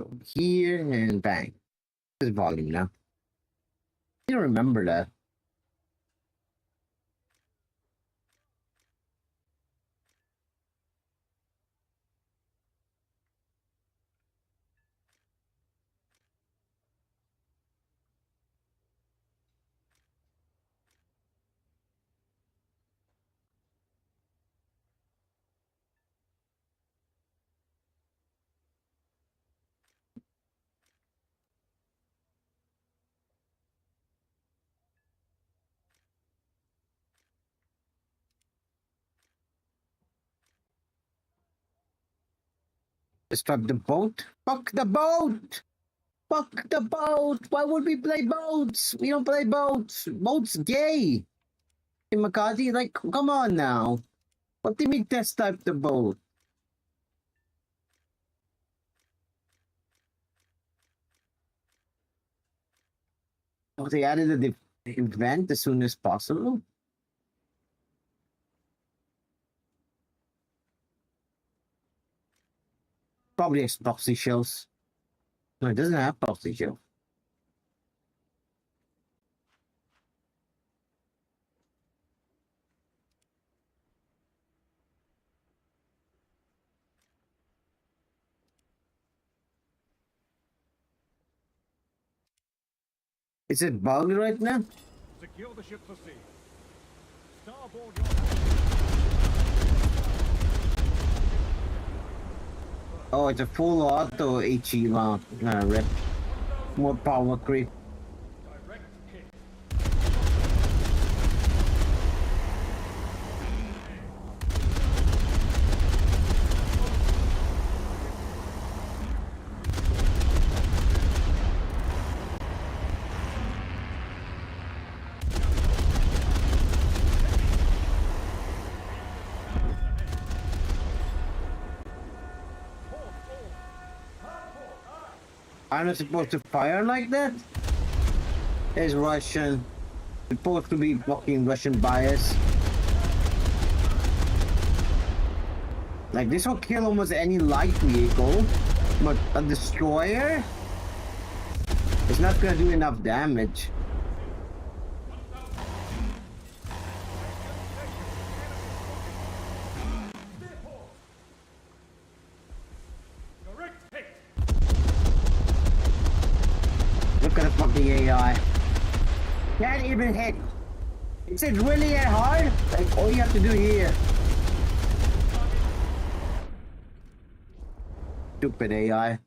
go here and bang. This is volume now. I don't remember that. Stop the boat. Fuck the boat! Fuck the boat! Why would we play boats? We don't play boats. Boats gay. Hey, Makati, like, come on now. What do you mean test type the boat? Oh, they added the event as soon as possible? Probably has proxy shells. No, it doesn't have proxy shells. Is it bugged right now? Secure the ship for sea. Starboard your... Oh, it's a full auto HE rep. More power creep. Direct hit. I'm not supposed to fire like that? It's Russian. Supposed to be fucking Russian bias. Like, this will kill almost any light vehicle, but a destroyer is not gonna do enough damage. Direct hit. Look at the fucking AI. Can't even hit. Is it really that hard? Like, all you have to do here. Stupid AI.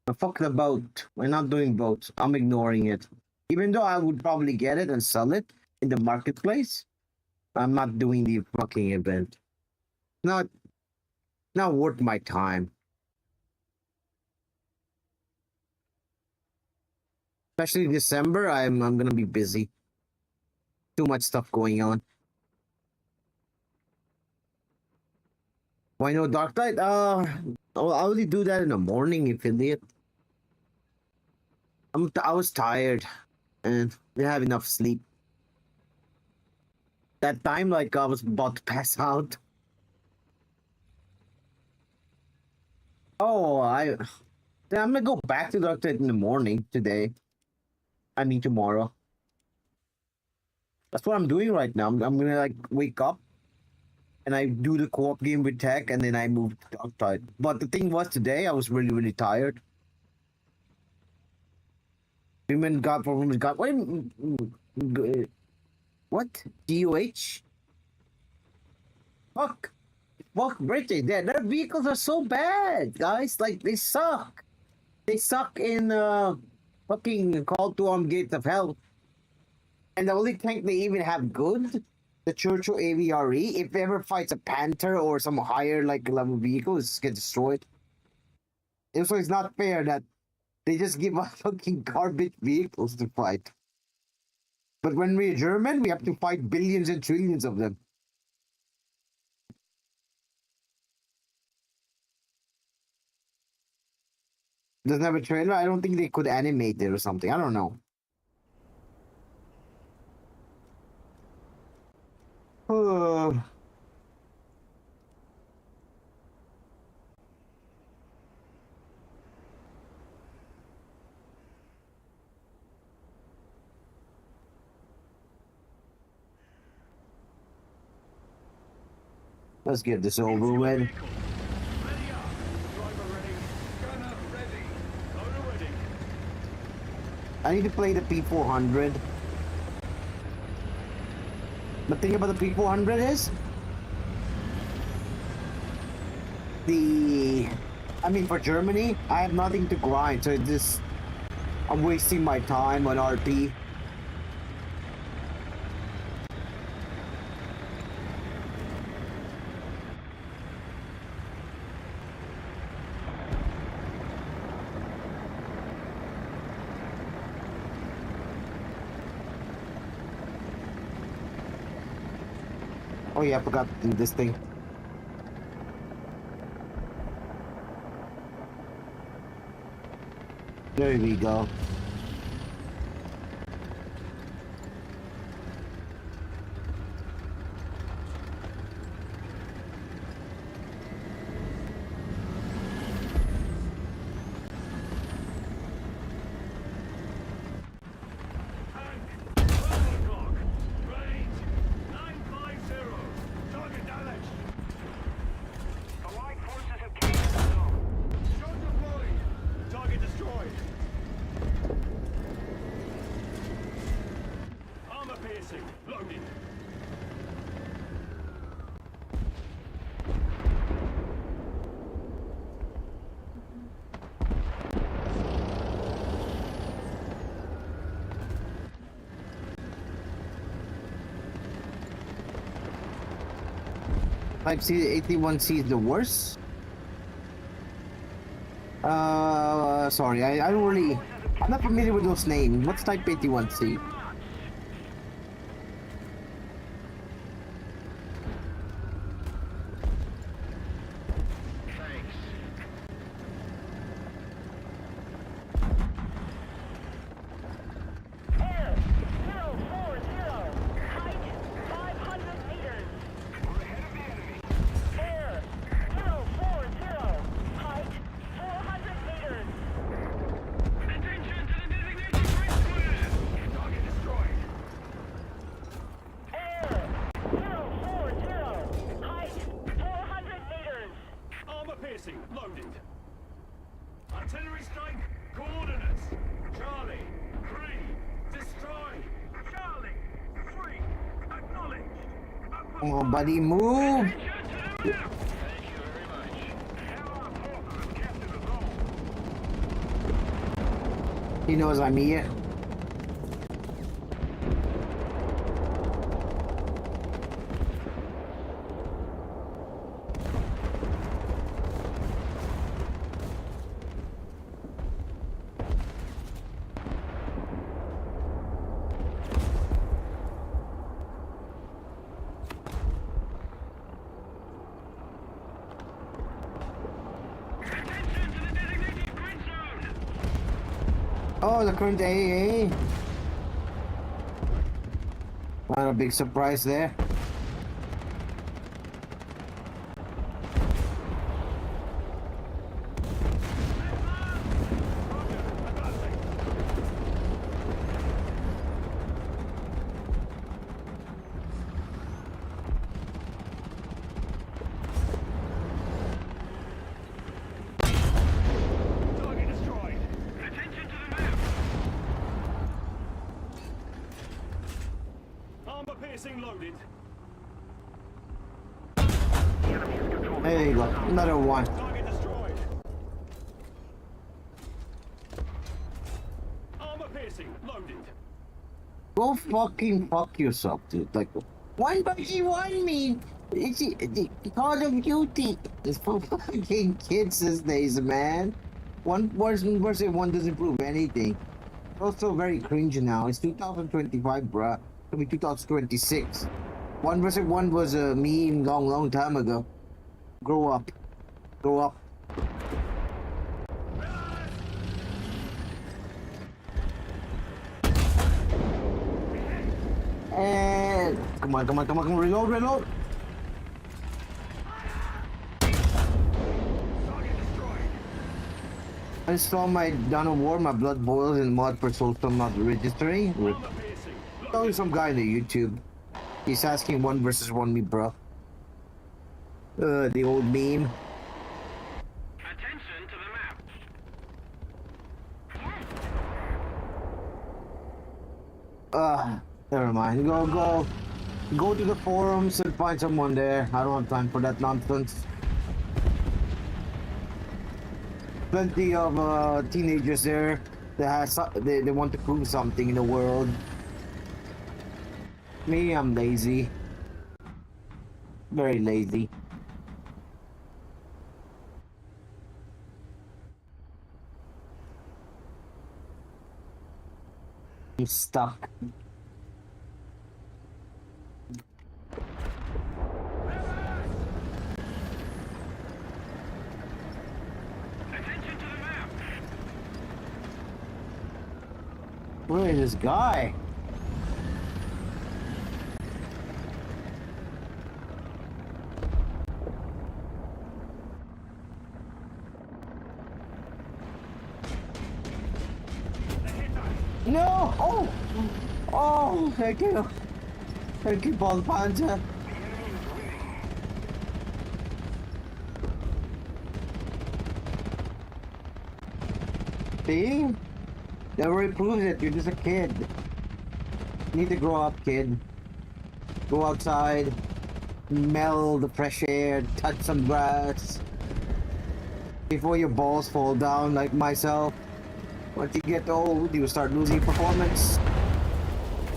But fuck the boat. We're not doing boats. I'm ignoring it. Even though I would probably get it and sell it in the marketplace, I'm not doing the fucking event. Not worth my time. Especially December, I'm gonna be busy. Too much stuff going on. Why no Dark Knight? I'll only do that in the morning, affiliate. I was tired and didn't have enough sleep. That time, like, I was about to pass out. Oh, then I'm gonna go back to Dark Knight in the morning today. I mean tomorrow. That's what I'm doing right now. I'm gonna like wake up and I do the co-op game with Tech, and then I move to Dark Tide. But the thing was, today I was really, really tired. Women got problems. Got what? GUH? Fuck, British. Their vehicles are so bad, guys. Like, they suck. They suck in fucking Call to Arm Gates of Hell. And the only tank they even have good, the Churchill AVRE, if it ever fights a Panther or some higher like level vehicle, it's get destroyed. And so it's not fair that they just give us fucking garbage vehicles to fight. But when we're German, we have to fight billions and trillions of them. Doesn't have a trailer? I don't think they could animate it or something. I don't know. Let's get this over with. Ready up. Driver ready. Gunner ready. Loader ready. I need to play the P400. The thing about the P400 is for Germany, I have nothing to grind, so I'm wasting my time on RP. Oh yeah, I forgot to do this thing. There we go. Loaded. 5C, 81C is the worst? Sorry, I don't really... I'm not familiar with those names. What's type 81C? Loaded. Artillery strike. Coordinates. Charlie. 3. Destroy. Charlie. 3. Acknowledged. Come on, buddy, move! Thank you very much. He knows I'm here. Oh, the current AAA. Not a big surprise there. Loaded. There you go. Another one. Target destroyed. Armor piercing. Loaded. Go fucking fuck yourself, dude. Like, one buddy won me. It's Call of Duty. It's for fucking kids these days, man. One versus one doesn't prove anything. It's also very cringe now. It's 2025, bruh. It'll be 2026. One versus one was a meme long time ago. Grow up. Grow up. And come on, reload. Target destroyed. I saw my Dawn of War, my blood boils in mod for Soulstone not registering. Armor piercing. Only some guy on the YouTube. He's asking one versus one me, bro. The old meme. Attention to the map. Never mind. Go to the forums and find someone there. I don't have time for that nonsense. Plenty of teenagers there that they want to prove something in the world. Me, I'm lazy. Very lazy. I'm stuck. Attention to the map. Where is this guy? No! Oh! Oh, thank you. Thank you, Ball Panda. See? That already proves it. You're just a kid. You need to grow up, kid. Go outside, smell the fresh air, touch some grass. Before your balls fall down like myself. Once you get old, you start losing performance.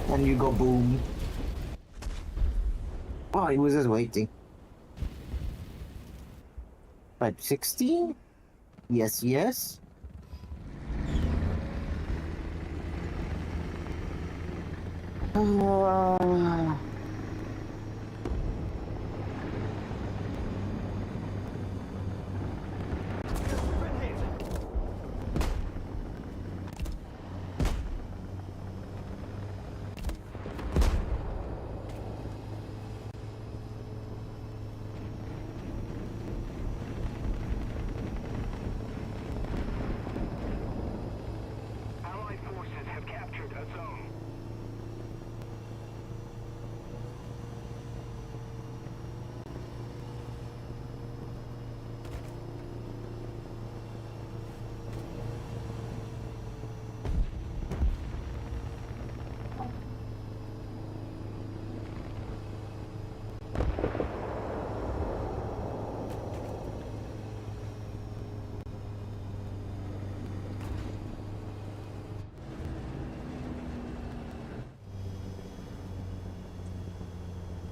And you go boom. Oh, he was just waiting. But 16? Yes, yes. Allied forces have captured a zone.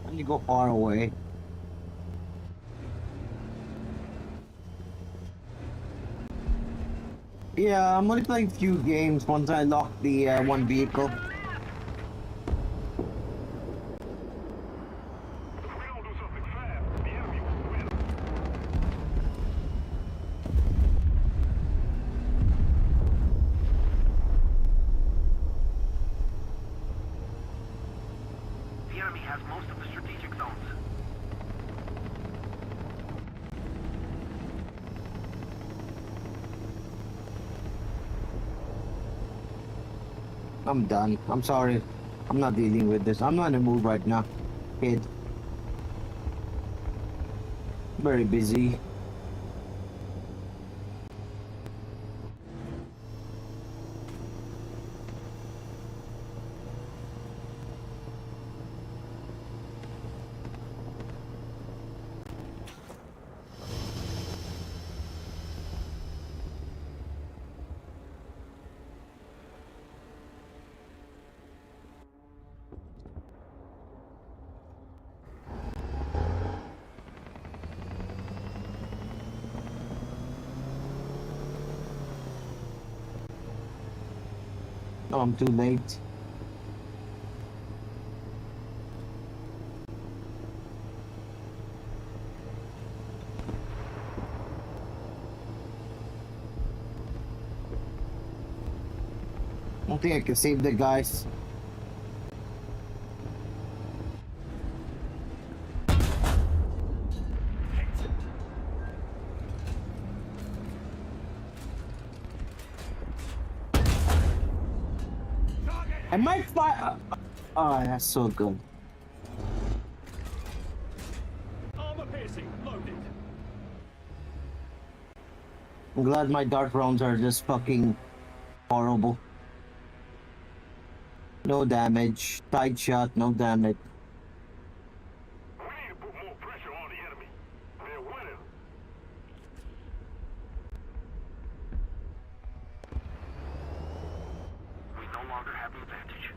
And you go far away. Yeah, I'm only playing few games once I lock the one vehicle. If we don't do something fast, the enemy will win. The enemy has most of the strategic zones. I'm done. I'm sorry. I'm not dealing with this. I'm not in the mood right now, kid. Very busy. Oh, I'm too late. I don't think I can save the guys. I might fire. Oh, that's so good. Armor piercing, low. Loaded. I'm glad my dart rounds are just fucking horrible. No damage. Side shot, no damage. We need to put more pressure on the enemy. They're winning. We no longer have the advantage.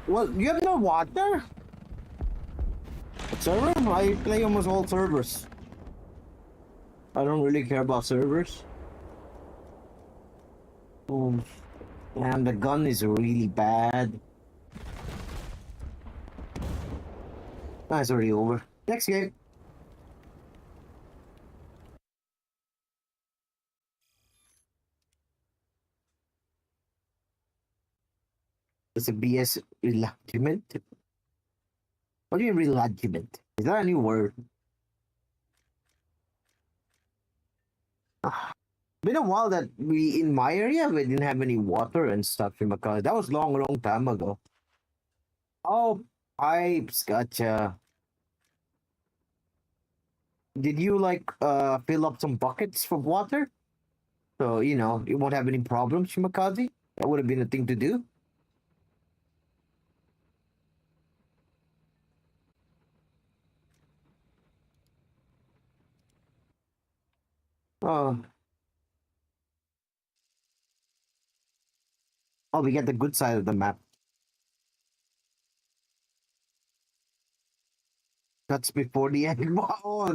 Well, you have no water? What server? I play almost all servers. I don't really care about servers. Oh, man, the gun is really bad. Ah, it's already over. Next game. It's a BS reluctant. What do you mean reluctant? Is that a new word? Ah, been a while that we in my area we didn't have any water and stuff in Macau. That was long time ago. Oh, pipes, gotcha. Did you like fill up some buckets for water? So you know you won't have any problems, Shimakaze? That would have been a thing to do. Oh, oh, we get the good side of the map. That's before the end. Oh,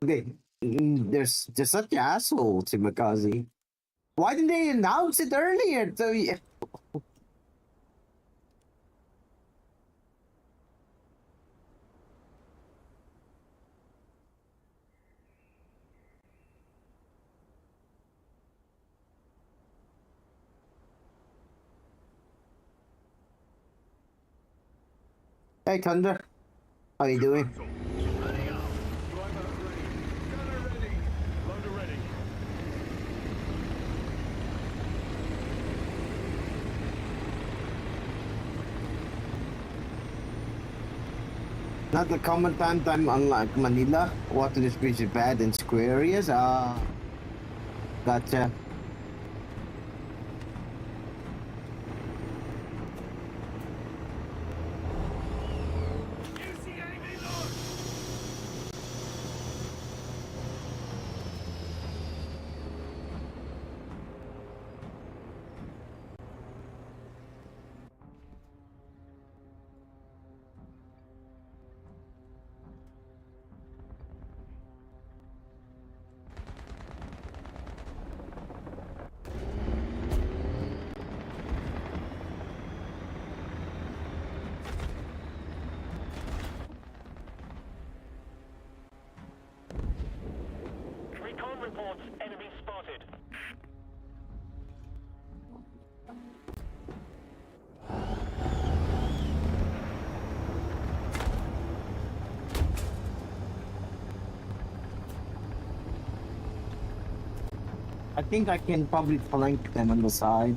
they're such assholes, Shimakaze. Why didn't they announce it earlier? So hey, Thunder, how you doing? Ready up. Driver ready. Gunner ready. Loader ready. Not the common time, unlike Manila. Water distribution is bad in square areas. Ah, gotcha. You see enemy load. Recon reports enemy spotted. I think I can probably flank them on the side.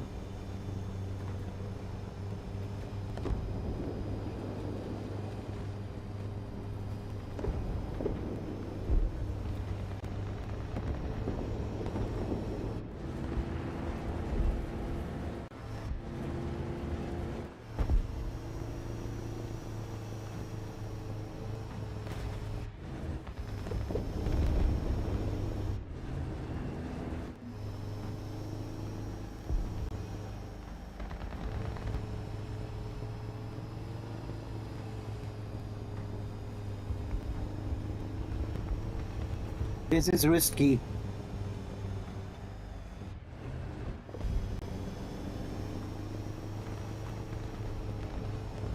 This is risky.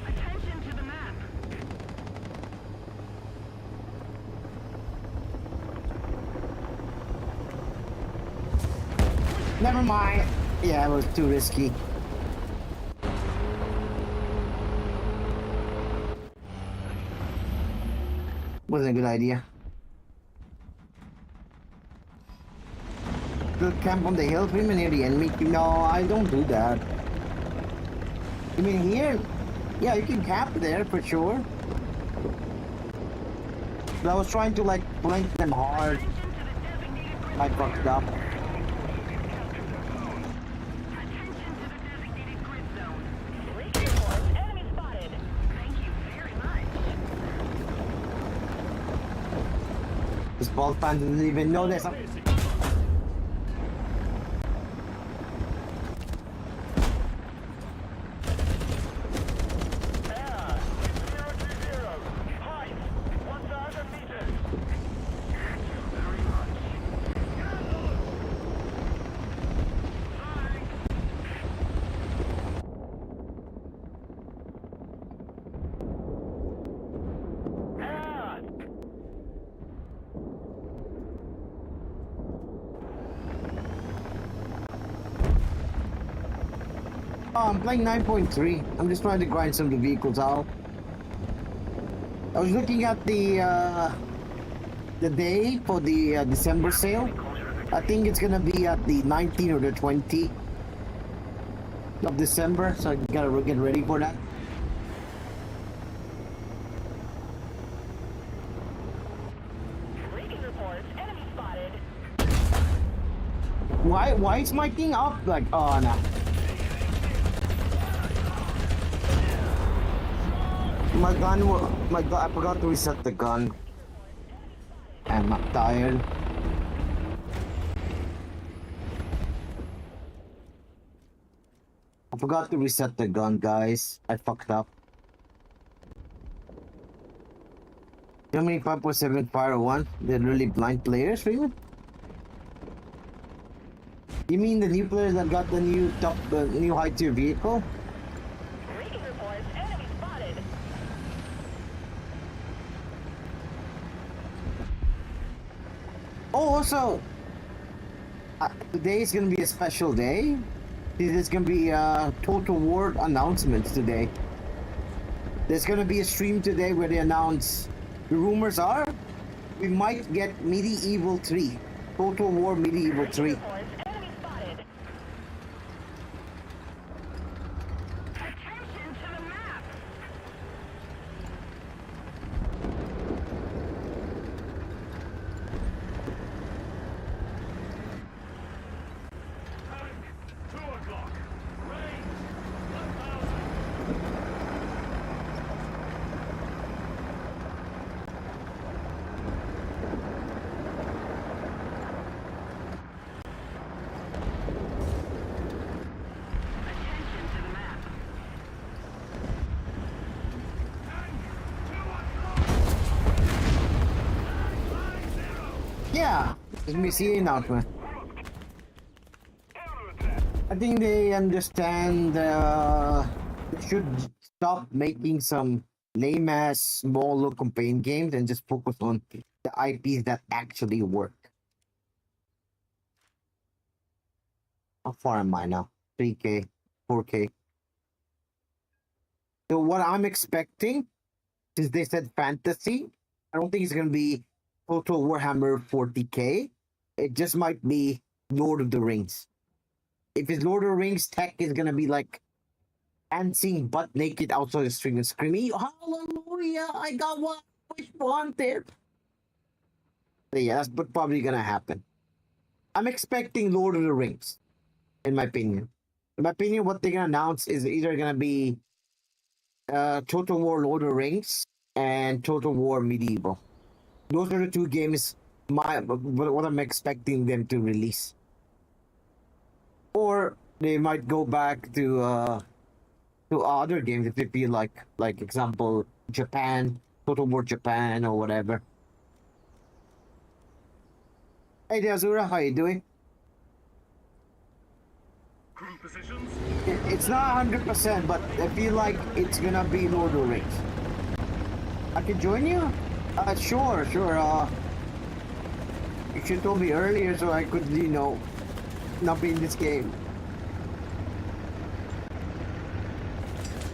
Attention to the map. Never mind. Yeah, it was too risky. Wasn't a good idea. to camp on the hill, even near the enemy. No, I don't do that. You mean here? Yeah, you can camp there for sure. But I was trying to like flank them hard. I fucked up. This ball fan doesn't even know this. Oh, I'm playing 9.3. I'm just trying to grind some of the vehicles out. I was looking at the day for the December sale. I think it's gonna be at the 19th or the 20th of December, so I gotta get ready for that. Why is my thing up? Like, oh no. I forgot to reset the gun. I'm not tired. I forgot to reset the gun, guys. I fucked up. You know how many 5.7 Fire 1? They're really blind players, really? You mean the new players that got the new new high tier vehicle? Oh, also, today is gonna be a special day. There's gonna be Total War announcements today. There's gonna be a stream today where they announce. The rumors are we might get Medieval 3, Total War Medieval 3. Yeah, let me see the announcement. I think they understand they should stop making some lame ass small little campaign games and just focus on the IPs that actually work. How far am I now? 3K, 4K. So what I'm expecting, since they said fantasy, I don't think it's gonna be Total Warhammer 40K. It just might be Lord of the Rings. If it's Lord of the Rings, tech is gonna be like dancing butt naked outside the street and screaming, "Hallelujah! I got what I wanted." But yeah, that's probably gonna happen. I'm expecting Lord of the Rings, in my opinion. In my opinion, what they're gonna announce is either gonna be Total War Lord of the Rings and Total War Medieval. Those are the two games what I'm expecting them to release. Or they might go back to other games if they feel like example Japan, Total War Japan or whatever. Hey there, Azura, how you doing? Crew positions. It's not 100%, but I feel like it's gonna be Lord of the Rings. I can join you? Sure. You should told me earlier so I could, not be in this game.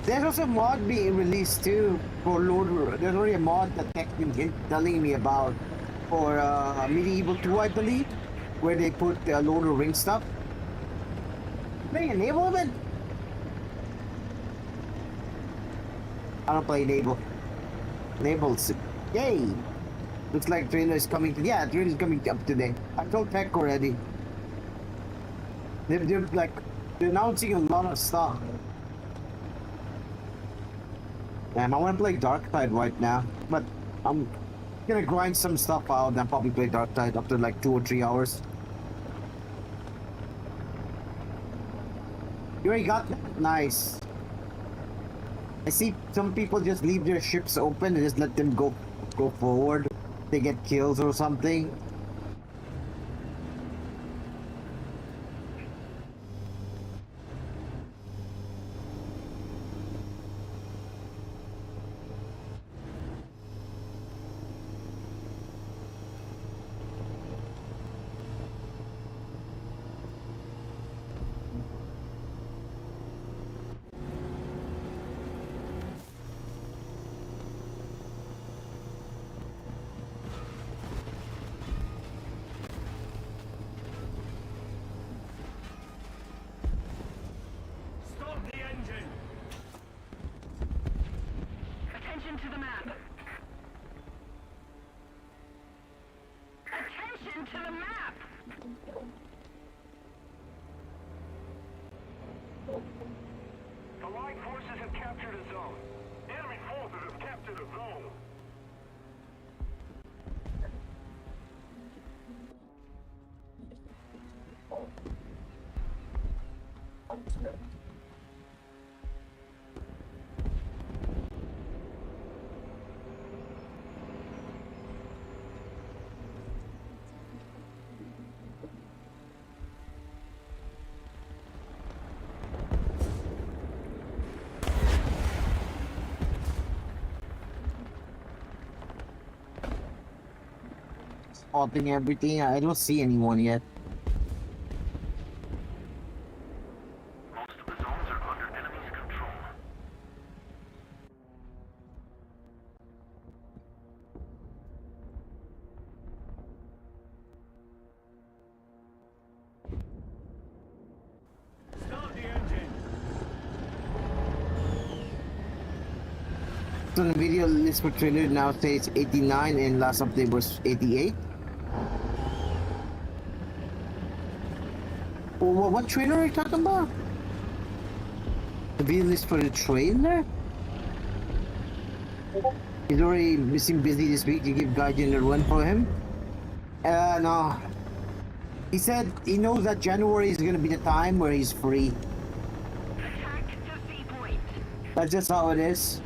There's also a mod being released too for there's already a mod that Tech been telling me about for Medieval 2, I believe. where they put Lord of the Rings stuff. Play Enable it? I don't play Enable. Enable's yay! Looks like trailer is coming. Yeah, trailer is coming up today. I told Tech already. They're like they're announcing a lot of stuff. Damn, I want to play Dark Tide right now, but I'm gonna grind some stuff out and probably play Dark Tide after like 2 or 3 hours. You already got that? Nice. I see some people just leave their ships open and just let them go forward. They get kills or something. Stop the engine! Attention to the map. Attention to the map. The Allied forces have captured a zone. Enemy forces have captured a zone. Spotting everything. I don't see anyone yet. Most of the zones are under enemy's control. Start the engine! So the video list for trailer now says 89 and last update was 88. What trailer are you talking about? The video list for the trailer? He's already missing busy this week. You give Guardian a run for him? No. He said he knows that January is gonna be the time where he's free. Attack to C point. That's just how it is.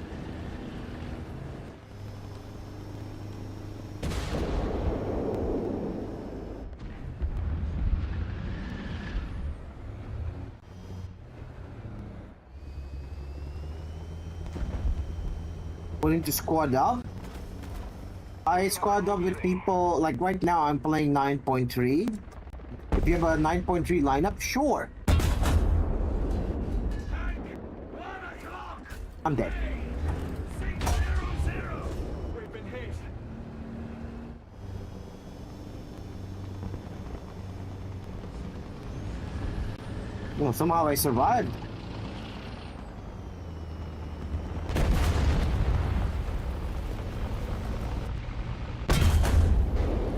Willing to squad up? I squad up with people, like right now I'm playing 9.3. If you have a 9.3 lineup, sure. Tank! 1 o'clock! I'm dead. 600! We've been hit. Well, somehow I survived.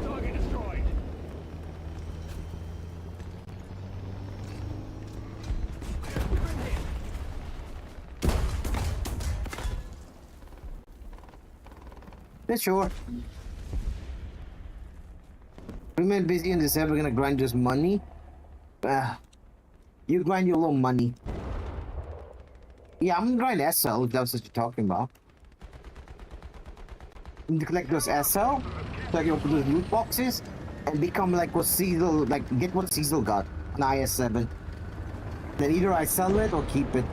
Target destroyed. We've been hit. Yeah, sure. Remain busy in December, gonna grind just money. You grind your little money. Yeah, I'm gonna grind SL if that's what you're talking about. You need to collect those SL, so I can open those loot boxes and become like what Cecil, like get what Cecil got on IS7. Then either I sell it or keep it.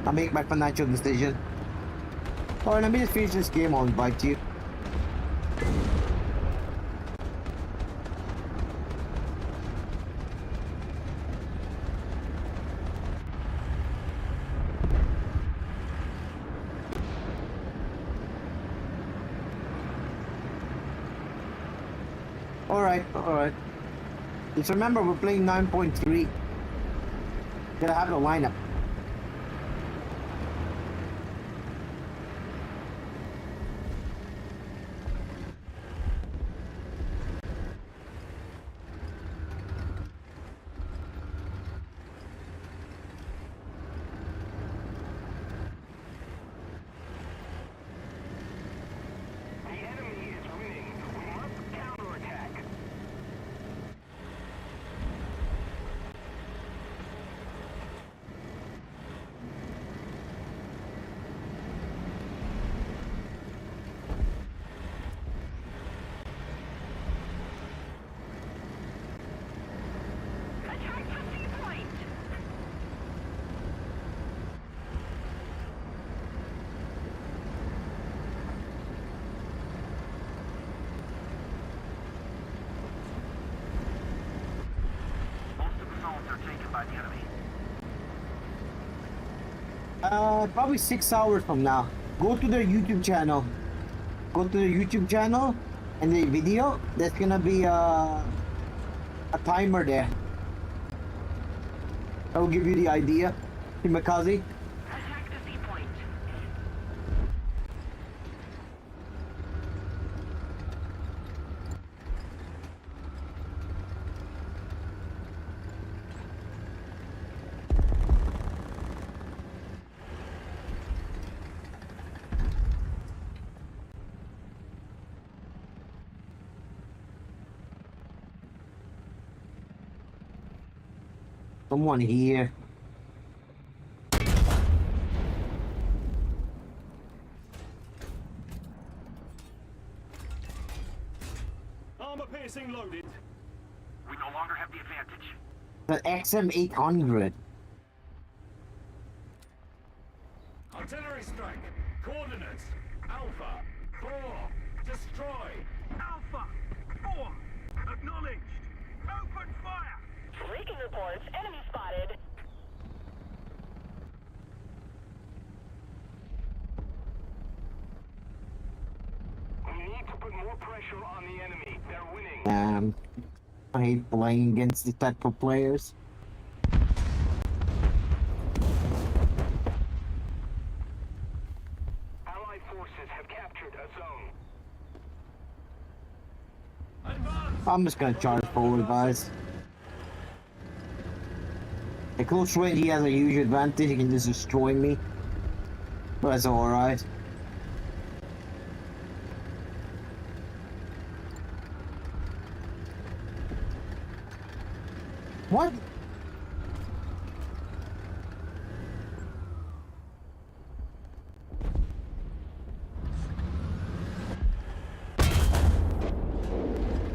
I'll make my financial decision. Alright, let me just finish this game, I'll invite you. Alright, alright. Just remember, we're playing 9.3. Gotta have the lineup. The enemy is winning. We must counterattack. Attack the sea point! Most of the zones are taken by the enemy. Probably 6 hours from now. Go to their YouTube channel. Go to their YouTube channel and the video. There's gonna be a timer there. That will give you the idea. Himakazi. Attack the sea point! Someone here. Armor piercing loaded. We no longer have the advantage. The XM800. Artillery strike. Coordinates. Alpha. 4. Destroy. Alpha 4, acknowledged. Open fire. Leaking reports, enemy spotted. We need to put more pressure on the enemy. They're winning. I hate playing against this type of players. Allied forces have captured a zone. I'm just gonna charge forward, guys. At close range, he has a huge advantage. He can just destroy me. But that's alright. What?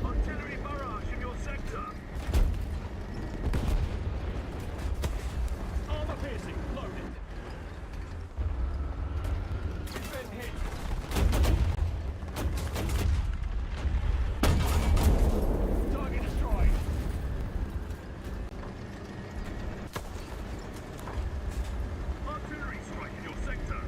Artillery barrage in your sector. Armor piercing loaded. We've been hit. Target destroyed. Artillery strike in your sector.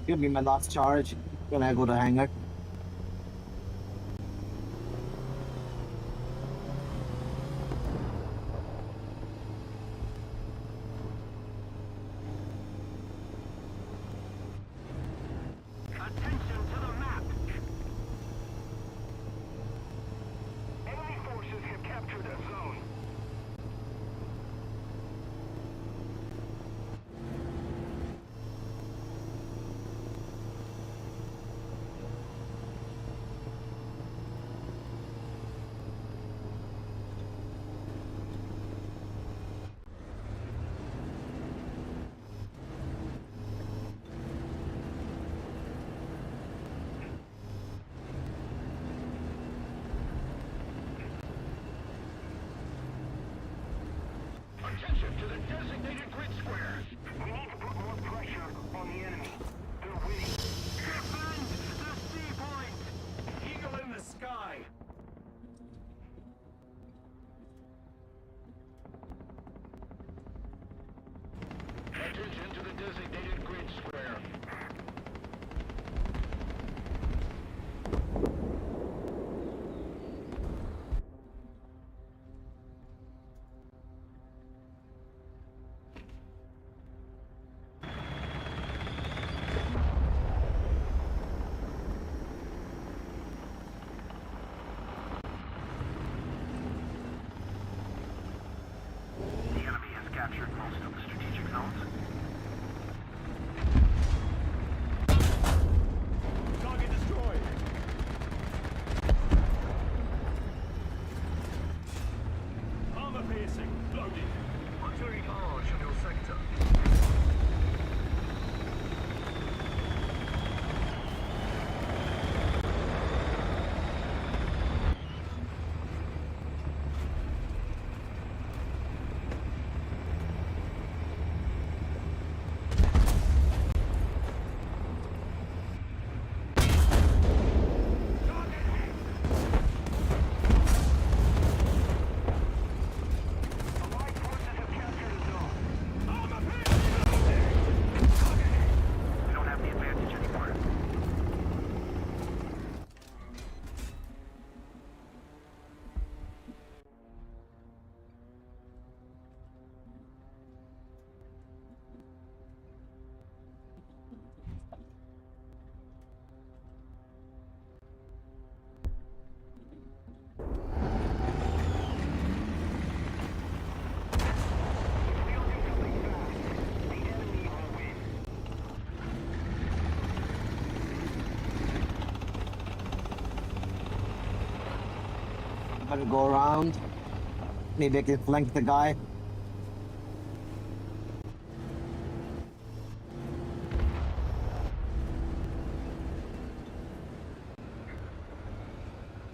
Give me my last charge. Gonna go to hangar. Attention to the map. Enemy forces have captured a zone. Attention to the designated grid squares. We need to put more pressure on the enemy. They're winning. Defend Gotta go around. Maybe I can flank the guy.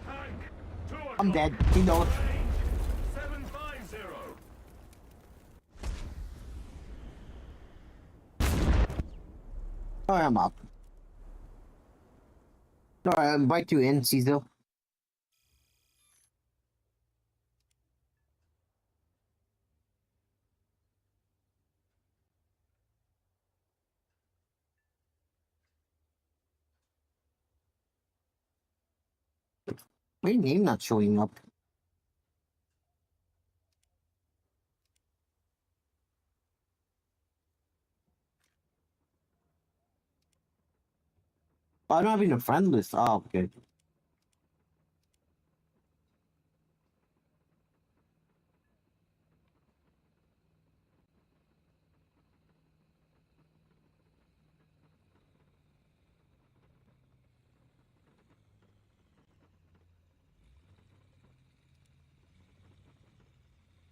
Tank, 2 o'clock. I'm dead. He knows. Range, 750. Alright, I'm up. Alright, I'll invite you in, Cecil. Why your name not showing up? Oh, I'm not having a friend list. Oh, okay.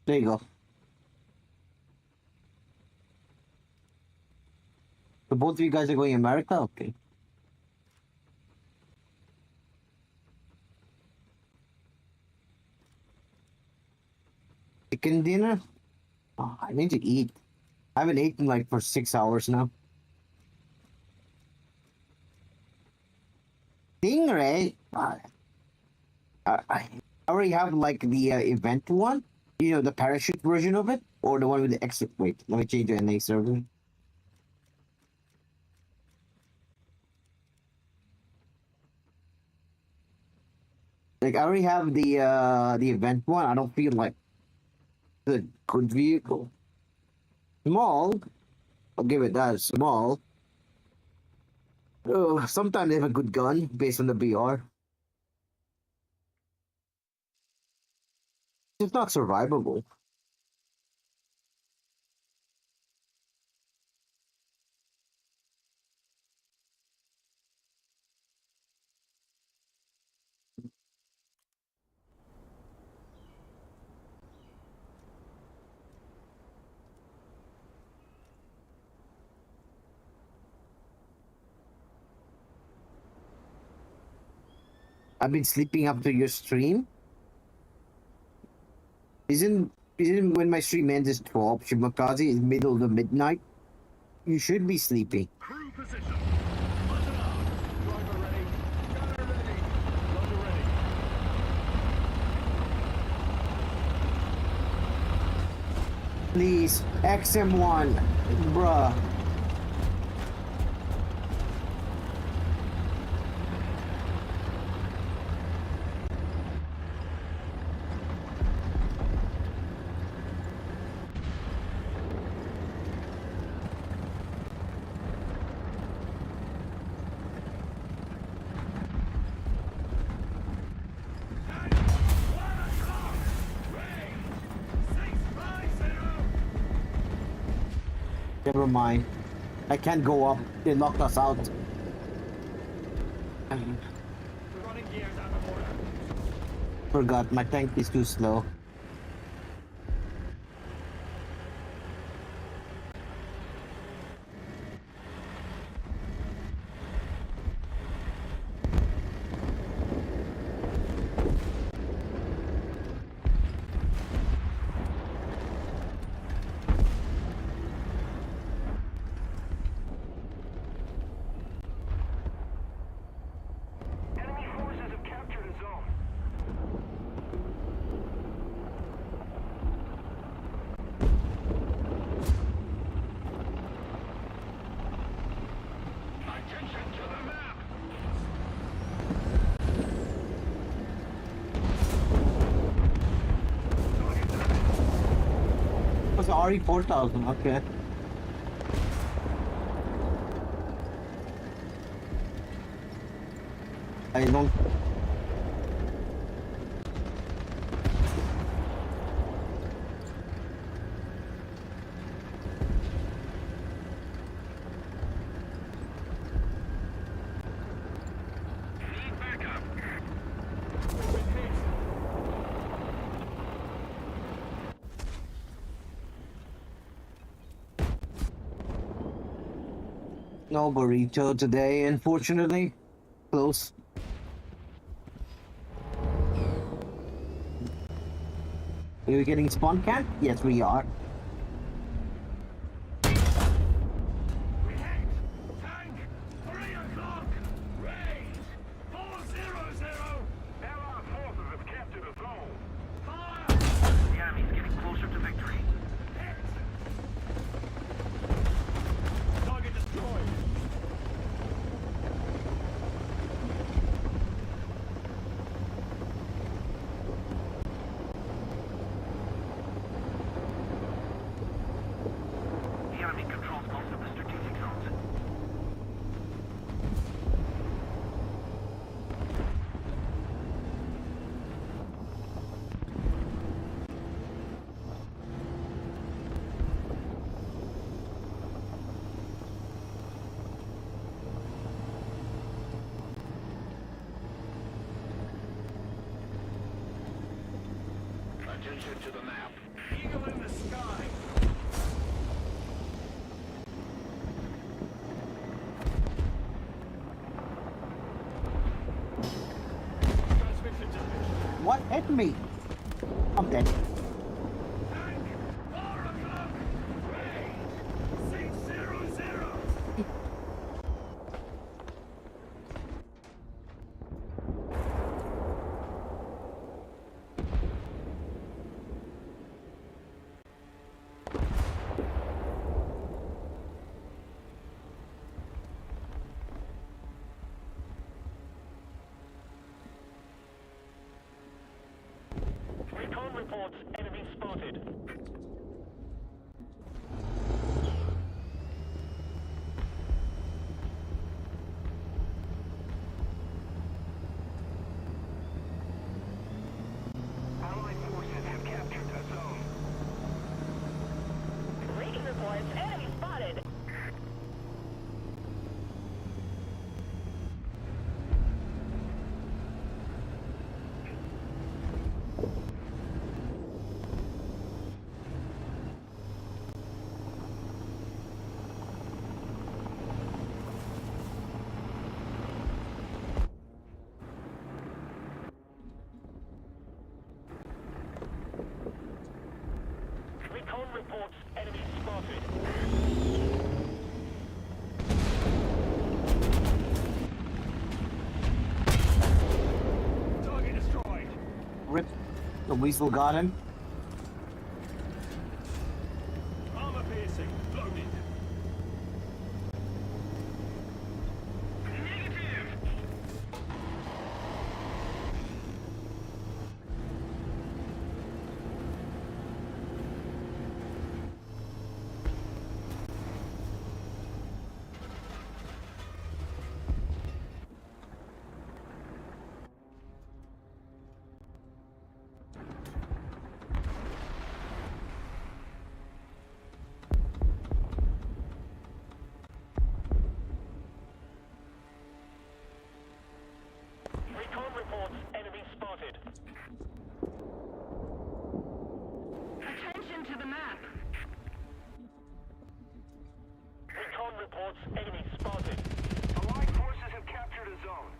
There you go. So both of you guys are going to America? Okay. Chicken dinner? Oh, I need to eat. I haven't eaten like for 6 hours now. Stingray? I already have like the event one. You know, the parachute version of it? Or the one with the exit. Wait, let me change the NA server. Like, I already have the event one. I don't feel like the good vehicle. Small. I'll give it that. Small. Sometimes they have a good gun based on the BR. It's not survivable. I've been sleeping after your stream. Isn't when my stream ends is 12, Shimakaze is middle of the midnight? You should be sleeping. Crew position. Button up. Driver ready. Gunner ready. Loader ready. Please, XM1, bruh. Tank, 1 o'clock. Range, 650. Never mind. I can't go up. They locked us out. We're running gears out of order. Forgot, my tank is too slow. Enemy forces have captured a zone. Attention to the map. It was RE4000, okay. I don't. Need backup. We've been hit. No burrito today, unfortunately. Close. Are we getting spawn camp? Yes, we are. We hit! Tank! 3 o'clock! Raise! 400! Allied forces have captured a zone. Fire! The enemy's getting closer to victory. Hit! Target destroyed. The enemy controls most of the strategic zones. Attention to the map. Eagle in the sky. Transmission to mission. What hit me? I'm dead. Tank! 4 o'clock! Raise! 600! Recon reports enemy spotted. Allied forces have captured a zone. Recon reports enemy spotted. Recon reports enemy spotted. Target destroyed. Rip. The weasel got him. Armor piercing. Loaded. Negative. Recon reports enemy spotted. Attention to the map. Recon reports enemy spotted. Allied forces have captured a zone.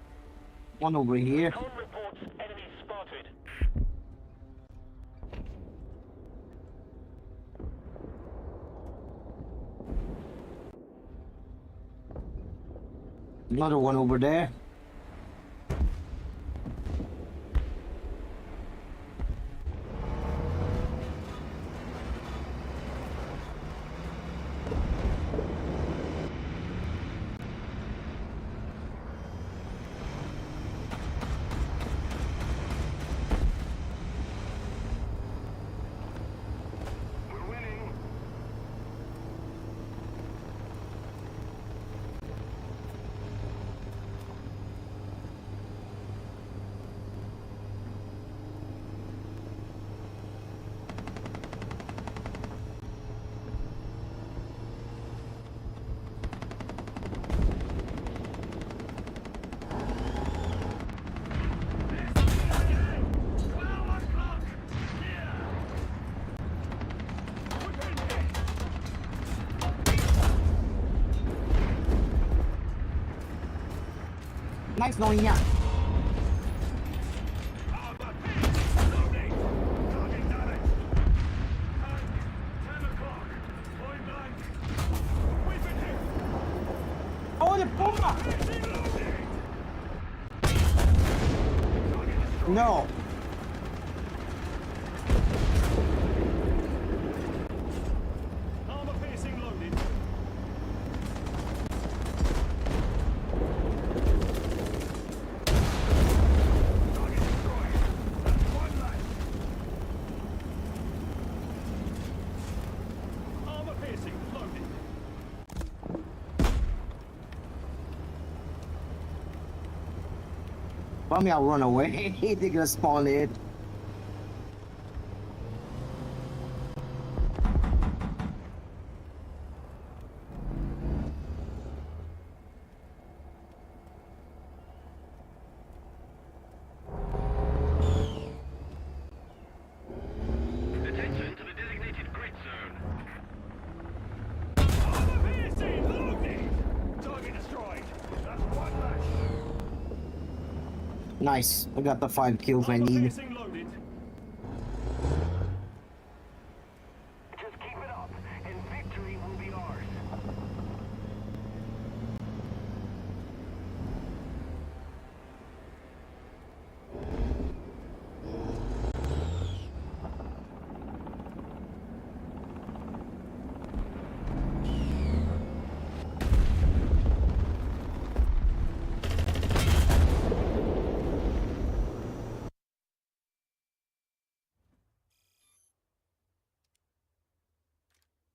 One over here. Recon reports enemy spotted. Another one over there. We're winning. Nice knowing ya. Armor piercing. Loading. Target damage. Tank. 10 o'clock. Point blank. We've been hit. Oh, the Puma! Piercing loading. No. Armor piercing loaded. Target destroyed. That's one left. Armor piercing loaded. Probably I'll run away. They're gonna spawn it. Attention to the designated grid zone. Armor piercing loaded. Target destroyed. That's one left. Nice. I got the 5 kills I Armor need. piercing loaded. Just keep it up, and victory will be ours.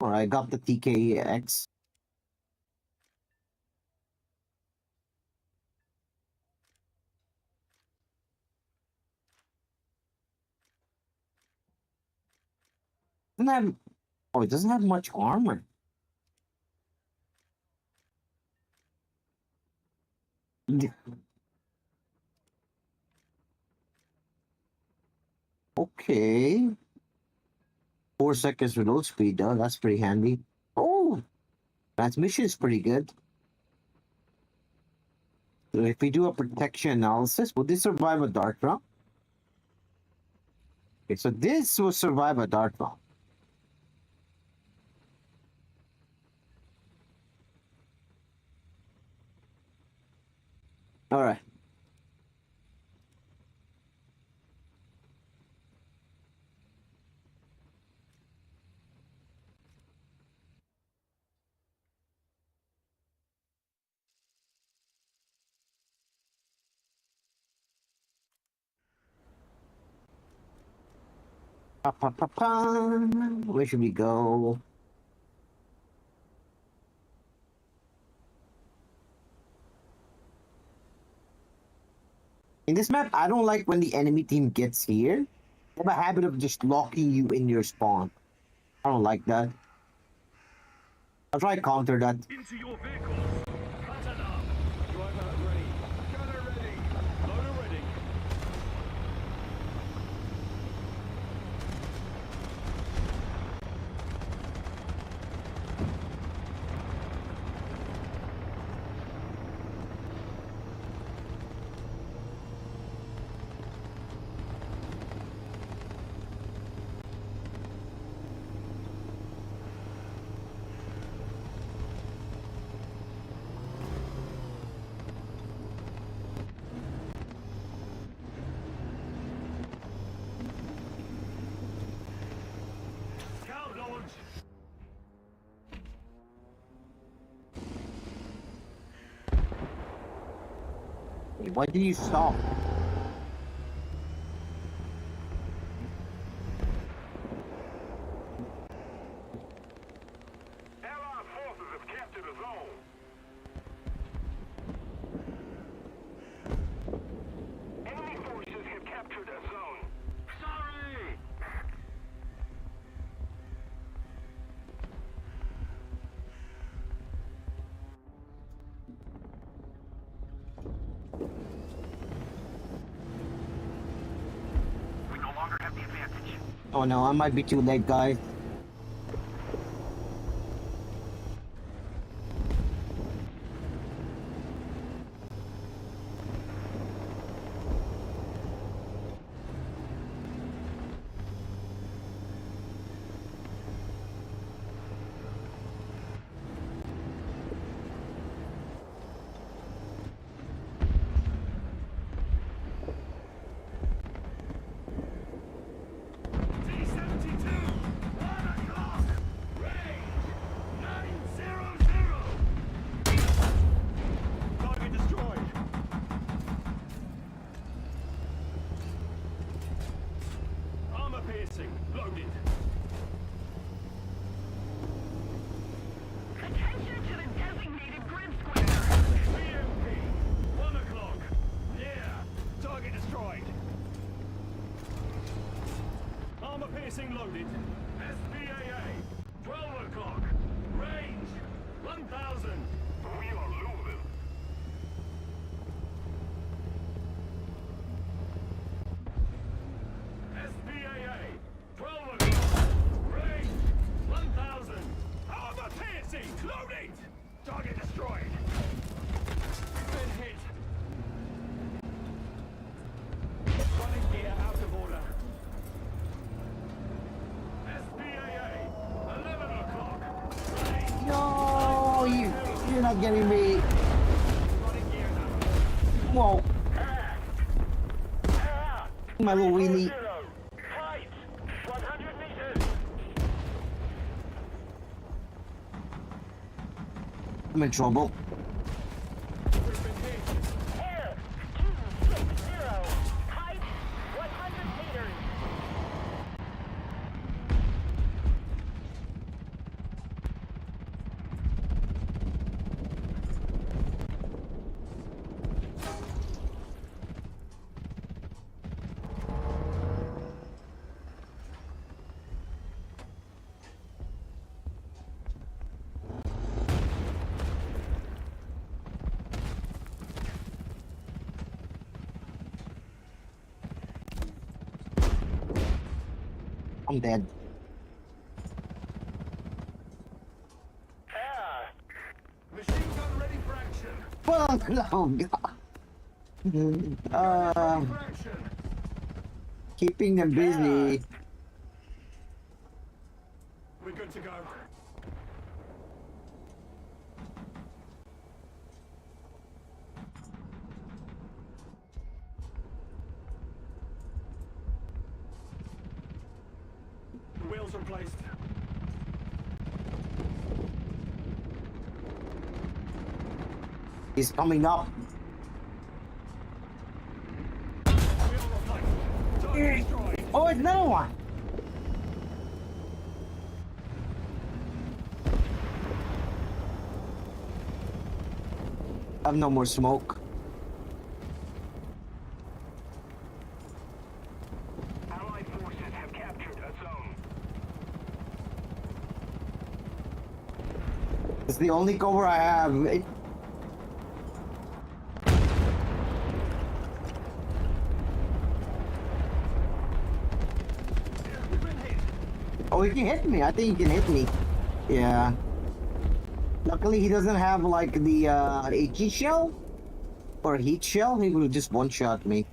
Alright, I got the TKX. Doesn't have. Oh, it doesn't have much armor. Okay. 4 seconds reload speed, though. That's pretty handy. Oh, transmission's pretty good. So if we do a protection analysis, will this survive a dart round? Okay, so this will survive a dart round. All right. Pa, pa, pa, pa. Where should we go? In this map, I don't like when the enemy team gets here. They have a habit of just locking you in your spawn. I don't like that. I'll try to counter that. Into your vehicles. Pattern up. Driver ready. Gunner ready. Loader ready. Scout launch. Hey, why did you stop? Allied forces have captured a zone. Enemy forces have captured a zone. Sorry! We no longer have the advantage. Oh no, I might be too late, guys. loaded. Attention to the designated grid square. BMP, 1 o'clock. Yeah, target destroyed. Armor piercing loaded. SPAA, 12 o'clock. Range, 1,000. We are losing. SPAA, 12 o'clock. Range, 1,000. Armor piercing, loaded. Target destroyed. Been hit. Running gear out of order. SPAA, 11 o'clock. Range, No, you're not getting me. running gear now. Whoa, my little weenie. Right. 100 meters. I'm in trouble. We've been hit. Air 260. Height 100 meters. I'm dead. Air. Machine gun ready for action. Oh, no, God. For action. Keeping them busy. We're good to go. The wheels replaced. He's coming up. Wheel replaced. Target destroyed. Oh, it's another one. I have no more smoke. Allied forces have captured a zone. It's the only cover I have. We've been hit. Oh, he can hit me. I think he can hit me. Yeah. Luckily, he doesn't have like the HE shell or heat shell. He will just one-shot me.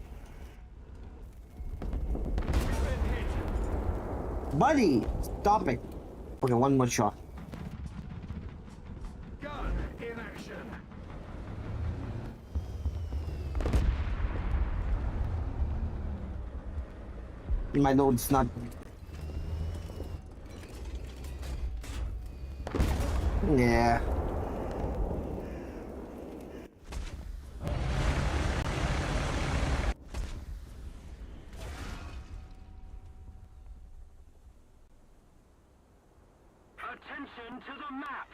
We've been hit. Buddy, stop it. Okay, one more shot. Gun in action. My load's not. Yeah. Attention to the map.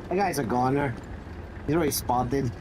That guy's a goner. He's already spotted.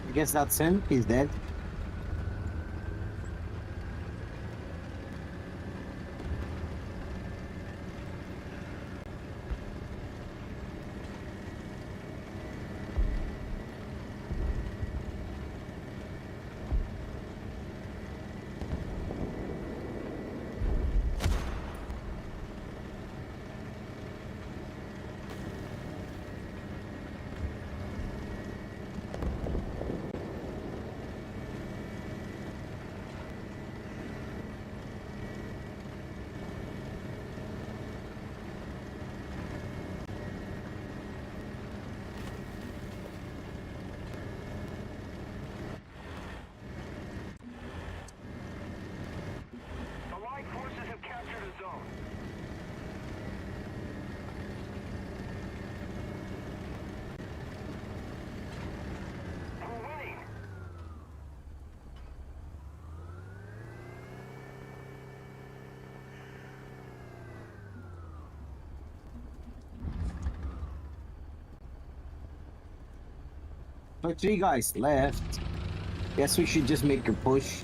I guess that's him. He's dead. So 3 guys left. Guess we should just make a push.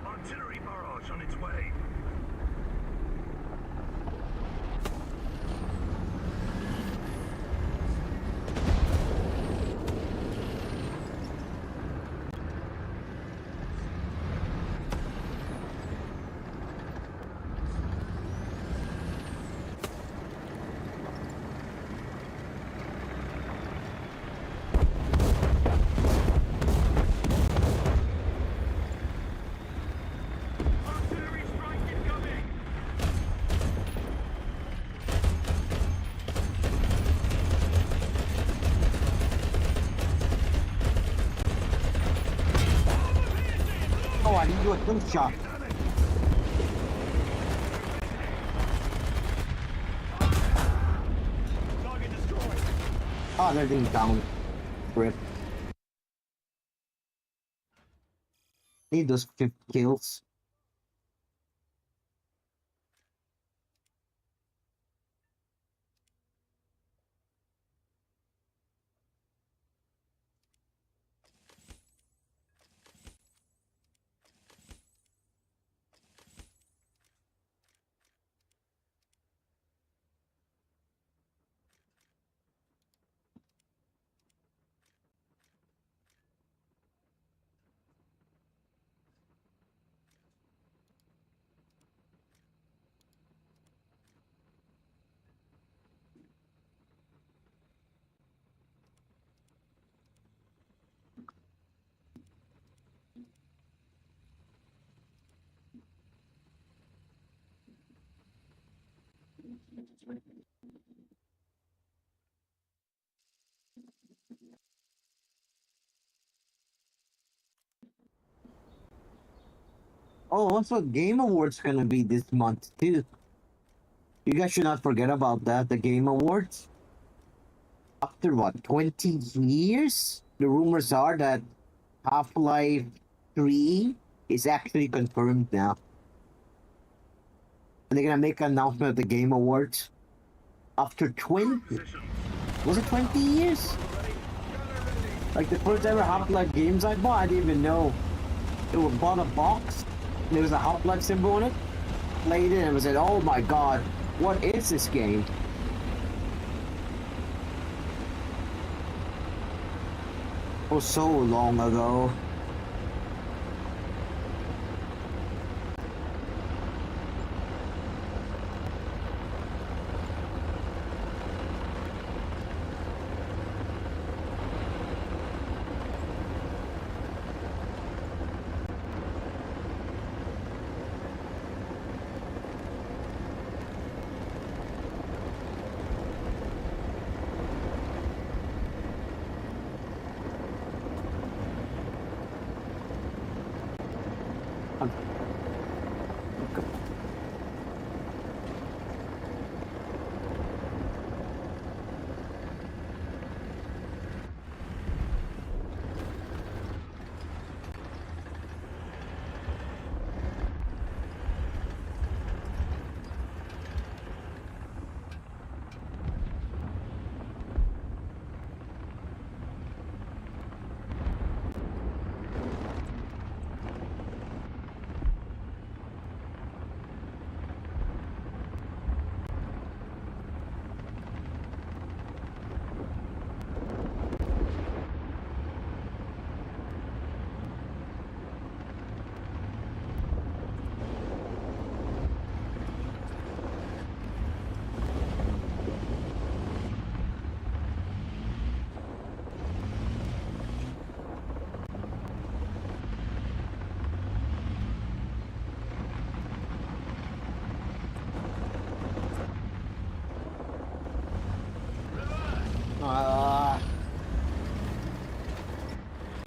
Artillery barrage on its way. Artillery strike incoming. Oh, I didn't do a kill shot. Target destroyed. Oh, they're getting down. Rip. Need those 50 kills. Oh, also Game Awards gonna be this month too. You guys should not forget about that. The Game Awards. After what, 20 years? The rumors are that Half-Life 3 is actually confirmed now. And they're gonna make an announcement at the Game Awards. After 20, Position. was it 20 years? Like the first ever Half-Life games I bought, I didn't even know. It was bought a box, and there was a Half-Life symbol on it. Played it and was like, oh my god, what is this game? Oh, so long ago.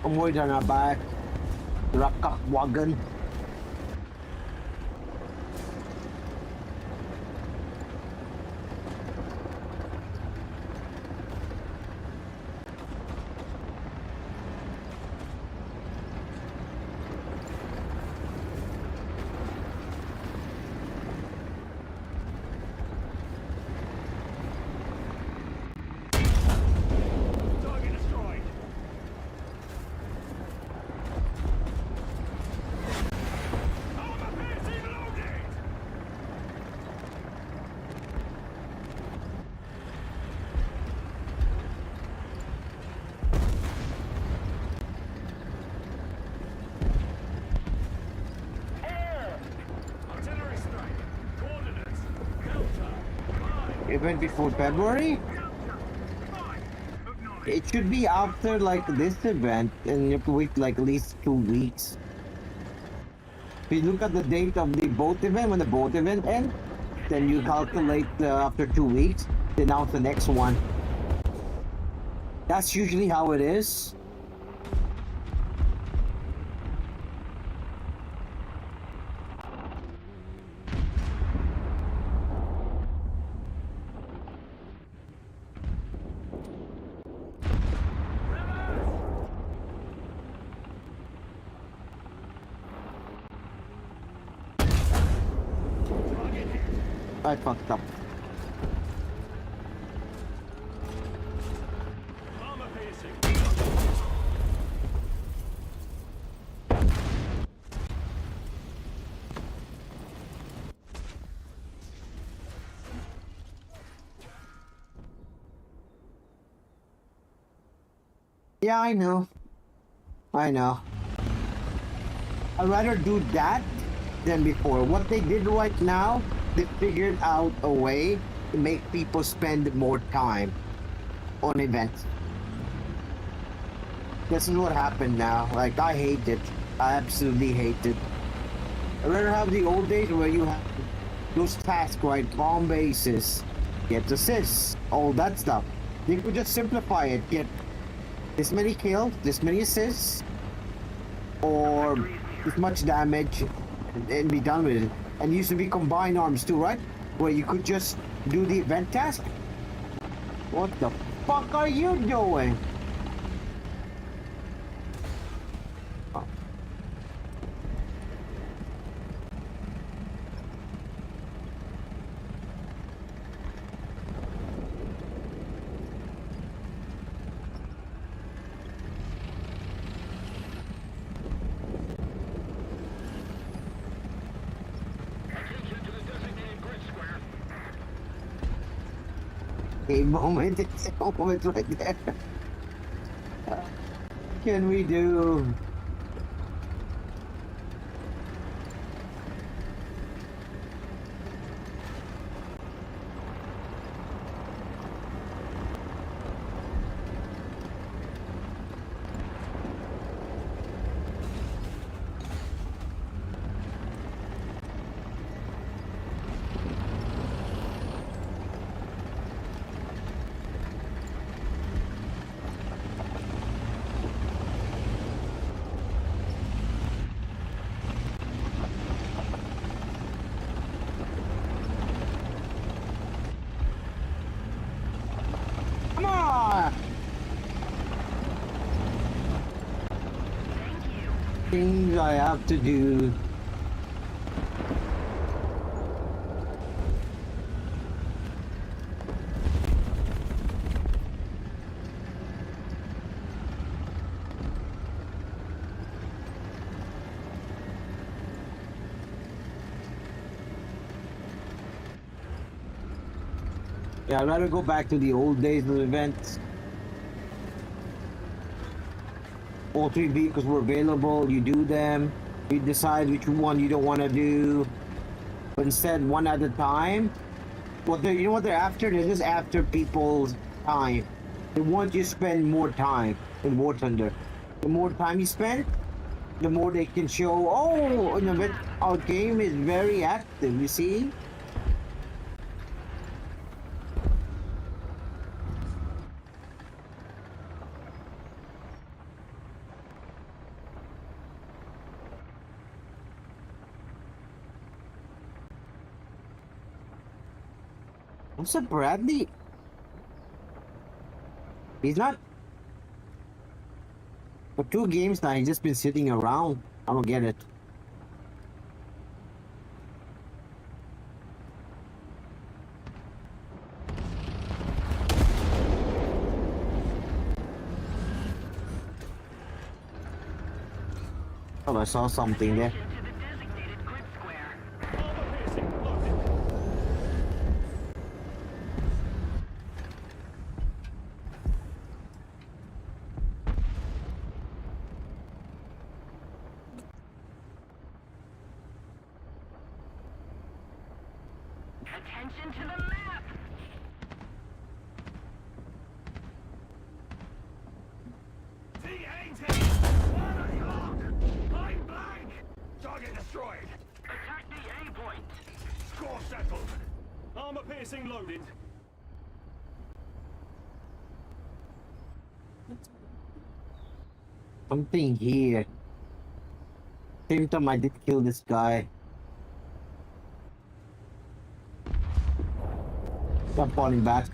Amoy na back. Rakap wagon. Target destroyed. Armor piercing loaded. Artillery strike. Coordinates. Delta. 5. Even before February? 5. Acknowledge. It should be after like this event, and you have to wait like at least 2 weeks. If you look at the date of the boat event, when the boat event ends, then you calculate after 2 weeks, then out the next one. That's usually how it is. I fucked up. Armor piercing. Yeah, I know. I know. I'd rather do that than before. What they did right now, they figured out a way to make people spend more time on events. This is what happened now. Like, I hate it. I absolutely hate it. I'd rather have the old days where you have those tasks, right? Bomb bases, get assists, all that stuff. They could just simplify it. Get this many kills, this many assists, or this much damage, and be done with it. And it used to be combined arms too, right? Where you could just do the event task. What the fuck are you doing? Oh. Attention to the designated grid square. A moment, it's a moment right there. What can we do? Come on! Things I have to do. Yeah, I'd rather go back to the old days of events. All three vehicles were available, you do them, you decide which one you don't want to do. But instead, one at a time. You know what they're after? They're just after people's time. They want you to spend more time in Warthunder. The more time you spend, the more they can show, oh, an event, our game is very active, you see? Also, Bradley, he's not for 2 games now. He's just been sitting around. I don't get it. Oh, I saw something there. To the designated grid square. Armor piercing, loaded. Attention to the map. T-80! 1 o'clock! Point blank! Target destroyed! Attack the A point. Score settled! Armor piercing loaded. Something here. Same time I did kill this guy. I'm falling back.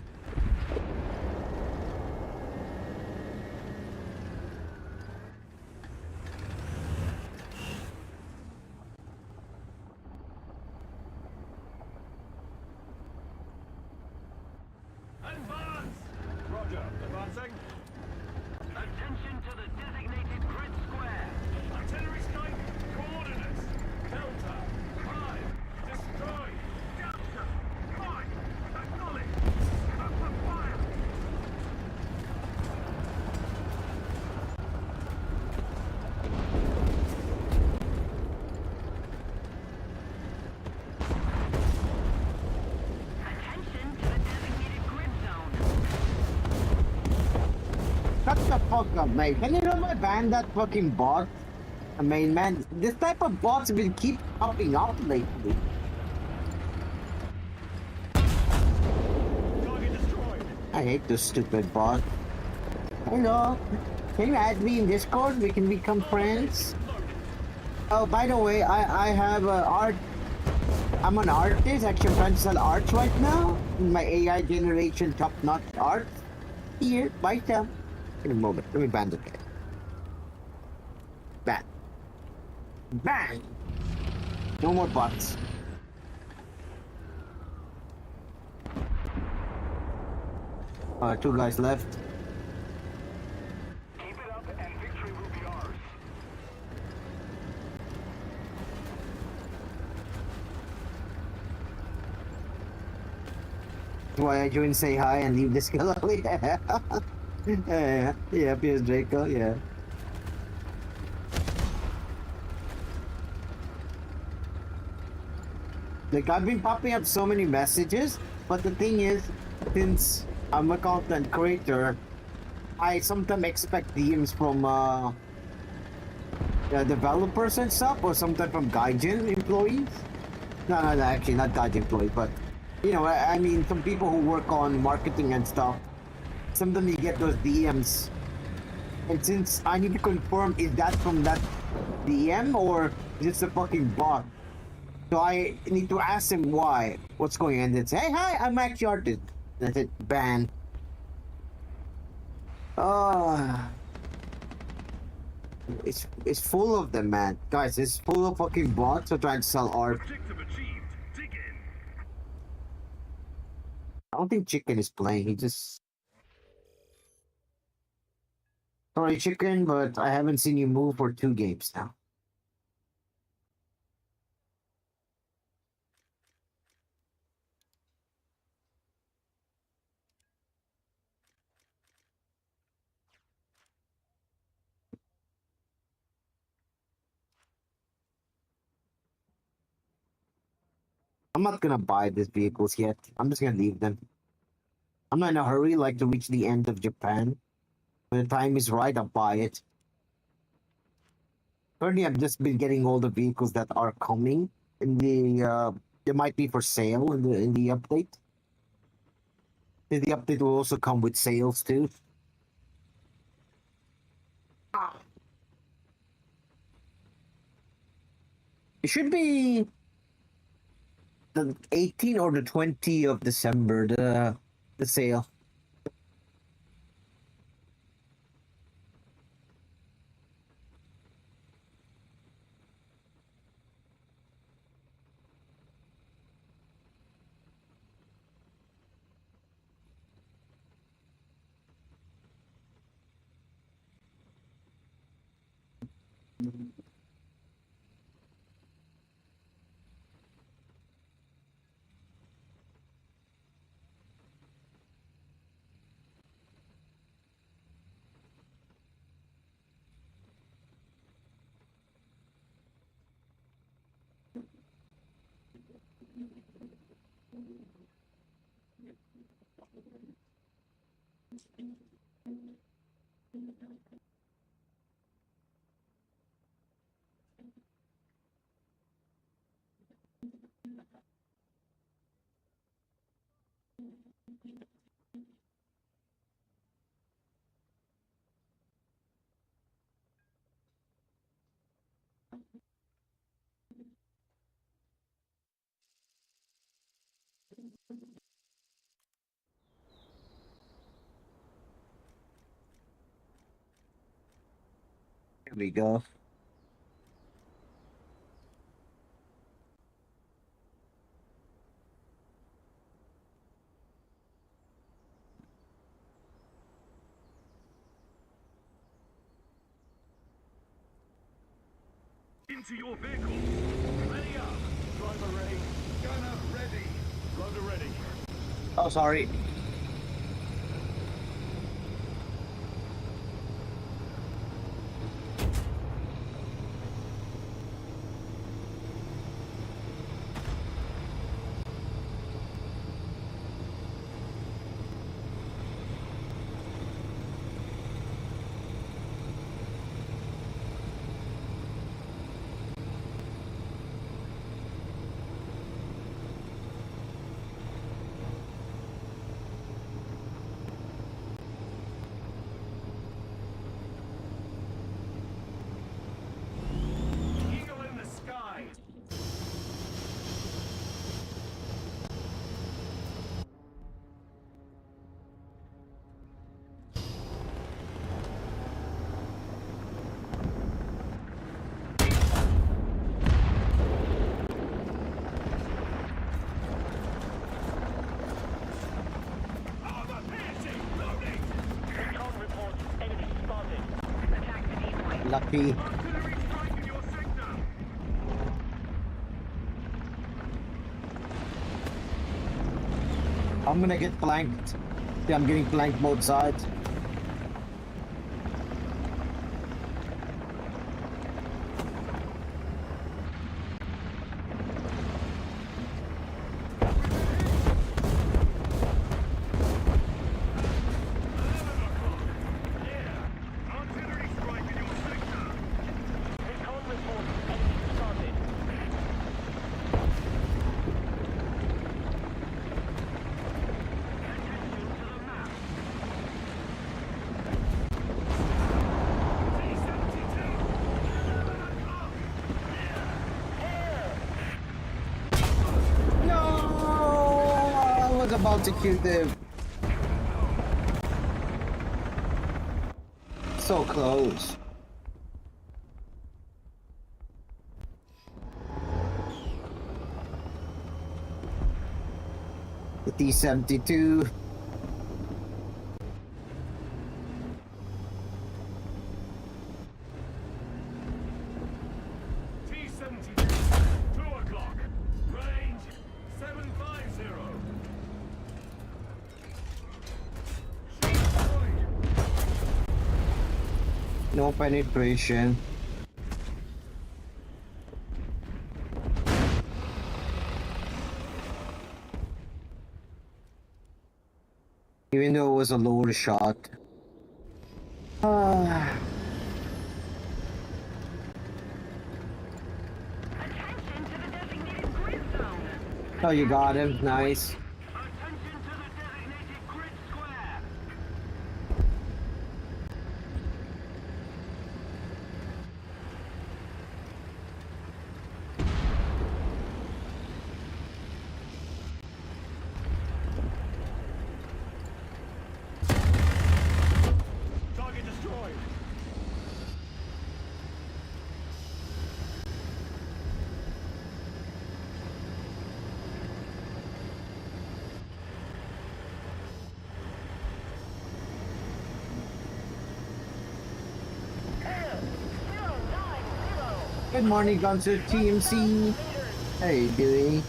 Advance! Roger, advancing. Attention to the designated grid square. Artillery strike, coordinates. Delta, 5, destroy. Delta, 5, acknowledge. Open fire. Attention to the designated grid zone. Shut the fuck up, mate. Can you not ban that fucking bot? I mean, man, this type of bots will keep popping up lately. Target destroyed. I hate this stupid bot. Hello, can you add me in Discord? We can become friends. Loaded. Oh, by the way, I have art. I'm an artist. Actually, I'm trying to sell art right now. My AI generation top-notch art. Here, buy some. In a moment. Let me ban the guy. Ban. Ban. No more bots. Two guys left. Keep it up and victory will be ours. Why I join say hi and leave this girl? Yeah. Yeah, Piers Draco, yeah. Like, I've been popping up so many messages, but the thing is, since I'm a content creator, I sometimes expect DMs from developers and stuff, or sometimes from Gaijin employees. No, actually not Gaijin employees, but you know, I mean, some people who work on marketing and stuff. Sometimes you get those DMs, and since I need to confirm is that from that DM or is it a fucking bot, so I need to ask him why, what's going on, and then say, hey, hi, I'm actually artist. That's it, ban. It's full of them, man. Guys, it's full of fucking bots who trying to sell art. Objective achieved. Dig in. I don't think Chicken is playing. He just. Sorry, Chicken, but I haven't seen you move for 2 games now. I'm not gonna buy these vehicles yet. I'm just gonna leave them. I'm not in a hurry, like to reach the end of Japan. When the time is right, I'll buy it. Currently, I've just been getting all the vehicles that are coming in the. They might be for sale in the update. The update will also come with sales too. It should be. the 18 or the 20 of December, the sale. Here we go. Into your vehicle. Ready up. Driver ready. Gunner ready. Loader ready. Oh, sorry. Eagle in the sky. Armor piercing. Loading. Recon reports enemy spotted. Attack the decoy. Lucky. Artillery strike in your sector. I'm gonna get flanked. Yeah, I'm getting flanked both sides. Yeah. Artillery strike in your sector. Recon reports enemy spotted. Attention to the map. No! I was about to kill them. So close. The T-72. T-72, 2 o'clock. Range 750. Sheet deployed. No penetration. Even though it was a lower shot. Ah. Attention to the designated grid zone. Oh, you got him. Nice. Attention to the designated grid square. Good morning, Gunter TMC. How you doing?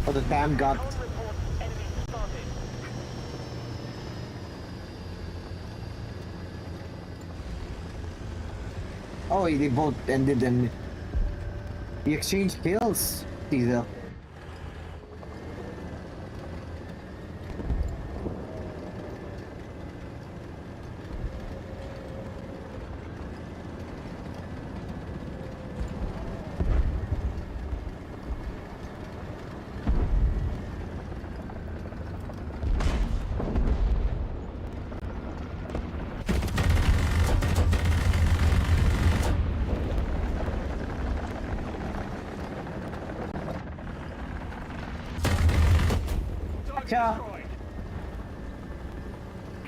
Oh, the damn got. Oh, they both ended and the exchange kills. Diesel. Target Gotcha. destroyed.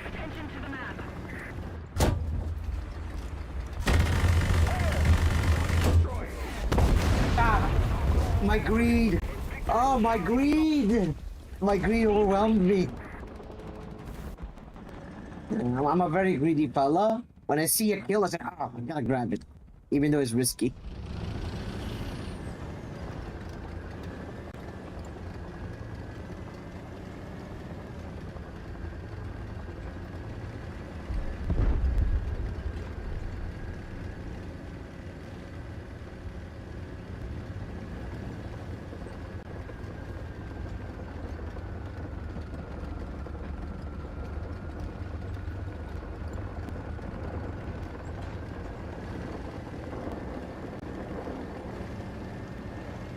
Attention to the map. Destroyed. Ah, my greed. Oh, my greed. My greed overwhelmed me. I'm a very greedy fella. When I see a kill, I say, oh, I gotta grab it. Even though it's risky.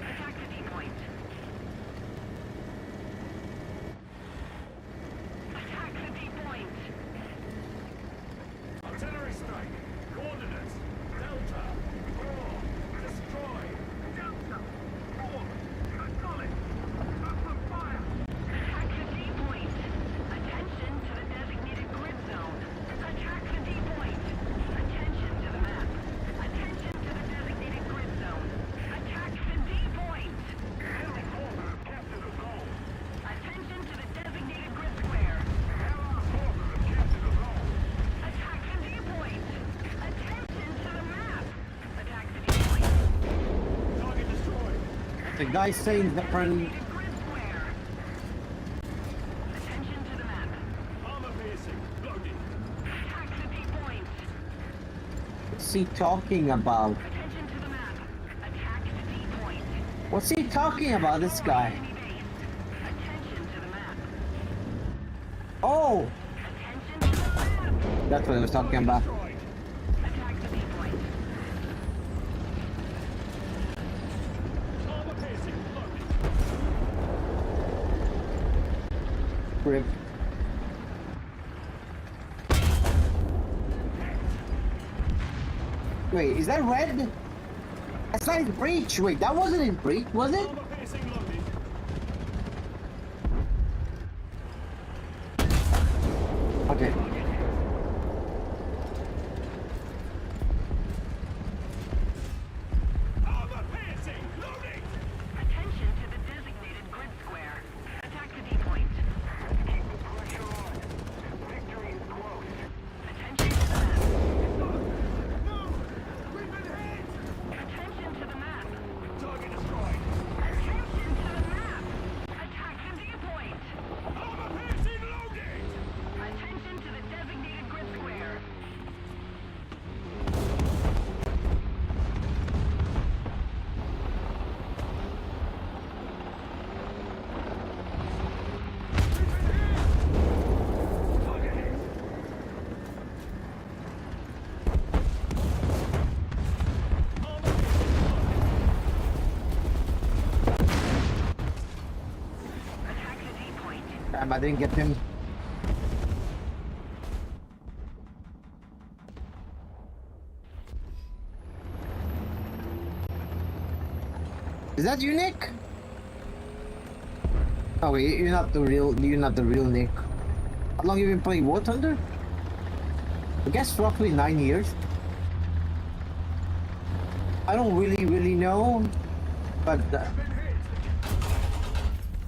Attack the D point. Attack the D point. Artillery strike. Coordinates. Delta. 4. Destroy. Delta. 4. Acknowledge. Open fire. Attack the D point. Attention to the designated grid zone. Attack the D point. Attention to the map. Attention to the designated grid zone. Attack the D point. Enemy forces have captured the zone. Attention to the designated grid square. Allied forces have captured the zone. Attack the D point. Attention to the map. Attack the D point. Target destroyed. The guy saying different. Designated grid square. Attention to the map. Armor piercing. Loading. Attack the D point. What's he talking about? Attention to the map. Attack the D point. What's he talking about, this guy? Enemy base. Attention to the map. Oh, Attention to the map. that's what I was talking about. Destroyed. Attack the D point. Armor piercing. Loading. Rip. Wait, is that red? That's not in breach. Wait, that wasn't in breach, was it? Armor piercing loading. Okay. Armor piercing. Loading. Attention to the designated grid square. Attack the D point. Keep the pressure on. Victory is close. Attention to the map. No. We've been hit. Attention to the map. Target destroyed. Attention to the map. Attack the D point. Armor piercing loaded. Attention to the designated grid square. Target hit. Armor piercing loaded. Attack the D point. Damn, I didn't get him. Is that you, Nick? Oh wait, you're not the real Nick. How long you been playing Warthunder? I guess roughly 9 years. I don't really know, but Been hit.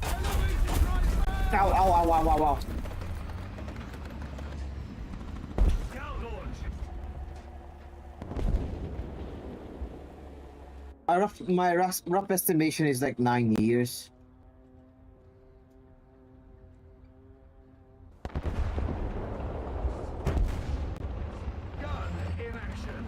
Elevating Ow, ow, ow, ow, ow, ow. Scout launch. My rough estimation is like 9 years. Gun in action.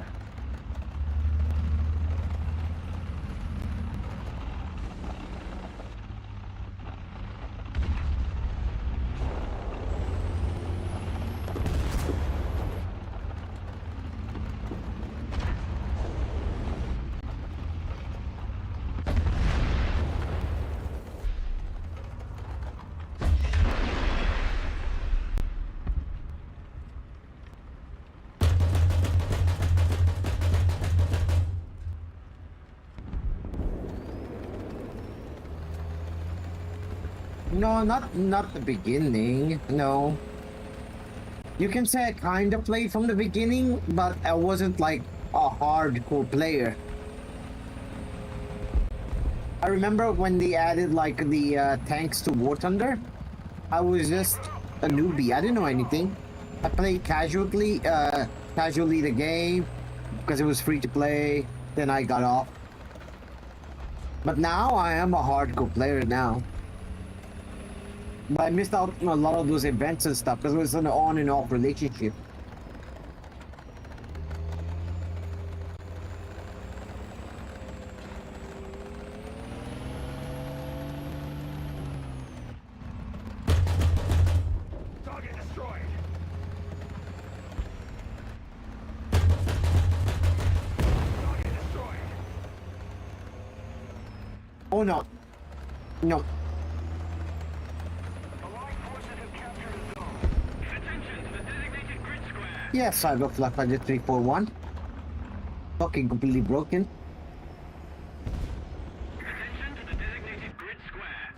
No, not the beginning. No. You can say I kind of played from the beginning, but I wasn't like a hardcore player. I remember when they added like the tanks to Warthunder. I was just a newbie. I didn't know anything. I played casually the game because it was free to play. Then I got off. But now I am a hardcore player now. But I missed out on a lot of those events and stuff because it was an on and off relationship. Target destroyed. Target destroyed. Oh no. No. Allied forces have captured a zone. Attention to the designated grid square. Yes, I got Flak 341. Fucking completely broken. Attention to the designated grid square.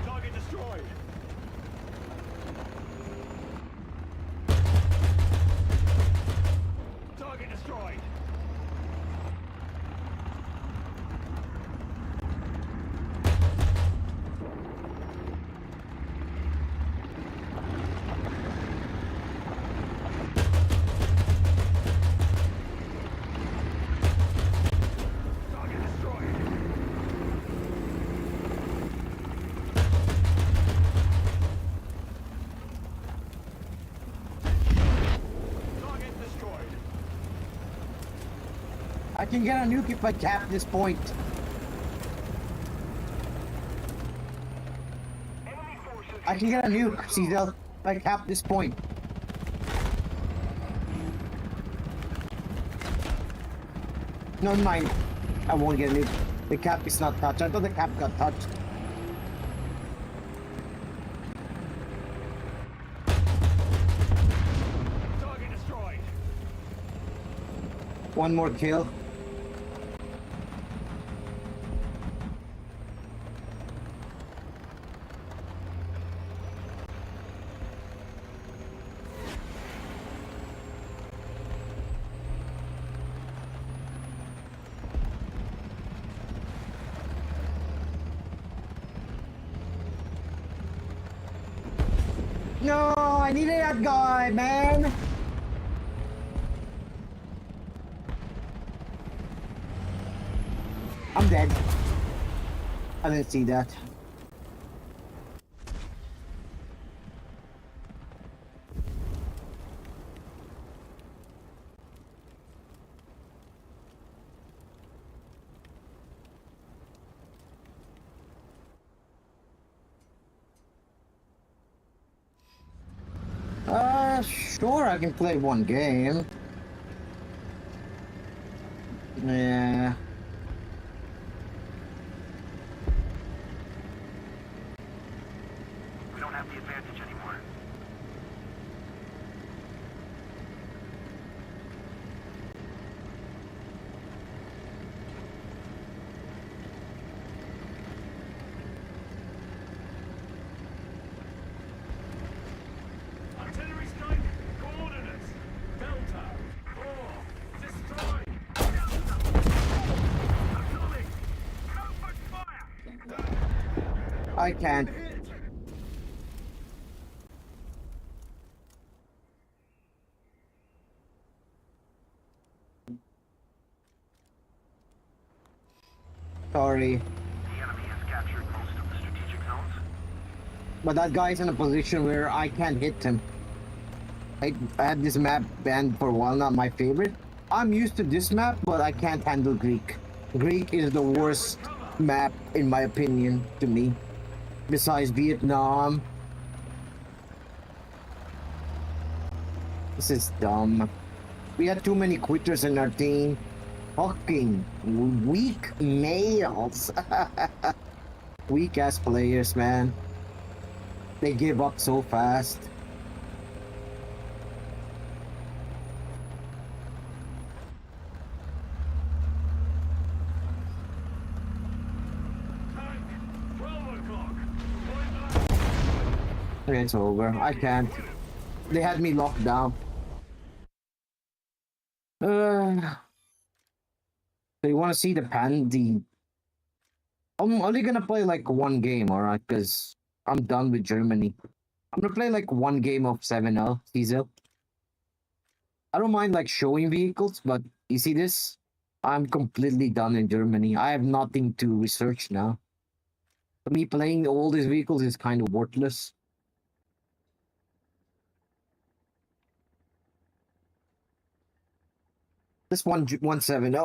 Target destroyed. Target destroyed. Target destroyed. Target destroyed. I can get a nuke if I cap this point. Enemy forces I can get a nuke, Cecil, if I cap this point. No, mind. I won't get a nuke. The cap is not touched. I thought the cap got touched. Target destroyed. One more kill. No, I needed that guy, man. I'm dead. I didn't see that. Sure, I can play one game. Yeah. We don't have the advantage anymore. I can't. Hit! Sorry. The enemy has captured most of the strategic zones. But that guy's in a position where I can't hit him. I had this map banned for a while, not my favorite. I'm used to this map, but I can't handle Greek. Greek is the worst map, in my opinion, to me. Besides Vietnam. This is dumb. We had too many quitters in our team. Fucking weak males. Weak ass players, man. They give up so fast. Tank! 12 o'clock! Point blank! It's over. I can't. They had me locked down. So you want to see the I'm only gonna play like one game, alright? Because I'm done with Germany. I'm gonna play like one game of 7-0 Caesar. I don't mind like showing vehicles, but you see this? I'm completely done in Germany. I have nothing to research now. For me, playing all these vehicles is kind of worthless. This 170.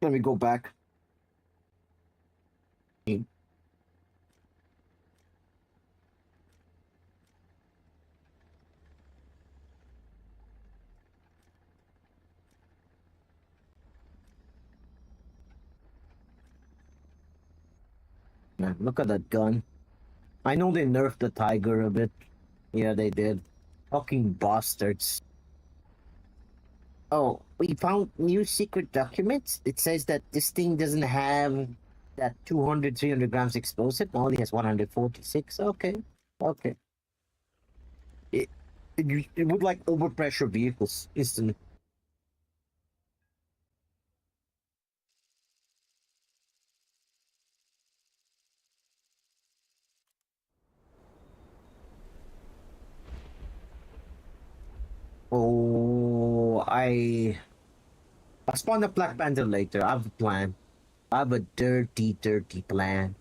Let me go back. Man, look at that gun. I know they nerfed the Tiger a bit. Yeah, they did. Fucking bastards. Oh, we found new secret documents. It says that this thing doesn't have that 200, 300 grams explosive. It only has 146. Okay. Okay. It would like overpressure vehicles instantly. Oh, I'll spawn the Black Panther later. I have a plan. I have a dirty, dirty plan.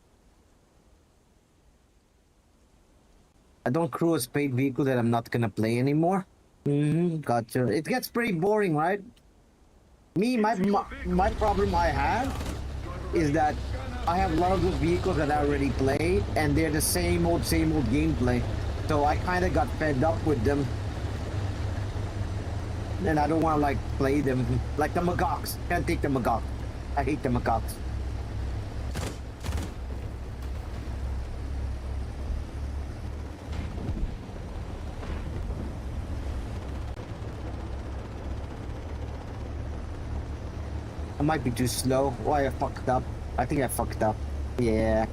I don't crew a spade vehicle that I'm not gonna play anymore. Gotcha. It gets pretty boring, right? My problem I have is that I have a lot of those vehicles that I already played, and they're the same old gameplay. So I kind of got fed up with them. And I don't want to like play them. Like the Magawks. Can't take the Magawk. I hate the Magawks. I might be too slow. Oh, I fucked up. I think I fucked up. Yeah.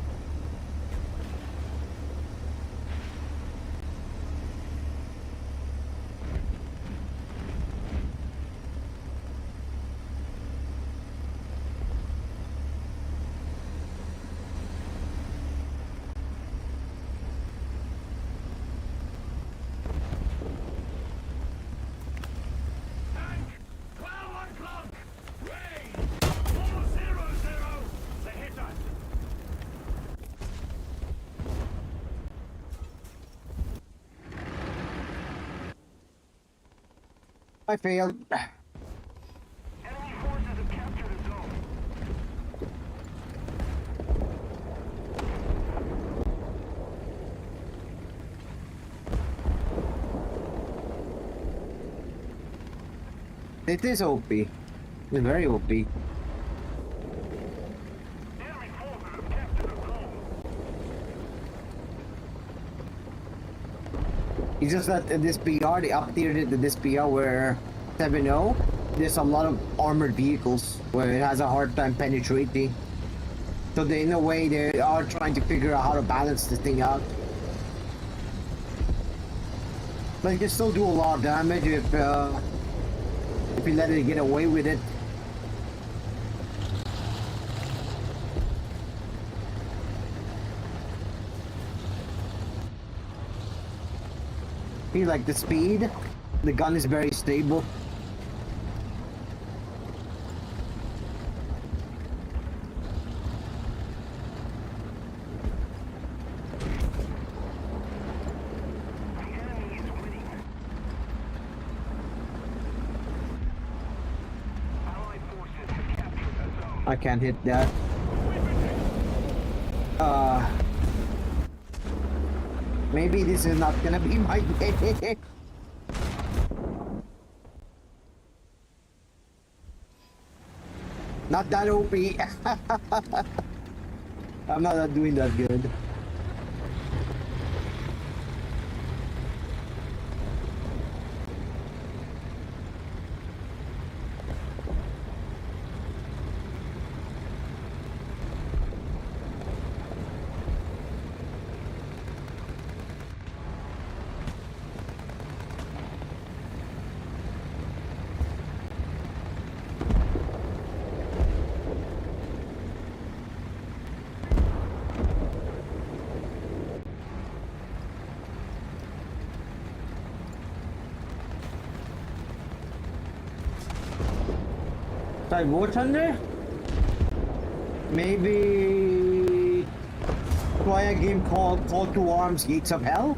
Tank! 12 o'clock! Range! 400 to hit us! I failed. Enemy forces have captured a zone. It is OP. It's very OP. Enemy forces have captured a zone. It's just that in this PR, they updated it to this PR where 7-0, there's a lot of armored vehicles where it has a hard time penetrating. So they, in a way, they are trying to figure out how to balance this thing out. But you can still do a lot of damage if you let it get away with it. See, like the speed, the gun is very stable. I can't hit that. Maybe this is not gonna be my day. Not that OP. I'm not doing that good. Sorry, Warthunder? Maybe try a game called Call to Arms Gates of Hell?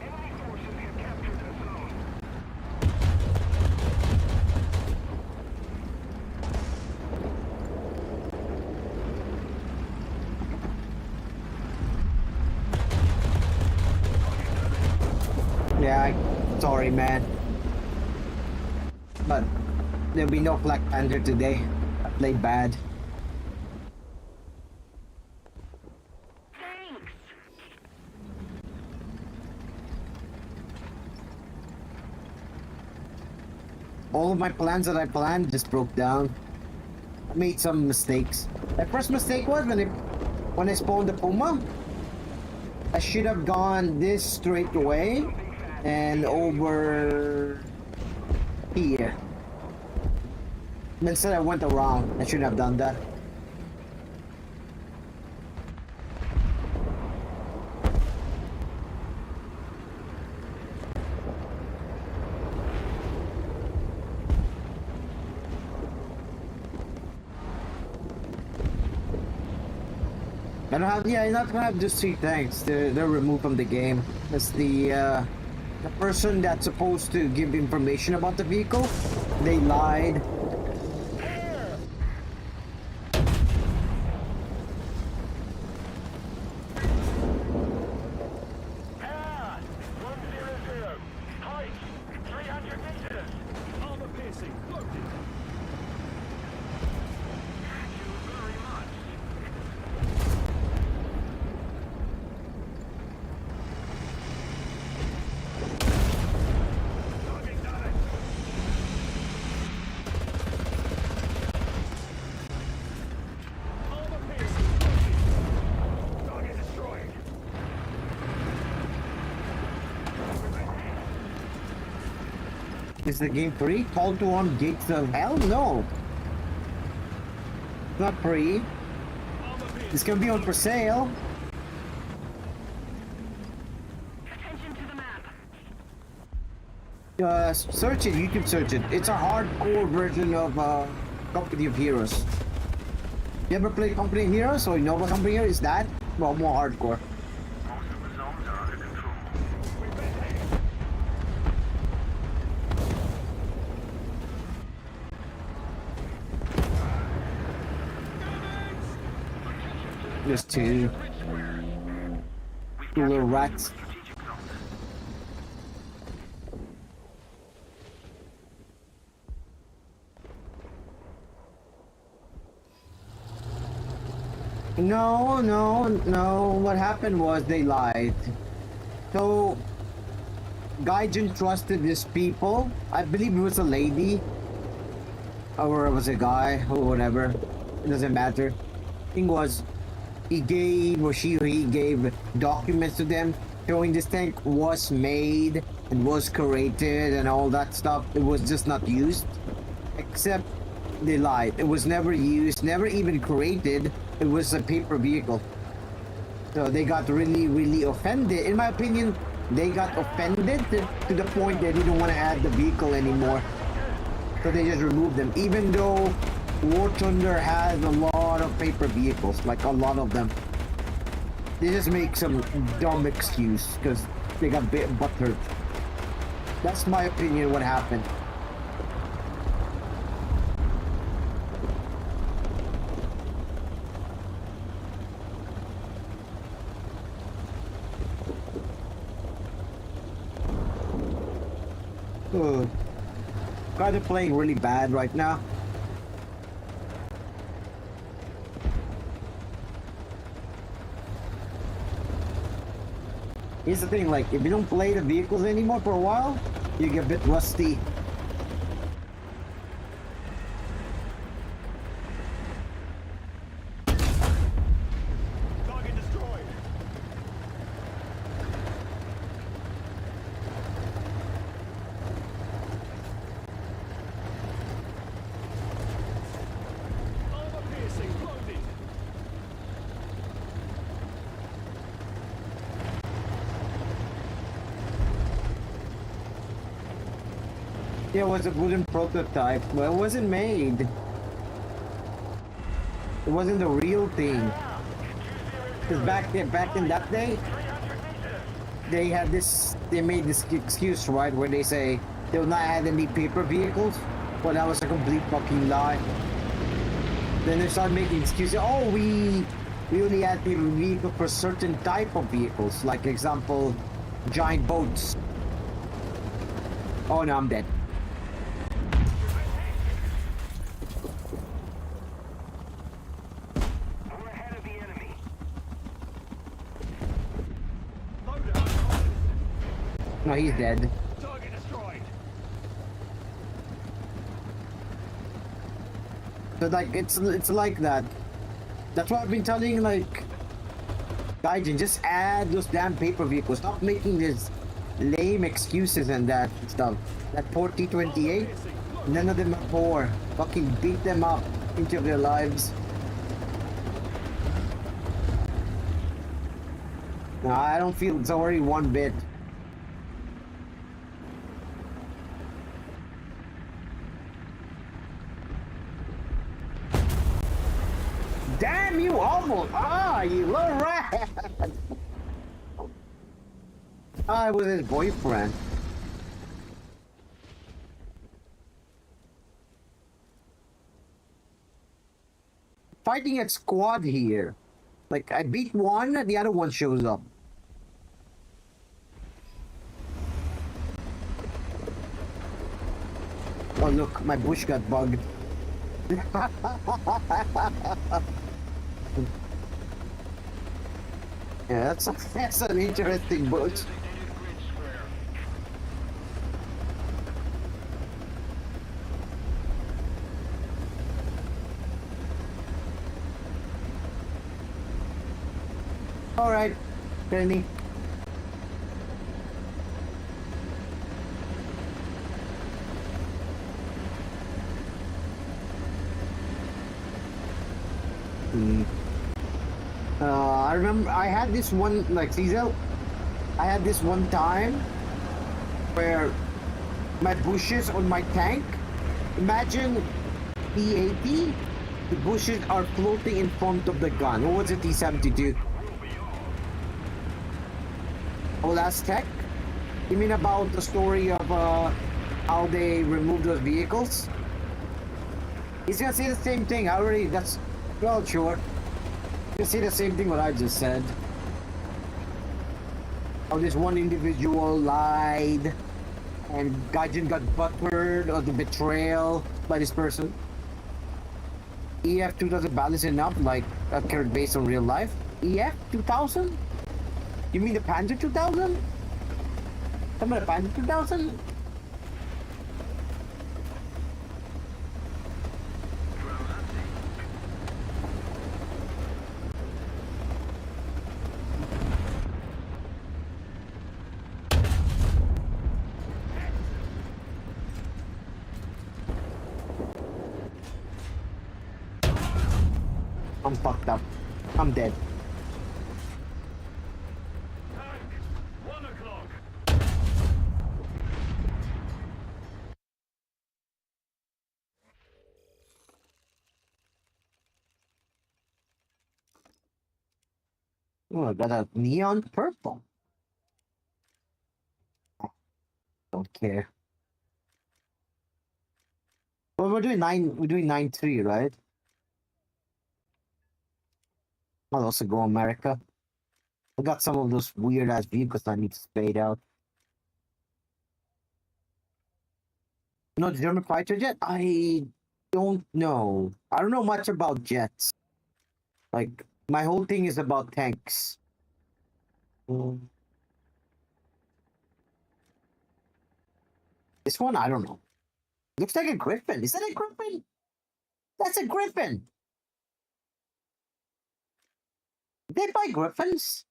Enemy forces have captured the zone. Yeah, sorry man. But there'll be no Black Panther today. I played bad. Thanks. All of my plans that I planned just broke down. I made some mistakes. My first mistake was when I spawned the Puma. I should have gone this straight away and over here. Instead I went around. I shouldn't have done that. I don't have, yeah, you're not gonna have those 3 tanks. They're removed from the game. It's the person that's supposed to give information about the vehicle. They lied. Pad 100. Height 300 meters. Armor piercing. Loaded. Thank you very much. Target done. Armor piercing. Loaded. Target destroyed. Is the game free? Call to Arms Gates of Hell? No. It's not free. Armor piercing. It's gonna be on for sale. Attention to the map. Search it, YouTube search it. It's a hardcore version of Company of Heroes. You ever play Company of Heroes or you know what Company of Heroes is? That? Well, more hardcore. Most of the zones are under control. There's two little rats. Strategic zones. No. What happened was they lied. So, Gaijin trusted these people. I believe it was a lady. Or it was a guy, or whatever. It doesn't matter. Thing was, he gave documents to them showing this tank was made and was created and all that stuff. It was just not used. Except they lied. It was never used, never even created. It was a paper vehicle. So they got really offended. In my opinion, they got offended to the point they didn't want to add the vehicle anymore. So they just removed them, even though Warthunder has a lot of paper vehicles, like a lot of them. They just make some dumb excuse because they got butthurt. That's my opinion what happened. Guys are playing really bad right now. Here's the thing, like, if you don't play the vehicles anymore for a while, you get a bit rusty. Target destroyed. Armor piercing loaded. Yeah, it was a wooden prototype, but it wasn't made. It wasn't the real thing. Because back in that day, they had this, they made this excuse, right, where they say they'll not add any paper vehicles. Well, that was a complete fucking lie. Then they started making excuses. Oh, we only add paper vehicles for certain type of vehicles, like example, giant boats. Oh no, I'm dead. We're ahead of the enemy. Loader. No, he's dead. Target destroyed. But like it's like that. That's why I've been telling like Gaijin, just add those damn paper vehicles. Stop making these lame excuses and that stuff. That 4028, none of them are poor. Fucking beat them up into their lives. No, I don't feel sorry one bit. Damn you almost! Ah, you little rat! I was his boyfriend. Fighting at squad here. Like, I beat one, the other one shows up. Oh look, my bush got bugged. Yeah, that's an interesting bush. Designated grid square. Alright, Penny. I remember I had this one, like, Cecil, I had this one time where my bushes on my tank, imagine P80, the bushes are floating in front of the gun. What was it, T72? Oh, that's tech? You mean about the story of how they removed those vehicles? He's gonna say the same thing. I already, that's, well, sure. You see the same thing what I just said. How this one individual lied and Gaijin got buttered of the betrayal by this person. EF 2000 balance enough, like occurred based on real life. EF 2000? You mean the Panzer 2000? Some of the Panzer 2000? I'm fucked up. I'm dead. Tank. 1 o'clock. Oh, I got a neon purple. Don't care. Well, we're doing 9. We're doing 9-3, right? I'll also go America. I got some of those weird ass vehicles I need to spade out. No German fighter jet? I don't know. I don't know much about jets. Like, my whole thing is about tanks. Mm. This one, I don't know. Looks like a griffin. Is that a griffin? That's a griffin. Did they buy griffins?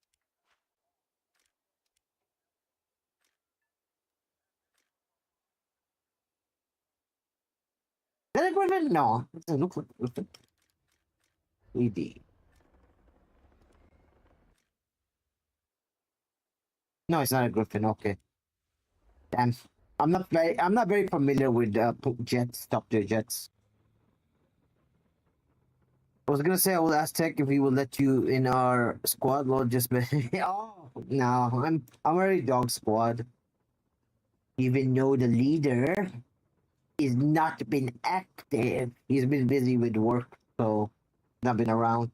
Is that a griffin? No. It doesn't look like a griffin. ED. No, it's not a griffin. Okay. Damn. I'm not very familiar with jets, top tier jets. I was gonna say I will ask Tech if he will let you in our squad. Well, just oh no, I'm already dog squad. Even though the leader is not been active, he's been busy with work, so not been around.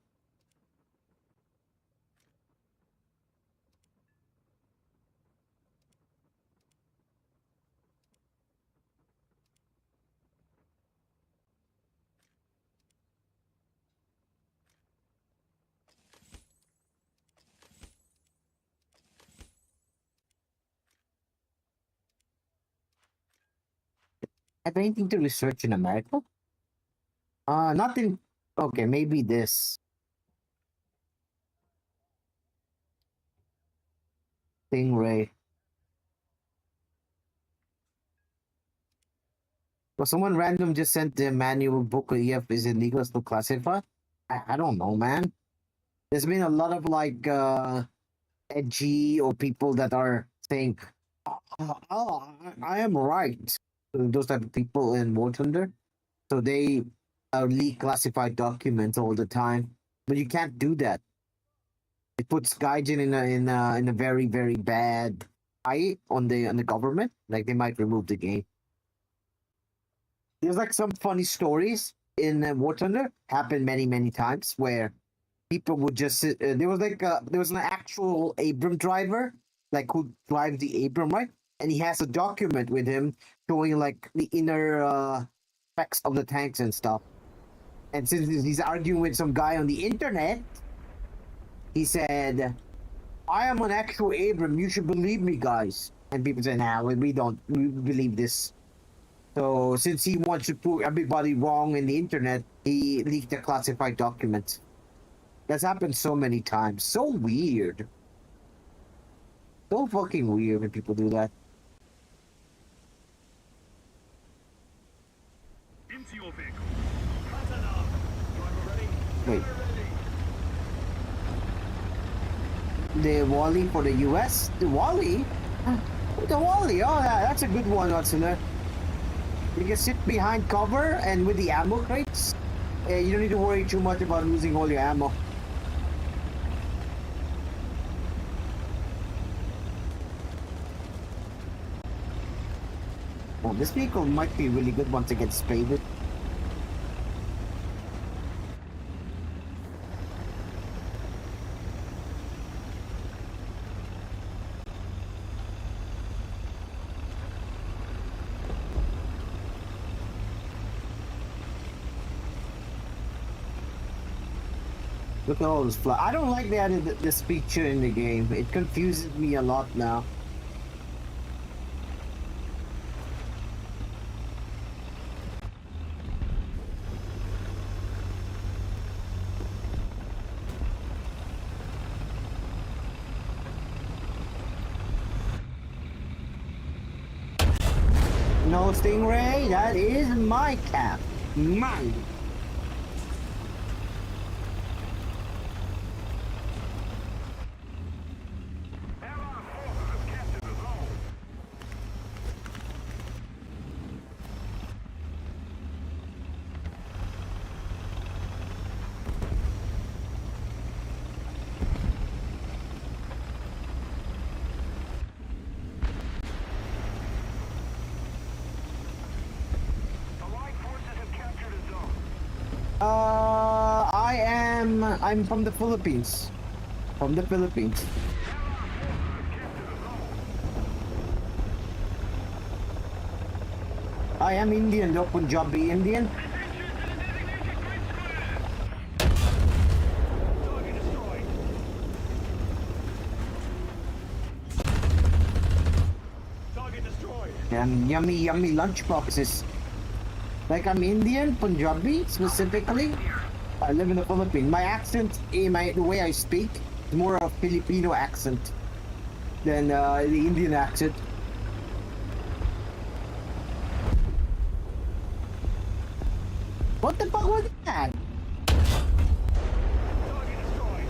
Have anything to research in America? Nothing. Okay, maybe this Stingray. Well, someone random just sent the manual book of EF is illegal to classify. I don't know, man. There's been a lot of like edgy or people that are saying, I am right." Those type of people in Warthunder. So they leak classified documents all the time, but you can't do that. It puts Gaijin in a very very bad eye on the government. Like they might remove the game. There's like some funny stories in War Thunder happened many times where people would just sit, there was like there was an actual Abram driver like who drives the Abram, right, and he has a document with him showing like the inner specs of the tanks and stuff. And since he's arguing with some guy on the internet, he said, "I am an actual Abram, you should believe me, guys." And people say, "Nah, we don't believe this." So since he wants to prove everybody wrong in the internet, he leaked a classified document. That's happened so many times. So weird. So fucking weird when people do that. Into your vehicle. Cut it off. Driver ready? Wait. Ready. The Wally for the US? The Wally? The Wally, oh yeah, that's a good one, Hudsoner. You can sit behind cover and with the ammo crates, you don't need to worry too much about losing all your ammo. Well, this vehicle might be really good once it gets spaded. Look at all this fly. I don't like they added this feature in the game. It confuses me a lot now. No, Stingray, that is my cap. Mine. Airline forces have captured the zone. I'm from the Philippines. From the Philippines. I am Indian, though Punjabi Indian. Target destroyed. Target destroyed. And yummy lunch boxes. Like I'm Indian, Punjabi specifically. I live in the Philippines. My accent, the way I speak, is more of Filipino accent than the Indian accent. What the fuck was that? Target destroyed.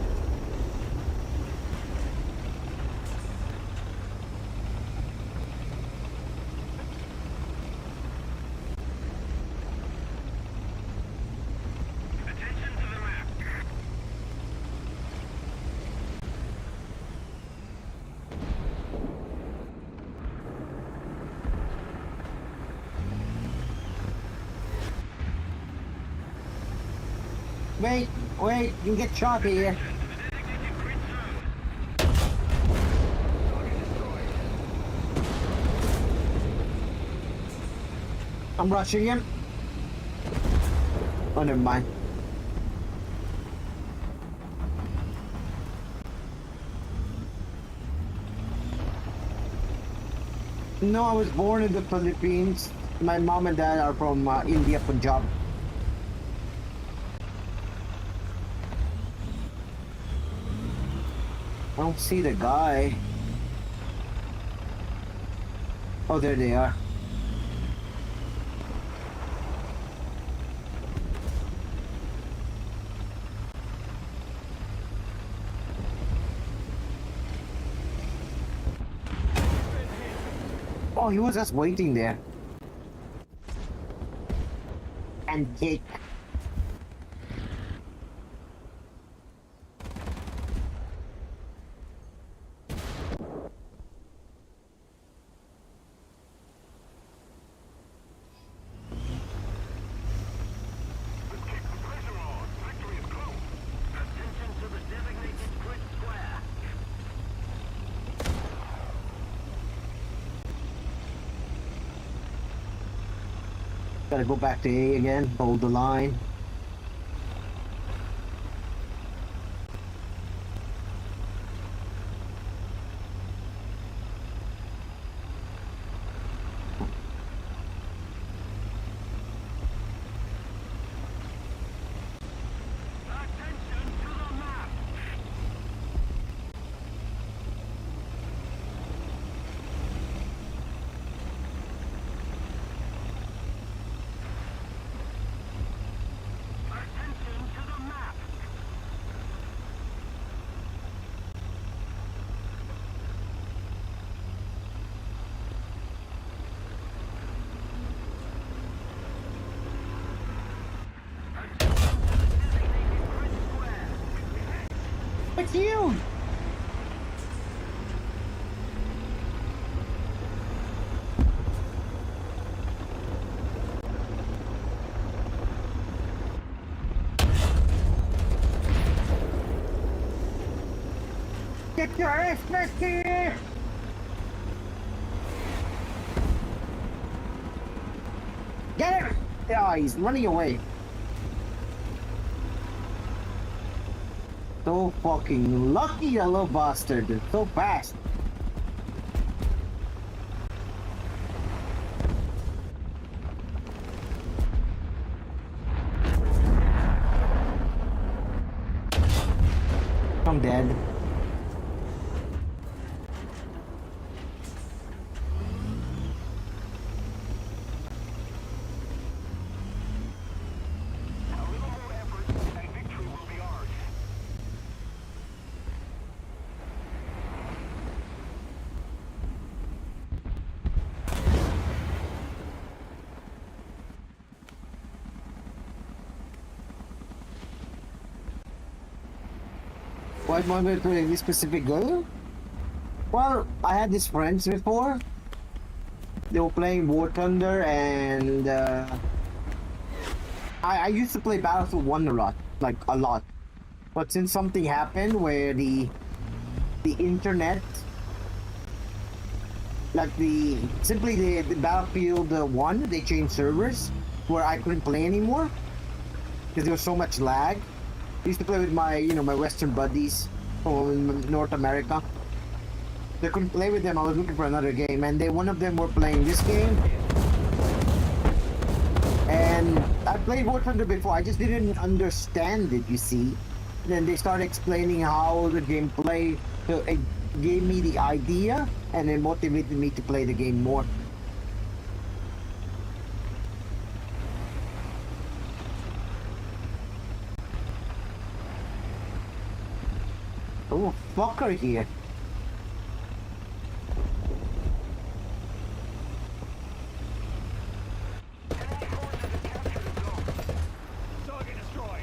Attention to the map. Wait, you get shot here. I'm rushing him. Oh, never mind. No, I was born in the Philippines. My mom and dad are from India, Punjab. I don't see the guy. Oh, there they are. Oh, he was just waiting there. And kick. Let's keep the pressure on. Victory is close. Attention to the designated grid square. Gotta go back to A again, hold the line. Attention to the map. Attention to the map. Attention to the designated grid square. It's you! Get your ass back here! Get him! Oh, he's running away. So fucking lucky, that little bastard. It's so fast. I'm dead. A little more effort and victory will be ours. Why am I playing this specific game? Well, I had these friends before. They were playing Warthunder and I used to play Battlefield 1 a lot. Like, a lot. But since something happened where the internet, like the Battlefield 1, they changed servers where I couldn't play anymore because there was so much lag. I used to play with my my Western buddies from North America. They couldn't play with them. I was looking for another game, and one of them were playing this game. And I played Warthunder before. I just didn't understand it. You see, then they started explaining how the game play. So it gave me the idea, and it motivated me to play the game more. Oh, fucker here. Target destroyed.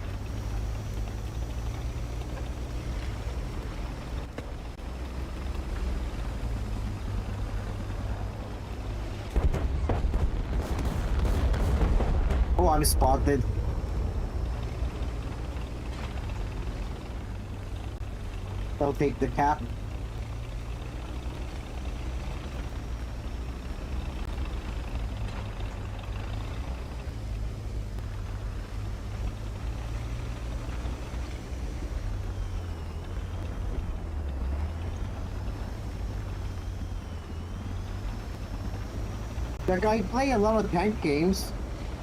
Oh, I'm spotted. I'll take the cap. Like I play a lot of tank games,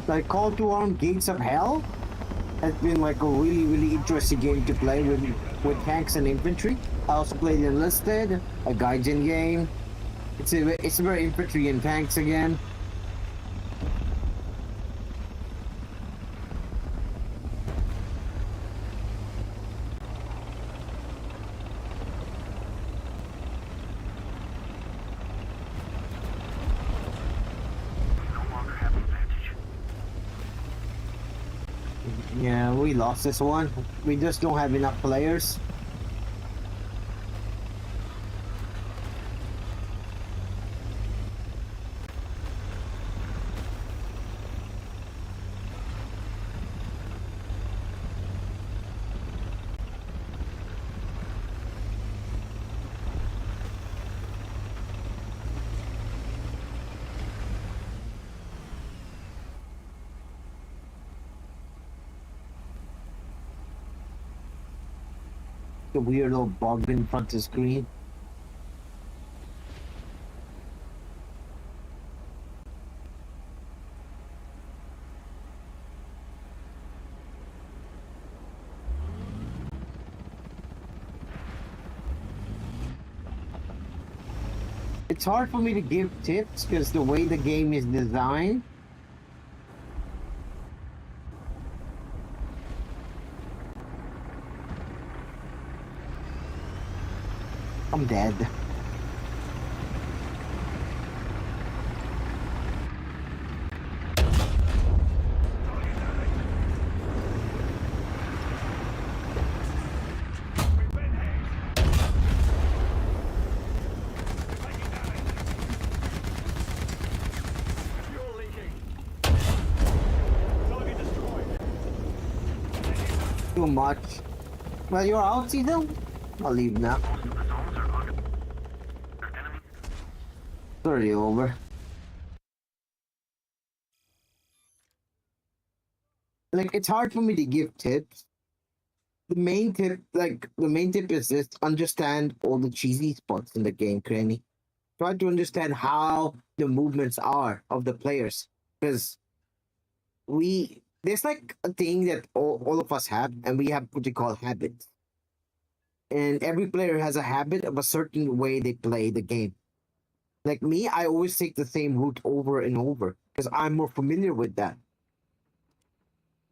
like Call to Arms Gates of Hell. Has been like a really interesting game to play with tanks and infantry. I also played Enlisted, a Gaijin game. It's very infantry and tanks again. No longer have the advantage. Yeah, we lost this one. We just don't have enough players. The weird little bug in front of the screen. It's hard for me to give tips because the way the game is designed. I'm dead. We've been hacked. Taking damage. Fuel leaking. Target destroyed. Too much. Well, you're out, Cecil? I'll leave now. Most of the zones are under enemy. It's already over. Like, it's hard for me to give tips. The main tip is just understand all the cheesy spots in the game, Cranny. Try to understand how the movements are of the players. Because there's like a thing that all of us have, and we have what we call habits. And every player has a habit of a certain way they play the game. Like me, I always take the same route over and over because I'm more familiar with that.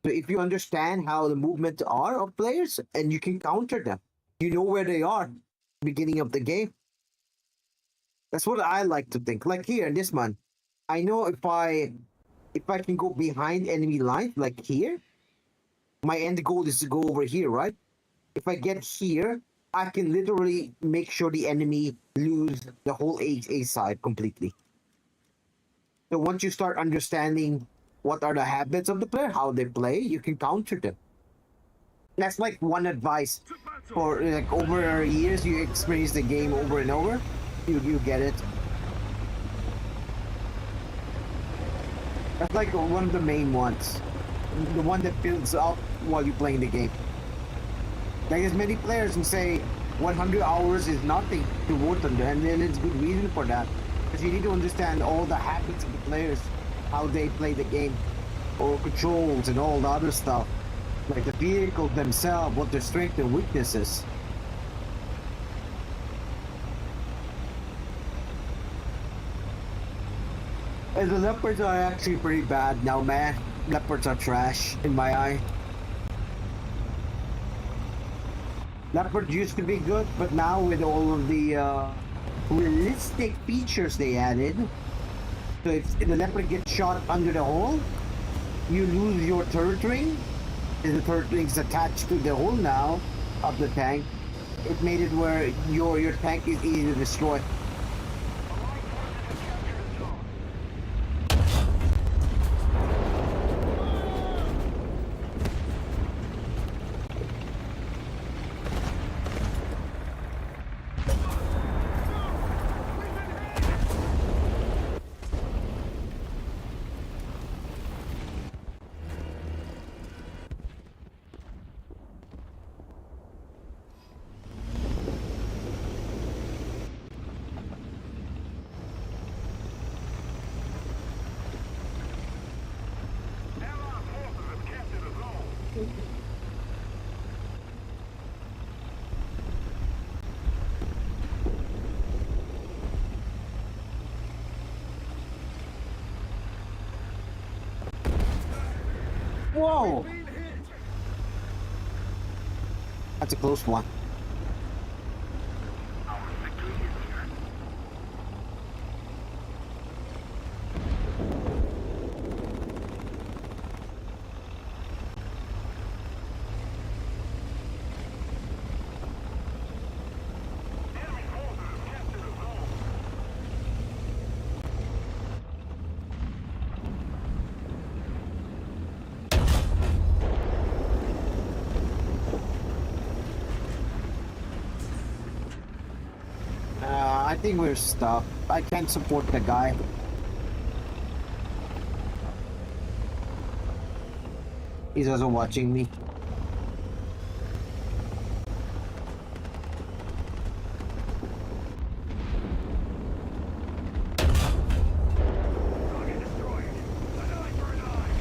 So if you understand how the movements are of players and you can counter them, you know where they are beginning of the game. That's what I like to think. Like here in this one, I know if I can go behind enemy lines, like here, my end goal is to go over here, right? If I get here, I can literally make sure the enemy lose the whole A side completely. So once you start understanding what are the habits of the player, how they play, you can counter them. That's like one advice To battle! for like over years you experience the game over and over. You get it. That's like one of the main ones. The one that builds up while you're playing the game. Like there's many players who say 100 hours is nothing to Warthunder, and then it's good reason for that. Because you need to understand all the habits of the players, how they play the game, or controls and all the other stuff. Like the vehicle themselves, what their strengths and weaknesses. And the leopards are actually pretty bad now, man. Leopards are trash in my eye. Leopard used to be good, but now with all of the realistic features they added, so if the leopard gets shot under the hull, you lose your turret ring, and the turret ring's attached to the hull now of the tank. It made it where your tank is easy to destroy. Allied forces have captured a zone. Whoa! Been hit! That's a close one. Our victory is here. Enemy forces have captured a zone. I think we're stuck. I can't support the guy. He's also watching me. Target destroyed! An eye for an eye!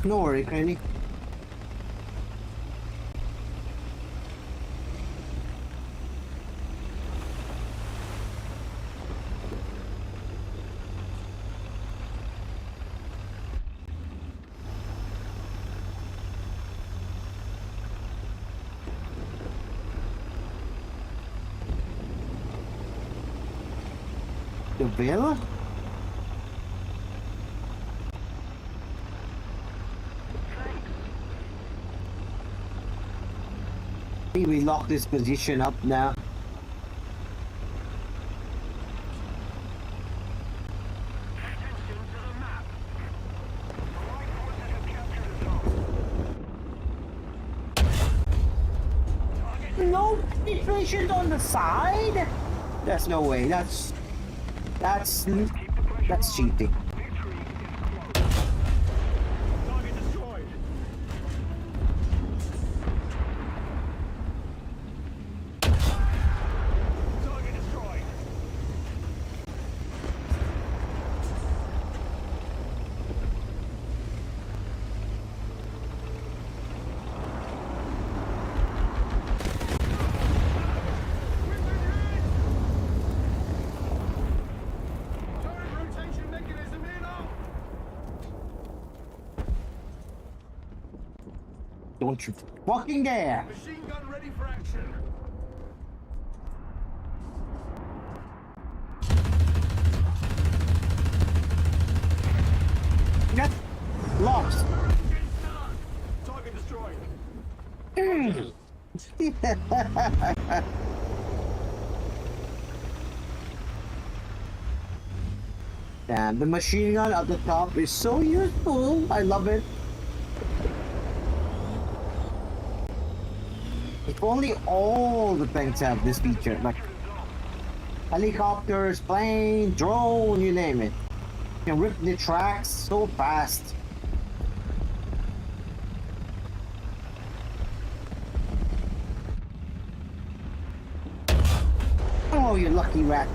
No worry, Cranny. The villa? I think we lock this position up now. Attention to the map. Allied forces have captured a zone. No deflation on the side? There's no way. That's Keep the pressure on. cheating. Victory is close. Target destroyed! Target destroyed! Turret rotation mechanism in on! Don't you fucking dare! Machine gun ready for action! Get lost. Target destroyed! And the machine gun at the top is so useful. I love it. If only all the tanks have this feature, like helicopters, plane, drone, you name it. You can rip the tracks so fast. Oh, you lucky rat.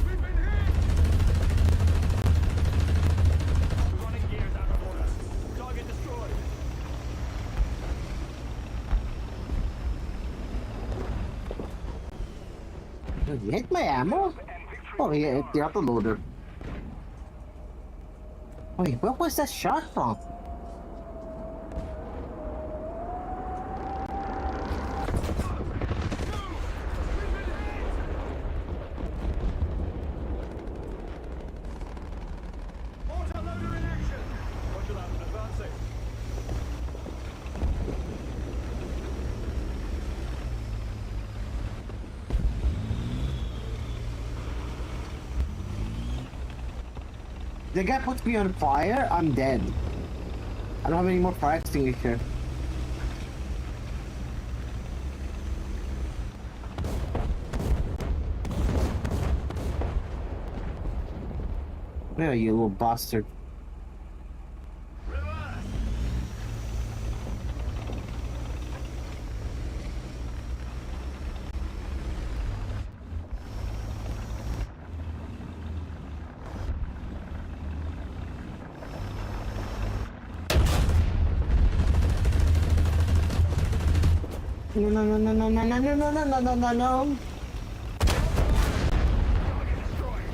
We've been hit! We're running gears out of order. Target destroyed. Did you hit my ammo? Oh, he hit the auto loader. Wait, where was that shot from? Warthunder in action! Roger that, advancing. The guy puts me on fire, I'm dead. I don't have any more fire extinguisher. Yeah, you little bastard. Reverse! No, no, no, no, no, no, no, no, no, no, no, no, no. Target destroyed.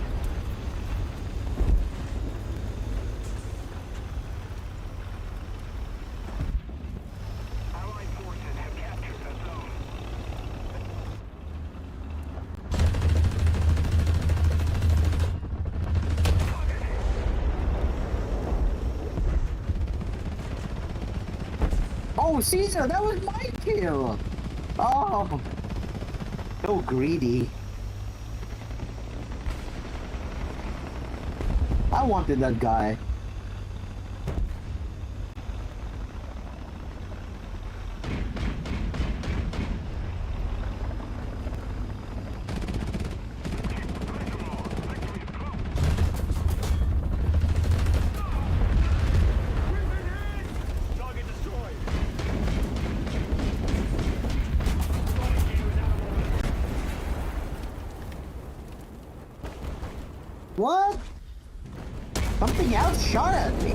Allied forces have captured the zone. Oh, Caesar, that was my kill. Oh, so greedy. I wanted that guy. We've been hit! Target destroyed. Running gears out of order. What? Something else shot at me.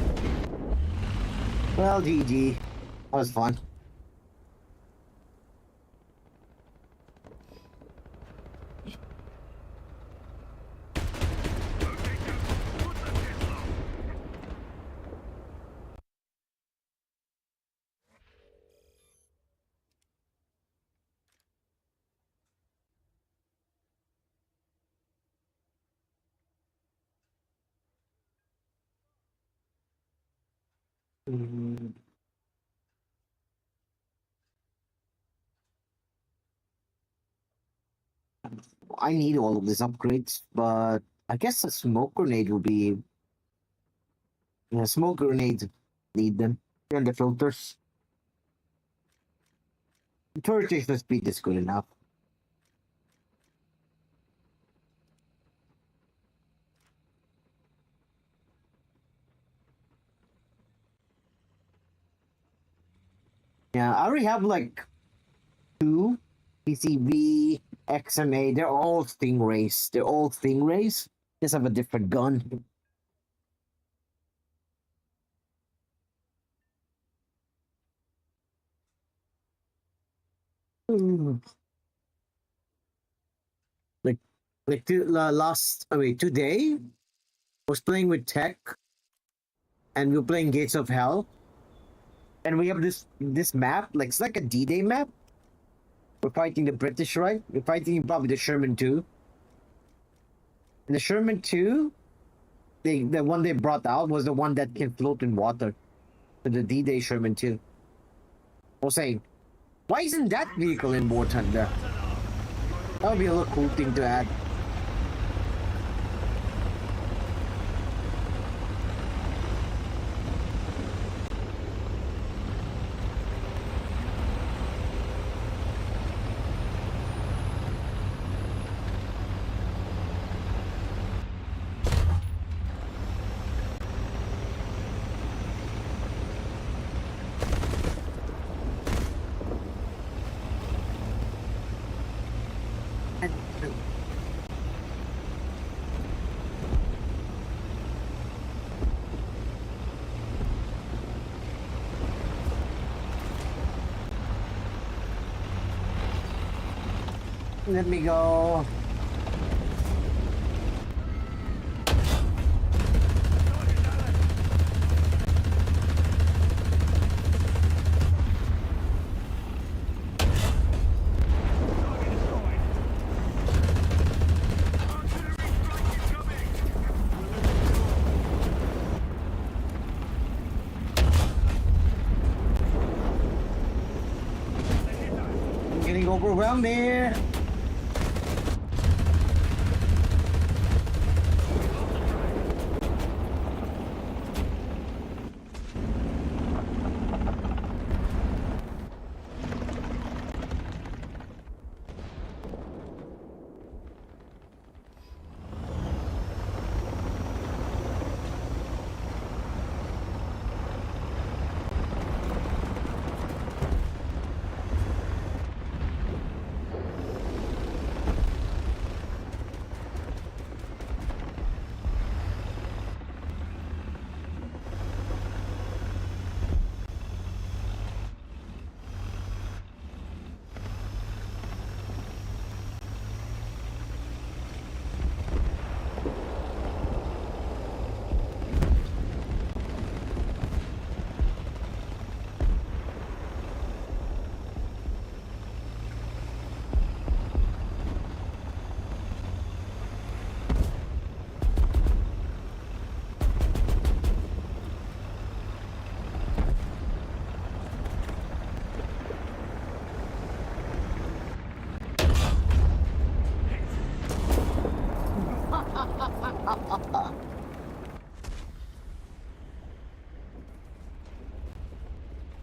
Well, GG. That was fun. Mm, I need all of these upgrades, but I guess a smoke grenade will be. Yeah, smoke grenades need them. And the filters. Turret station speed is good enough. Yeah, I already have like two PCV, XMA. They're all Stingrays. They're all Stingrays. Just have a different gun. Mm. Like, today I was playing with Tech, and we were playing Gates of Hell, and we have this map, like it's like a D-Day map. We're fighting the British, right? We're fighting probably the Sherman too. The Sherman 2, the one they brought out was the one that can float in water. The D-Day Sherman 2. I was saying, why isn't that vehicle in Warthunder? That would be a little cool thing to add. Let me go. I'm getting overwhelmed here.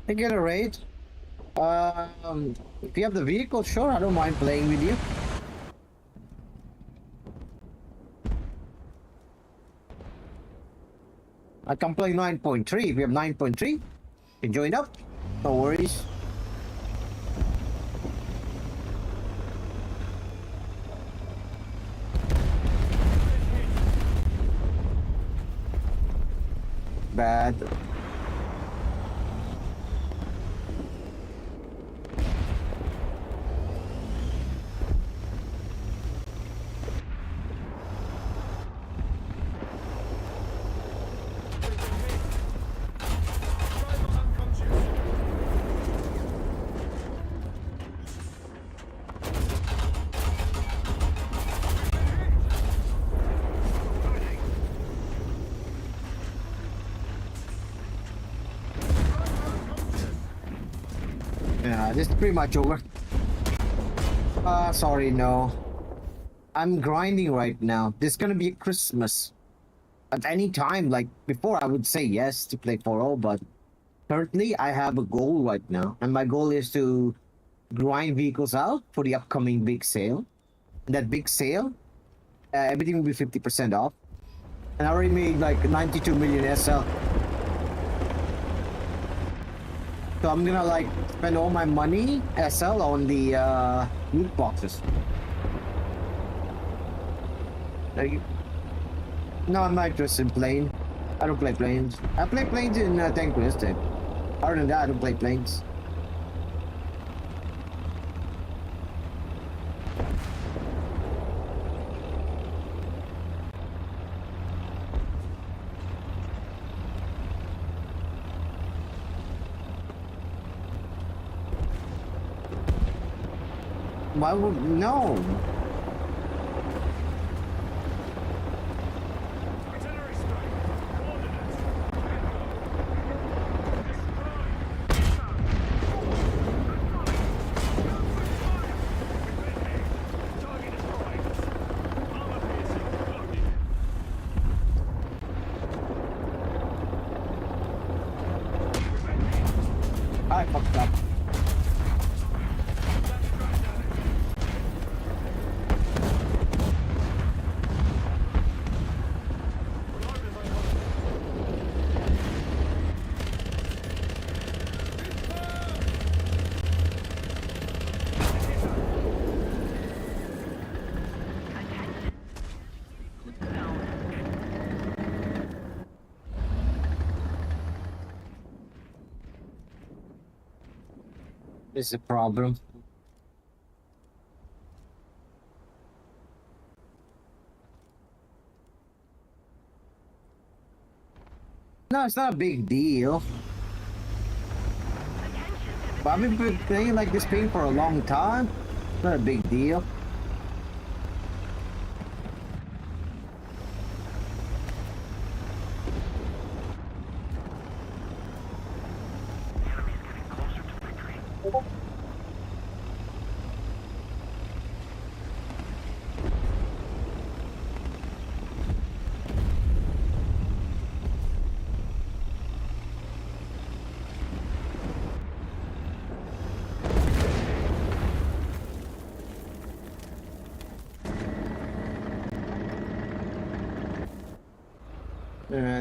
I get a raid. If you have the vehicle, sure, I don't mind playing with you. I can play 9.3. If you have 9.3, you can join up. No worries. Bad. Yeah, this is pretty much over. Sorry, no. I'm grinding right now. This is gonna be Christmas. At any time, like before, I would say yes to play 4.0, but currently I have a goal right now. And my goal is to grind vehicles out for the upcoming big sale. And that big sale, everything will be 50% off. And I already made like 92 million SL. So I'm gonna like spend all my money SL on the loot boxes. No, I'm not interested in plane. I don't play planes. I play planes in Tank Resistance. Other than that, I don't play planes. Why would no? This is a problem. No, it's not a big deal. But I've been playing like this game for a long time. Not a big deal. The enemy's getting closer to victory.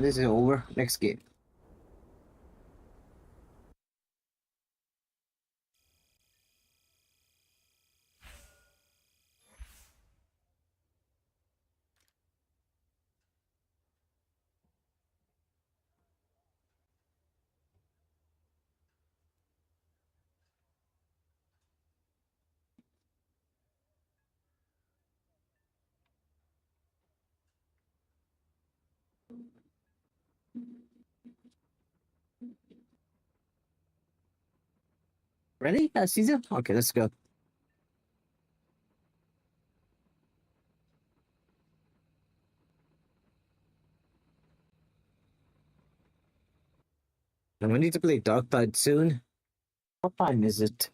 This is over. Next game. Ready? Caesar? Okay, let's go. And we need to play Dark Tide soon. What time is it?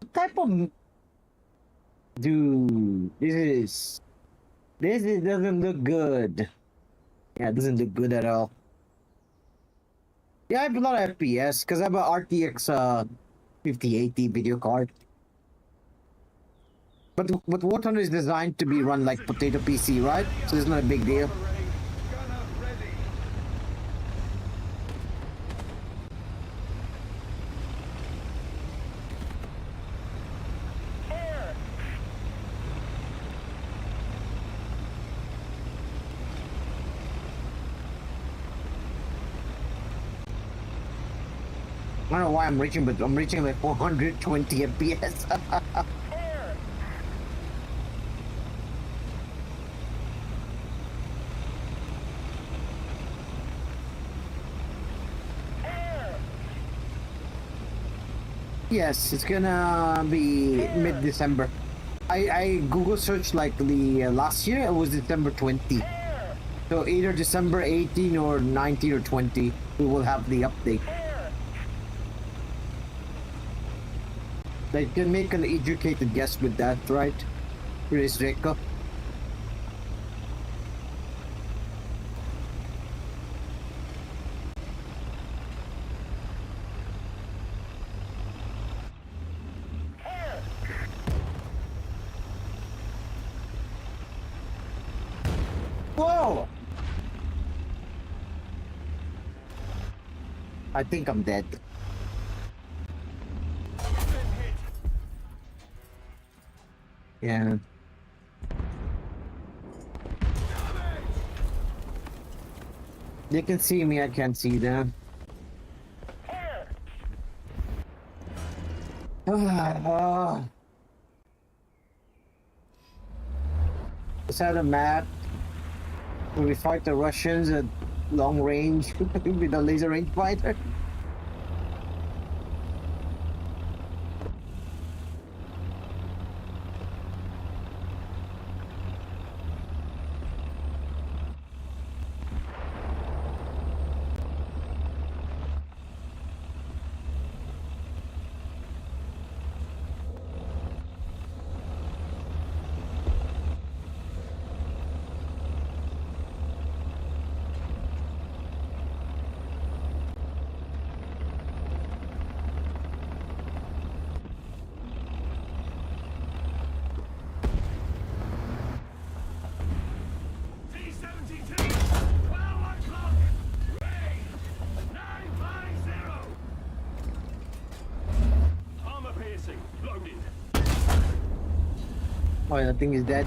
What type of dude? This doesn't look good. Yeah, it doesn't look good at all. Yeah, I have a lot of FPS because I have a RTX 5080 video card. But Warthunder is designed to be run like potato PC, right? So it's not a big deal. Gunner ready. I don't know why I'm reaching, but I'm reaching like 420 FPS. Yes, it's gonna be mid-December. I Google searched like the last year, it was December 20. So either December 18 or 19 or 20, we will have the update. They can make an educated guess with that, right? Chris Jacob. Whoa! I think I'm dead. Yeah. They can see me, I can't see them. Is that a map where we fight the Russians at long range with a laser range fighter? T-72, 12 o'clock. Ray, 950. Armor piercing, loaded. Oh, that thing is dead.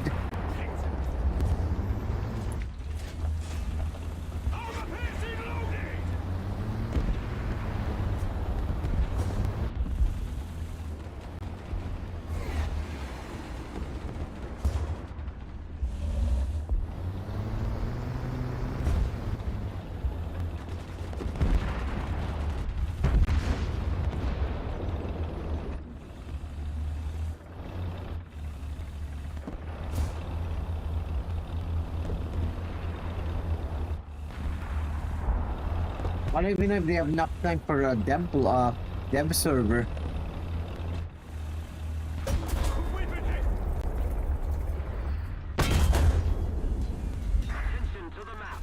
I don't even know if they have enough time for a dev server. We've been hit. Attention to the map.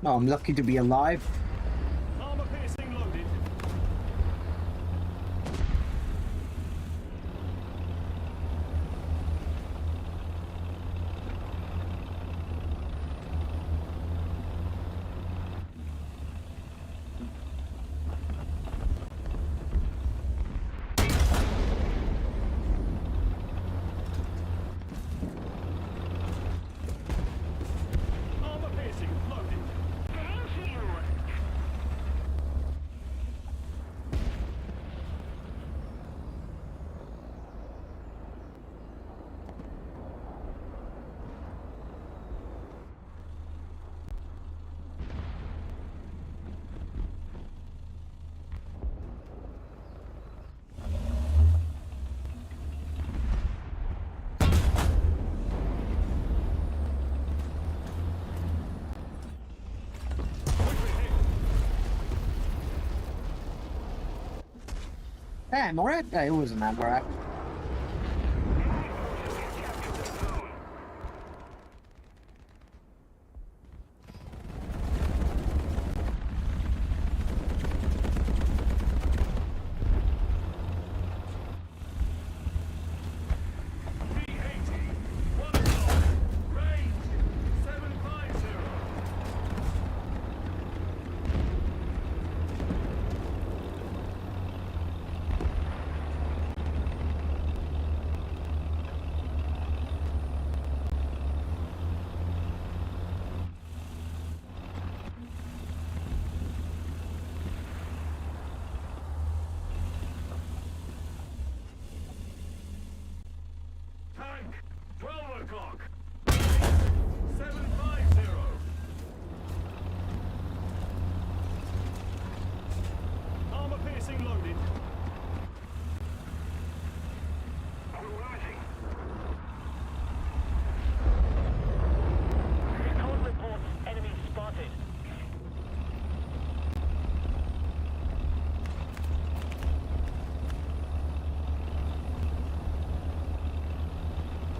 Oh, I'm lucky to be alive. Armor piercing loaded. Armor piercing loaded. Thank you. We've been hit. Hey, Morat? It wasn't that Morat. P-80. 1 o'clock. Range. 750. Tank. 12 o'clock. 750. Armor piercing loaded. We're losing. Recon reports enemy spotted.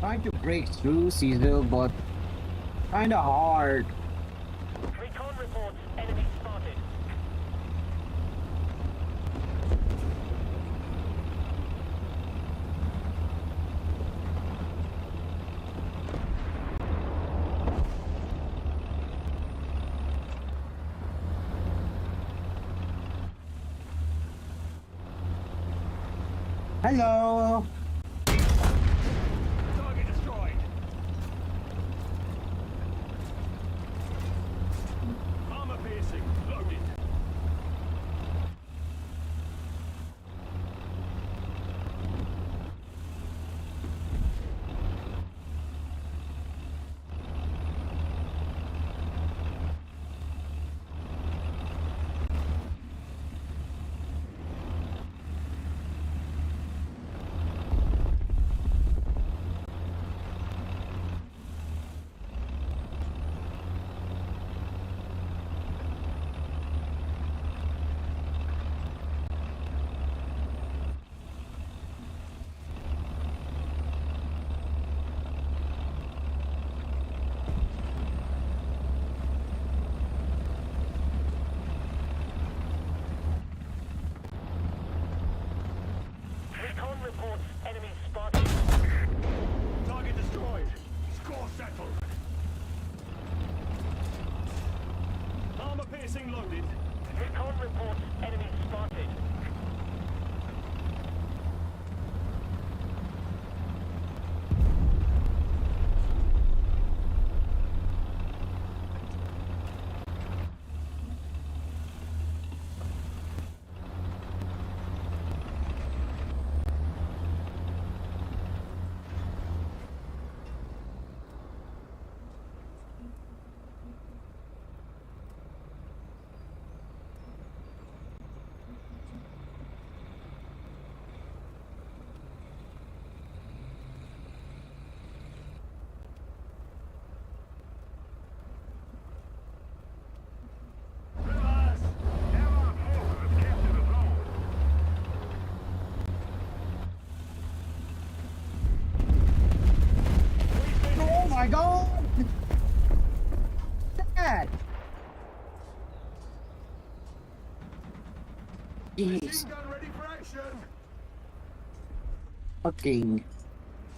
Trying to break through Cecil, but kinda hard. Recon reports enemy spotted. Hello! Target destroyed. Armor piercing loaded. Recon reports enemy spotted. Target destroyed. Score settled. Armor piercing loaded. Recon reports enemy spotted. Jeez. Machine gun ready for action. Fucking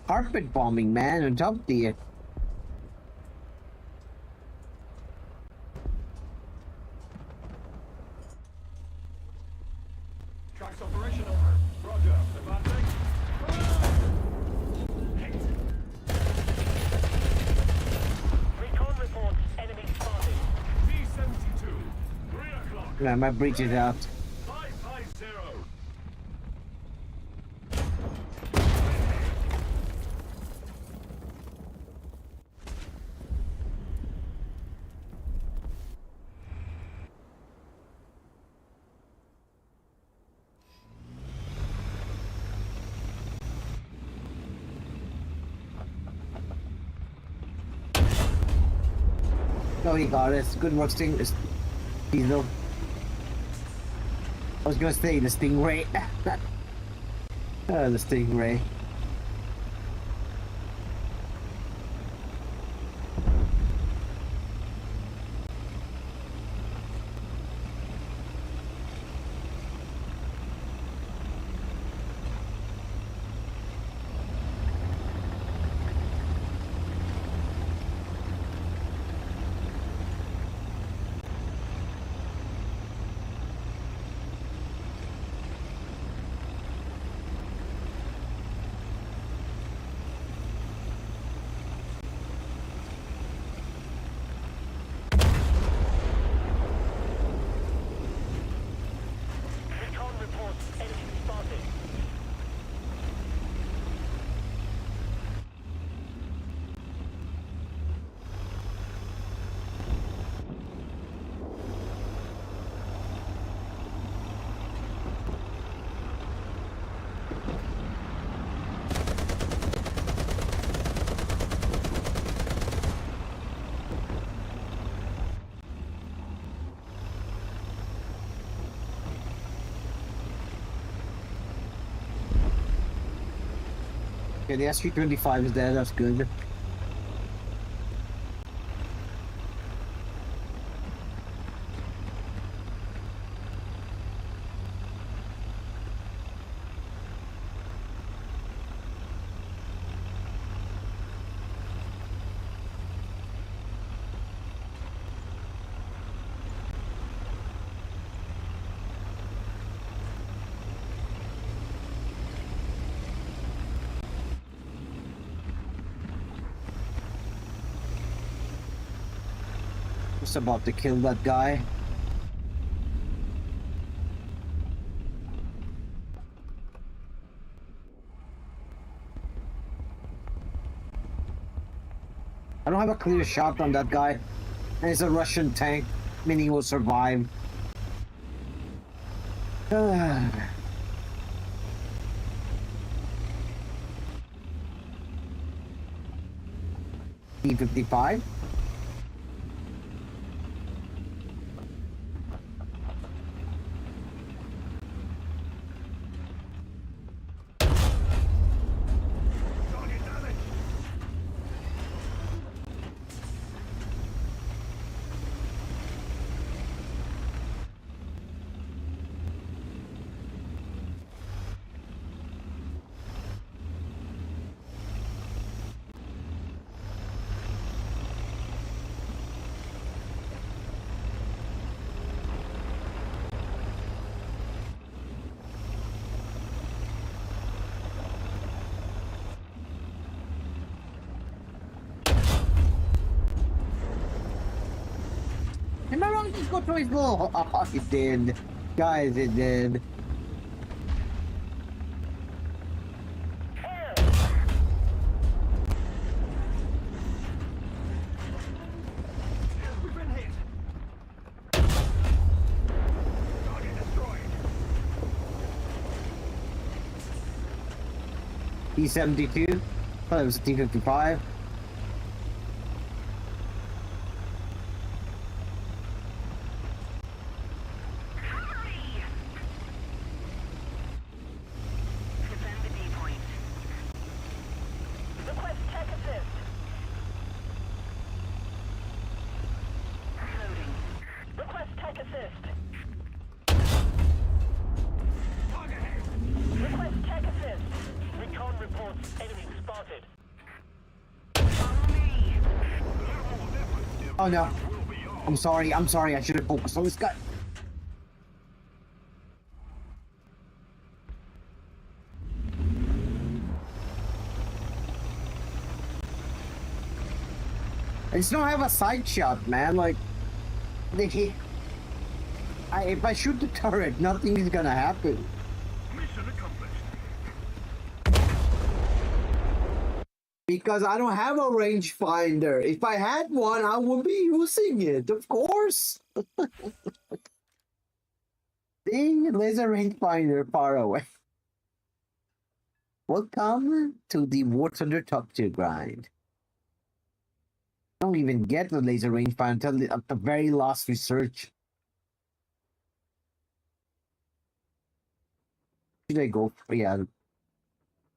carpet bombing, man, on top of the. Tracks operational. Roger. Advancing. Hit. Recon reports enemy spotted. B-72. 3 o'clock. Nah, my breach is out. 550. Oh, he got it. Good work, Diesel. I was gonna say the Stingray. The Stingray. Recon reports enemy spotted. Okay, the SG-25 is there. That's good. Just about to kill that guy. I don't have a clear shot on that guy. And it's a Russian tank, meaning he will survive. T-55. Target damage. Am I wrong? Just go to his little. Oh, it did. Guys, it did. We've been hit. Target destroyed. T-72. Thought it was a T-55. Hurry! Defend the D point. Request tech assist. Loading. Request tech assist. Oh no. I'm sorry. I'm sorry. I should have focused on this guy. I just don't have a side shot, man. Like, if I shoot the turret, nothing is gonna happen. Mission accomplished. Because I don't have a rangefinder. If I had one, I would be using it, of course. Dang, laser rangefinder far away. Welcome to the Warthunder top tier grind. I don't even get the laser rangefinder until the very last research. Should I go? Yeah,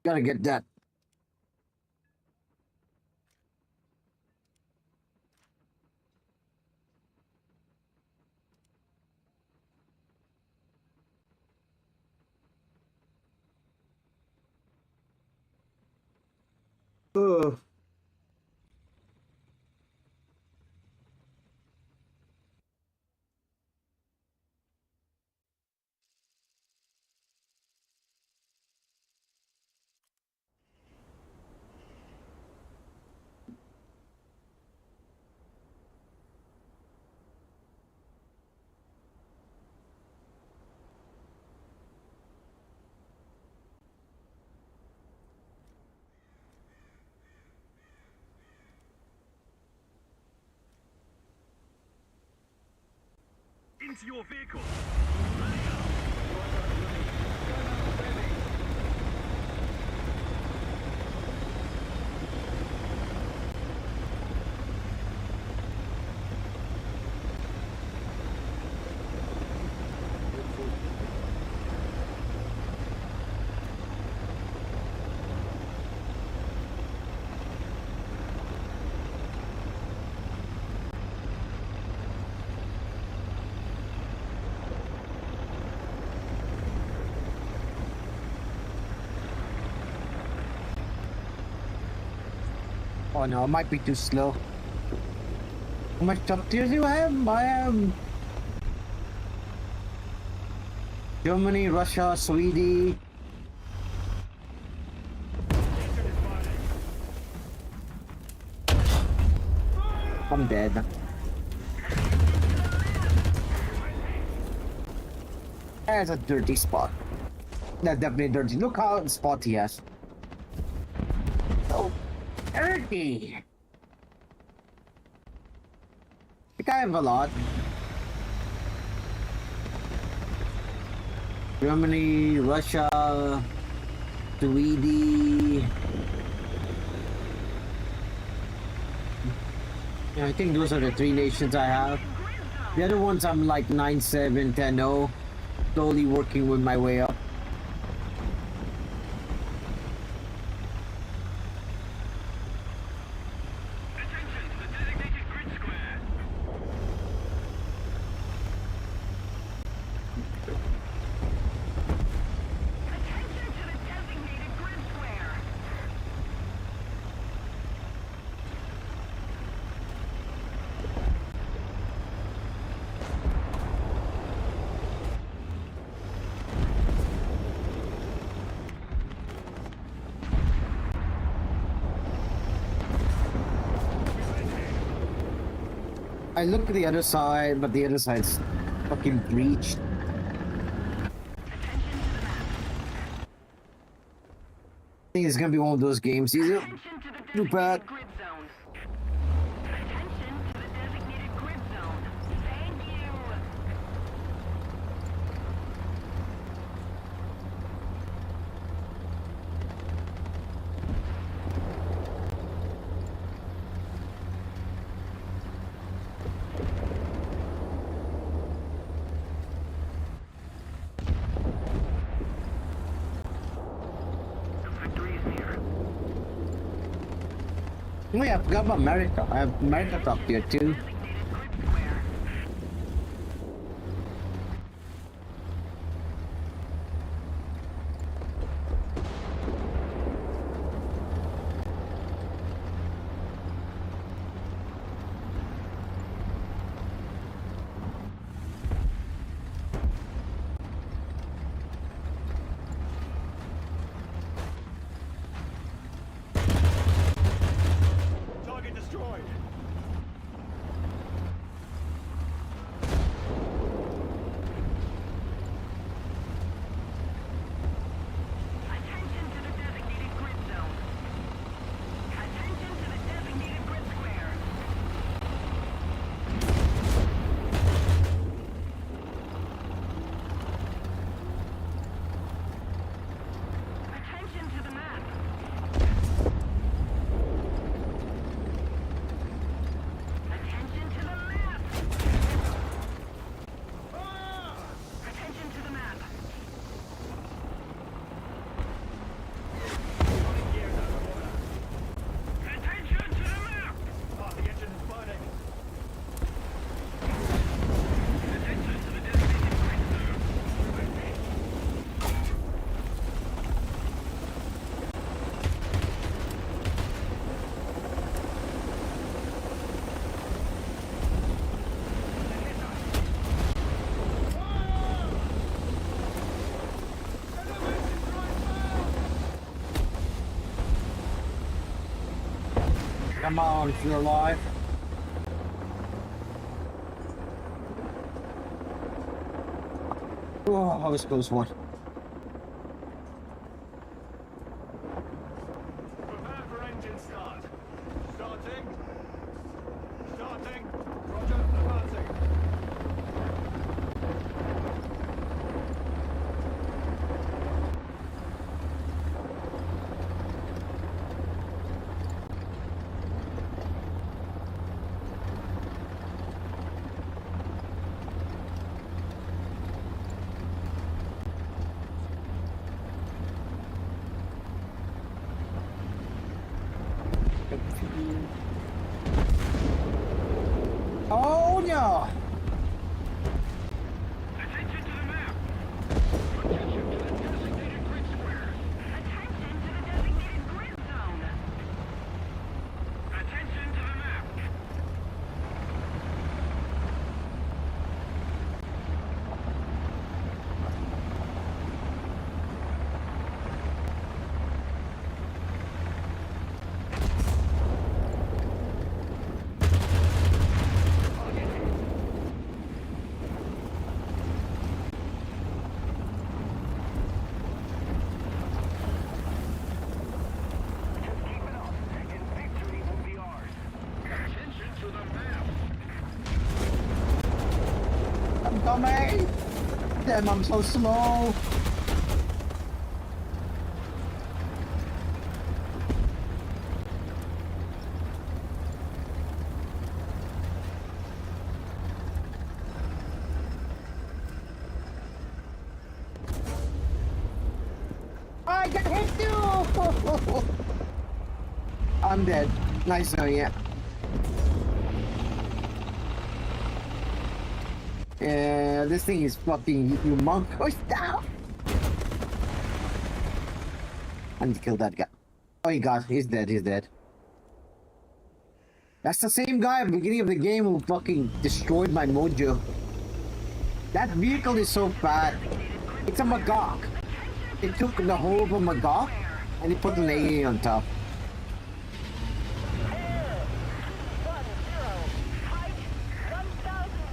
gotta get that. Ugh. Into your vehicle. Oh no, it might be too slow. How much top tiers do I have? I have Germany, Russia, Sweden. I'm dead. There's a dirty spot. That's definitely dirty. Look how spot he has. So dirty. I think I have a lot. Germany, Russia, Sweden. Yeah, I think those are the three nations I have. The other ones I'm like 9-7, 10-0. Slowly working with my way up. Attention to the designated grid square. Attention to the designated grid square. I look at the other side, but the other side's fucking breached. I think it's gonna be one of those games. Either Attention to the too bad. designated grid zone. Attention to the designated grid zone. Thank you. The victory is near. Oh yeah, I forgot about America. I have America top tier too. Designated grid square. Come on, if you're alive. Oh, that was a close one. Prepare for engine start. Starting. Starting. Roger, advancing. Oh no! Attention to the map. Attention to the designated grid squares. Attention to the designated grid zone. Attention to the map. Just keep it up, and victory will be ours. Attention to the map. I'm coming! Damn, I'm so slow! I got hit too! I'm dead. Nice knowing you. Yeah, this thing is fucking humongous now. I need to kill that guy. Oh, he's dead, he's dead. That's the same guy at the beginning of the game who fucking destroyed my mojo. That vehicle is so bad. It's a Magog. They took the whole of a Magog and they put an AA on top.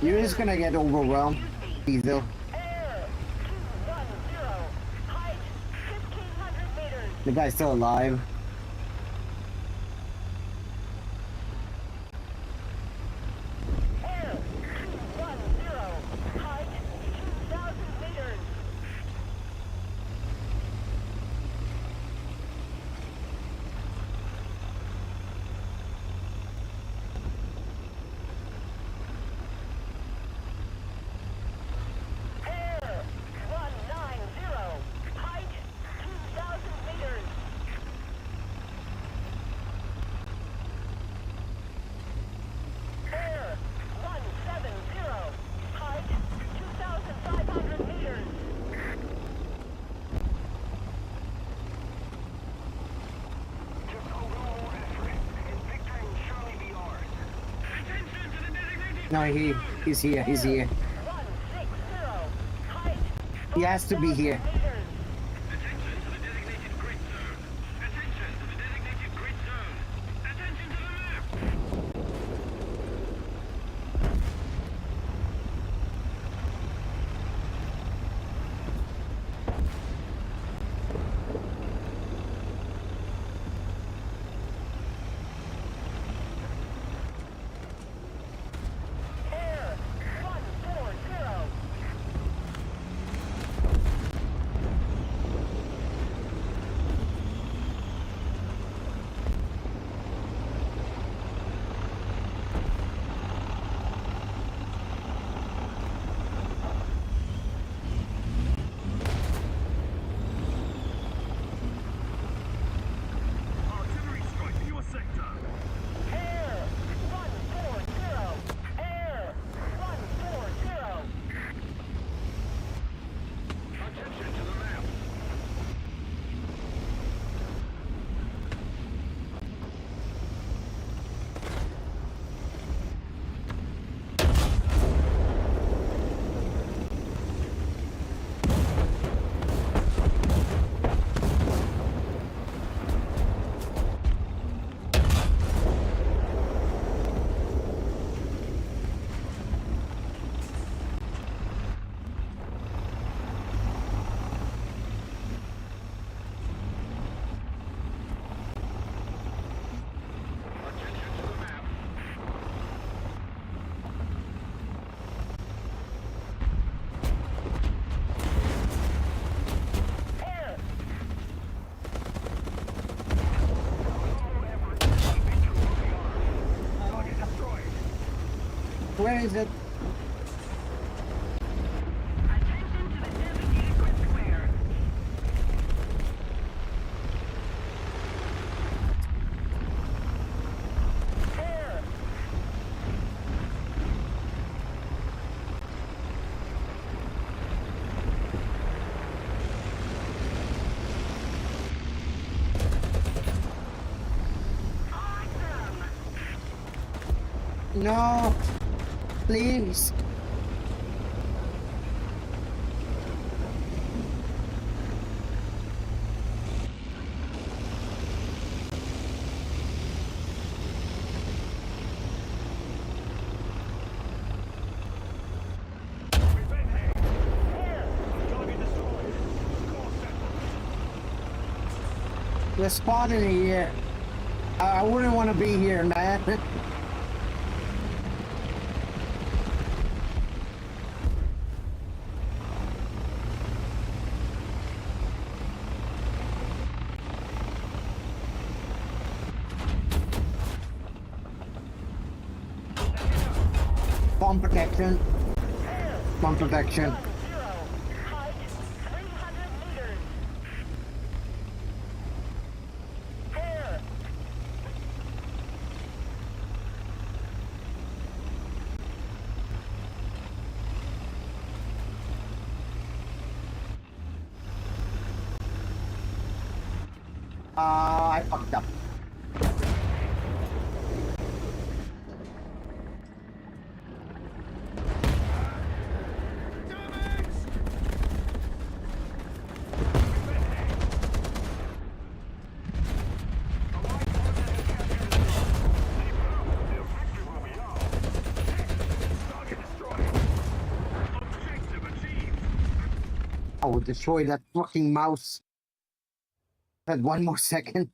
You're just gonna get overwhelmed, Diesel. Air 210. Height 1,500 meters. The guy's still alive. Air 210. Height 2,000 meters. Air 190. Height 2,000 meters. Air 170. Height 2,500 meters. Just a little more effort, and victory will surely be ours. Attention to the designated No, he's here, he's here. 160. Height He has to be here. meters. Attention to the designated grid zone. Attention to the designated grid zone. Attention to the map. Air 140. Where is it? Attention to the designated grid square. There. Awesome. No. Please. We've been hit. Target destroyed. Core settled. We're spotted here. I wouldn't want to be here, man. Bomb protection. Bomb protection. 0. Height 300 meters. There. I fucked up. Target destroyed. Objective achieved. I will destroy that fucking mouse. Had one more second.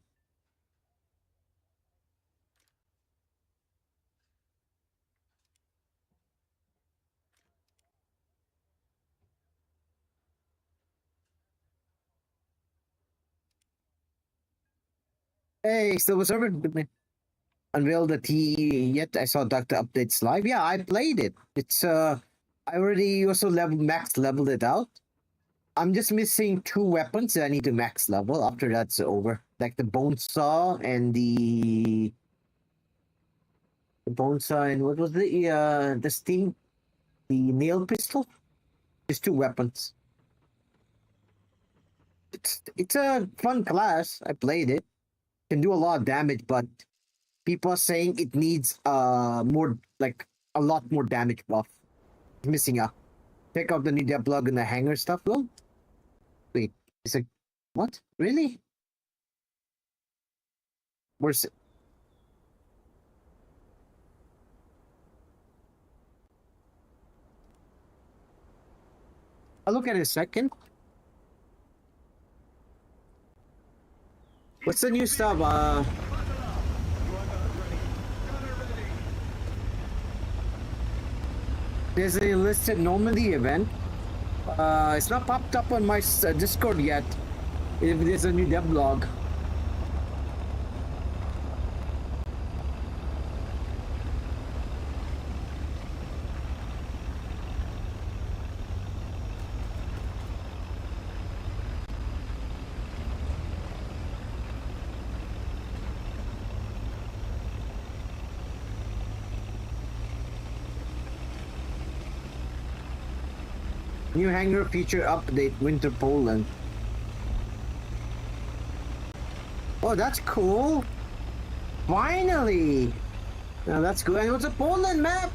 Hey, Silver Server unveiled the TE yet. I saw Doctor Updates live. Yeah, I played it. It's I already also max leveled it out. I'm just missing 2 weapons that I need to max level. After that's over. Like the bone saw and the bone saw and what was the steam, the nail pistol. Just 2 weapons. It's a fun class. I played it. Can do a lot of damage, but people are saying it needs more, like a lot more damage buff. It's missing out. Check out the new plug and the hanger stuff though. Wait, is it what? Really? Where's it? I'll look at it a second. What's the new stuff? There's a listed Normandy event. It's not popped up on my Discord yet. If there's a new devlog. New hangar feature update, Winter Poland. Oh, that's cool. Finally. Now that's good. And it was a Poland map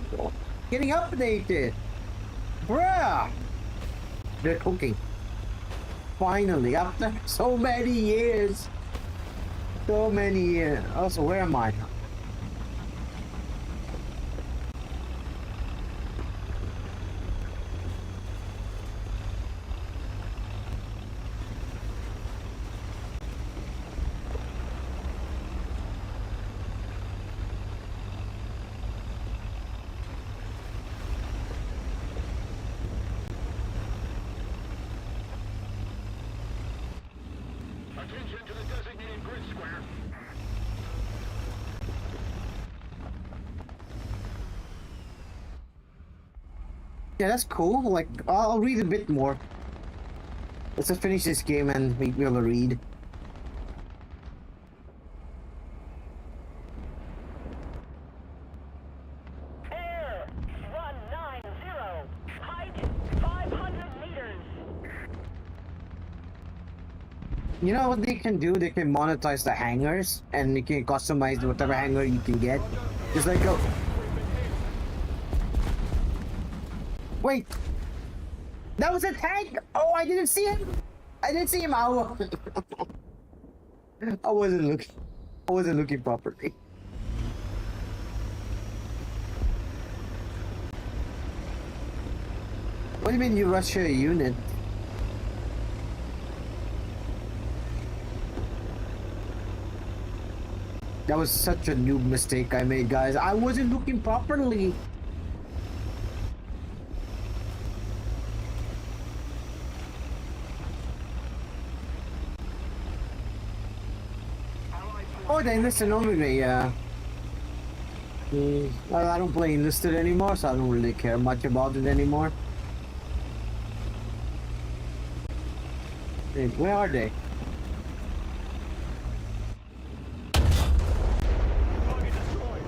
getting updated. Bruh. They're cooking. Finally, after so many years. So many years. Also, where am I? Attention to the designated grid square. Yeah, that's cool. Like, I'll read a bit more. Let's just finish this game and maybe we'll read. Air 190. Height 500 meters. You know what they can do? They can monetize the hangars, and you can customize whatever hangar you can get. Just like a... Wait! That was a tank! Oh, I didn't see him! I didn't see him! I wasn't looking. I wasn't looking properly. What do you mean you rush your unit? That was such a noob mistake I made, guys. I wasn't looking properly. Oh, they enlisted over me, yeah. Well, I don't play enlisted anymore, so I don't really care much about it anymore. Hey, where are they? Target destroyed.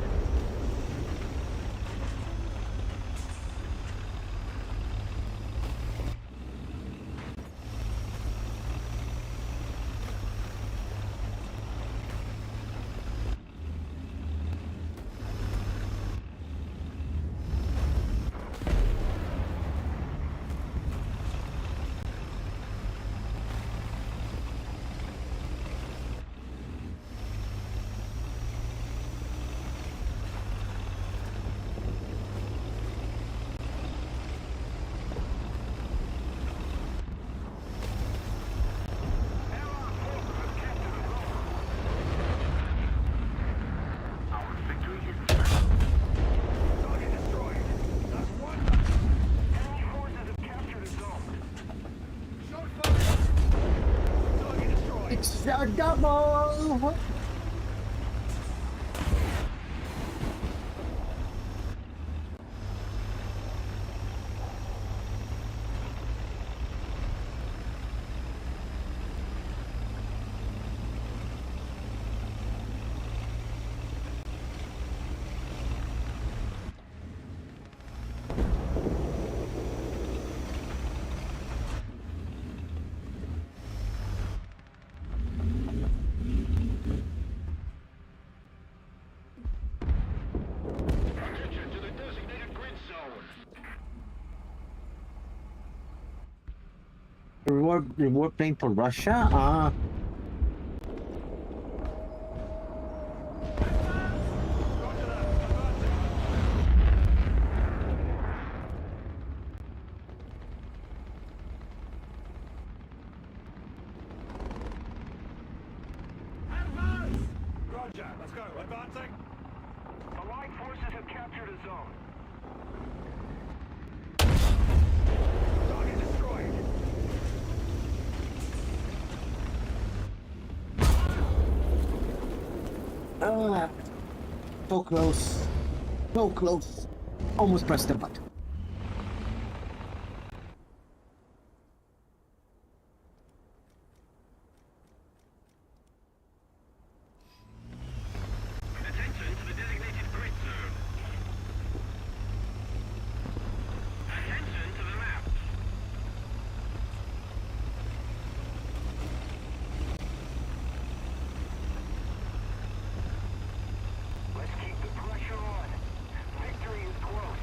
Target destroyed. That's one. Enemy forces have captured a zone. Shot fired. Target destroyed. It's a double! Attention to the designated grid zone. Reward plane for Russia? Roger that. Advancing. Advance! Roger. Let's go. Advancing. Allied forces have captured a zone. Target destroyed. So close. So close. Almost pressed the button. Attention to the designated grid zone. Attention to the map. Let's keep the pressure on. Victory is close.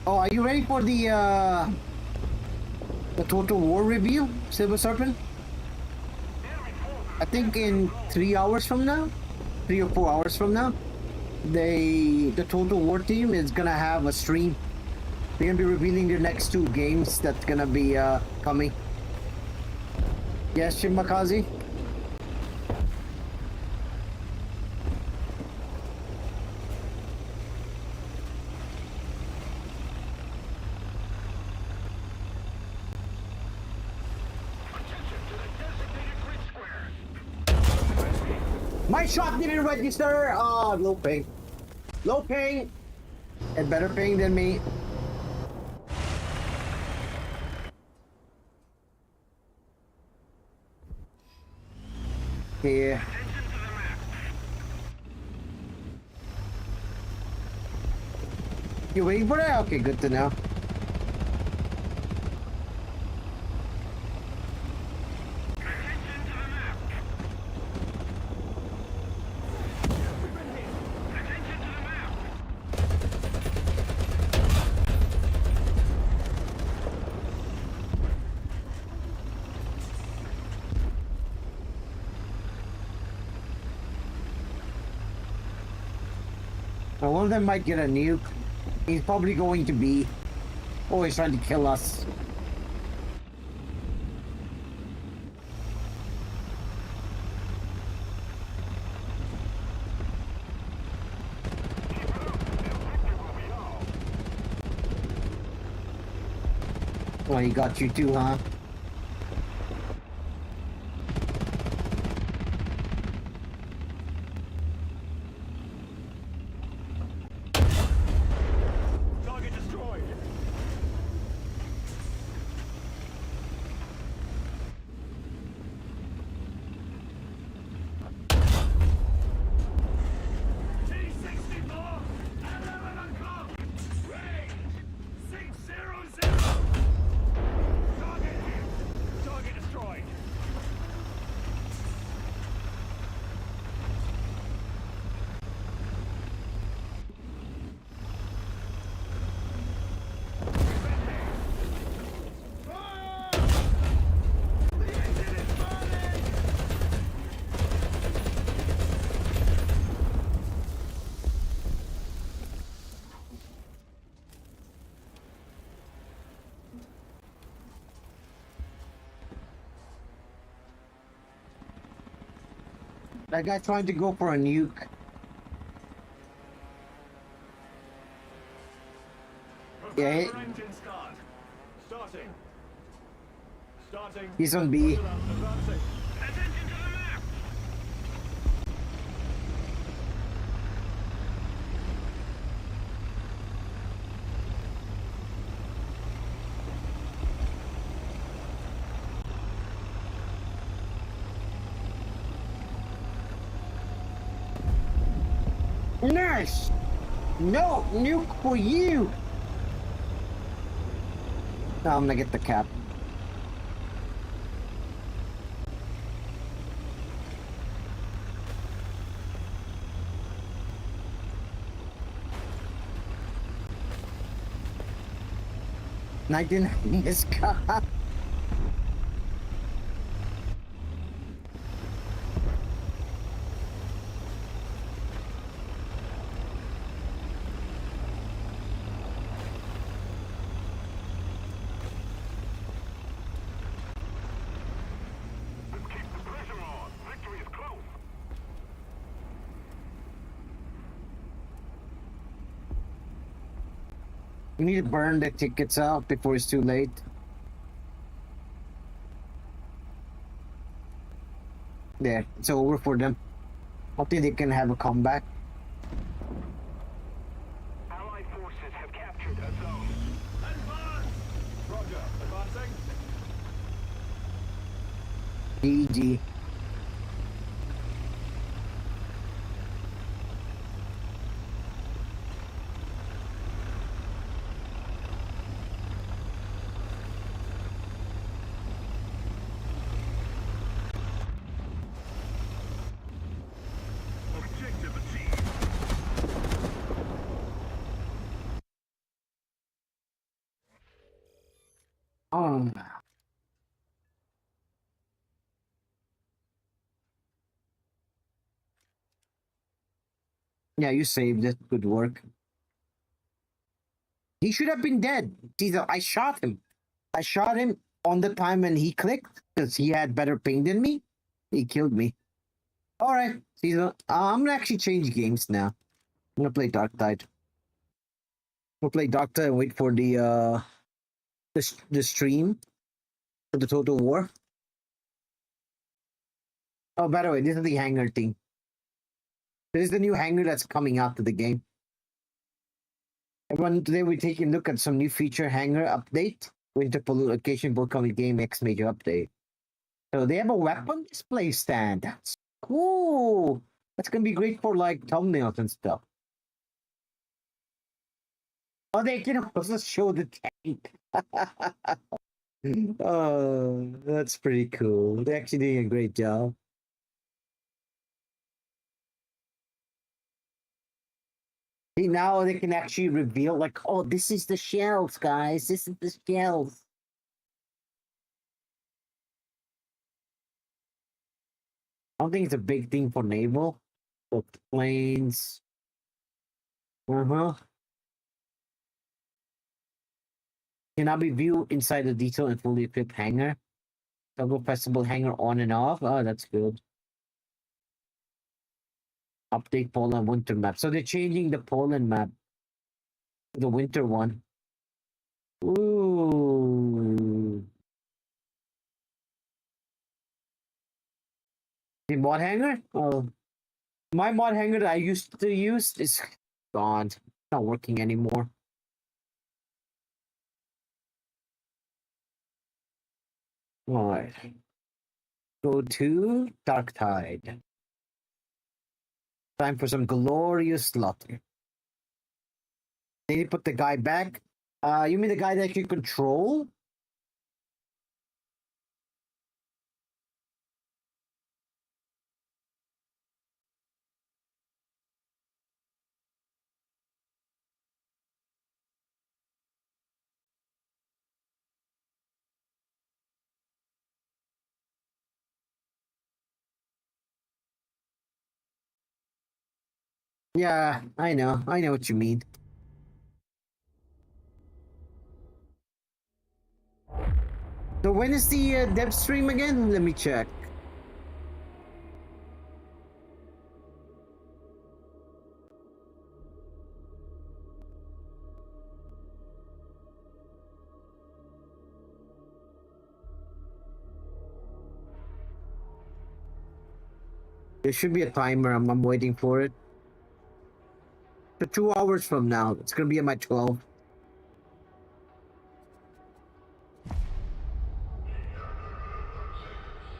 Oh, are you ready for the Total War review, Silver Serpent? I think in 3 hours from now, 3 or 4 hours from now, the Total War team is gonna have a stream. They're gonna be revealing their next 2 games that's gonna be coming. Yes, Shimakazi? My shot didn't register. Oh, low ping. Low ping. And better ping than me. Yeah. Attention to the map. You waiting for that? Okay, good to know. Attention to the map. Attention to the map. Now, one of them might get a nuke. He's probably going to be. Oh, he's trying to kill us. Oh, he got you too, huh? Target destroyed. T-64, 11 o'clock. Range 600. Target hit. Target destroyed. Fire! The engine is burning! That guy's trying to go for a nuke. Yeah, Prepare for engine start. Starting. Starting. he's on B. Advancing. Attention to the map. Nurse! No nuke for you! Now I'm gonna get the cap. $99 is gone. Let's keep the pressure on. Victory is close. We need to burn the tickets out before it's too late. There, it's over for them. Hopefully they can have a comeback. Allied forces have captured a zone. Advance! Roger. Advancing. GG. Objective achieved. Um, yeah, you saved it. Good work. He should have been dead. Caesar, I shot him. I shot him on the time when he clicked because he had better ping than me. He killed me. All right, Caesar. I'm gonna actually change games now. I'm gonna play Dark Tide. I'm gonna play Dark Tide and wait for the stream for the Total War. Oh, by the way, this is the hangar team. This is the new hangar that's coming out to the game. Everyone, today we're taking a look at some new feature hangar update. Winter pollute location will come with Game X major update. So they have a weapon display stand. That's cool. That's gonna be great for like thumbnails and stuff. Oh, they can also show the tank. Oh, that's pretty cool. They're actually doing a great job. See, now they can actually reveal, like, oh, this is the shells, guys. This is the shells. I don't think it's a big thing for naval. For planes. Uh-huh. Cannot be viewed inside the detail and fully equipped hangar. Toggle festival hangar on and off. Oh, that's good. Update Poland winter map. So they're changing the Poland map. The winter one. Ooh. The mod hangar? Oh. My mod hangar that I used to use is gone. It's not working anymore. Alright. Go to Dark Tide. Time for some glorious slaughter. They need to put the guy back. You mean the guy that you control? Yeah, I know. I know what you mean. So when is the dev stream again? Let me check. There should be a timer. I'm waiting for it. So 2 hours from now, it's gonna be at my 12.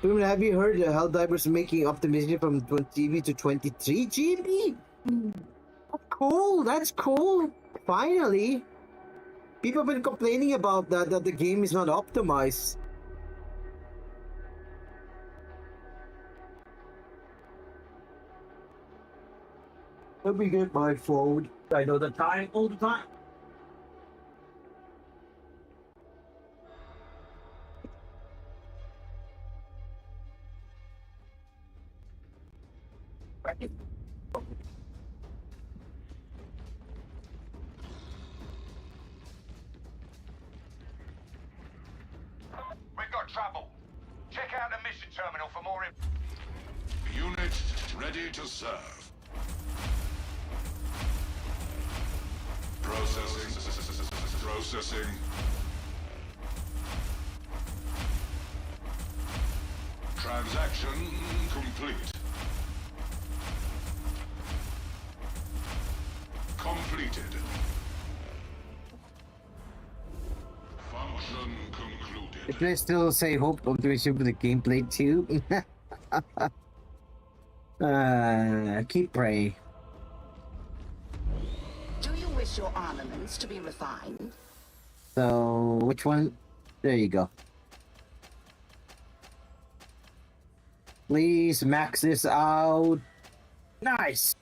Have you heard Helldivers making optimization from 20 GB to 23 GB? Oh, cool, that's cool. Finally. People have been complaining about that the game is not optimized. Let me get my phone. I know the time all the time. We've got trouble. Check out the mission terminal for more Unit ready to serve. Processing. Processing. Transaction complete. Completed. Function concluded. Can I still say hope optimization for the gameplay too? Keep praying. Do you wish your armaments to be refined? So, which one? There you go. Please max this out. Nice.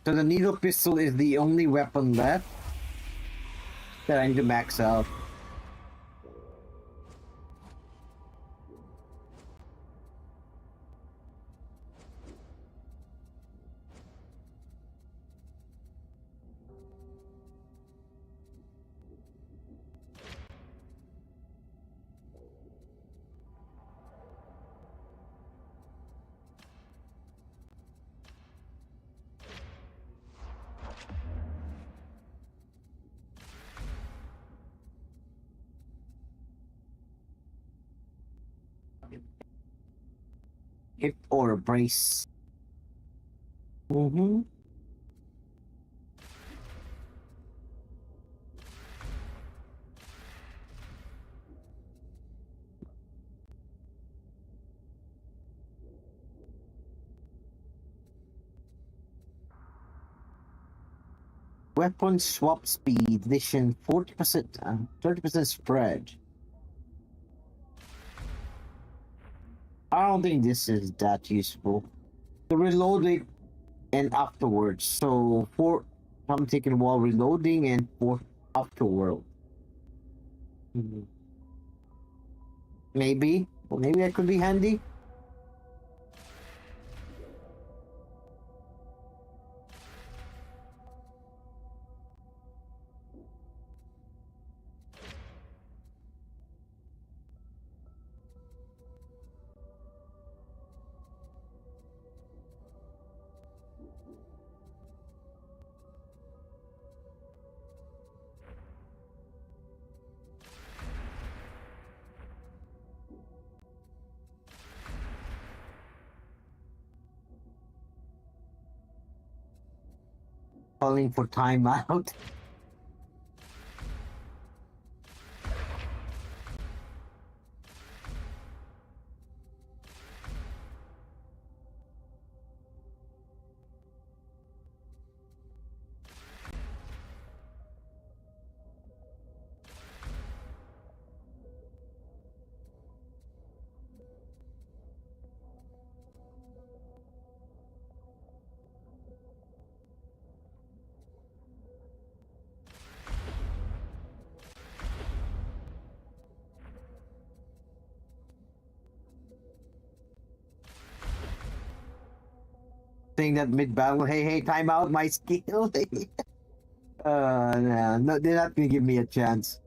So the needle pistol is the only weapon left that I need to max out. Hip or a brace. Mm-hmm. Weapon swap speed, vision 40%, 30% spread. I don't think this is that useful. The reloading and afterwards. So 4 I'm taking while reloading and 4 afterward. Hmm. Maybe. Well, maybe that could be handy. Calling for timeout. Saying that mid battle, hey, timeout my skill. No, they're not gonna give me a chance.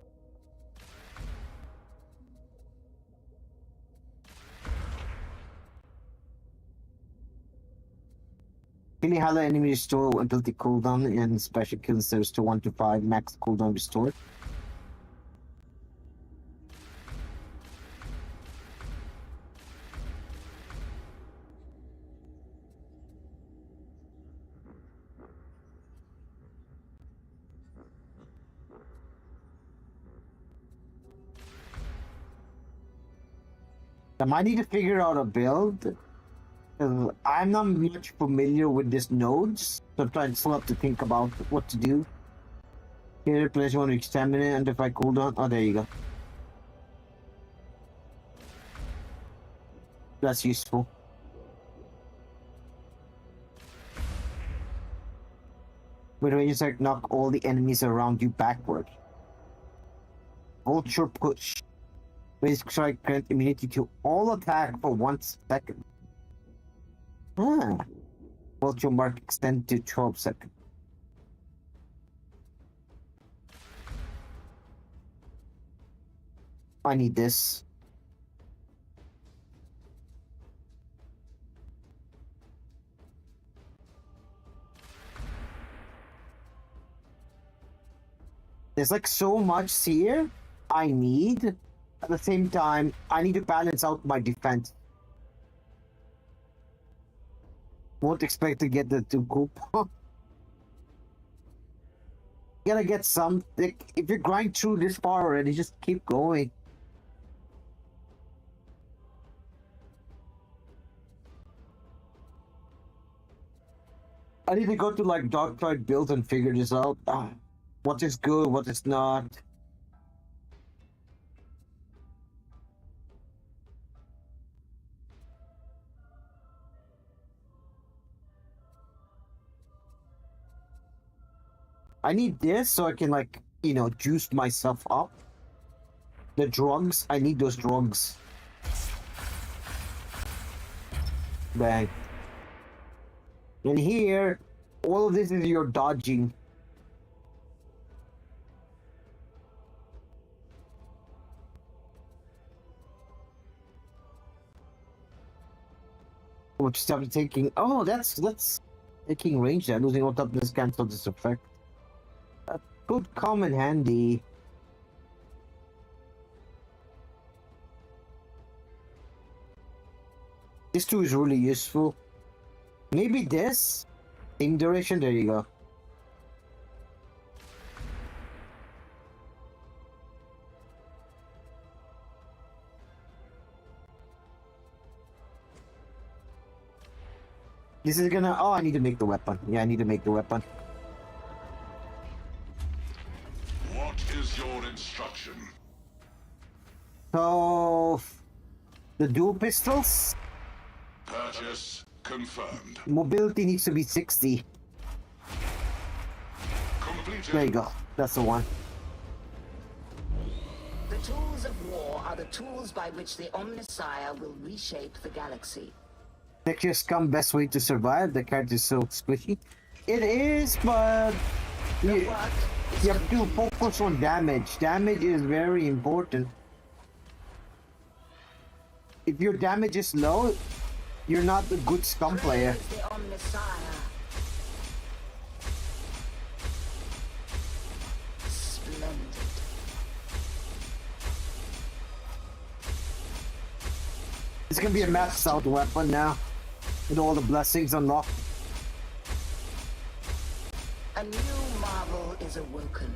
Can you the enemy restore ability cooldown and special kill serves to 1 to 5 max cooldown restored? I might need to figure out a build. 'Cause I'm not much familiar with these nodes, so I'm trying still have to think about what to do. Can you replace one with stamina and if I cooldown? Oh, there you go. That's useful. But when you start knock all the enemies around you backward. Ultra push. Basic strike grant immunity to all attack for 1 second. Ah. Ultra mark extend to 12 seconds. I need this. There's like so much here I need. At the same time, I need to balance out my defense. Won't expect to get the 2 coupon. You gotta get some. Like, if you grind through this far already, just keep going. I need to go to like Darktide builds and figure this out. What is good, what is not. I need this so I can like, juice myself up. The drugs, I need those drugs. Bang. And here, all of this is your dodging. Which stop taking. Oh, that's taking range there. Losing all toughness cancel this effect. That could come in handy. This tool is really useful. Maybe this? Same duration, there you go. This is gonna... Oh, I need to make the weapon. Yeah, I need to make the weapon. What is your instruction? So... The dual pistols? Purchase confirmed. Mobility needs to be 60. Completed. There you go. That's the one. The tools of war are the tools by which the Omnissiah will reshape the galaxy. Next year's come best way to survive. The character is so squishy. It is, but... The You, work is you have to complete. focus on damage. Damage is very important. If your damage is low, you're not a good scum player. Praise the Omnissiah. Splendid. It's gonna be a maxed out weapon now. With all the blessings unlocked. A new marvel is awoken.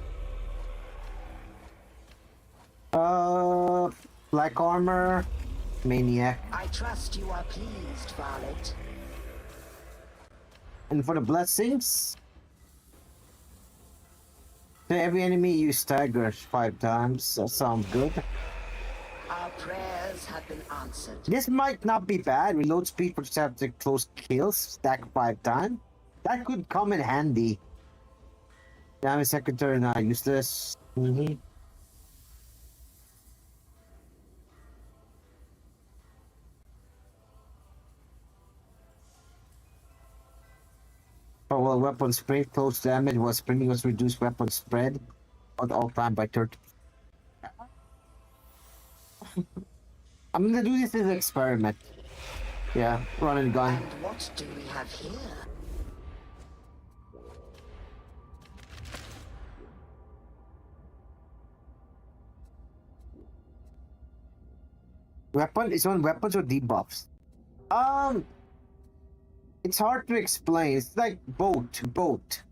Black armor. Maniac. I trust you are pleased, Varlet. And for the blessings... To every enemy you stagger 5 times. That sounds good. Our prayers have been answered. This might not be bad. Reload speed for the close kills. Stack 5 times. That could come in handy. Damage secretary now useless. Oh well, weapon spread, close damage was sprinting was reduced weapon spread at all time by 30. I'm gonna do this as an experiment. Yeah, run and gun. And what do we have here? Weapon is on weapons or debuffs. It's hard to explain. It's like both.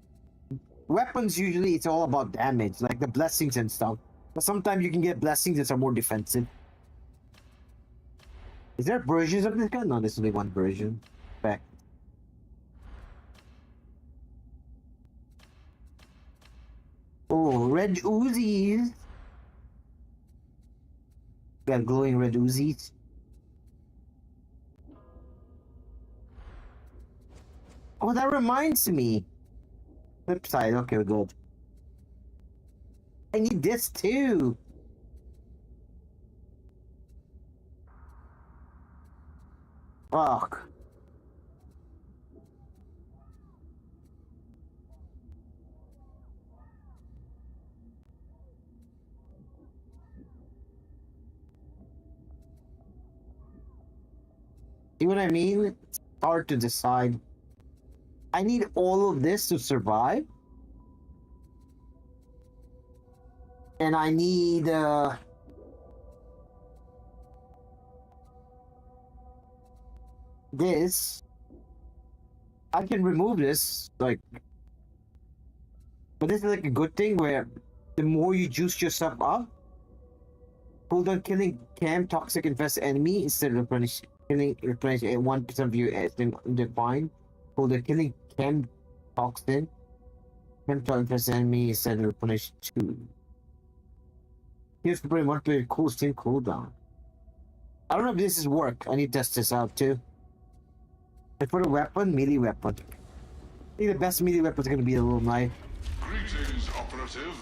Weapons usually it's all about damage, like the blessings and stuff. But sometimes you can get blessings that are more defensive. Is there versions of this gun? No, there's only one version. Back. Oh, red Uzis. Got glowing red Uzis. Oh, that reminds me. Flip side. Okay, we're good. I need this too. Fuck. See what I mean? It's hard to decide. I need all of this to survive. And I need this. I can remove this, like, but this is like a good thing where the more you juice yourself up, hold on killing cam toxic infest enemy instead of replenish 1% of your defined. Hold on killing cam toxin infest enemy instead of replenish 2. Here's pretty much a cool steam cooldown. I don't know if this is work. I need to test this out too. And for the weapon, melee weapon. I think the best melee weapon is gonna be the little knife. Greetings, operative.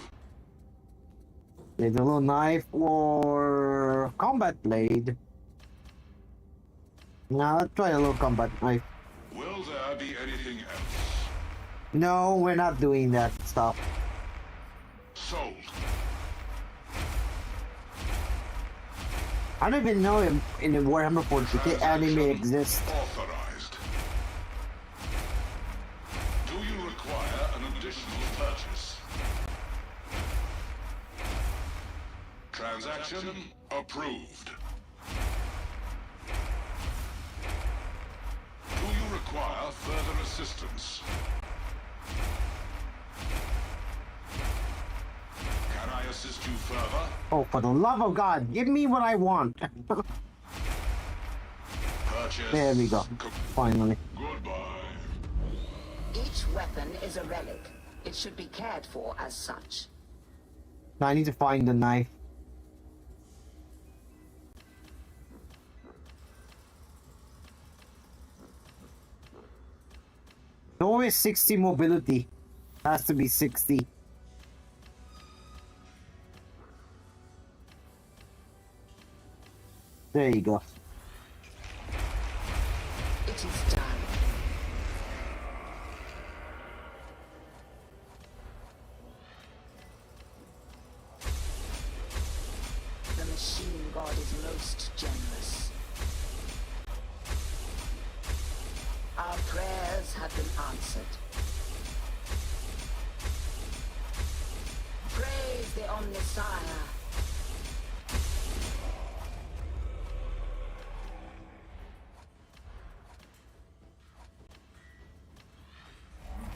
Yeah, the little knife or combat blade. Now let's try a little combat knife. Will there be anything else? No, we're not doing that stuff. Sold. I don't even know if in the Warhammer 40k anime exists. Authorized. Do you require an additional purchase? Transaction approved. require further assistance. Can I assist you further? Oh, for the love of God, give me what I want. Purchase. There we go. Finally. Goodbye. Each weapon is a relic. It should be cared for as such. Now I need to find the knife. Always 60 mobility. Has to be 60. There you go. It is done. The machine god is most generous. Our prayers have been answered. Praise the Omnissiah.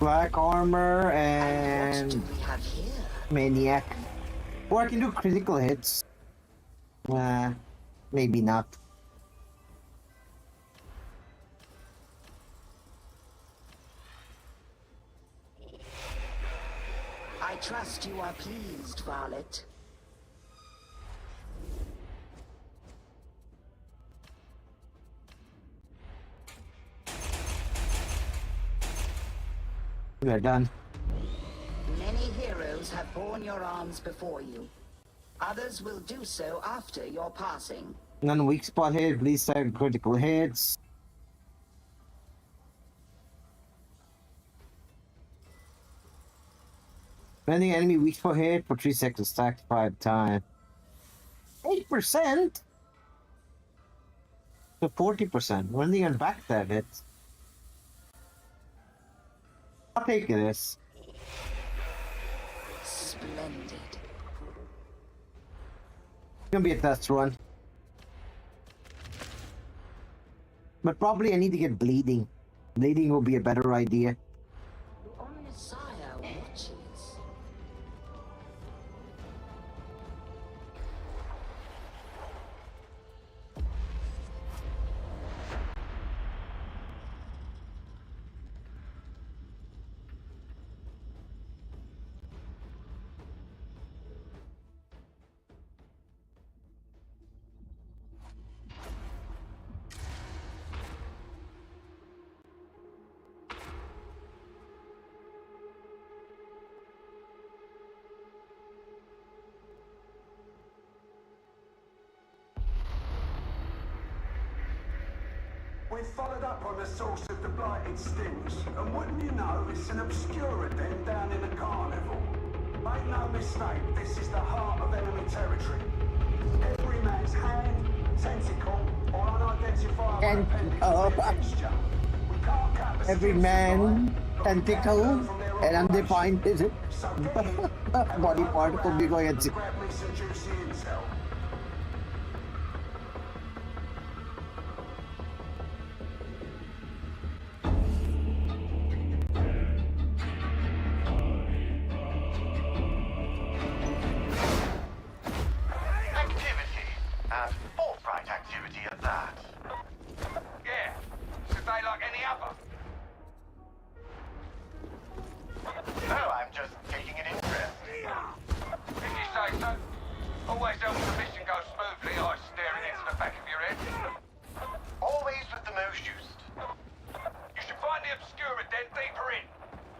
Black armor And what do and we have here? maniac. Or I can do critical hits. Maybe not. I trust you are pleased, Varlet. We're done. Many heroes have borne your arms before you. Others will do so after your passing. None weak spot hit, bleed side critical hits. Bending enemy weak spot hit for 3 seconds, stacked 5 times. 8%? To 40%. When are they gonna back that hit? I'll take this. Splendid. It's gonna be a test run. But probably I need to get bleeding. Bleeding will be a better idea. The Omnissiah watches. We've followed up on the source of the blighted stings, and wouldn't you know, it's an obscura den down in the carnival. Make no mistake, this is the heart of enemy territory. Every man's hand, tentacle, or unidentifiable And, appendix of their mixture. We can't cut the Every skin man, supply, but we can tentacle, learn from their and operation. undefined is it? So get in, Body part could be going and at grab me some juicy intel. Activity, and forthright activity at that. Yeah, it's a day like any other. No, I'm just taking an interest. If you say so. Always helps the mission go smoothly, eyes staring into the back of your head. Always with the most used. You should find the obscura den deeper in.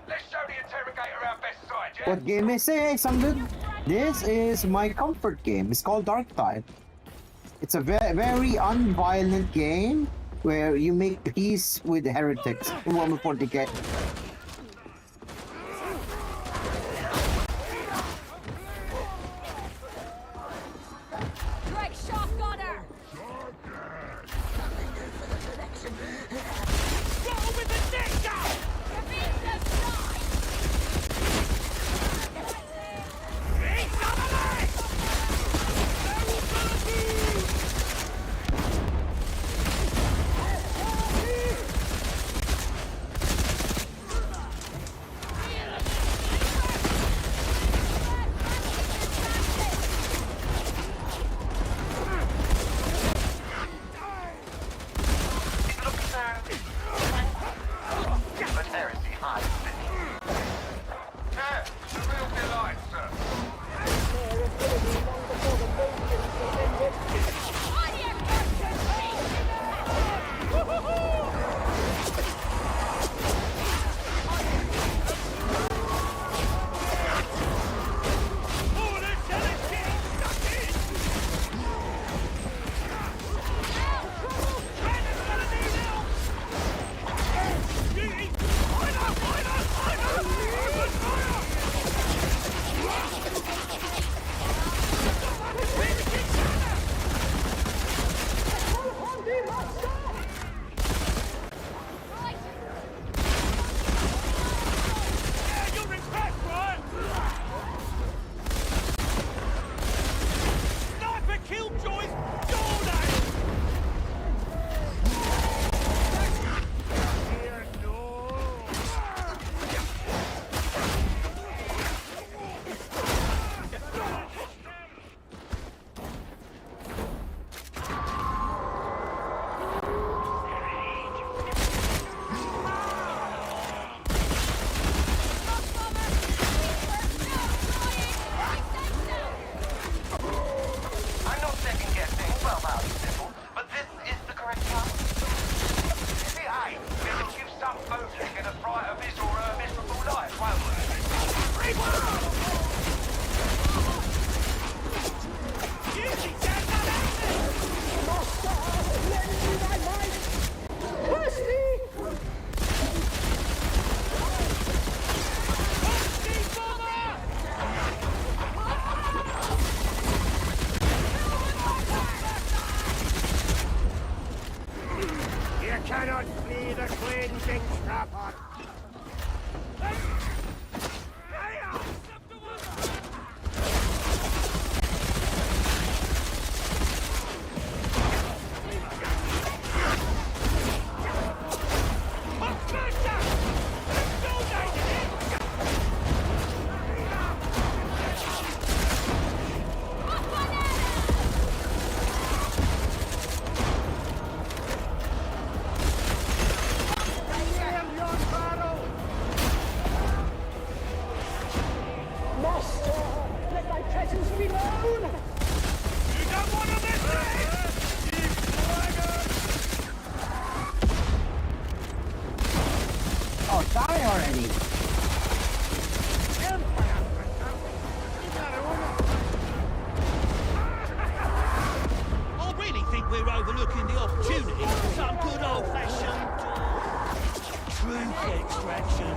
Let's show the interrogator our best side, yeah? What game is it, Samdud? This is my comfort game. It's called Dark Tide. It's a very unviolent game where you make peace with heretics who want to 40k. Greg Shotgunner! Go with the ninja! Kavita side! Eat some of it! Oh, die already! I really think we're overlooking the opportunity for some good old-fashioned truth extraction.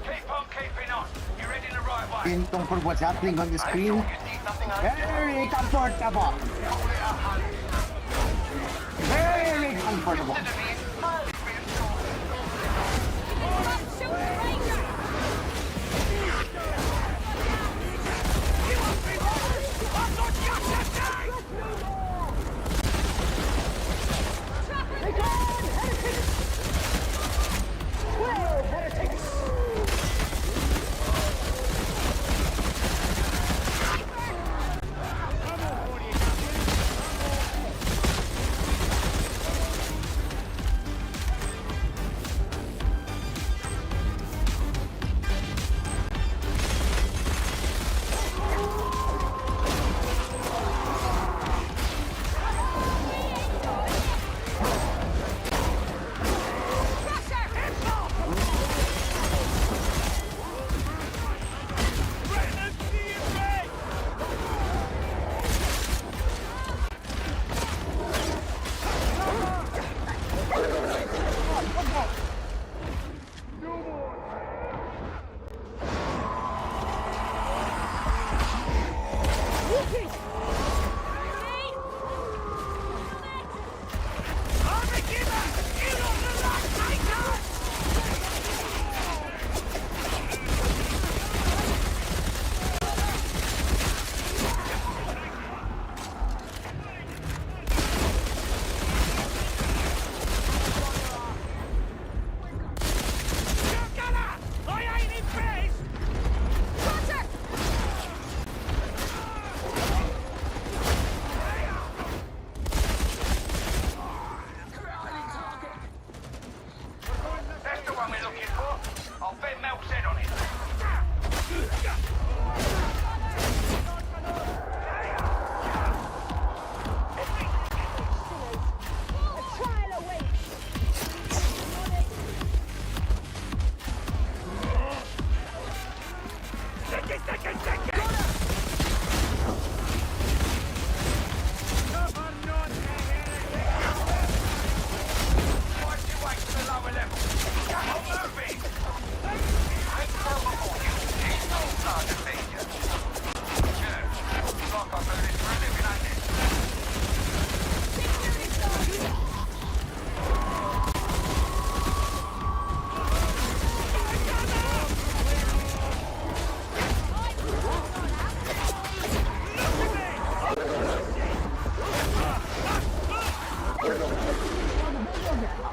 Keep on keeping on. You're heading the right way. Don't for what's happening on the screen. You see something Very comfortable. Very comfortable.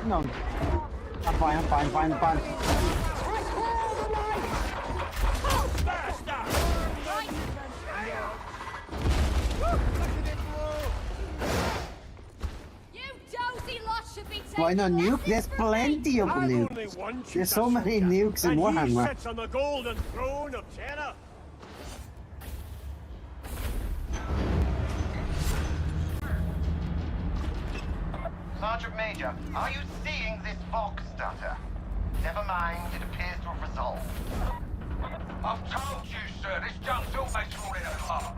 No. I'm fine. Why not nuke? There's plenty of nukes. There's so many nukes in Warhammer. Sits on the golden throne of terror. Sergeant Major, are you seeing this fog stutter? Never mind, it appears to have resolved. I've told you, sir, this junk's always falling apart.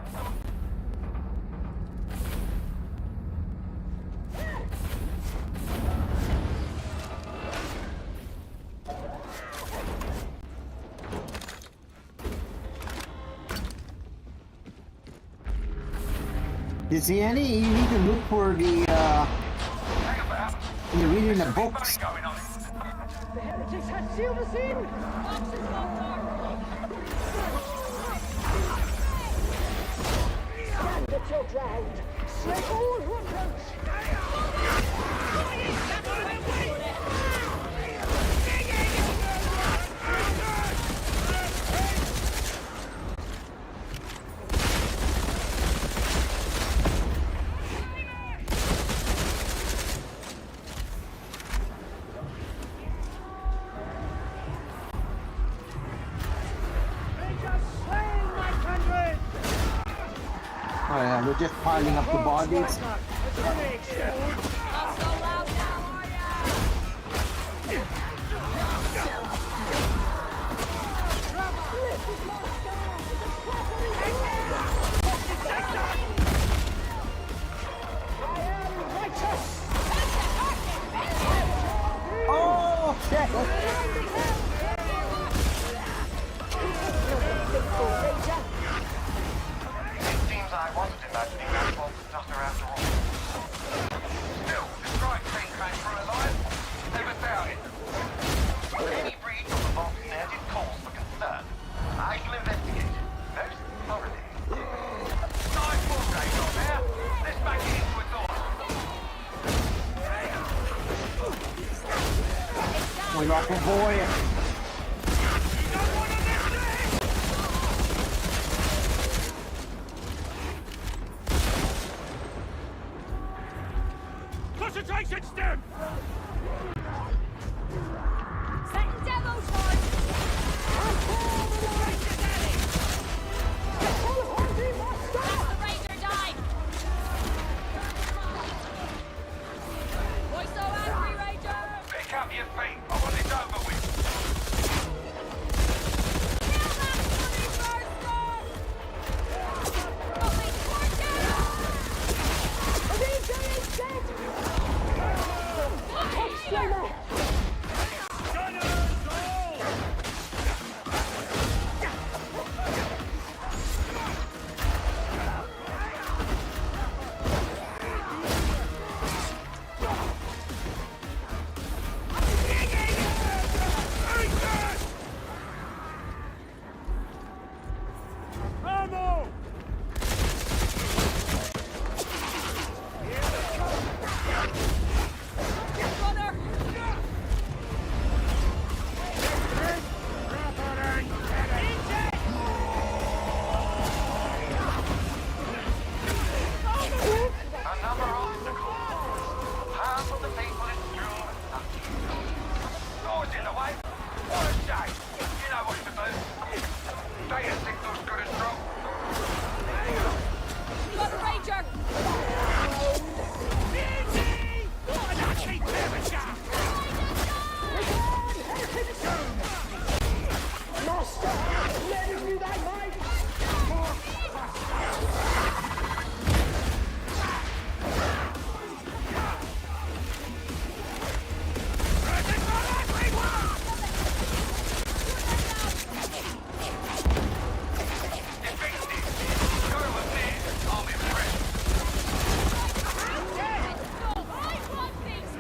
You see any? You need to look for the Hang about. you're reading the Something books. funny going on. The heretics had sealed us in! Boxes Stand at your ground! Slay all who Oh yeah, we're just piling up the bodies. Oh shit! It seems I wasn't imagining that false stutter after all. Still, the strike team came through alive. Never doubted. Any breach of the vault's net is cause for concern. I shall investigate. Most thoroughly. Nice work, Dave, there. Let's make it into its order. We got the boy. Concentration stem! Setting devil's horn! That's the Ranger died! Why so angry, Ranger? Pick up your feet. I want this over with. Kill that bloody bastard! Holy torture! The Ranger is dead! Extrainer! Ammo! Brother! Another obstacle. Half of the people is strewn with nothing. Doors in the way. What a shame. You know what to do. Data signal's good as strong. You got the Ranger! Easy! What an ugly temperature! Master! Lend me thy might! Effective. Go with me. I'm impressed. I want things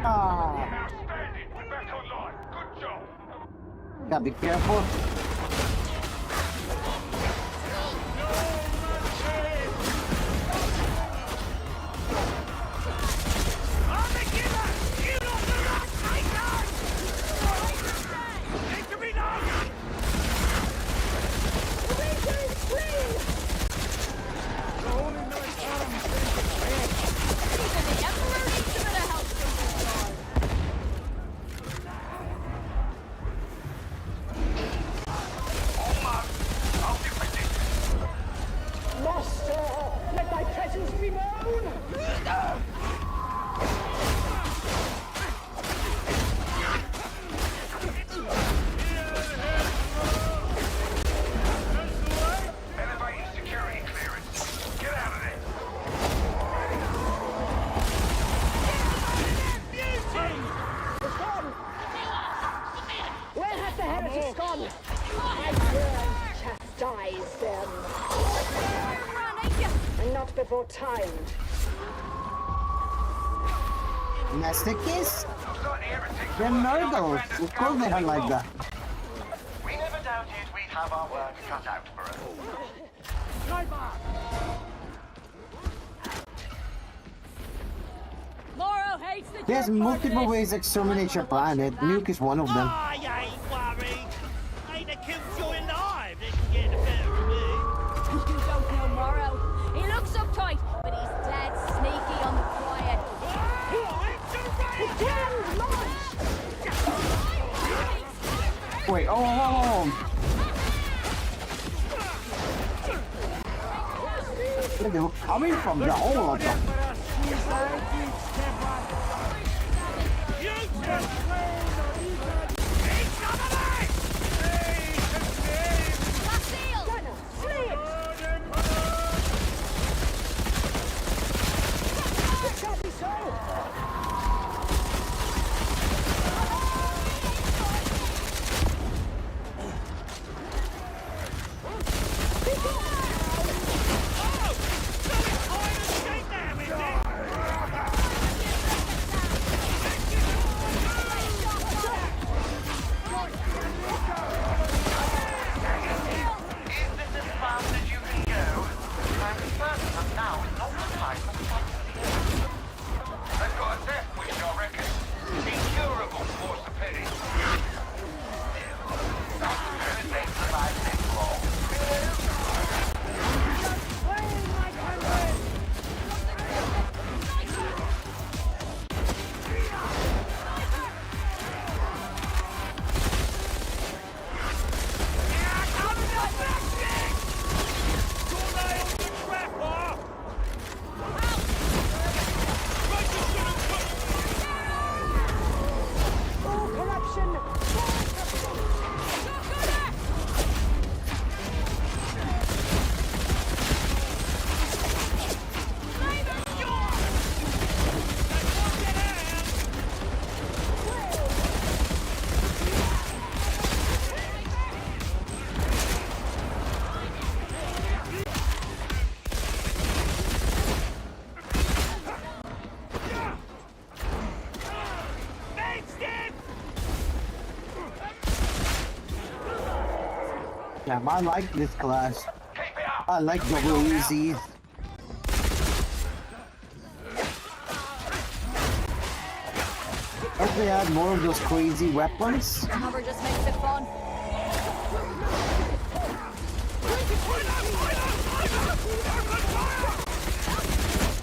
Ah, Outstanding. We're back online. Good job. gotta be careful. Even the Emperor needs a bit of help from this guard. presence be known! Elevating security clearance. Get out of there. It's gone! Where has the heretics gone? I will chastise them. And not before time. Masochist? Slightly heretics. They're Nurgles. Of course they are like that. We never doubted we'd have our work cut out for us. Laurel hates the There's jerk part of multiple this. ways to exterminate your planet. Nuke is one of them. I ain't worried. Ain't a killjoy alive that can get the better of me. You don't know Morrow. He looks uptight, but he's dead sneaky on the quiet. Wait, oh. Look, they're coming from the hole of the... Is this as fast as you can go? I'm certain that now is not the time for fantasy. They've got a death wish, I reckon. Incurable, more's the pity. It takes 5 minutes long. Damn, I like this class. Keep it up! I like double easy. If they had more of those crazy weapons. Cover just makes it fun.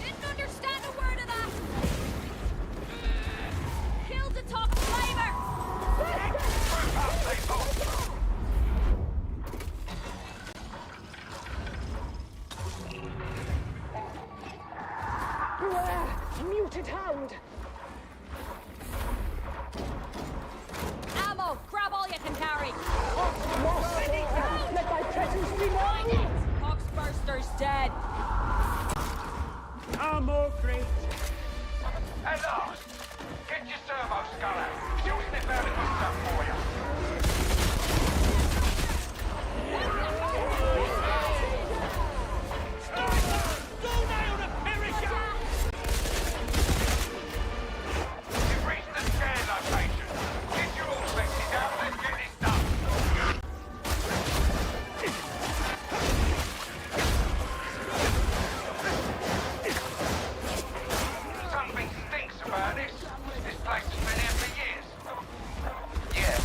Didn't understand a word of that. Kill the top flavor. Beware! Muted hound! Ammo, grab all you can carry. Let thy presence be known! Coxburster's dead. Ammo crate. At last! Get your servo skull out. She'll sniff out the good stuff for you. You've reached the scan location. Get your all flexes out. Let's get this done. Something stinks about this. This place has been here for years. Yeah,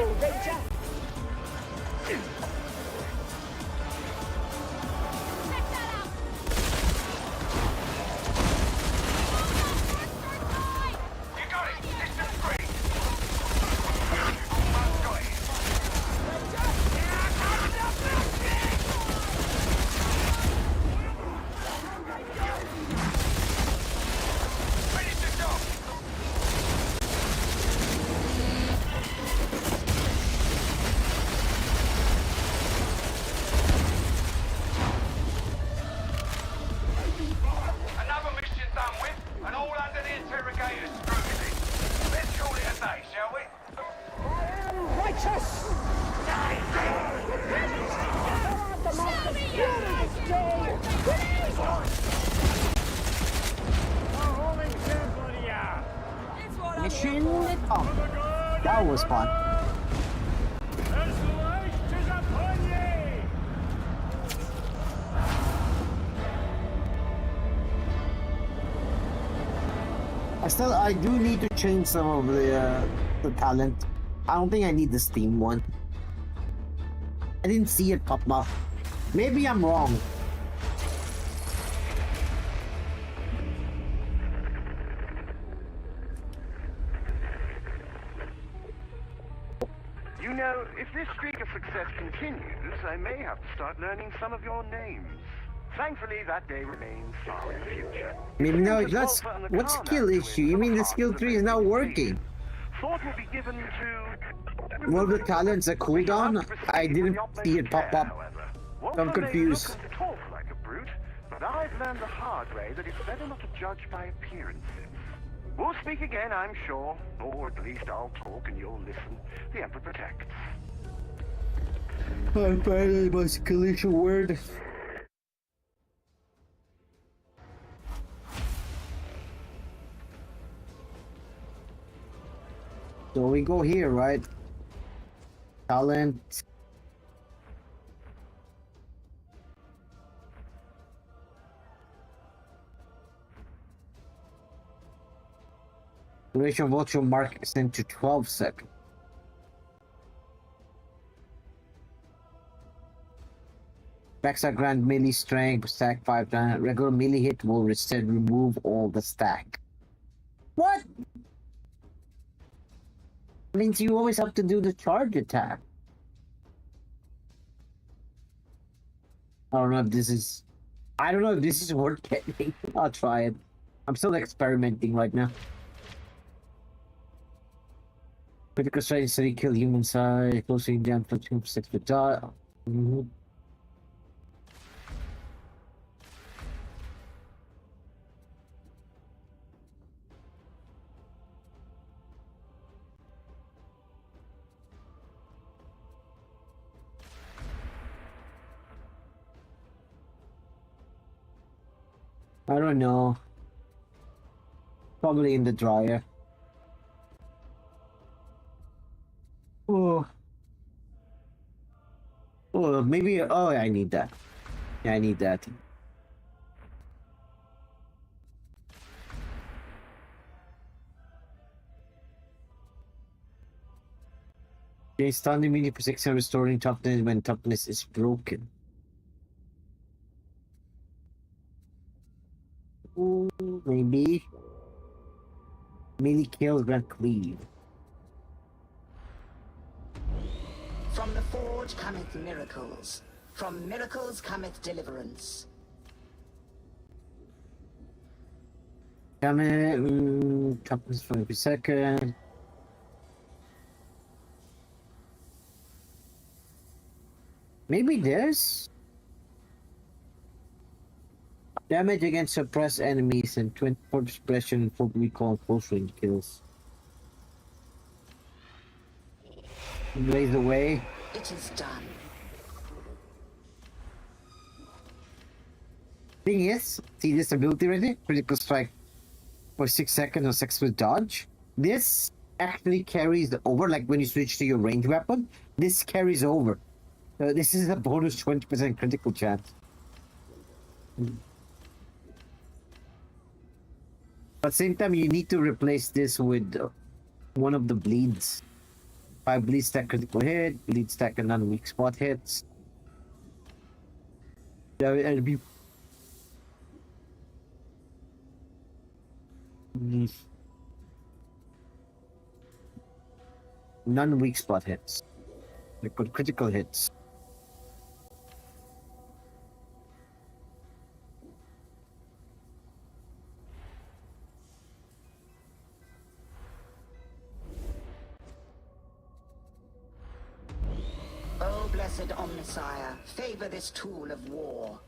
Check that out! You got it! Distance 3! Almost got it! Finish the job! Another mission done with, and all under the interrogator's scrutiny. Let's call it a day, shall we? Mission accomplished. That was fun. I do need to change some of the talent. I don't think I need the Steam one. I didn't see it pop up. Maybe I'm wrong. You know, if this streak of success continues, I may have to start learning some of your names. Thankfully, that day remains far in the future. Maybe no, that's what skill issue? You mean the skill tree is not working? Thought will be given to... One of the talents a cooldown? I didn't see it pop up. I'm confused. Talk like a brute, but I've learned the hard way that it's better not to judge by appearances. We'll speak again, I'm sure. Or at least I'll talk and you'll listen. The Emperor protects. I'm finally my skill issue word. So we go here, right? Talent. Duration of virtual mark extend to 12 seconds. Backside grand melee strength, stack 5 times. Regular melee hit will instead remove all the stack. What? Means you always have to do the charge attack. I don't know if this is worth getting. I'll try it. I'm still experimenting right now. Critical strike steady kill human side, closely down for 2% per dot. I don't know. Probably in the dryer. Oh. Oh, maybe. Oh, I need that. Yeah, I need that. Okay, stun immediately for 6 restoring toughness when toughness is broken. Ooh, maybe. Melee kills grant cleave. From the forge cometh miracles. From miracles cometh deliverance. Toughness for every second. Maybe this? Damage against suppressed enemies and 24 suppression for recall close range kills. Blaze away. It is done. Thing is, see this ability right there? Critical strike for 6 seconds or 6 with dodge. This actually carries over, like when you switch to your range weapon, this carries over. This is a bonus 20% critical chance. At the same time, you need to replace this with one of the bleeds. 5 bleed stack critical hit, bleed stack and non-weak spot hits. It'll be non-weak spot hits. Like good critical hits. O blessed Omnissiah, favor this tool of war.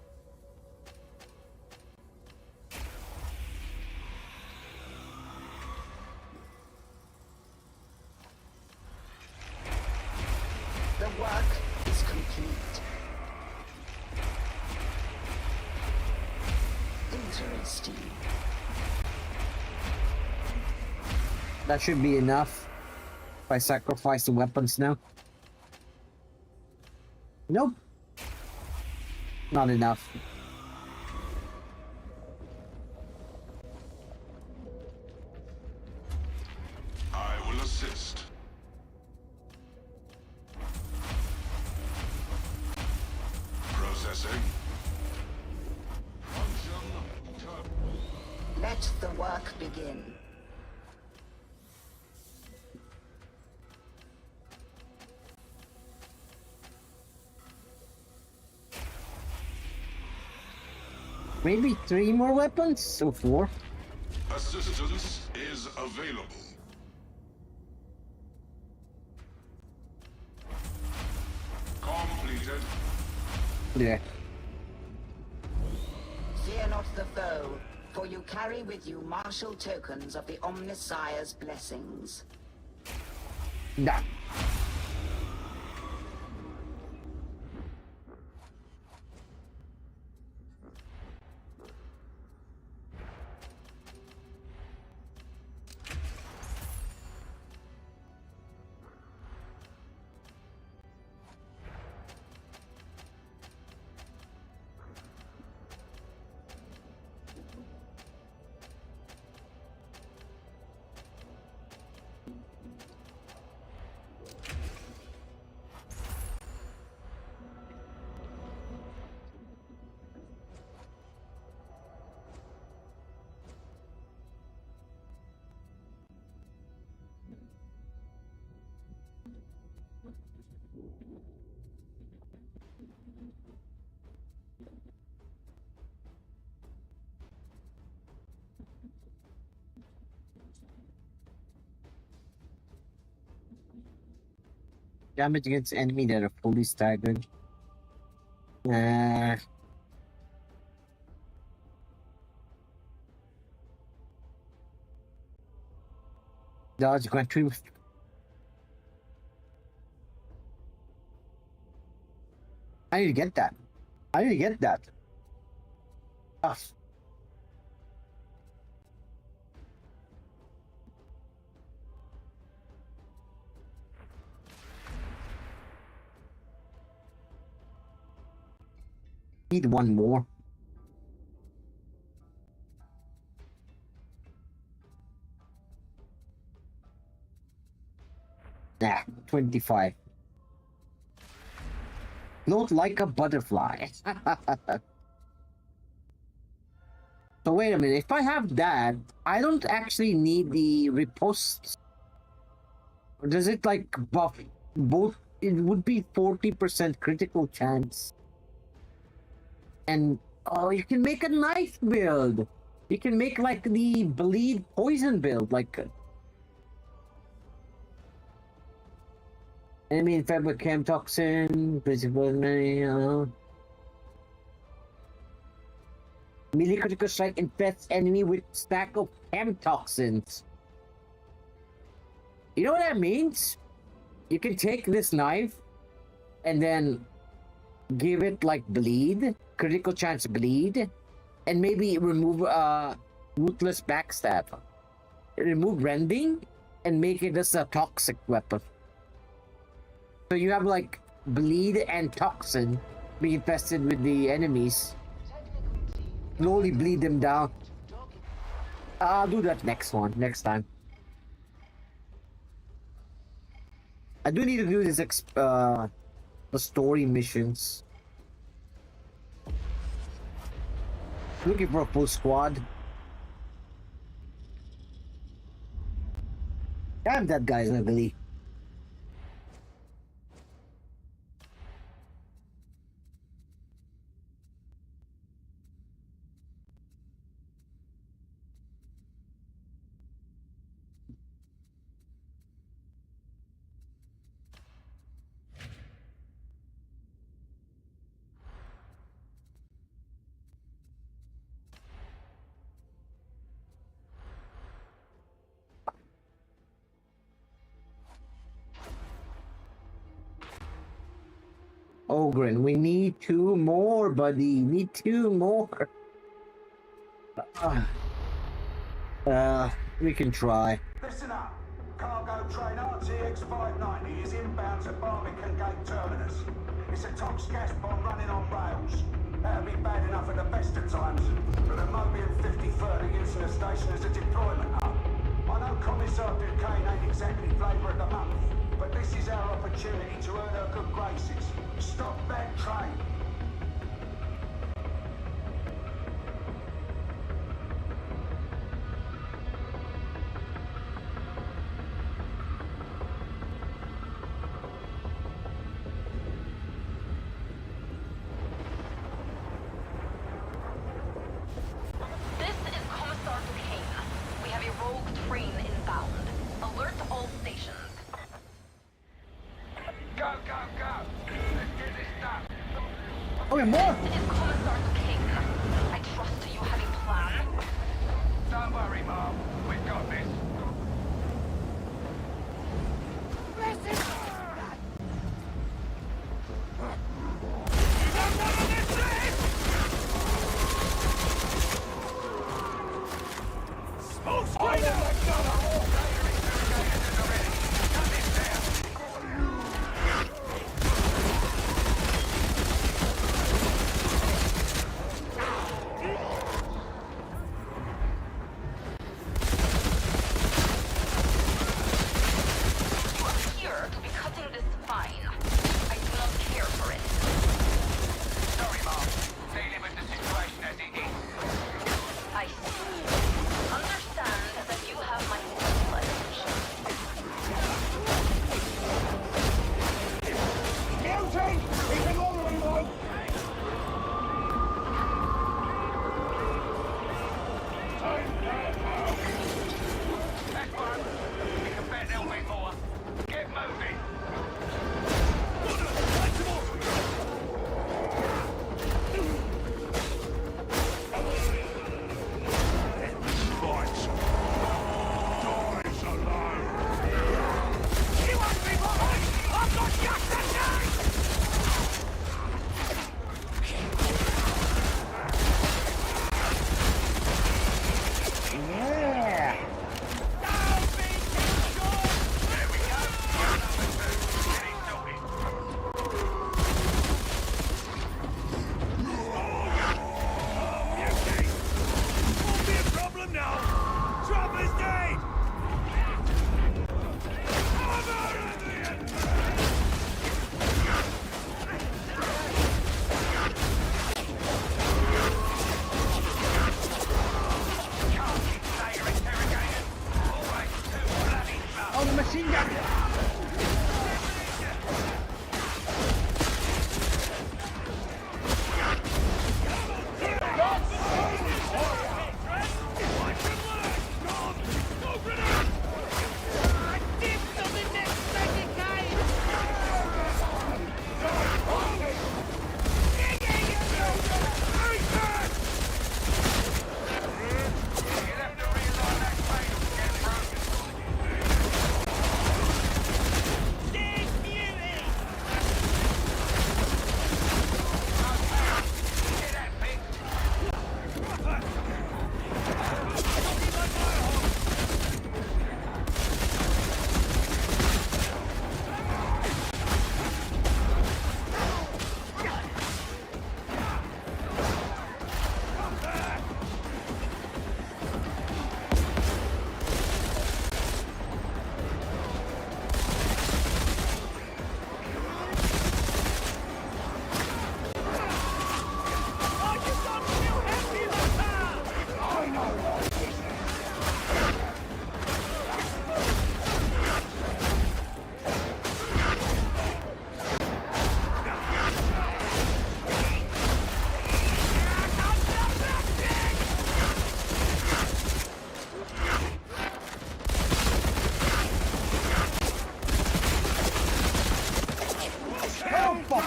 The work is complete. Interesting. That should be enough. If I sacrifice the weapons now. Nope. Not enough. I will assist. Processing. Function term. Let the work begin. Maybe 3 more weapons? Or 4? Assistance is available. Completed. Yeah. Fear not the foe, for you carry with you martial tokens of the Omnissiah's blessings. Nah. Damage against enemy that are fully staggered. Dodge country. I need to get that. I need to get that. Ah. Need one more. Nah, 25. Float like a butterfly. So wait a minute, if I have that, I don't actually need the riposte. Or does it like buff both? It would be 40% critical chance. And oh, you can make a knife build. You can make like the bleed poison build, like enemy infected with chem toxin, principal melee critical strike infects enemy with stack of chem toxins. You know what that means? You can take this knife and then give it like bleed, critical chance bleed, and maybe remove ruthless backstab. Remove rending and make it just a toxic weapon. So you have like bleed and toxin being infested with the enemies. Slowly bleed them down. I'll do that next time. I do need to do this the story missions. Looking for a full squad. Damn, that guy's ugly. Ogren, we need 2 more, buddy. Need 2 more. We can try. Listen up. Cargo train RTX 590 is inbound to Barbican Gate Terminus. It's a tox gas bomb running on rails. That'd be bad enough at the best of times, but the Mobian 50 further using the station as a deployment hub. I know Commissar Duquesne ain't exactly flavour of the month, but this is our opportunity to earn her good graces. Stop that train. This is Commissar Duquesne. We have a rogue train inbound. Alert all stations. Go, go, go! Let's get this done. Okay, more. This is Commissar Duquesne. I trust you have a plan. Don't worry, Mom. We've got this. Smoke screener! You appear to be cutting this fine. I do not care for it. Sorry, Mom. Dealing with the situation as it is. I see. Understand that you have my full attention. Guilty! Keep it on the reload! That's one. We can bet there'll be more. Get moving. Fight. Dies alone. You want me behind? I've got just the time! Yeah. Don't be too sure! There we go. Number 2. Getting sorted. Won't be a problem now! Trouble is dead! Cover in the end! Can't keep Slayer interrogated. Always too bloody slow. Oh, the machine gun. You'll have to realign that train to get broken.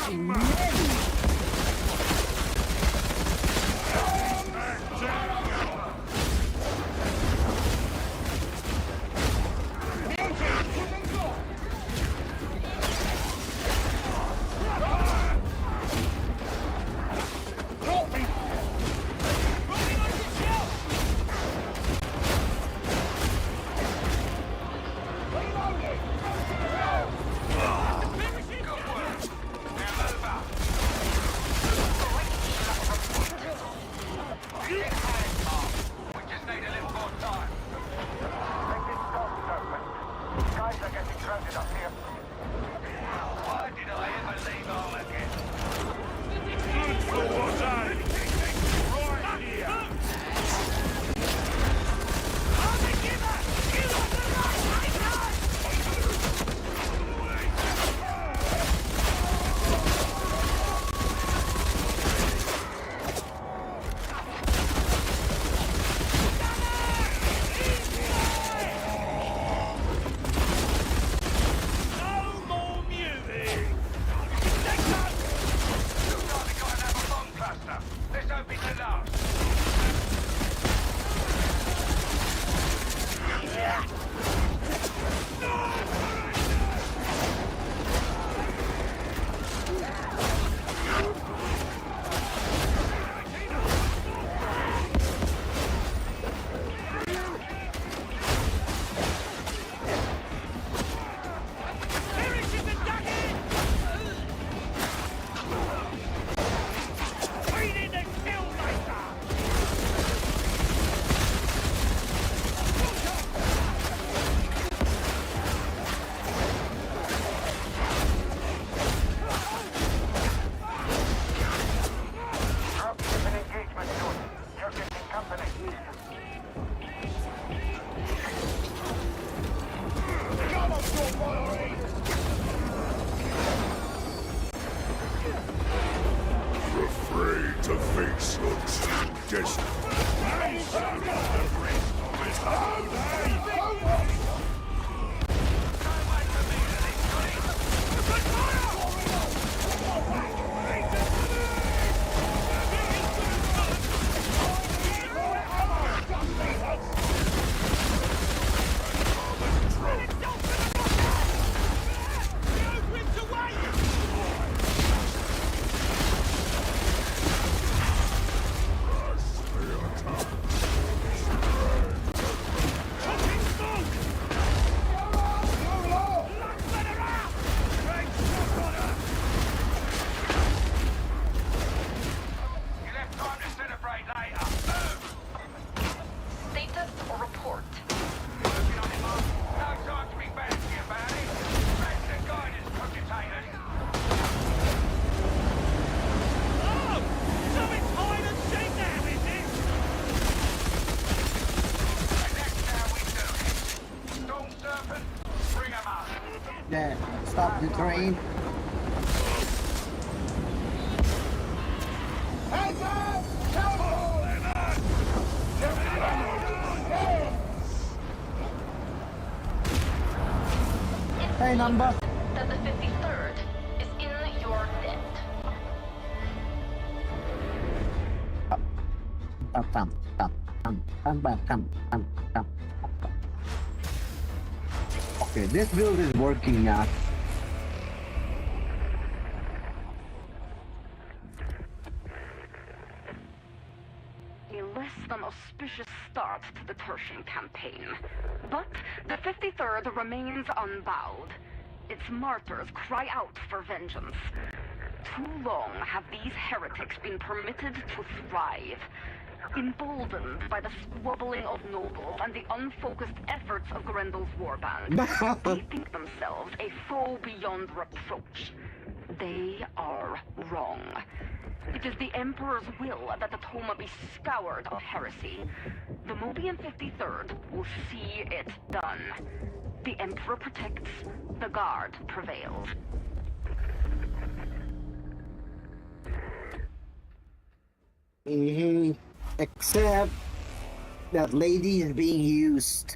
fucking many. Yeah, stop the train. Hey, number. That the 53rd is in your net. Okay, this build is working now. A less than auspicious start to the Tertian campaign. But the 53rd remains unbowed. Its martyrs cry out for vengeance. Too long have these heretics been permitted to thrive. Emboldened by the squabbling of nobles and the unfocused efforts of Grendel's warband, they think themselves a foe beyond reproach. They are wrong. It is the Emperor's will that the Toma be scoured of heresy. The Mobian 53rd will see it done. The Emperor protects, the Guard prevails. Except that lady is being used.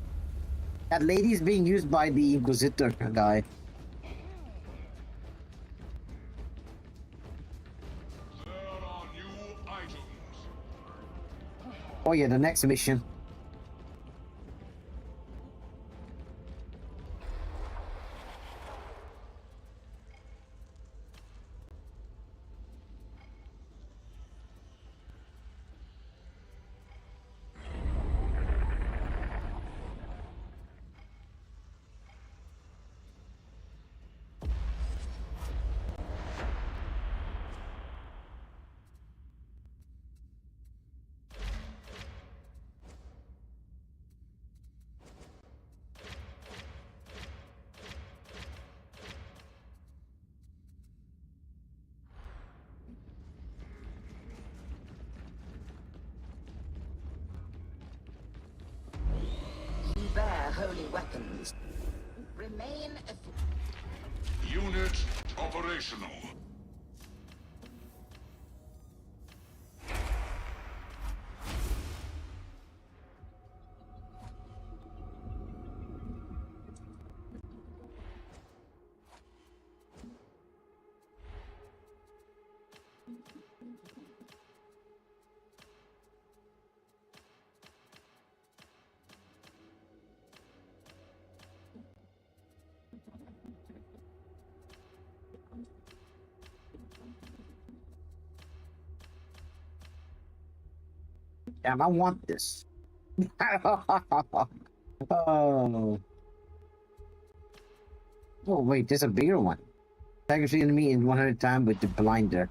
That lady is being used by the Inquisitor guy. Oh yeah, the next mission. You bear holy weapons. Remain Unit operational. Damn, I want this. Oh. Oh wait, there's a bigger one. Target the enemy in 100 times with the blinder.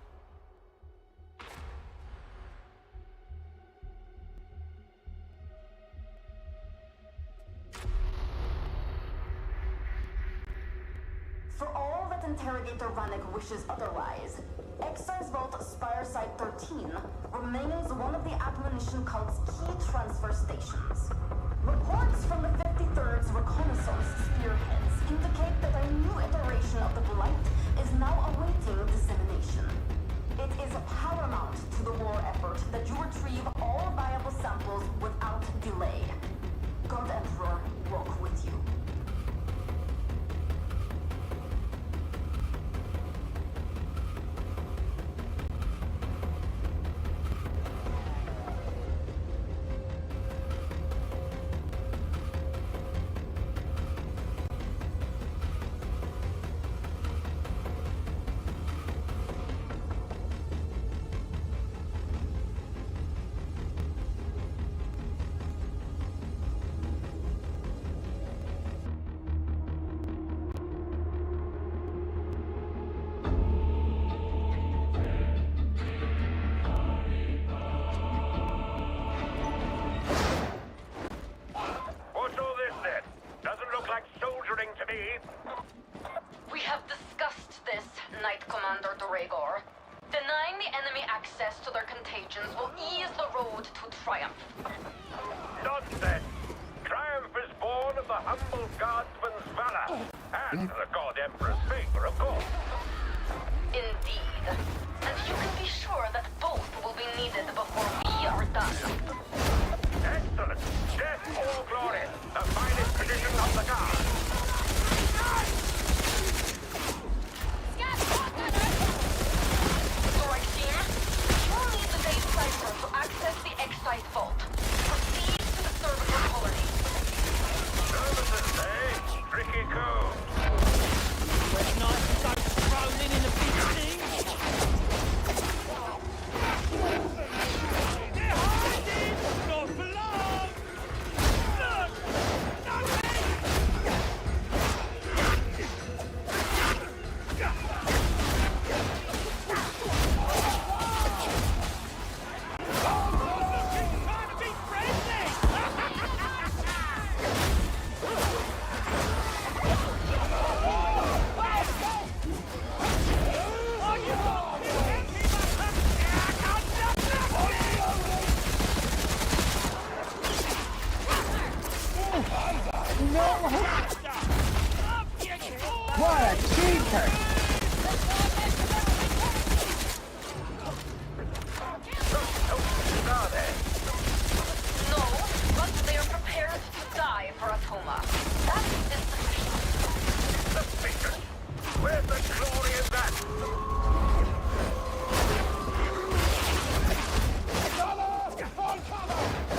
For all that Interrogator Vanek wishes otherwise, Exiles Vault Spire Site 13 remains one of the Admonition Cult's key transfer stations. Reports from the 53rd's reconnaissance spearheads indicate that a new iteration of the Blight is now awaiting dissemination. It is paramount to the war effort that you retrieve all viable samples without delay. God Emperor walk with you. What's all this then? Doesn't look like soldiering to me. We have discussed this, Knight Commander Duregor. Denying the enemy access to their contagions will ease the road to triumph. Nonsense! Triumph is born of the humble guardsman's valor. And the God Emperor's favor, of course. Indeed. And you can be sure that both will be needed before we are done. Excellent! Death or glory! The finest tradition of the guard! Alright, team. You'll need the data cipher to access the Excite Vault. Proceed to the servitor colony. Services, eh? Tricky code. Well, it's nice to go strolling in the big thing. They're hiding! Not for long! Look! Nothing! Trying to be friendly! What a cheater! Are they? No, but they are prepared to die for Atoma. That is sufficient. Suspicious. Where's the glory in that? Full cover!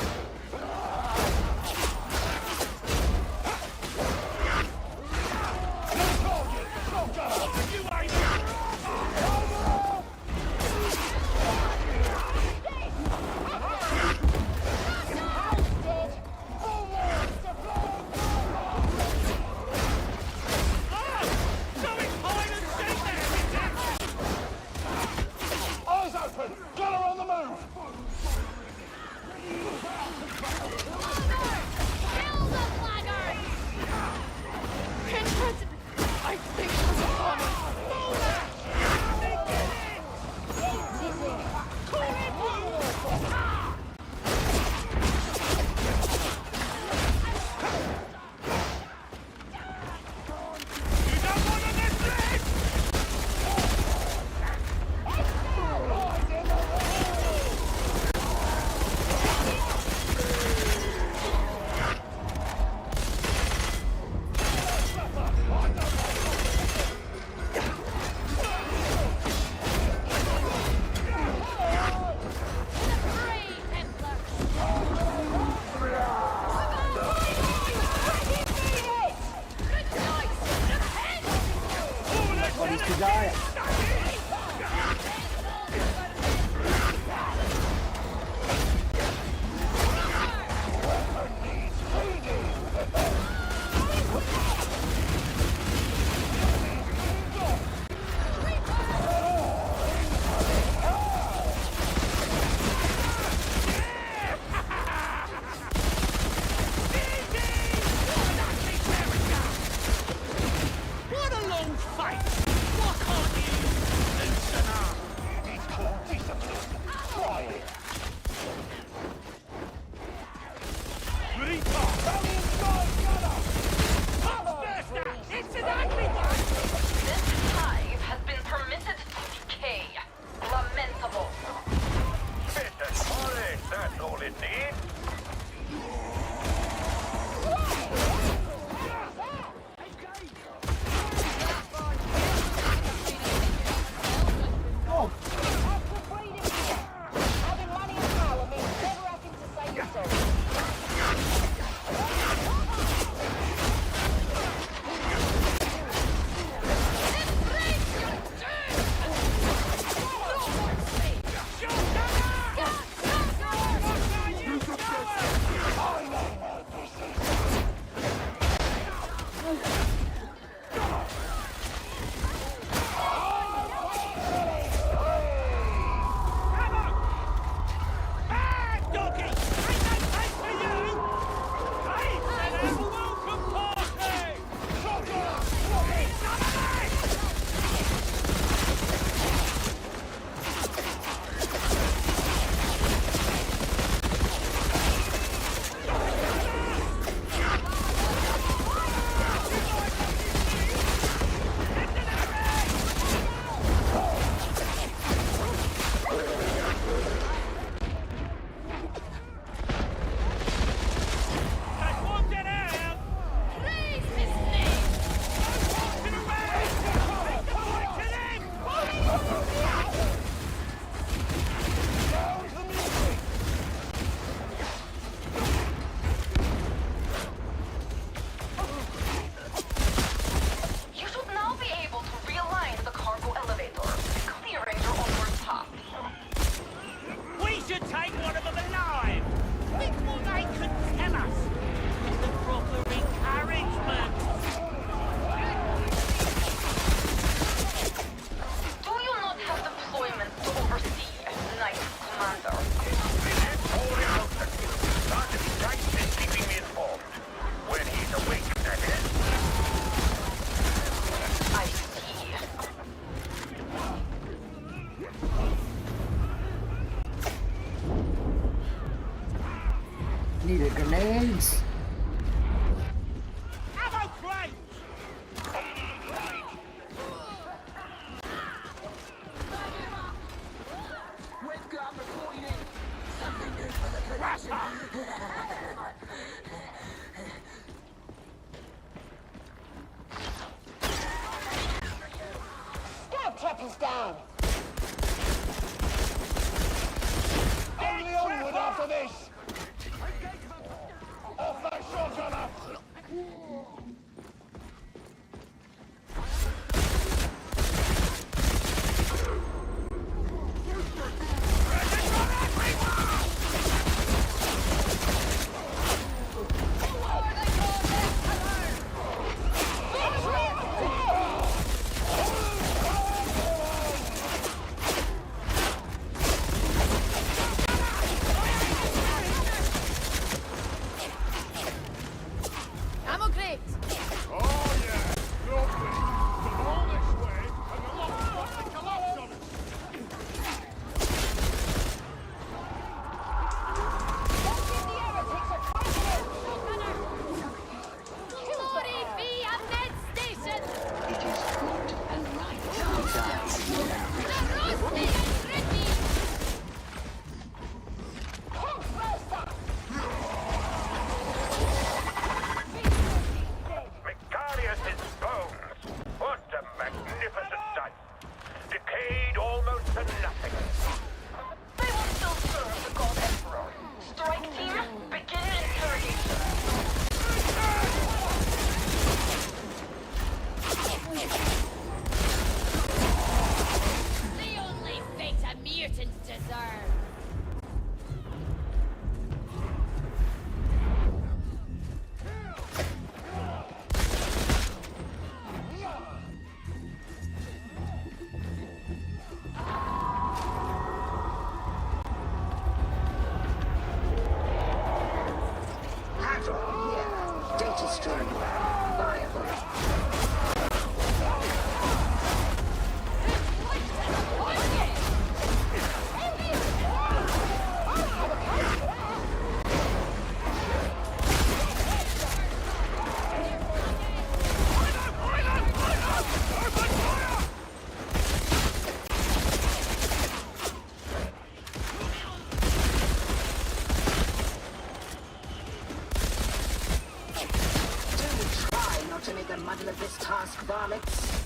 to make a muddle of this task, varlets.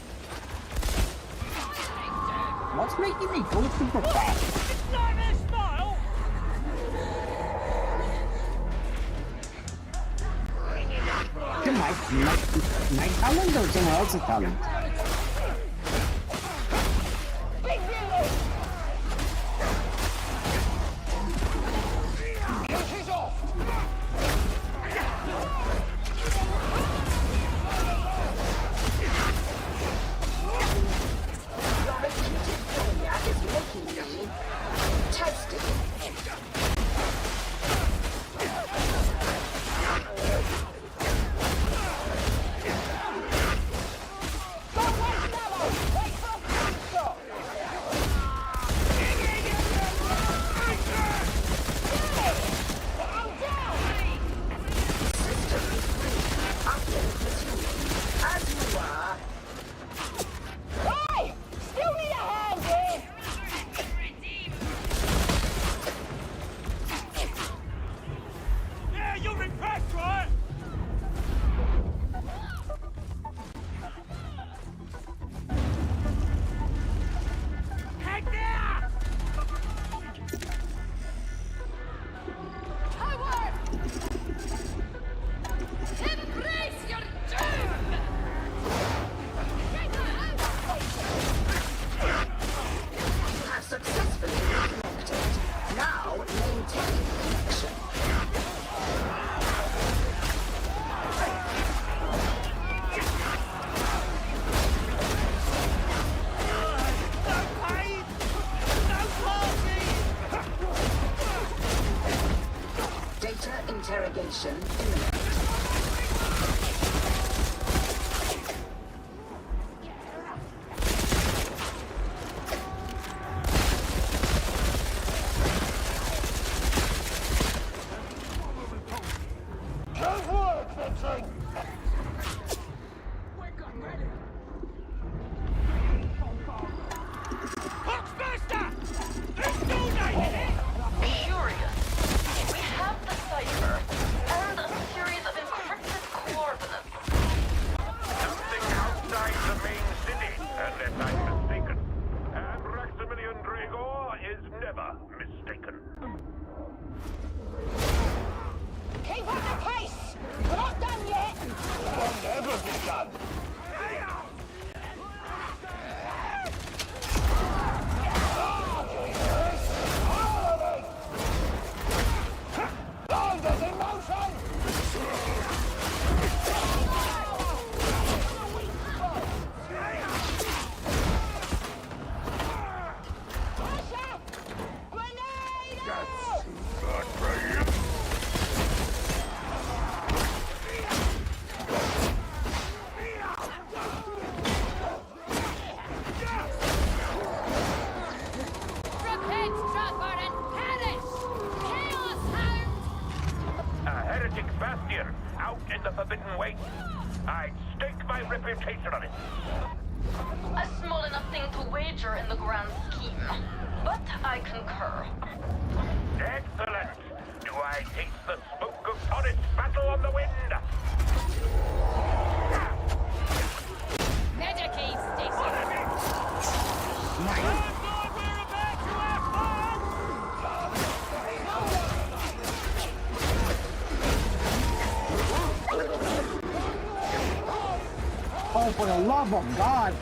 What's making me go super fast? It's like their style! My talent or someone else's talent? Your repeated failure is making me tested. As you are, Hey! Still need a hand here! Yeah, you're impressed, right? Head there! Power! Embrace your doom! you have successfully reconnected. Now, maintain connection. No pain! No party! Data interrogation imminent. Good work, Vincent! Boxbuster! Exterminated it! Curious. We have the cipher and a series of encrypted coordinates. Something outside the main city, unless I'm mistaken. And Maximilian Dragor is never mistaken. Keep up the pace! We're not done yet! We'll never be done. Blinders in motion! Pressure! Grenade out! Not ready. Repent, Trapper, and perish! Chaos Hound! A heretic bastion out in the Forbidden Waste. I'd stake my reputation on it. A small enough thing to wager in the grand scheme. But I concur. Excellent. Do I taste the smoke of Torrid's battle on the wind? Medicaid station! Thank God we're about to have fun! Oh, for the love of God!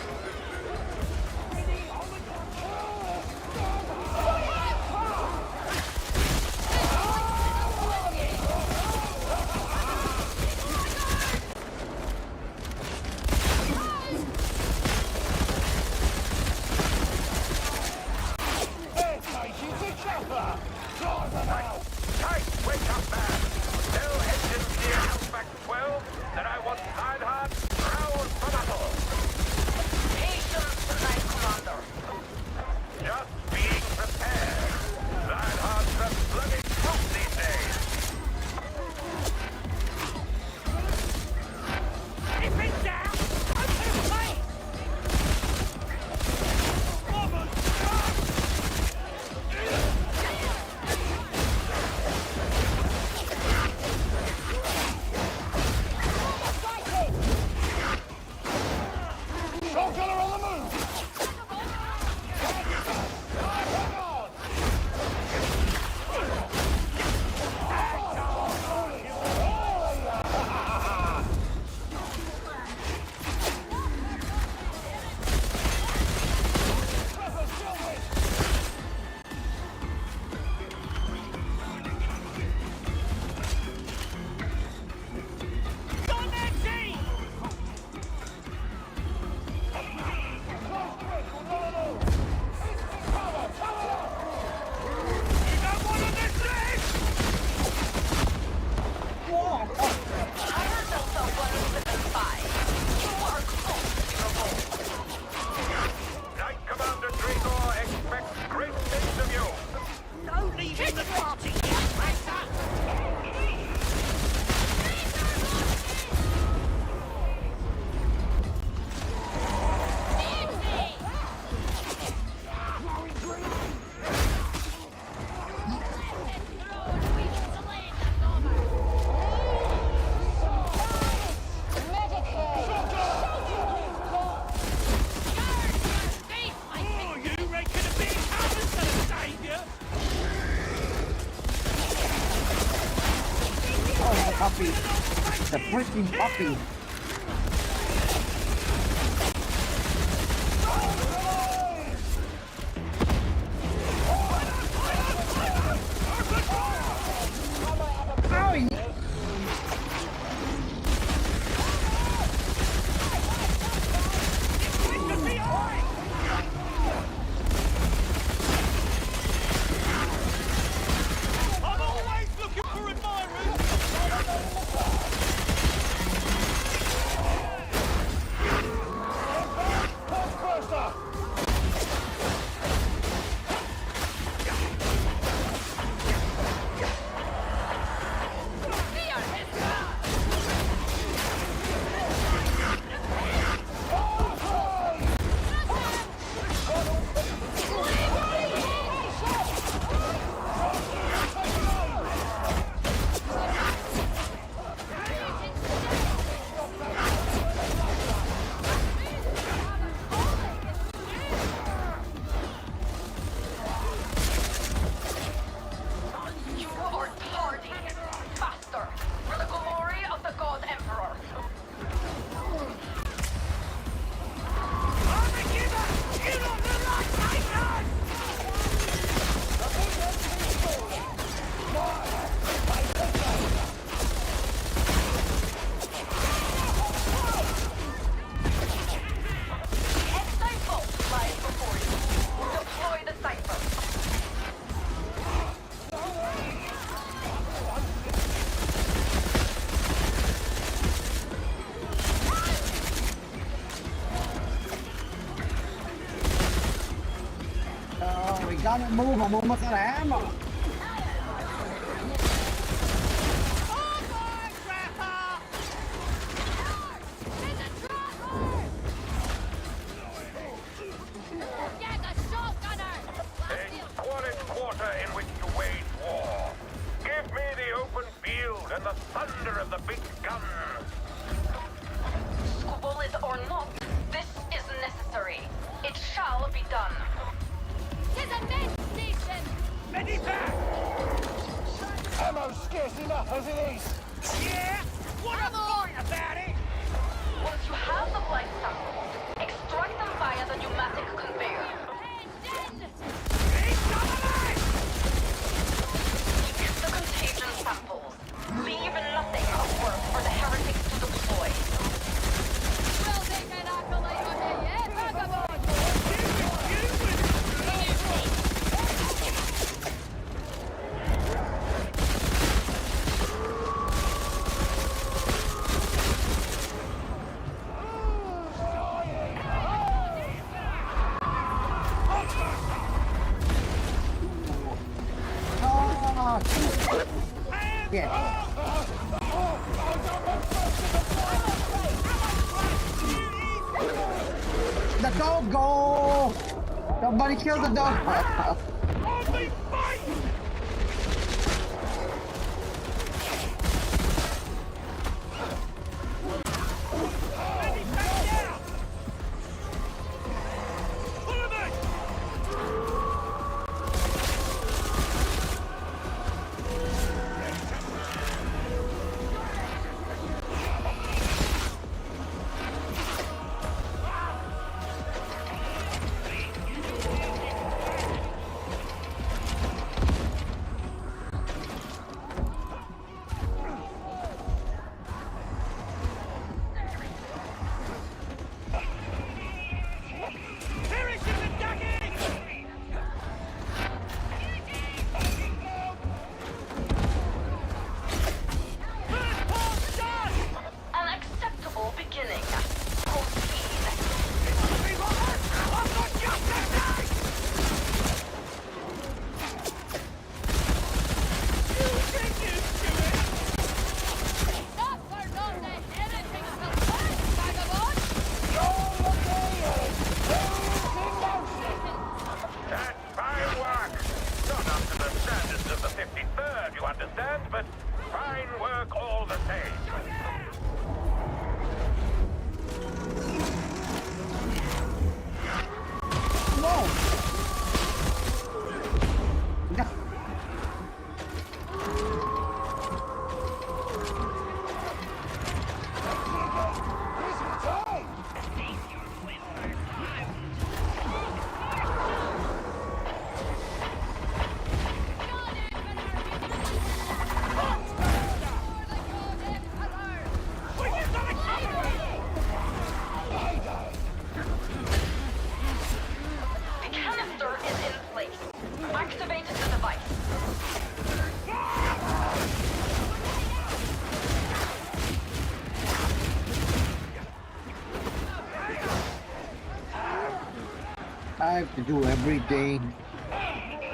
They're taking the chopper! Drive them out! Tight, wake up, man. No engines near Outback 12, then I want Reinhardt round for battle. puppy. The freaking puppy. Ow! I'm always looking for admirers! You are tardy. Faster, for the glory of the God Emperor. You're not the right Titan! X-Bolt lies before you. Deploy the cipher. Oh, we gotta move. I'm almost out of ammo. A squalid quarter in which to wage war. Give me the open field and the thunder of the big guns. Squalid or not, this is necessary. It shall be done. Tis a med station! Medipack! Ammo's scarce enough as it is. Yeah? What a fight about it! Once you have the blood samples, extract them via the pneumatic conveyor. He's coming! Keep the contagion samples. Leave nothing of worth for the heretics to deploy. We'll make an acolyte of you yet, vagabond! Oh, yeah. The dog go! Somebody kill the dog! Only fight! Medipack now! Follow me! I have to do everything.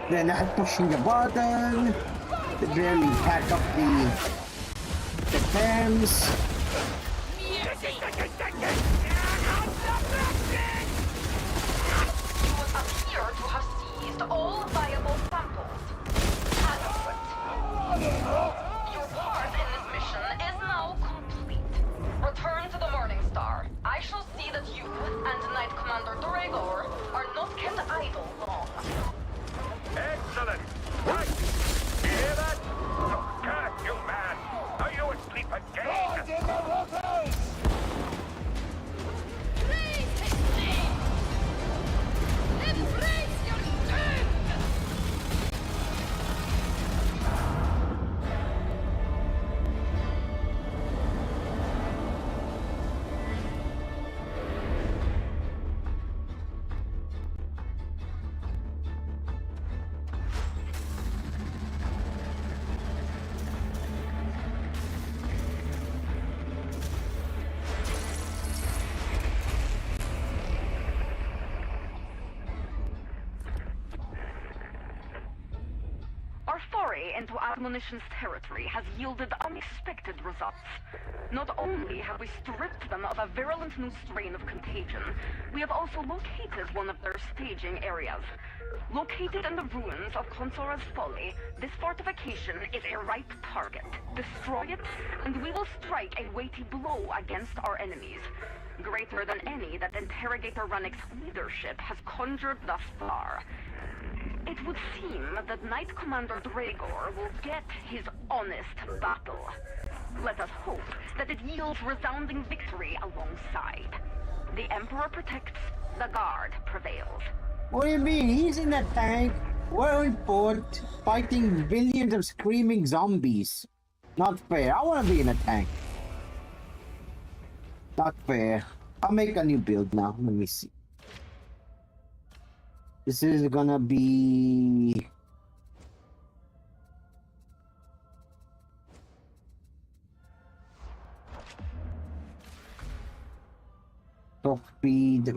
They're not pushing the button. They barely pack up the cams. You would appear to have seized all viable samples. Adequate. Your part in this mission is now complete. Return to the Morning Star. I shall see that you and Knight Commander Dragor are not kept idle long. Excellent! Right! You hear that? Oh, God, you man! Are you asleep again? Praise his name! Embrace your doom! Our foray into Admonition's territory has yielded unexpected results. Not only have we stripped them of a virulent new strain of contagion, we have also located one of their staging areas. Located in the ruins of Consora's Folly, this fortification is a ripe target. Destroy it, and we will strike a weighty blow against our enemies. Greater than any that Interrogator Runnick's leadership has conjured thus far. It would seem that Knight Commander Dragor will get his honest battle. Let us hope that it yields resounding victory alongside. The Emperor protects, the Guard prevails. What do you mean? He's in that tank. We're on foot, fighting billions of screaming zombies. Not fair. I want to be in a tank. Not fair. I'll make a new build now. Let me see. This is gonna be... top speed.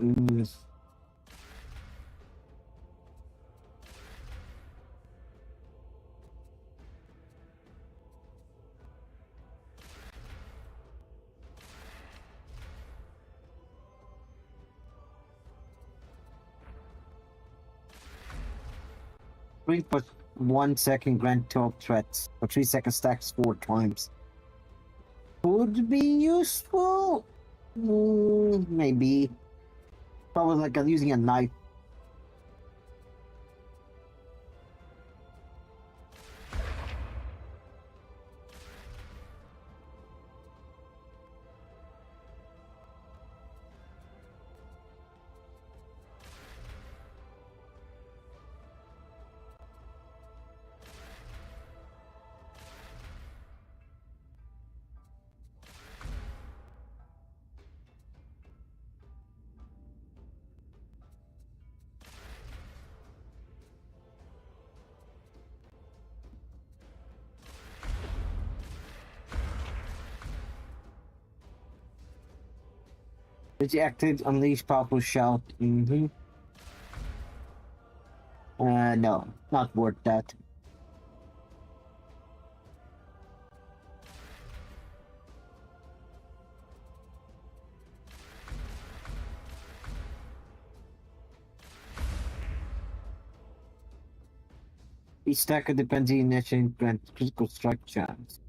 For 1 second grant 12 threats, or 3 second stacks 4 times. Could be useful? Maybe. Probably like using a knife. Rejected, unleash powerful shout. No, not worth that. Each stack of dependency nation grants critical strike chance.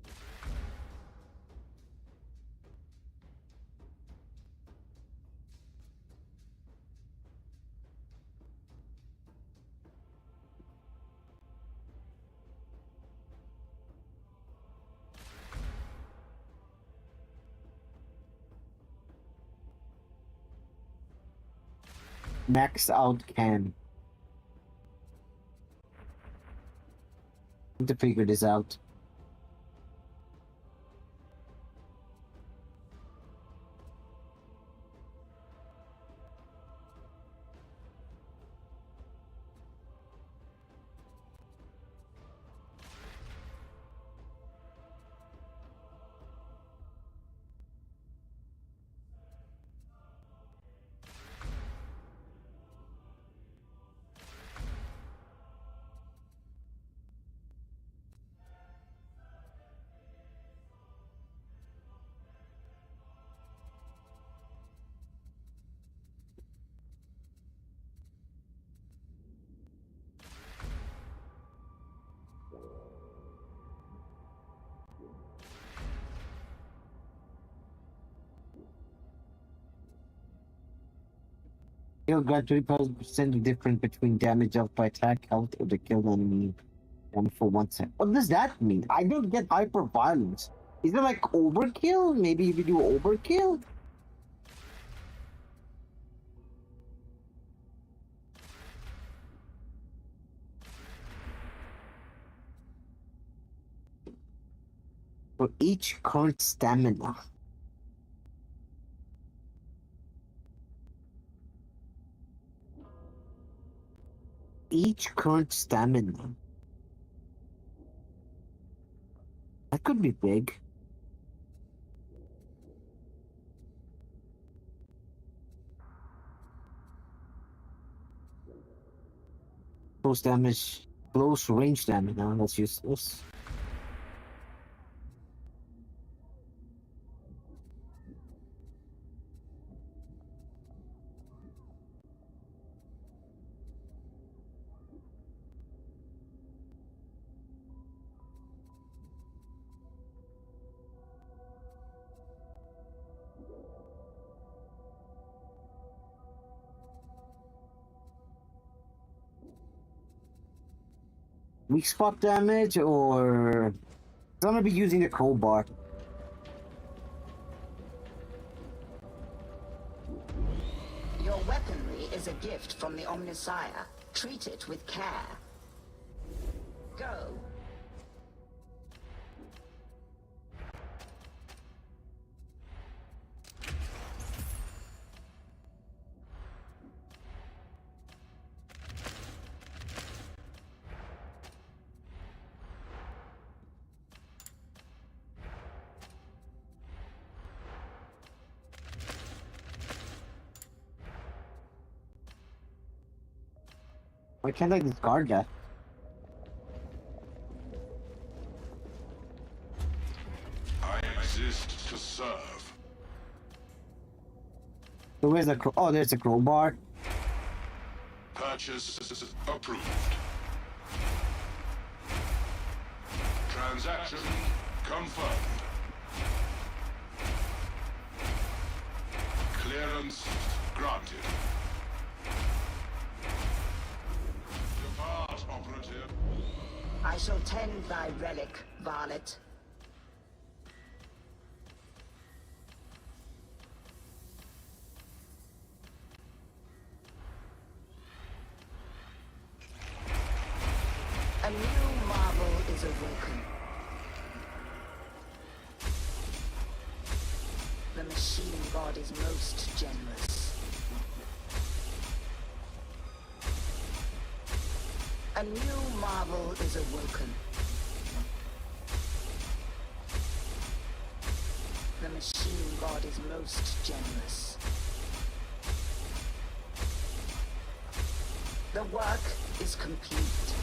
Max out can. Need to figure this out. Kill grant 25% difference between damage dealt by attack, health, or the killed enemy. Damage for 1 second. What does that mean? I don't get hyper violence. Is it like overkill? Maybe if you do overkill? For each current stamina. Each current stamina. That could be big. Close damage, close range damage. Now that's useless. Weak spot damage, or I'm gonna be using the crowbar. Your weaponry is a gift from the Omnissiah. Treat it with care. Go. Why can't I discard that? I exist to serve. So where's the oh, there's a crowbar. Purchase approved. Transaction confirmed. Clearance granted. Depart, operative. I shall tend thy relic, varlet. A new marvel is awoken. The machine god is most generous. A new marvel is awoken. The machine god is most generous. The work is complete.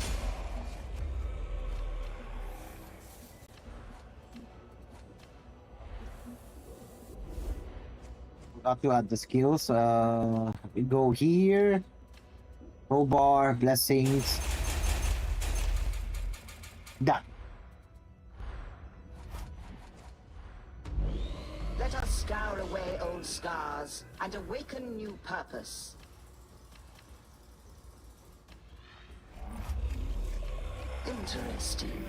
Got to add the skills. We go here. Crowbar, blessings. Done. Let us scour away old scars and awaken new purpose. Interesting.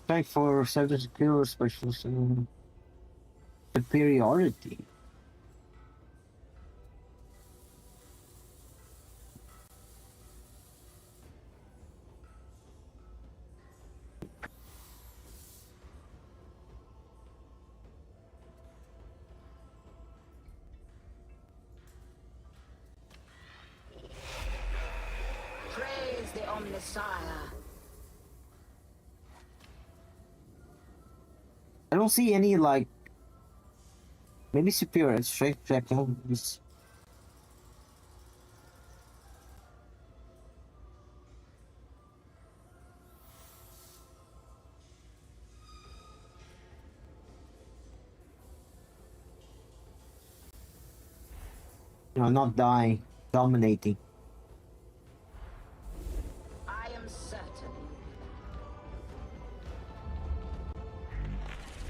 Thanks for cybersecurity specialist superiority. Praise the Omnissiah. I don't see any like maybe superior straight check. No, not dying. Dominating. I am certain.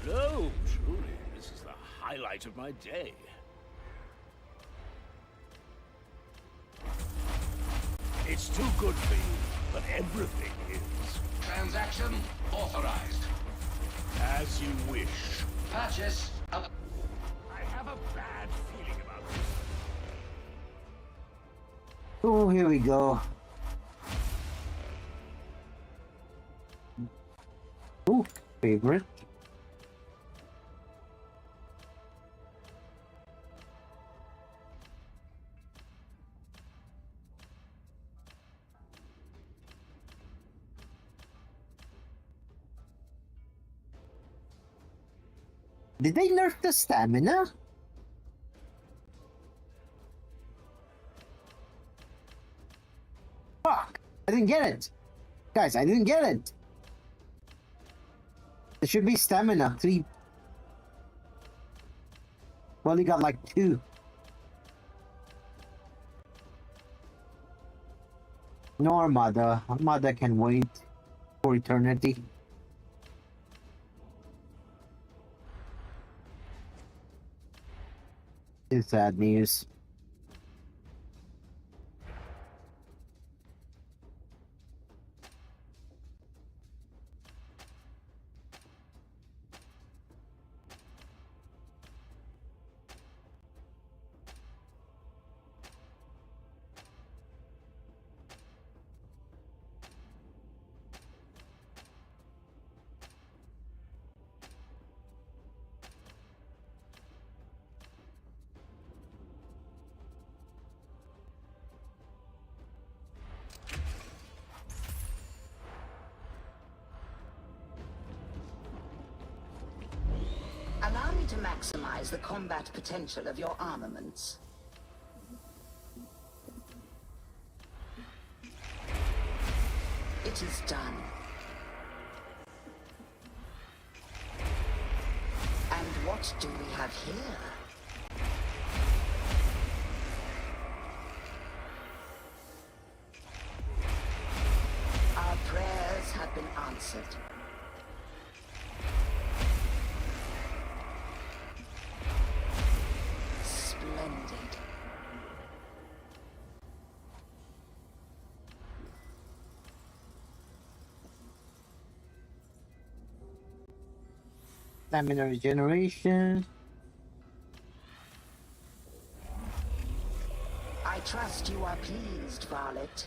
No, truly, this is the highlight of my day. It's too good for you, but everything is. Transaction authorized. As you wish. Purchase of... I have a bad feeling about this. Oh, here we go. Ooh, favorite. Did they nerf the stamina? Fuck! I didn't get it! Guys, I didn't get it! There should be stamina. 3. Well, he got like 2. No Armada. Armada can wait for eternity. It's sad news. Allow me to maximize the combat potential of your armaments. It is done. And what do we have here? Our prayers have been answered. Splendid. Stamina regeneration. I trust you are pleased, Varlet.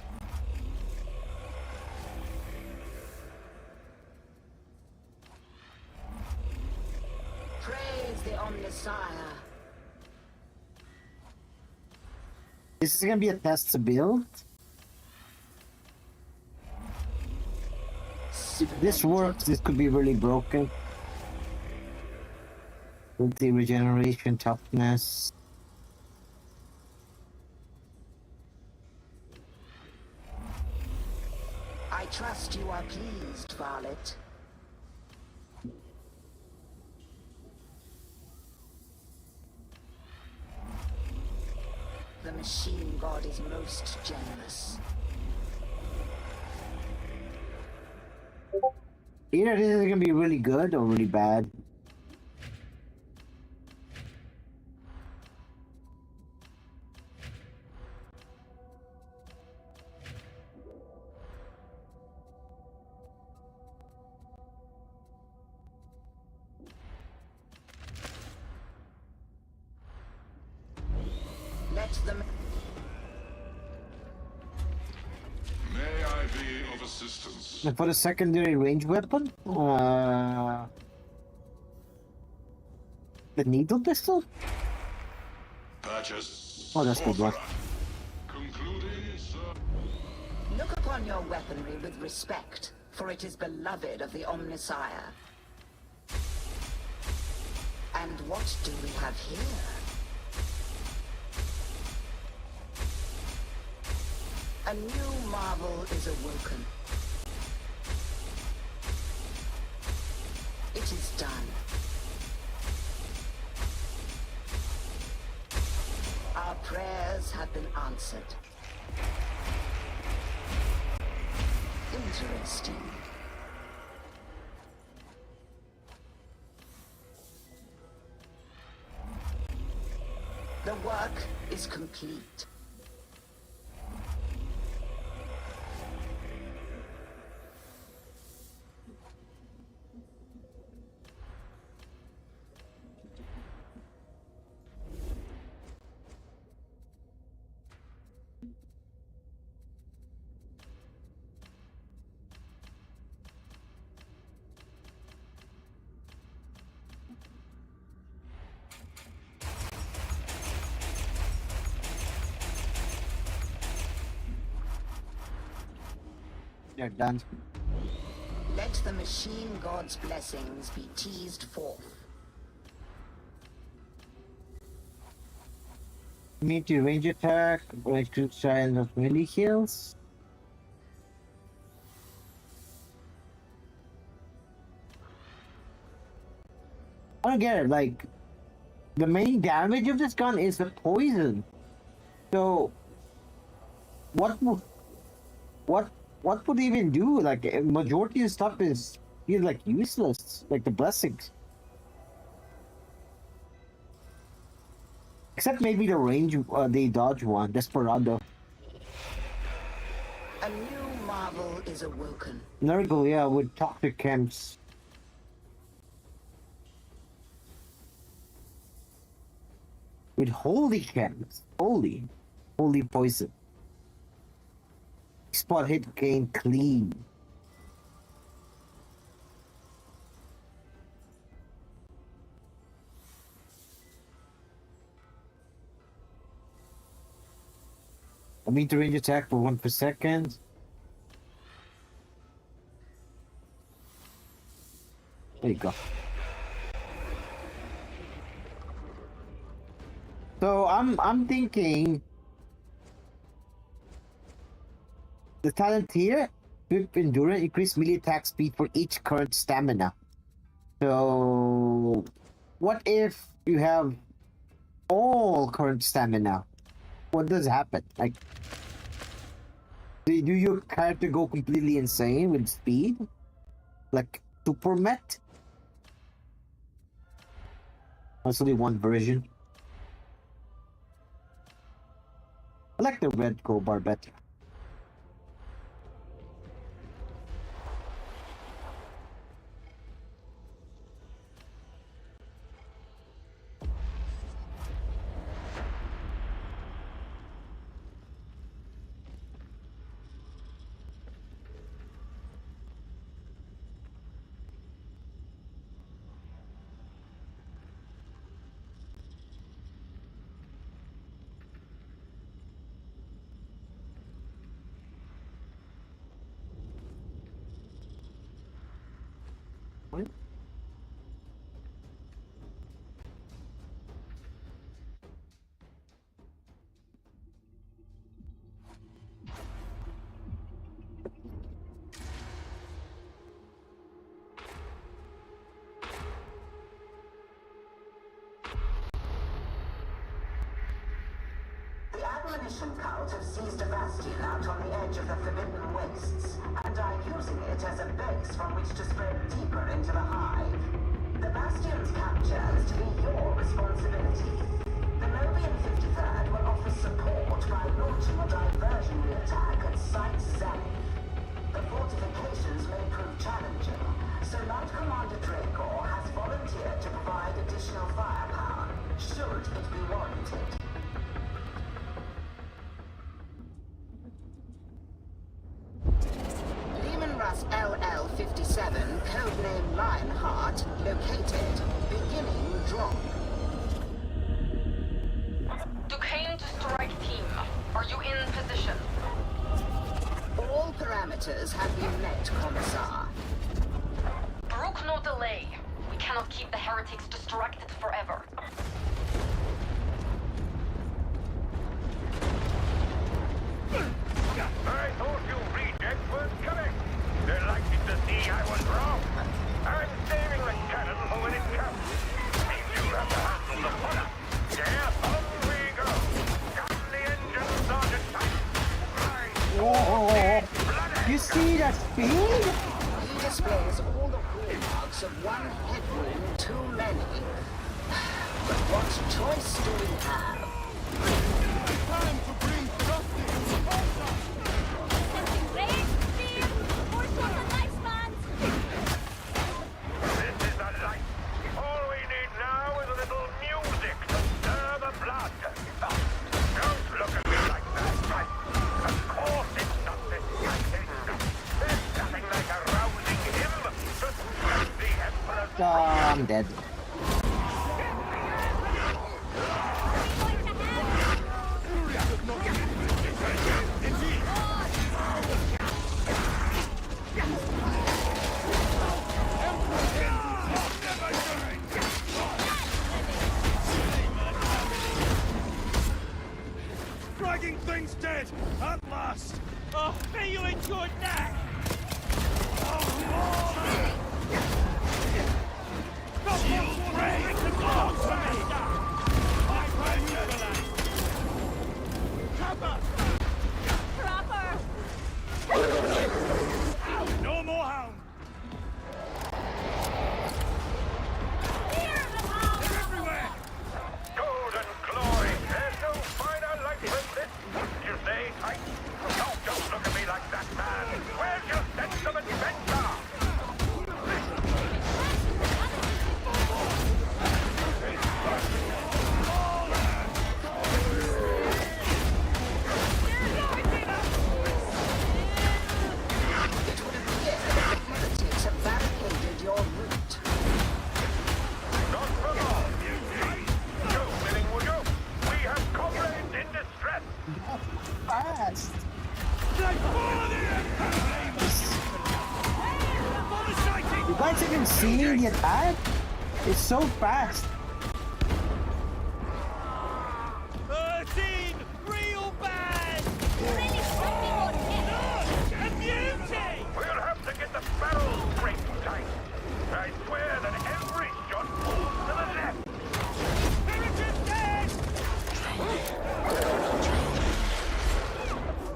Praise the Omnissiah. This is gonna be a test to build. If this works, this could be really broken. Ability regeneration, toughness. I trust you are pleased, Varlet. The machine god is most generous. Either this is gonna be really good or really bad. Let them... May I be of assistance? And for the secondary range weapon, the needle pistol? Purchase. Oh, that's good one. Concluding, sir. Look upon your weaponry with respect, for it is beloved of the Omnissiah. And what do we have here? A new marvel is awoken. It is done. Our prayers have been answered. Interesting. The work is complete. They're done. Let the machine god's blessings be teased forth. Meet your range attack, like to shine of melee heals. I don't get it, like, the main damage of this gun is the poison. So, what would it even do? Like, a majority of stuff is like useless, like the blessings. Except maybe the range, they dodge one, Desperado. A new marvel is awoken. Nurgle, yeah, with toxic camps. With holy camps. Holy poison. Spot hit gain clean. I mean to range attack for 1 per second. There you go. So I'm thinking the talent here, Swift Endurance, increase melee attack speed for each current stamina. So what if you have all current stamina? What does happen? Like, do your character go completely insane with speed? Like Super Met? That's only one version. I like the red crowbar better. What? The Admonition Cult have seized a bastion out on the edge of the Forbidden Wastes, and are using it as a base from which to spread deeper into the Hive. The Bastion's capture is to be your responsibility. The Novian 53rd will offer support by launching a diversionary attack at Site Zenith. The fortifications may prove challenging, so Knight Commander Dracor has volunteered to provide additional firepower, should it be warranted. LL-57, codename Lionheart, located. Beginning drop. Duquesne to strike team. Are you in position? All parameters have been met, Commissar. Brook no delay. We cannot keep the heretics distracted forever. I thought you rejects were coming. They're likely to see I was wrong. I'm saving the cannon for when it comes. Means you have to handle the fodder. Yeah, on we go. Gun the engine. Oh, you see that speed? He displays all the hallmarks of one headroom too many. But what choice do we have? Time to bring justice to Tulsa! Sensing rage, fear, or sort of lifespans. This is the light. All we need now is a little music to stir the blood. Don't look at me like that, right? Of course it's not distracting. There's nothing like a rousing hymn to strike the Emperor's... Oh, I'm dead. Dragging things dead! At last! Oh, bet you enjoyed that. Proper. No more hound! Here, the hound. They're everywhere! Golden glory! There's no finer light than this! You say, Tight? Don't just look at me like that, man! Where's your sense of adventure? It would appear that the heretics have barricaded your route. Not for long! Go, willing, would you? We have comrades in distress! Fast. You guys haven't seen the attack? It's so fast. 13! Real bad! Really something on him. A beauty! We'll have to get the barrels straight tight. I swear that every shot falls to the left. Peregrine dead!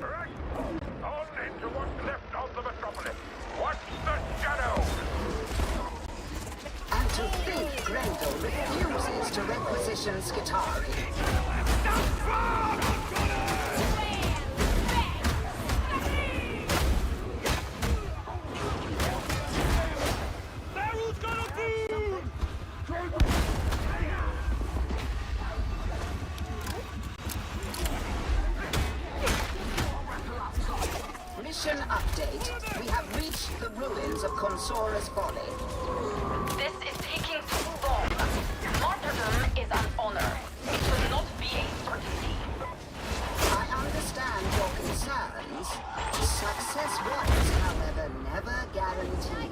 Right. On into what's left of the metropolis. Watch the shadow. And to think Grendel refuses to requisition Skitari. Barrel's got a boom! Mission update. We have reached the ruins of Consora's Folly. This is taking too long. Martyrdom is an honor. It will not be a certainty. I understand your concerns. Success was, however, never guaranteed.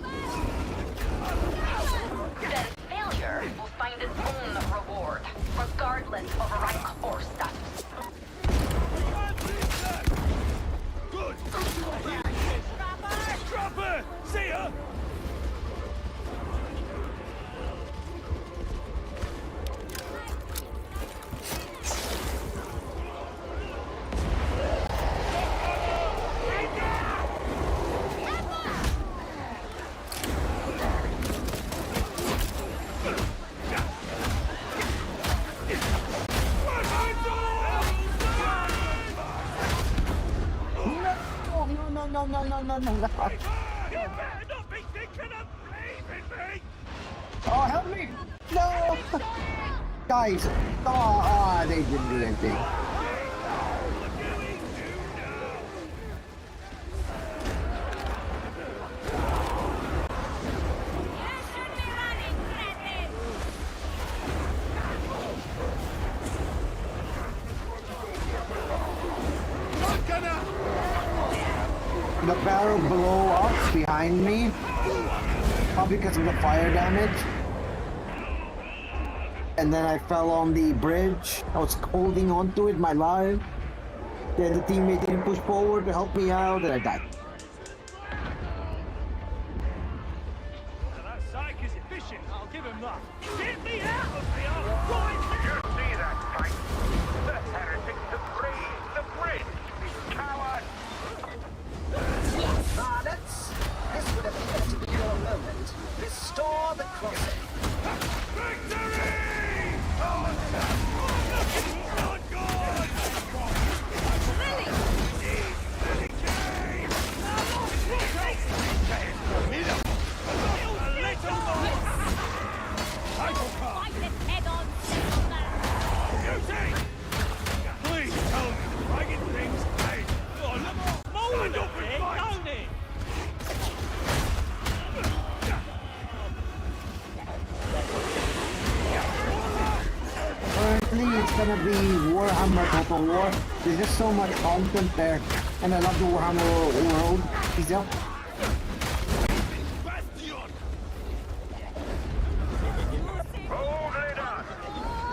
Then failure will find its own reward, regardless of rank or status. Good! Trapper! See ya! No. You better not be thinking of leaving me! Oh, help me! No! Guys, they didn't do anything. The barrel blew up behind me, probably because of the fire damage. And then I fell on the bridge. I was holding onto it, my life. Then the teammate didn't push forward to help me out, and I died. That psych is efficient, I'll give him that. Get me out of here! Right! You see that, Tight? The heretics have raised the bridge. Cowards! gonna be Warhammer Total War. There's just so much content there, and I love the Warhammer world. Is that? Boldly done.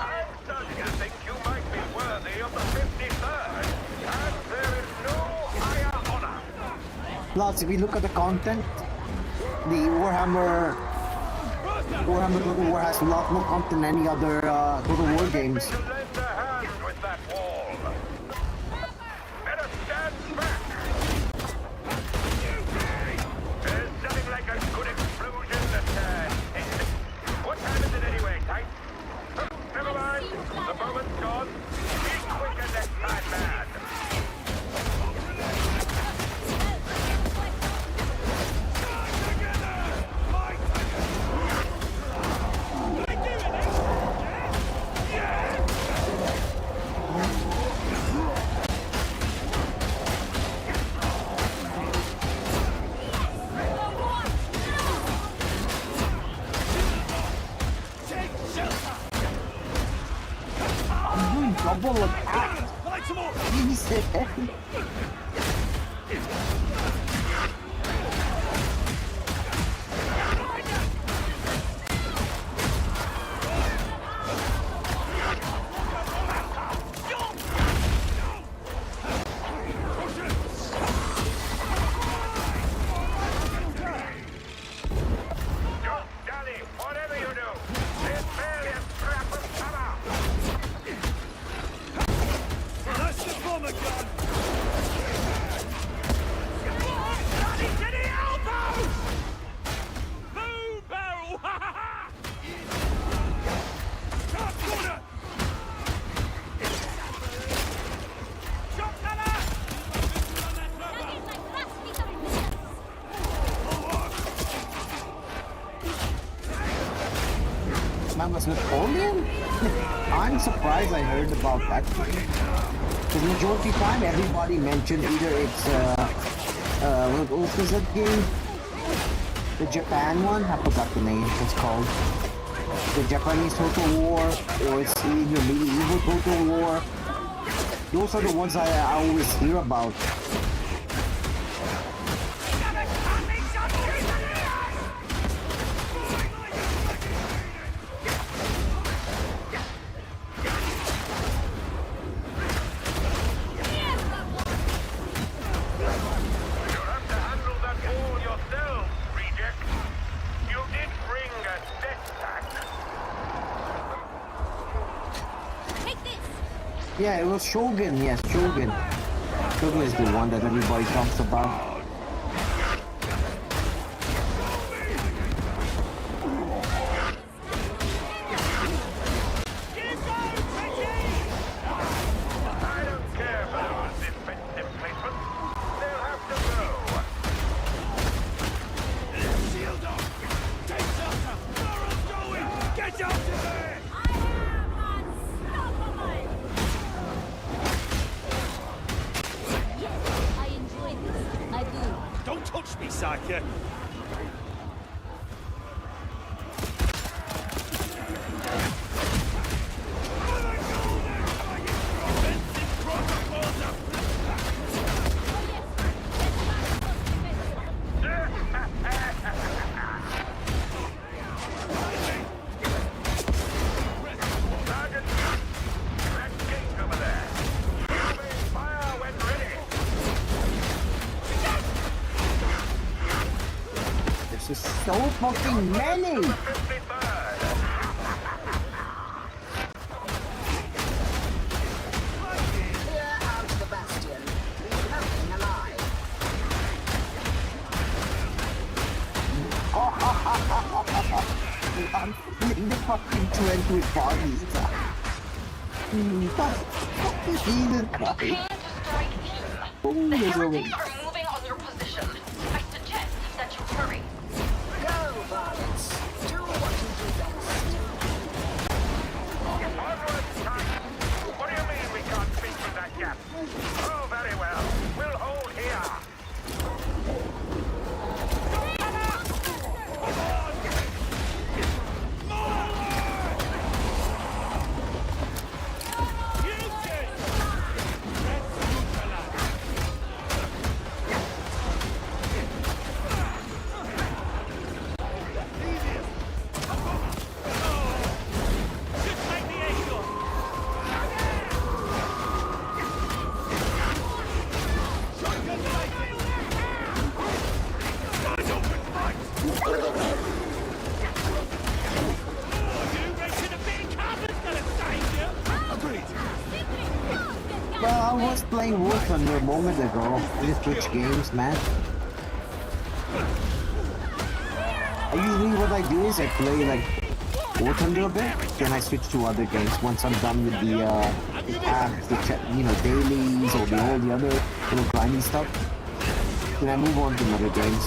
I'm starting to think you might be worthy of the 53rd, and there is no higher honor. Plus, if you look at the content, the Warhammer Total War has a lot more content than any other Total War games. To lend a hand with that wall. Better stand back. There's nothing like a good explosion that what time is it anyway, Tight? Never mind. The moment's gone. Be quicker next time, man. I'm doing double attack. Jesus. Johnny, whatever you do, it's barely a scrap of cover. That's the bomber gun! Bloody to the elbows! Boom barrel! Ha ha ha! Top corner! Shot cutter! Man was Napoleon? I'm surprised I heard about that. Because majority of the time everybody mentioned either it's what was that game? The Japan one? I forgot the name. It's called the Japanese Total War, or it's either medieval Total War. Those are the ones I always hear about. You'll have to handle that wall yourself, reject. You did bring a death sack. Take this! Yeah, it was Shogun. Yes, Shogun. Shogun is the one that everybody talks about. I don't care for those defensive placements. They'll have to go. Shield up! Take shelter! Barrel's going! Get out of there! I am unstoppable! Yes, I enjoy this. I do. Don't touch me, Psycho! Sergeant, that gate over there. You may fire when ready. This is so fucking many! 53rd. Clear out the bastion. Leave nothing alive. I'm in the fucking trend with bodies. Jesus Christ. Prepare to strike team. Oh, The there's a heretics are moving on your position. I suggest that you hurry. Go, varlets. Do what you do best. Onward, son. What do you mean we can't beat through that gap? Oh, very well. We'll hold here. Well, I was playing Warthunder a moment ago. I just switch games, man. Usually what I do is I play like Warthunder a bit, then I switch to other games once I'm done with the tasks, dailies or all the other little grindy stuff. Then I move on to other games.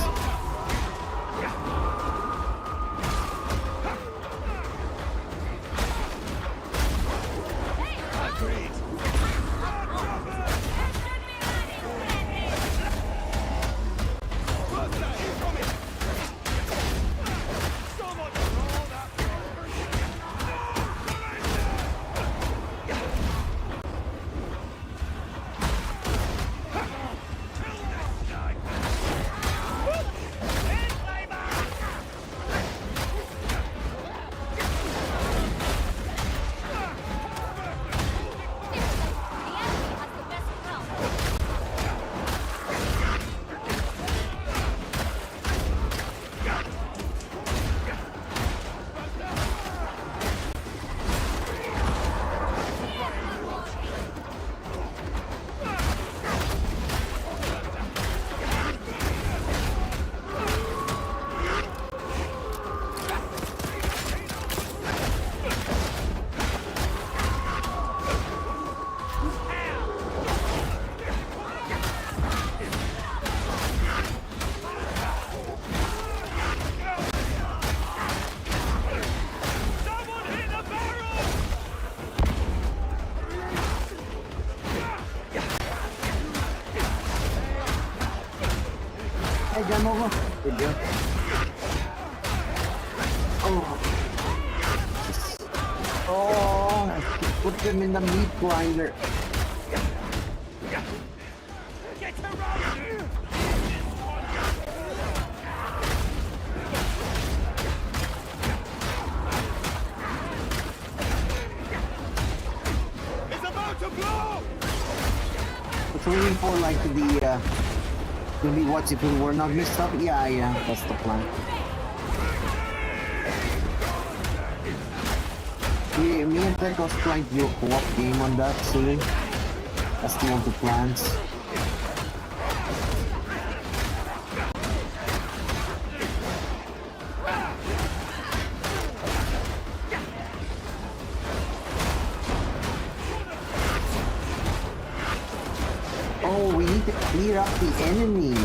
Hey, game over. Good deal. Oh, I put them in the meat grinder. It's about to blow! It's waiting for like the maybe what's if we were not messed up? Yeah, that's the plan. Me and Ted was trying to do a co-op game on that soon. That's one of the plans. Oh, we need to clear up the enemy.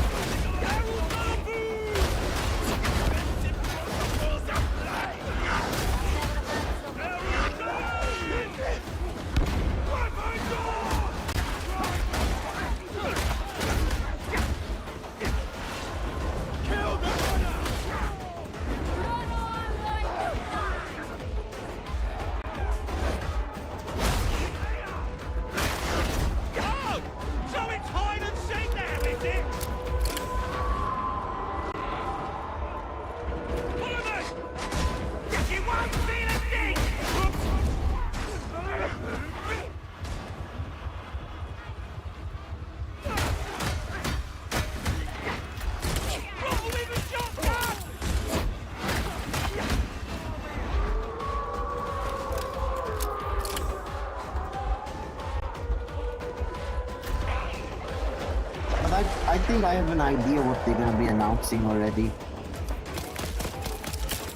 I think I have an idea what they're gonna be announcing already.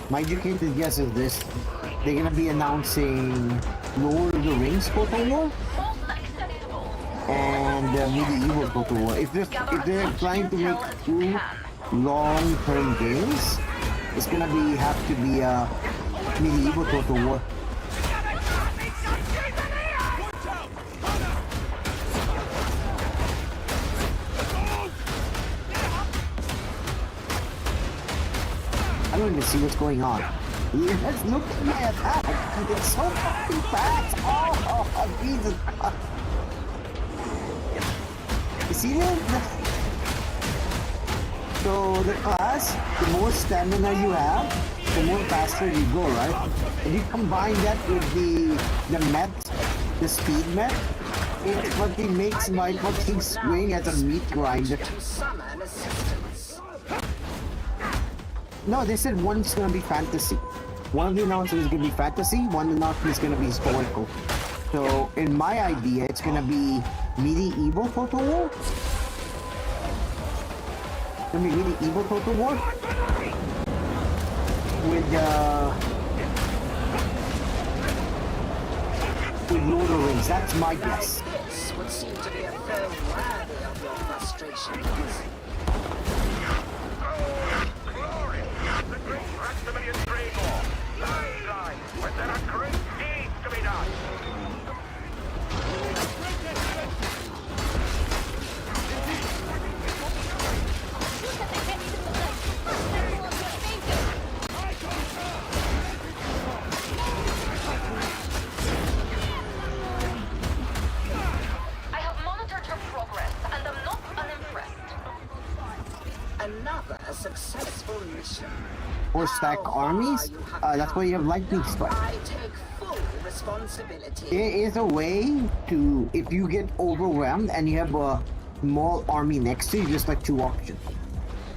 My educated guess is this. They're gonna be announcing Lord of the Rings Total War and Medieval Total War. If they're trying to make two long-term games, it's gonna have to be Medieval Total War. I don't even see what's going on. Let's look at my attack. It's so fucking fast. Oh, Jesus. You see that? So the class, the more stamina you have, the more faster you go, right? And you combine that with the met, the speed met, it fucking makes my fucking swing as a meat grinder. No, they said one's gonna be fantasy. One of the announcements is gonna be fantasy, one announcement is gonna be historical. So in my idea, it's gonna be medieval Total War. It's gonna be medieval Total War with Lord of the Rings. That's my guess. This would seem to be a foe worthy of your frustrations. Glory! The great Maximilian Trade War! Lifeline! But there are great deeds to be done! I have monitored your progress, and I'm not unimpressed. Another successful mission. Or stack armies. That's why you have lightning strike. I take full responsibility. There is a way to, if you get overwhelmed and you have a small army next to you, just like two options.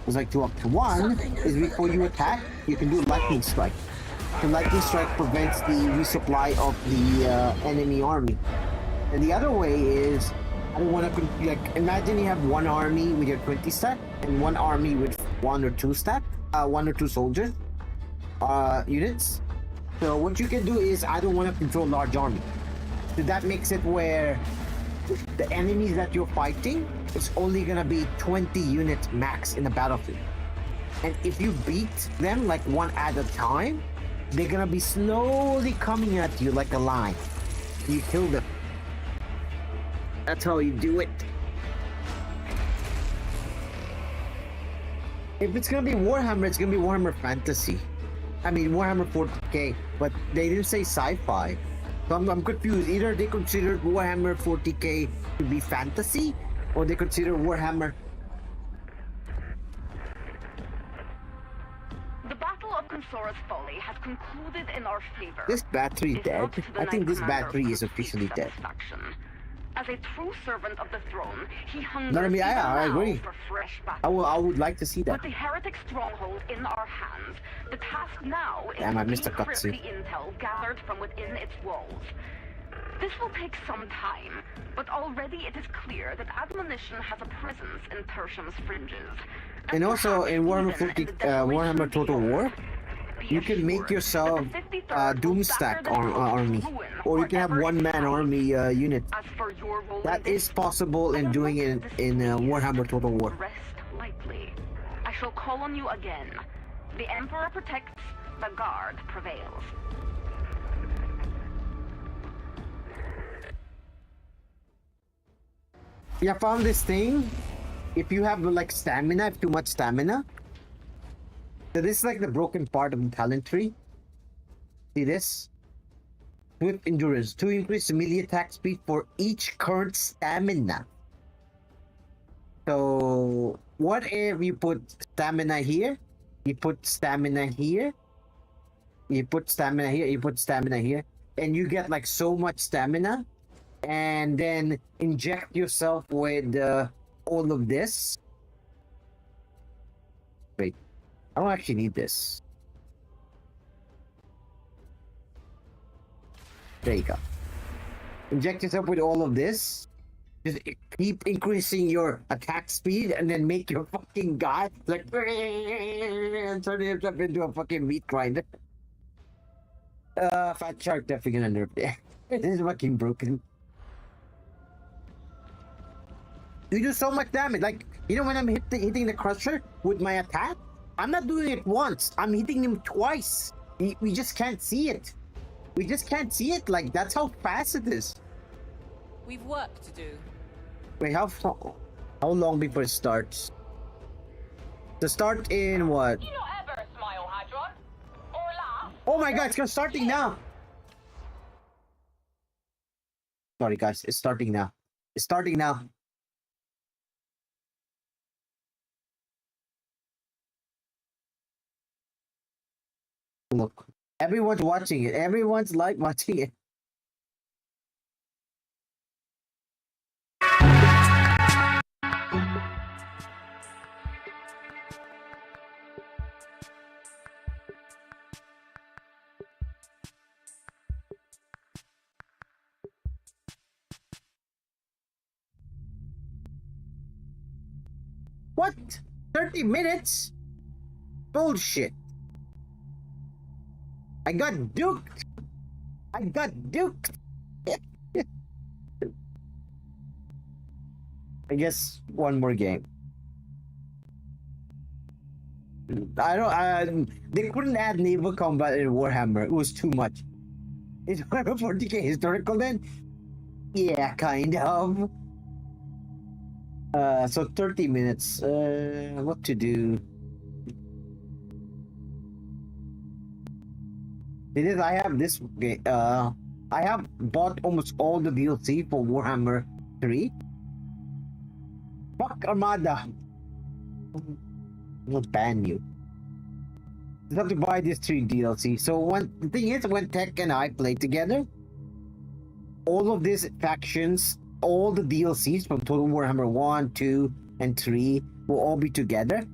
There's like two options. One is before you attack, you can do lightning strike. The lightning strike prevents the resupply of the enemy army. And the other way is, I don't want to, like, imagine you have one army with your 20 stack and one army with one or two soldiers, units. So what you can do is, I don't want to control large army. So that makes it where the enemies that you're fighting, it's only gonna be 20 units max in the battlefield. And if you beat them like one at a time, they're gonna be slowly coming at you like a line. You kill them. That's how you do it. If it's gonna be Warhammer, it's gonna be Warhammer Fantasy. I mean Warhammer 40k, but they didn't say sci-fi. So I'm confused. Either they consider Warhammer 40k to be fantasy, or they consider Warhammer. The Battle of Consora's Folly has concluded in our favor. This battery Is dead? not the I think Knight this Commander battery is complete officially dead. satisfaction. As a true servant of the throne, he hungers No, I mean, I even agree. now for fresh battle. I would like to see that. With the heretic stronghold in our hands, the task now is Damn, I to missed a decrypt cutscene. the intel gathered from within its walls. This will take some time, but already it is clear that admonition has a presence in Tertium's fringes. And also perhaps in Warhammer even 40, the desolation Warhammer Total beyond. War, Be you can make assured yourself that the 53rd will Doom batter stack the army, ruin or you can have wherever it one-man finds. army unit. As for your role That in is this, possible in doing it in Warhammer Total War. rest lightly. I shall call on you again. The Emperor protects, the Guard prevails. Yeah, I found this thing. If you have like stamina, if too much stamina. So this is like the broken part of the talent tree. See this? Swift endurance. To increase the melee attack speed for each current stamina. So what if you put stamina here? You put stamina here. You put stamina here. You put stamina here. And you get like so much stamina. And then inject yourself with all of this. Wait, I don't actually need this. There you go. Inject yourself with all of this. Just keep increasing your attack speed and then make your fucking guy like and turn himself into a fucking meat grinder. Fat Shark definitely gonna nerf it. This is fucking broken. You do so much damage. Like, you know when I'm hitting the crusher with my attack? I'm not doing it once. I'm hitting him twice. We just can't see it. We just can't see it. Like, that's how fast it is. We've work to do. Wait, how long before it starts? To start in what? You not ever smile, Hadron? Or laugh? Oh my god, it's starting now. Sorry guys, it's starting now. It's starting now. Look, everyone's watching it. Everyone's like watching it. What? 30 minutes? Bullshit. I got duked. I got duked. I guess one more game. They couldn't add naval combat in Warhammer. It was too much. Is Warhammer 40k historical then? Yeah, kind of. So 30 minutes. What to do? I have this game. I have bought almost all the DLC for Warhammer 3. Fuck Armada. I'll ban you. You have to buy this 3 DLC. So the thing is, when Tech and I play together, all of these factions, all the DLCs from Total Warhammer 1, 2, and 3 will all be together.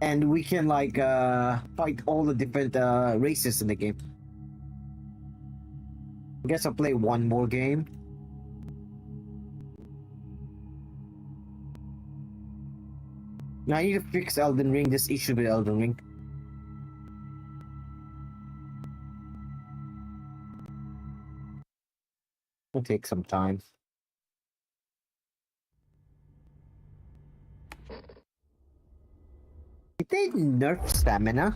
And we can like fight all the different races in the game. I guess I'll play one more game. Now I need to fix Elden Ring, this issue with Elden Ring. It'll take some time. Did they nerf stamina?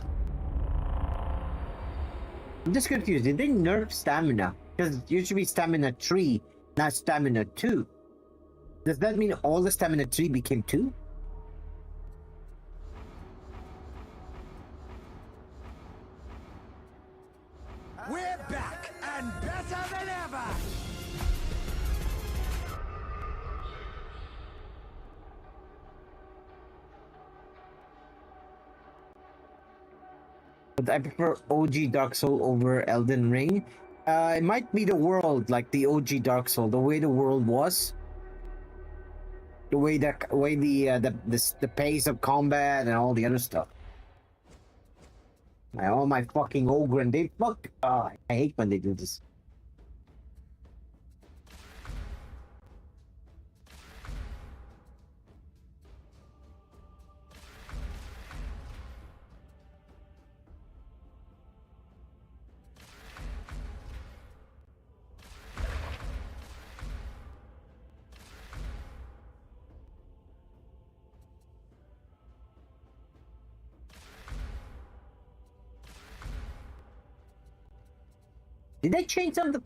I'm just confused. Did they nerf stamina? Because it used to be stamina 3, not stamina 2. Does that mean all the stamina 3 became 2? We're back and better than ever! But I prefer OG Dark Soul over Elden Ring. It might be the world, like the OG Dark Soul, the way the world was, the way the pace of combat and all the other stuff. All my fucking ogre and they fuck. I hate when they do this. Did they change some of the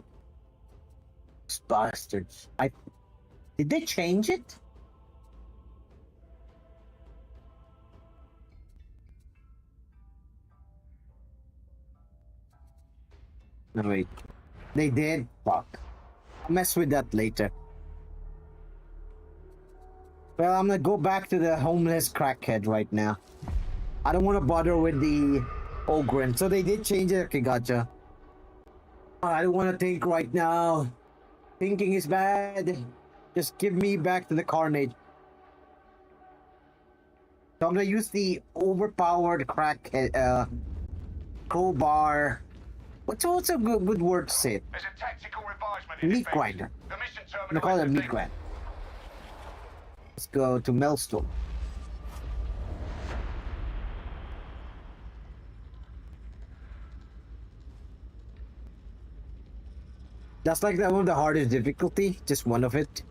bastards? Did they change it? No wait. They did? Fuck. I'll mess with that later. Well, I'm gonna go back to the homeless crackhead right now. I don't want to bother with the Ogren. So they did change it? Okay, gotcha. I don't want to think right now. Thinking is bad. Just give me back to the carnage. So I'm gonna use the overpowered crack crowbar. What's a good word to say it? There's a tactical revisement in Meat effect. grinder. The mission I'm gonna call it a meat grinder. Let's go to Maelstrom. That's like that one of the hardest difficulty, just one of it.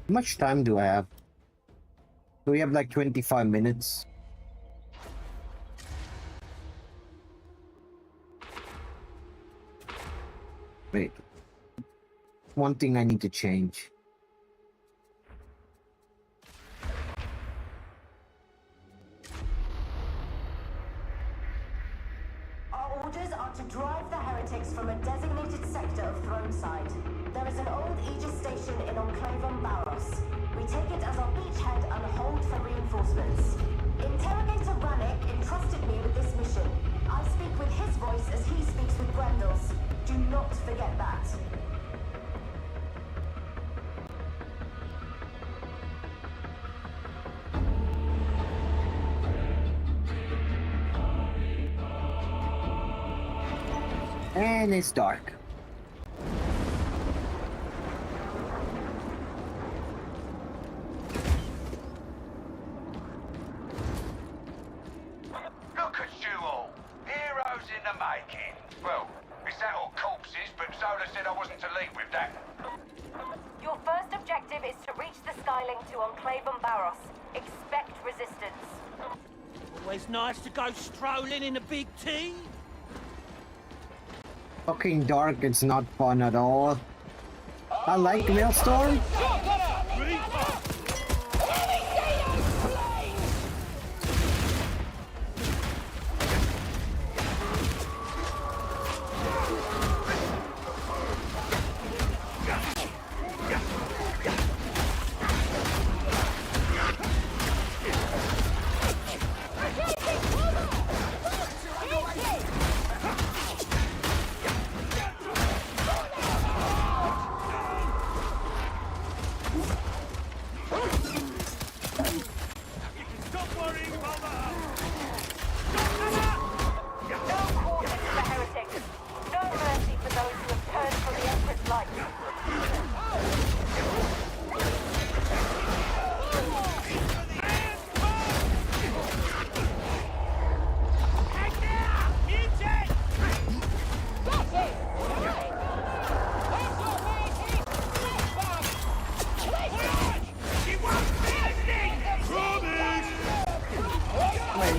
How much time do I have? Do we have like 25 minutes? Wait. One thing I need to change. Our orders are to drive the heretics from a designated sector of Throneside. There is an old Aegis station in Enclave on Barros. We take it as our beachhead and hold for reinforcements. Interrogator Rannick entrusted me with this mission. forget that. And it's dark. Look at you all. Heroes in the making. Well, is that all corpses? But Zola said I wasn't to lead with that. Your first objective is to reach the Skylink to Enclave and Barros. Expect resistance. Always nice to go strolling in a big tea. Fucking dark, it's not fun at all. I like Maelstrom.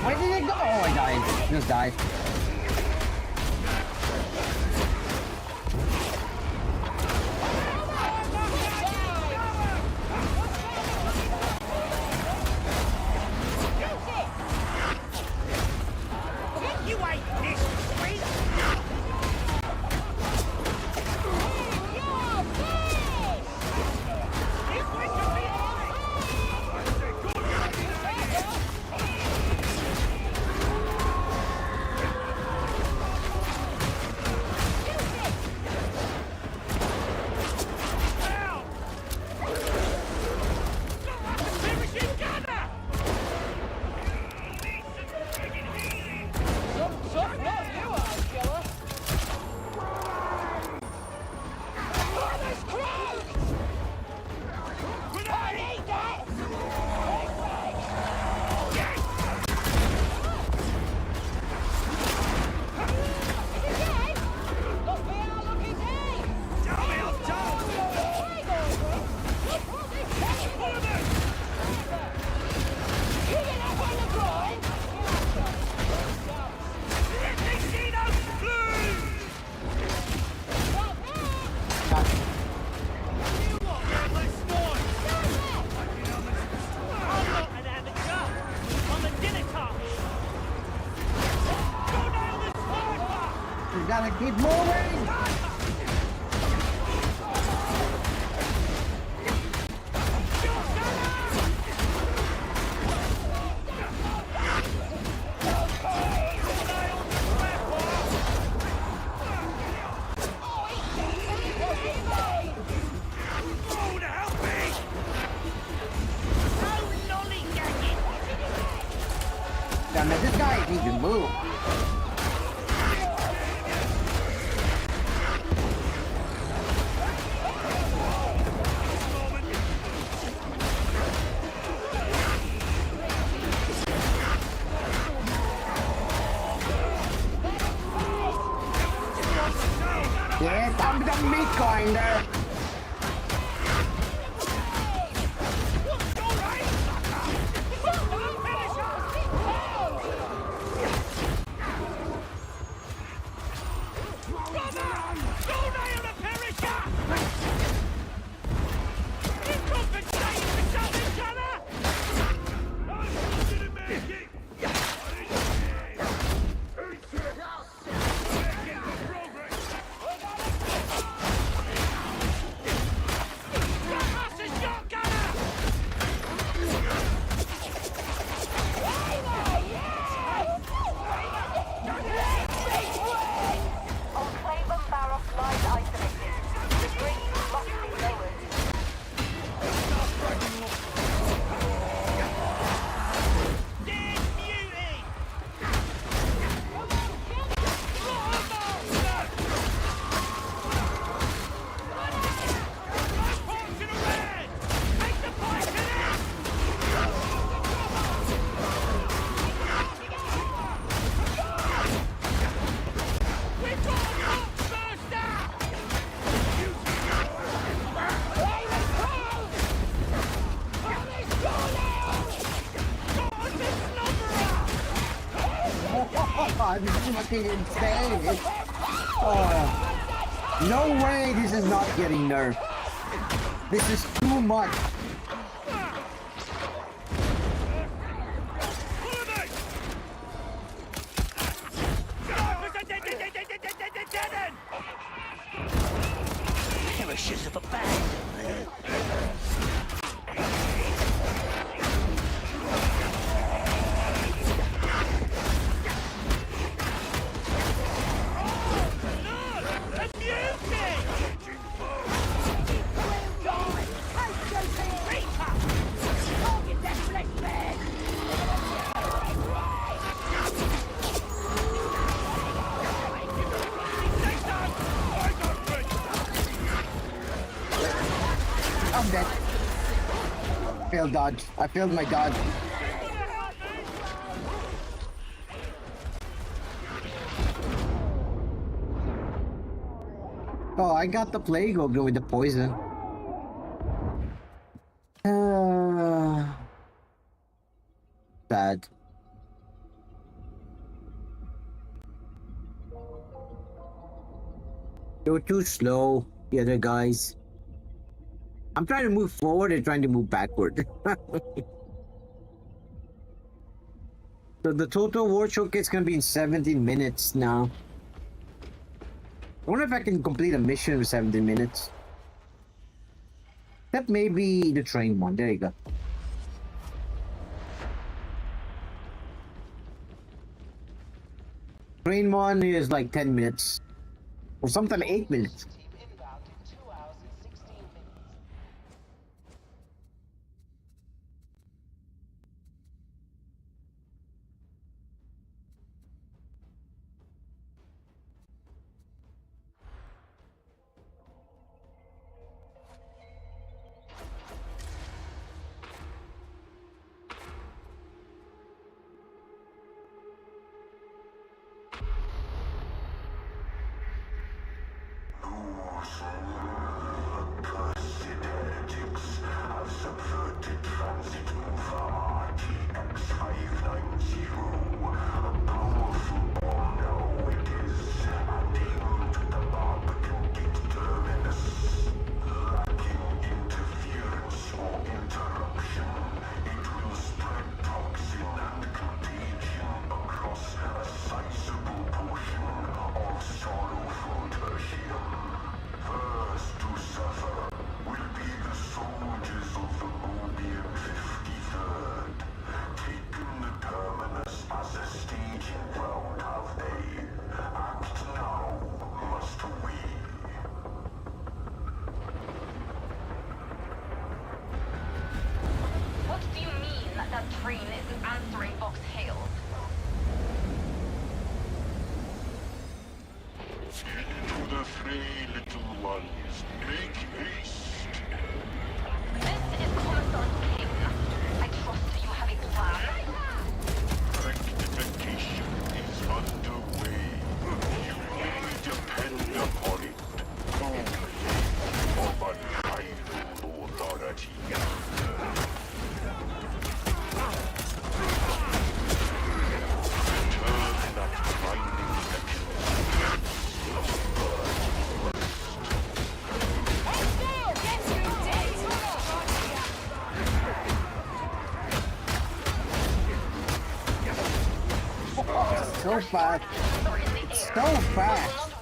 Where did it go? Oh, I died. Just died. Gotta keep moving! Damn it, this guy needs to move. Yes, I'm the meat grinder. god, this is fucking insane. No way this is not getting nerfed. This is too much. Perishes of a bag. I'm dead. Failed dodge. I failed my dodge. Oh, I got the plague ogre with the poison. Bad. They were too slow, the other guys. I'm trying to move forward and trying to move backward. So the total war showcase is gonna be in 17 minutes now. I wonder if I can complete a mission in 17 minutes. That may be the train one. There you go. Train one is like 10 minutes. Or sometimes 8 minutes. Cursed heretics have subverted transit mover RTX-590. A powerful bomb now it is, and aimed at the Barbican Gate terminus. Lacking interference or interruption, it will spread toxin and contagion across a sizable portion of sorrowful tertium. First to suffer will be the soldiers of the Mobian 53rd. Taken the terminus as a staging ground, have they? Act now, must we? What do you mean that train isn't answering Vox hails? To the three little ones, make haste. This is Commissar King. I trust you have a plan. Rectification is underway. You may depend upon it. Only of unrivaled authority. Turn that grinding section. So fast. It's so fast.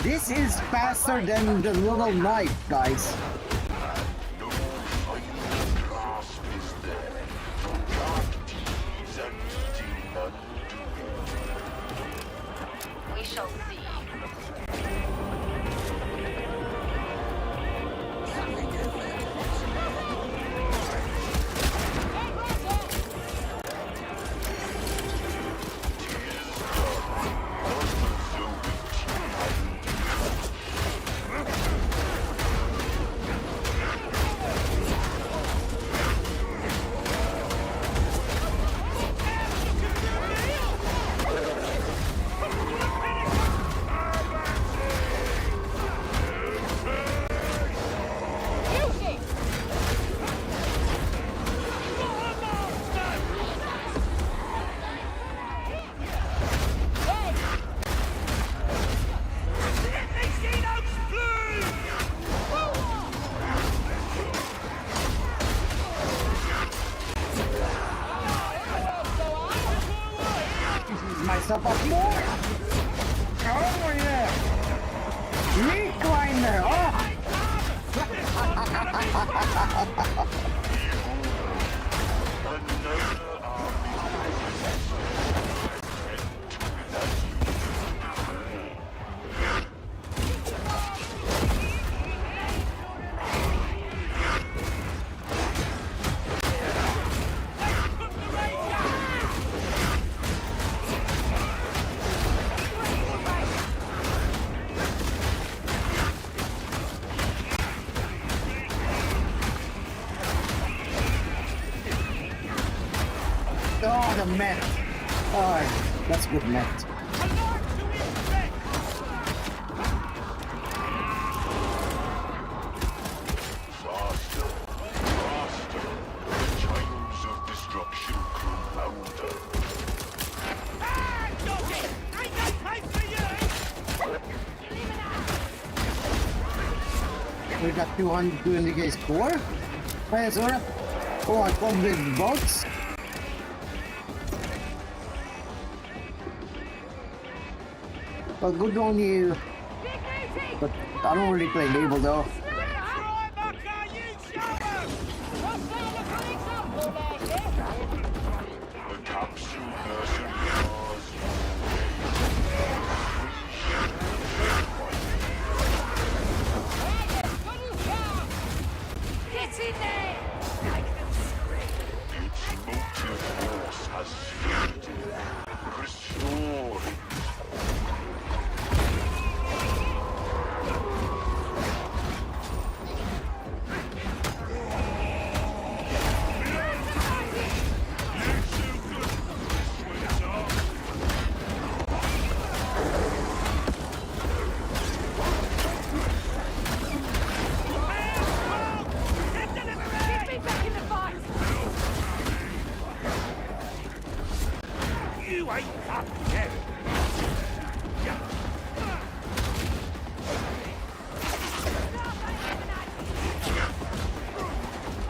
This is faster than the little knife, guys. No final grasp is there. Dark deeds and eating undoing. We shall see. yourself up more. Oh yeah. Meat grinder. Oh. Oh, the meth. Oh, that's good meth. Faster, faster. The chimes of destruction compounder. Ah, doggy! Ain't no place for you! We got 200 guys score. Hey, Zora. Oh, I come with boats. Well, good on you. But I don't really play Label though. Right, Mucker, you show 'em! The capsule nursery bars. Get in there! Make them scream! Its motive force has faded. Restore it. Get me back in the fight! You ain't up yet!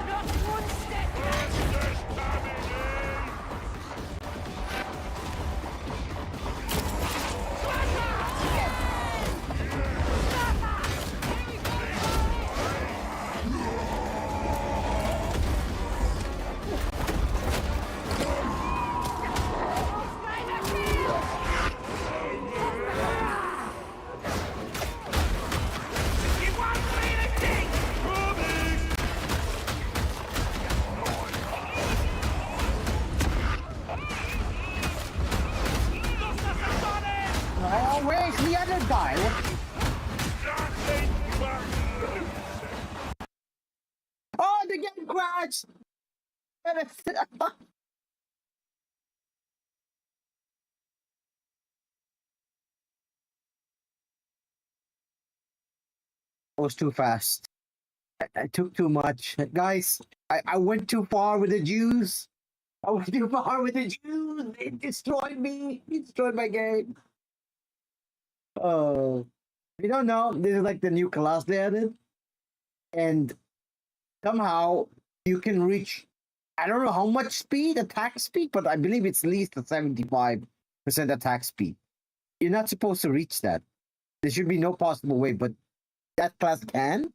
Not one step back! You won't feel a thing! Lost us a body! Oh, where's the other guy? Oh, the game crashed! I was too fast. I took too much. Guys, I went too far with the Jews. I went too far with the Jews. They destroyed me. They destroyed my game. Oh. If you don't know, this is like the new class they added. And somehow you can reach, I don't know how much speed, attack speed, but I believe it's at least a 75% attack speed. You're not supposed to reach that. There should be no possible way, but that class can.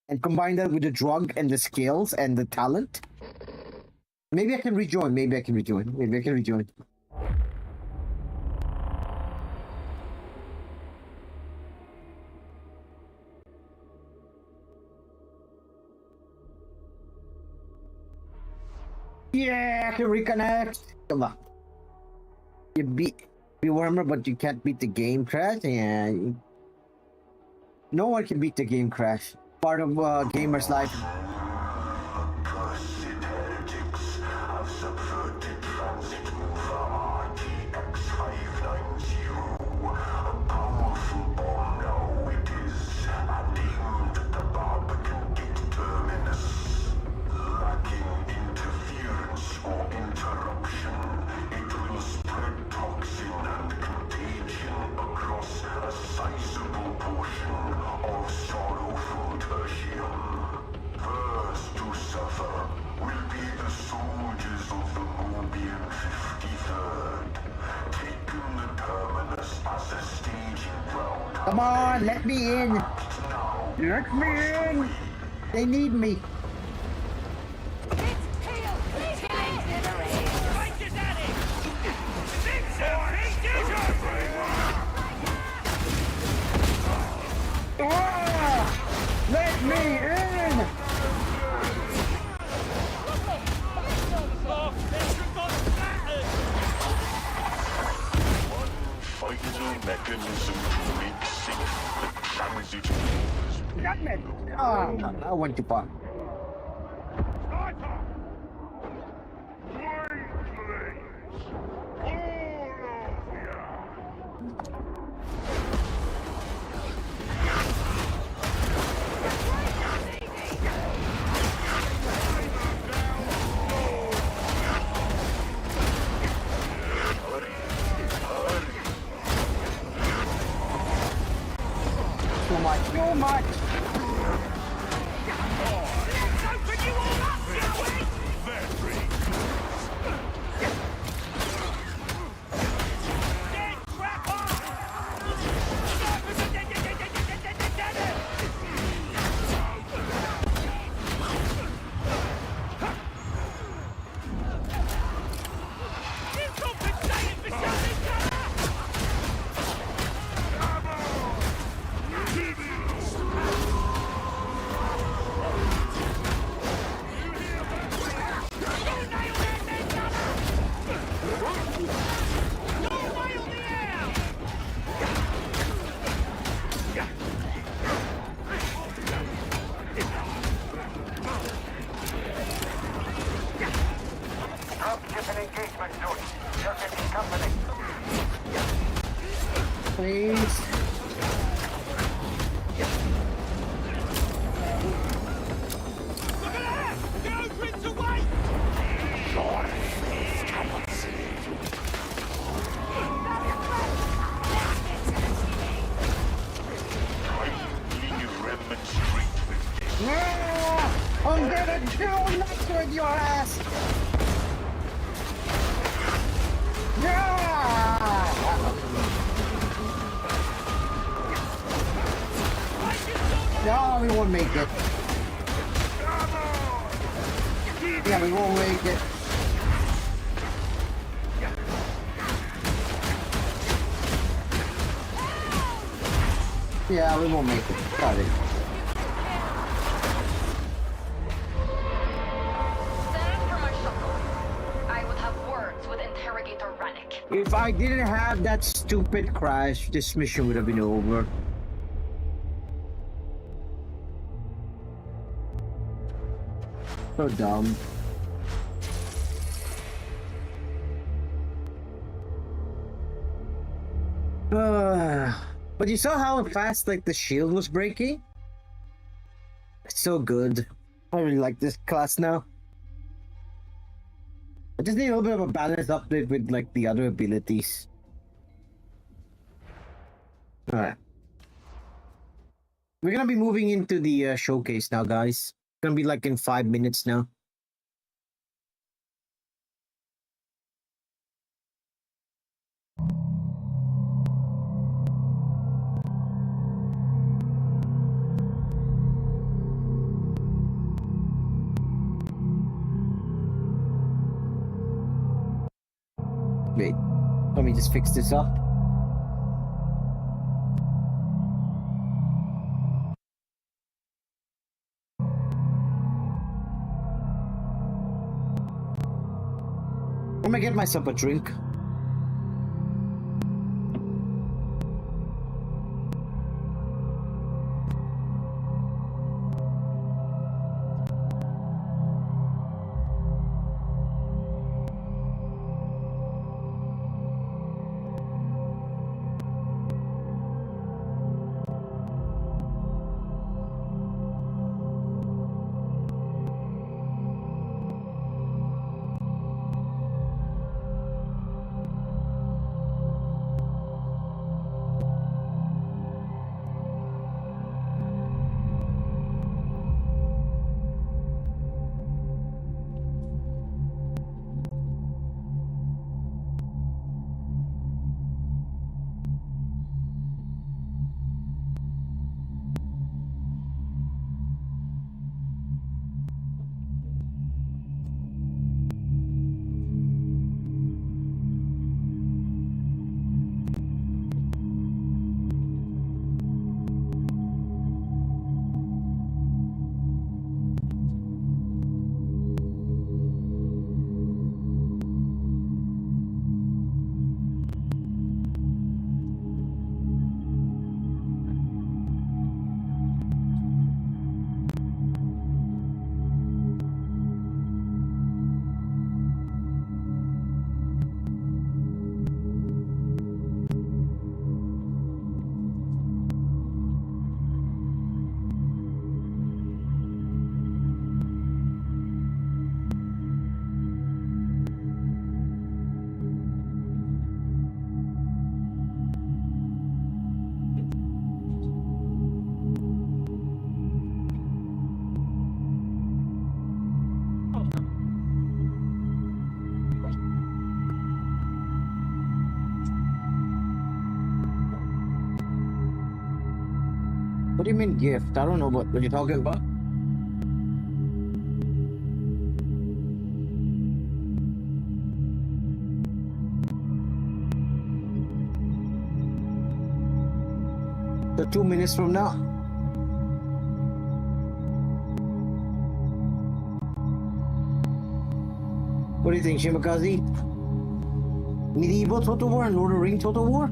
And combine that with the drug and the skills and the talent. Maybe I can rejoin. Maybe I can rejoin. Maybe I can rejoin. Yeah, I can reconnect. Come on. You beat Warhammer, but you can't beat the game crash. Yeah. No one can beat the game crash. Part of gamer's life. Accursed heretics have subverted transit mover RTX-590. A powerful bomb now it is, and aimed at the Barbican Gate terminus. Lacking interference or interruption, it will spread toxin and contagion across a sizable portion of sorrowful tertium. Come on, let me in. Let me in. They need me. Let me in. Vital mechanism to make safe the transit moves. Damn it. I went too far. Too much, too much. Please. I'm gonna do nuts with your ass! No, we won't make it. Yeah, we won't make it. Yeah, we won't make it. Got it. If I didn't have that stupid crash, this mission would have been over. So dumb. But you saw how fast like the shield was breaking? It's so good. I really like this class now. I just need a little bit of a balance update with like the other abilities. Alright. We're gonna be moving into the showcase now, guys. It's gonna be like in 5 minutes now. Wait, let me just fix this up. I'm gonna get myself a drink. What do you mean gift? I don't know what you're talking about. So 2 minutes from now. What do you think, Shimakaze? Medieval Total War and Lord of the Rings Total War?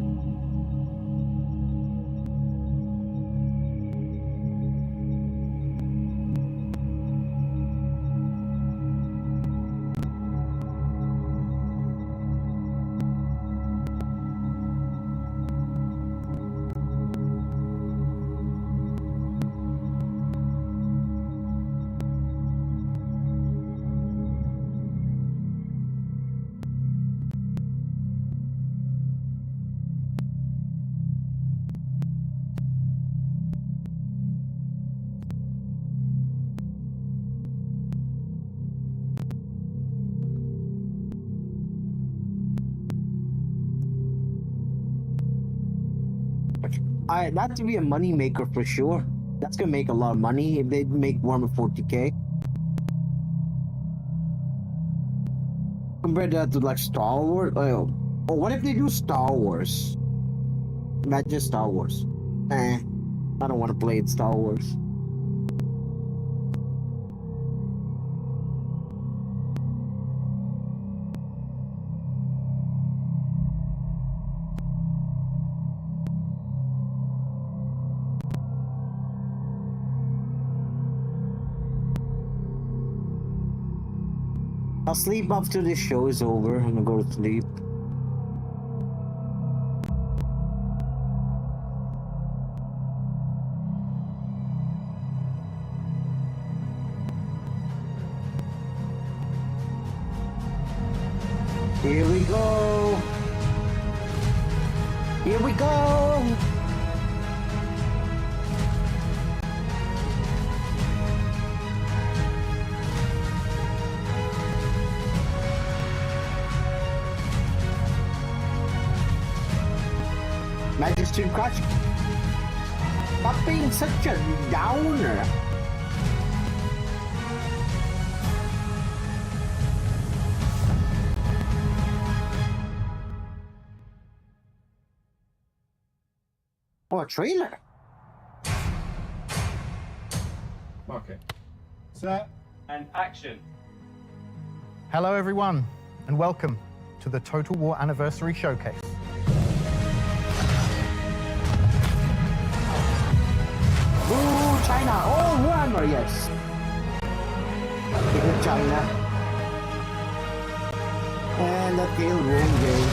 That to be a money maker for sure. That's gonna make a lot of money if they make Warhammer 40k. Compare that to like Star Wars. Oh, what if they do Star Wars? Imagine Star Wars. I don't want to play it Star Wars. I'll sleep after this show is over. I'm gonna go to sleep. Here we go. Here we go. Magic Crush. Stop being such a downer. Oh, a trailer. Okay. Set and action. Hello everyone, and welcome to the Total War Anniversary Showcase. Ooh, China! Oh, Warhammer, yes! Look China. And the tail room game.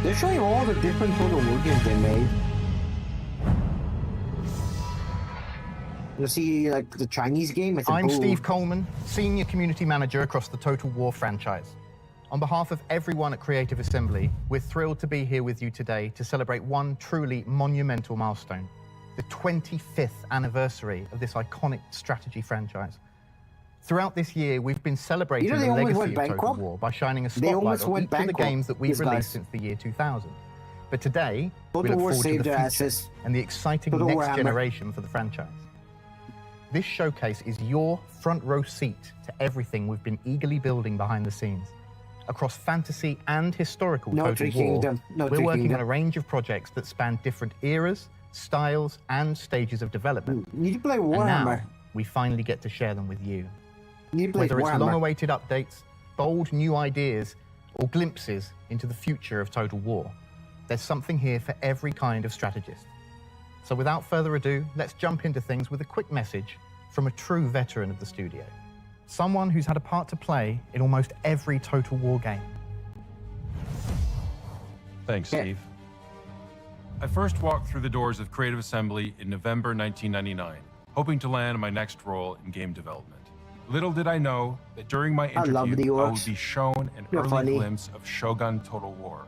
They're showing all the different Total War games they made. You see, like, the Chinese game? I'm Steve Coleman, Senior Community Manager across the Total War franchise. On behalf of everyone at Creative Assembly, we're thrilled to be here with you today to celebrate one truly monumental milestone, the 25th anniversary of this iconic strategy franchise. Throughout this year, we've been celebrating the legacy of Total War by shining a spotlight on each of the games that we've released since the year 2000. But today, we look forward to the future and the exciting next generation for the franchise. This showcase is your front row seat to everything we've been eagerly building behind the scenes. Across fantasy and historical Total War, we're working on a range of projects that span different eras, styles, and stages of development. You play Warhammer. And now, we finally get to share them with you. Whether it's long-awaited updates, bold new ideas, or glimpses into the future of Total War, there's something here for every kind of strategist. So without further ado, let's jump into things with a quick message from a true veteran of the studio. Someone who's had a part to play in almost every Total War game. Thanks, Steve. I first walked through the doors of Creative Assembly in November 1999, hoping to land my next role in game development. Little did I know that during my interview, I would be shown an early glimpse of Shogun Total War.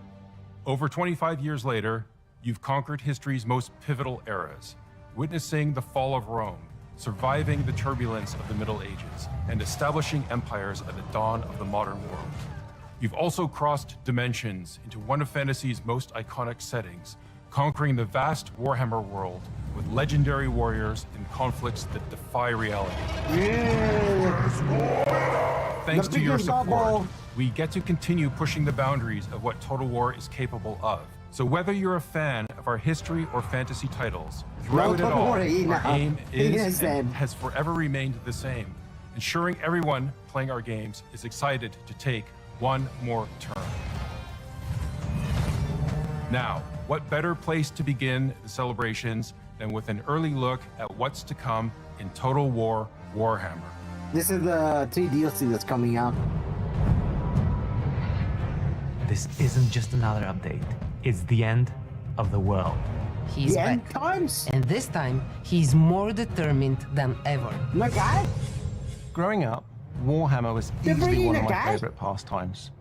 Over 25 years later, you've conquered history's most pivotal eras, witnessing the fall of Rome, surviving the turbulence of the Middle Ages, and establishing empires at the dawn of the modern world. You've also crossed dimensions into one of fantasy's most iconic settings, conquering the vast Warhammer world with legendary warriors and conflicts that defy reality. Thanks to your support, we get to continue pushing the boundaries of what Total War is capable of. So whether you're a fan of our history or fantasy titles, throughout it all, our aim is and has forever remained the same, ensuring everyone playing our games is excited to take one more turn. Now, what better place to begin the celebrations than with an early look at what's to come in Total War Warhammer. This is the 3 DLC that's coming out. This isn't just another update. It's the end of the world. He's The back. end times? And this time, he's more determined than ever. My God? Growing up, Warhammer was They're easily bringing one of a my guy? favourite pastimes.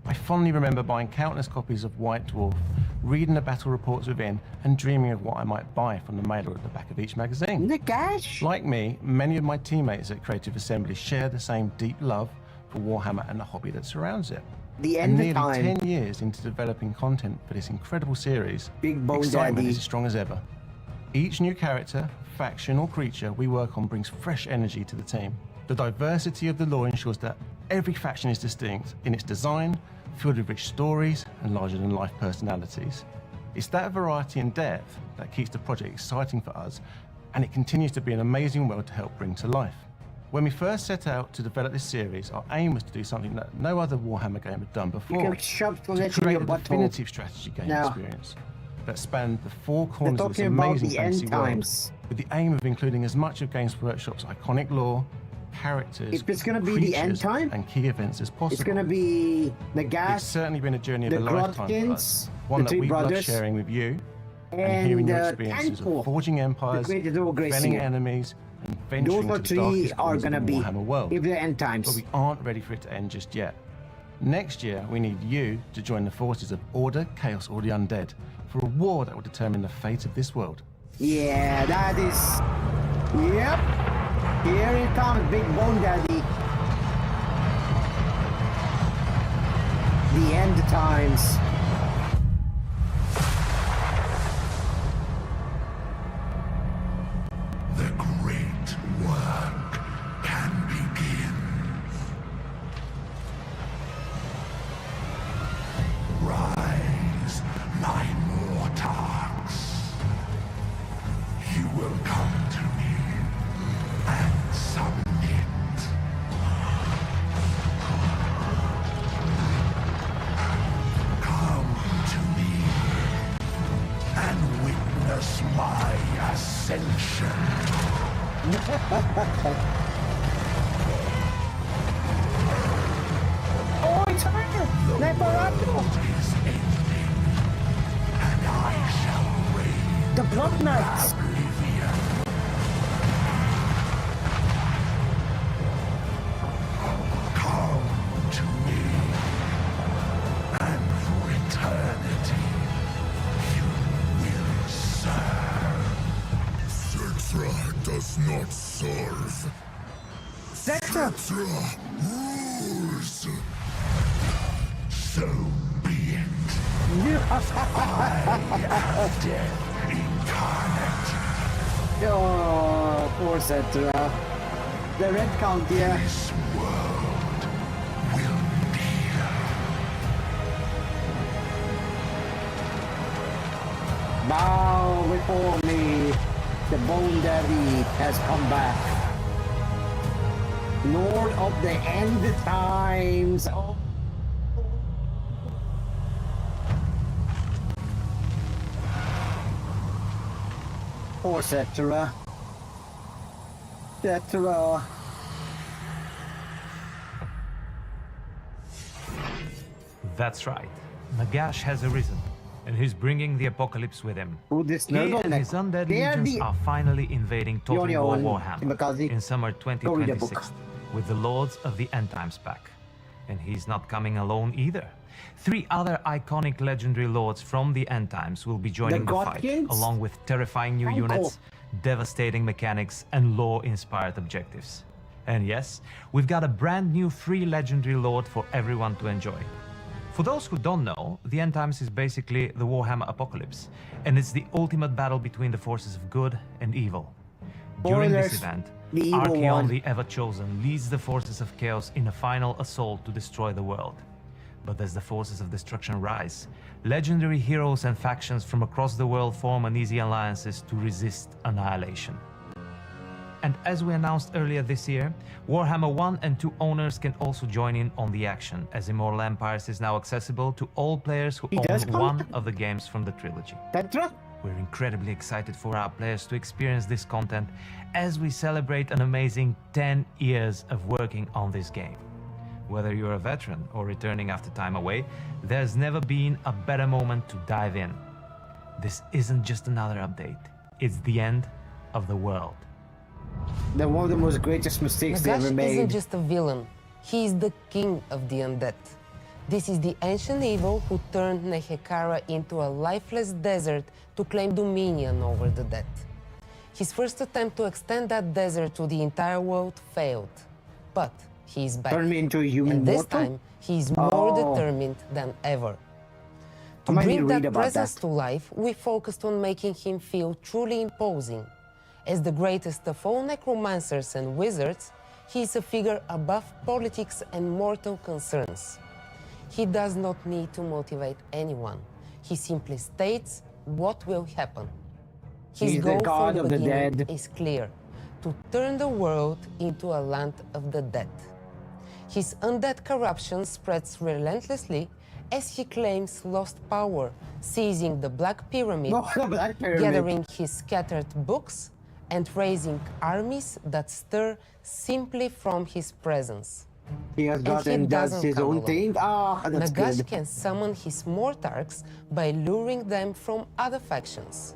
I fondly remember buying countless copies of White Dwarf, reading the battle reports within, and dreaming of what I might buy from the mailer at the back of each magazine. Nagash? Like me, many of my teammates at Creative Assembly share the same deep love for Warhammer and the hobby that surrounds it. The And end of nearly time. 10 years into developing content for this incredible series, Big Bone excitement Daddy. is as strong as ever. Each new character, faction or creature we work on brings fresh energy to the team. The diversity of the lore ensures that every faction is distinct in its design, filled with rich stories and larger-than-life personalities. It's that variety and depth that keeps the project exciting for us, and it continues to be an amazing world to help bring to life. When we first set out to develop this series, our aim was to do something that no other Warhammer game had done before. You can shove to it in create your a butthole. definitive strategy game Now. experience that spanned the four corners of this talking about amazing the end fantasy world, times. with the aim of including as much of Games Workshop's iconic lore, characters, If it's gonna be the end creatures, time, and key events as possible. It's gonna be the It's gas, certainly been a journey of the a lifetime for us, Grodkins, one the that three we've loved brothers, sharing with you, and and hearing your the experiences Tanko, of forging empires, the greatest old Gracie. felling enemies, and venturing Those into three the darkest are corners of gonna the be Warhammer world. if the end times. But we aren't ready for it to end just yet. Next year, we need you to join the forces of Order, Chaos, or the Undead for a war that will determine the fate of this world. Yeah, that is. Yep. Here it comes, Big Bone Daddy. The end times. The great work can begin. Rise, my mortals. You will come to me and submit. Come to me and witness my ascension. Oh, it's her! Leporado! Is ending, and I shall reign The Blood Knights! oblivion. Come to me, and for eternity you will serve. Cetra does not serve. Cetra! Cetra rules. So be it. I am death incarnate. Oh, poor Cetra. The red count here. This world will kneel. Bow before me. The Bone Daddy has come back. Lord of the end times. Oh. Poor Cetra. Cetra. That's right. Nagash has arisen, and he's bringing the apocalypse with him. Who this He nerd and his undead They are legions the- are finally invading Total Yonio War and Warhammer Timakazi. in summer Go read the book. 2026 with the Lords of the End Times pack. And he's not coming alone either. 3 other iconic legendary lords from the End Times will be joining the fight, Godkins? along with terrifying new Uncle. units, devastating mechanics, and lore-inspired objectives. And yes, we've got a brand new free legendary lord for everyone to enjoy. For those who don't know, the End Times is basically the Warhammer Apocalypse, and it's the ultimate battle between the forces of good and evil. During this event, Archaon the Ever-Chosen leads the forces of Chaos in a final assault to destroy the world. But as the forces of destruction rise, legendary heroes and factions from across the world form uneasy alliances to resist annihilation. And as we announced earlier this year, Warhammer 1 and 2 owners can also join in on the action, as Immortal Empires is now accessible to all players who own one of the games from the trilogy. We're incredibly excited for our players to experience this content as we celebrate an amazing 10 years of working on this game. Whether you're a veteran or returning after time away, there's never been a better moment to dive in. This isn't just another update, it's the end of the world. They're one of the most greatest mistakes they ever Nagash made. isn't just a villain, he is the king of the undead. This is the ancient evil who turned Nehekara into a lifeless desert to claim dominion over the dead. His first attempt to extend that desert to the entire world failed, but he is back. Turn me into a human and this mortal? time, he is more determined than ever. To bring that presence to life, we focused on making him feel truly imposing. As the greatest of all necromancers and wizards, he is a figure above politics and mortal concerns. He does not need to motivate anyone. He simply states what will happen. His goal from the beginning is clear: to turn the world into a land of the dead. His undead corruption spreads relentlessly as he claims lost power, seizing the Black Pyramid, gathering his scattered books, and raising armies that stir simply from his presence. He has got and does his own thing. That's Nagash good. can summon his Mortarks by luring them from other factions.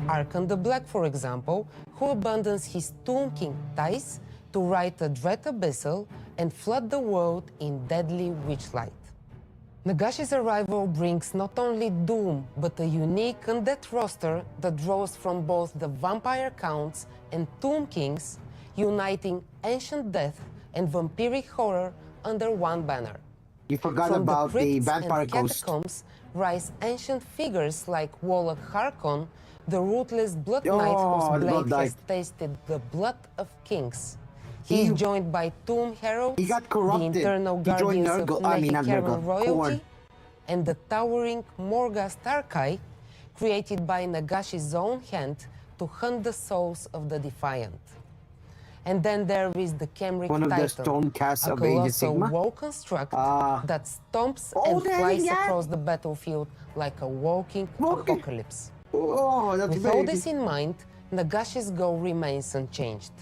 Archon the Black, for example, who abandons his Tomb King ties to write a Dread Abyssal and flood the world in deadly witchlight. Nagash's arrival brings not only doom, but a unique undead roster that draws from both the Vampire Counts and Tomb Kings, uniting ancient death and vampiric horror under one banner. You forgot From about the Vampire and Coast. catacombs rise ancient figures like Warlock Harkon, the ruthless Blood Knight whose blade has tasted the blood of kings. He is joined by Tomb Heralds, He got corrupted. the internal He joined guardians of Nehekaran royalty, and the towering Morghast Archai, created by Nagashi's own hand to hunt the souls of the Defiant. And then there is the Kemric One of the Titan, stone casts a of Age of colossal Sigma. woe construct that stomps and flies across the battlefield like a walking apocalypse. With all this in mind, Nagashi's goal remains unchanged.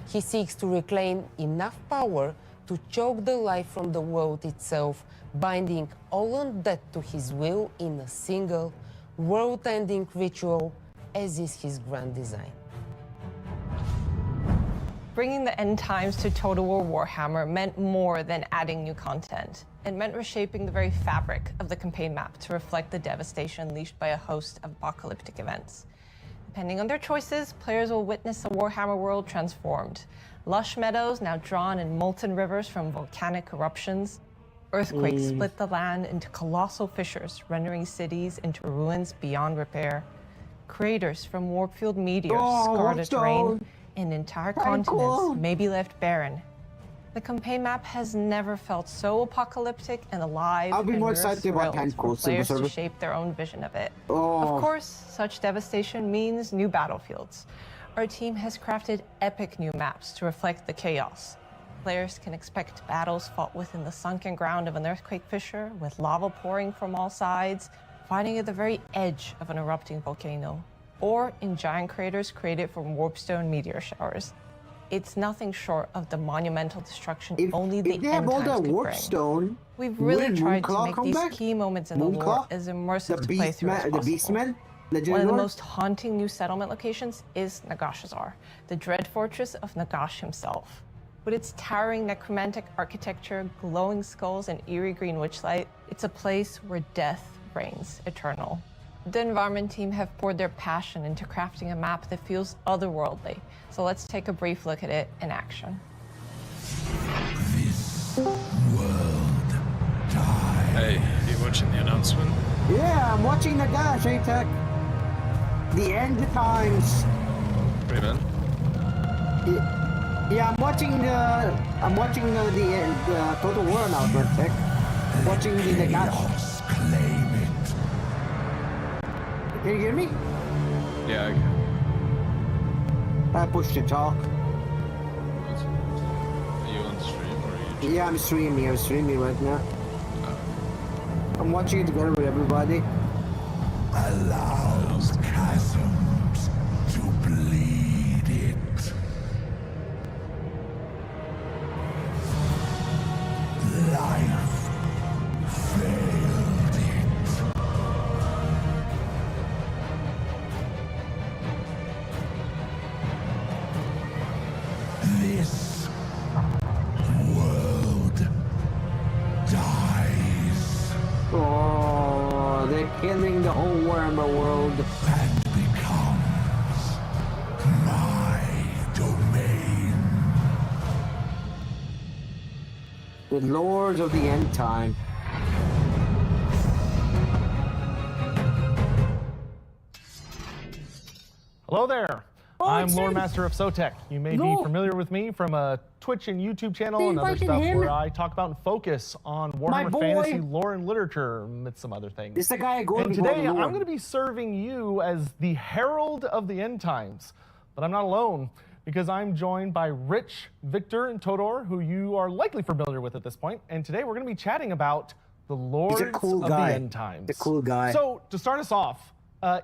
He seeks to reclaim enough power to choke the life from the world itself, binding all undead to his will in a single, world-ending ritual, as is his grand design. Bringing the End Times to Total War Warhammer meant more than adding new content. It meant reshaping the very fabric of the campaign map to reflect the devastation unleashed by a host of apocalyptic events. Depending on their choices, players will witness a Warhammer world transformed. Lush meadows now drawn in molten rivers from volcanic eruptions. Earthquakes split the land into colossal fissures, rendering cities into ruins beyond repair. Craters from warp-fueled meteors scar the terrain, and entire continents may be left barren. The campaign map has never felt so apocalyptic and alive. I'll be more excited about for players to shape their own vision of it. Of course, such devastation means new battlefields. Our team has crafted epic new maps to reflect the chaos. Players can expect battles fought within the sunken ground of an earthquake fissure, with lava pouring from all sides, fighting at the very edge of an erupting volcano, or in giant craters created from warpstone meteor showers. It's nothing short of the monumental destruction only the end times could bring. We've really tried to make these key moments in the lore as immersive to play through as possible. One of the most haunting new settlement locations is Nagashazar, the dread fortress of Nagash himself. With its towering necromantic architecture, glowing skulls, and eerie green witchlight, it's a place where death reigns eternal. The environment team have poured their passion into crafting a map that feels otherworldly. So let's take a brief look at it in action. This world dies. Hey, are you watching the announcement? Yeah, I'm watching the dash, A-Tech. The end times. Pretty man. Yeah, I'm watching the Total War announcement, Tech. Watching the dash. Claim it. Can you hear me? Yeah, I can. I pushed to talk. Are you on stream or are you? Yeah, I'm streaming right now. I'm watching it together with everybody. Allows chasms to bleed it. Life failed it. This world dies. Oh, they're killing the whole Warhammer world. And becomes my domain. The Lords of the End Time. Hello there. I'm Lore Master of Sotek. You may be familiar with me from a Twitch and YouTube channel and other stuff where I talk about and focus on Warhammer fantasy lore and literature and some other things. It's the guy I go And today I'm going to be serving you as the Herald of the End Times. But I'm not alone, because I'm joined by Rich, Victor, and Todor, who you are likely familiar with at this point. And today we're going to be chatting about the Lords of the End Times. The cool guy. So to start us off,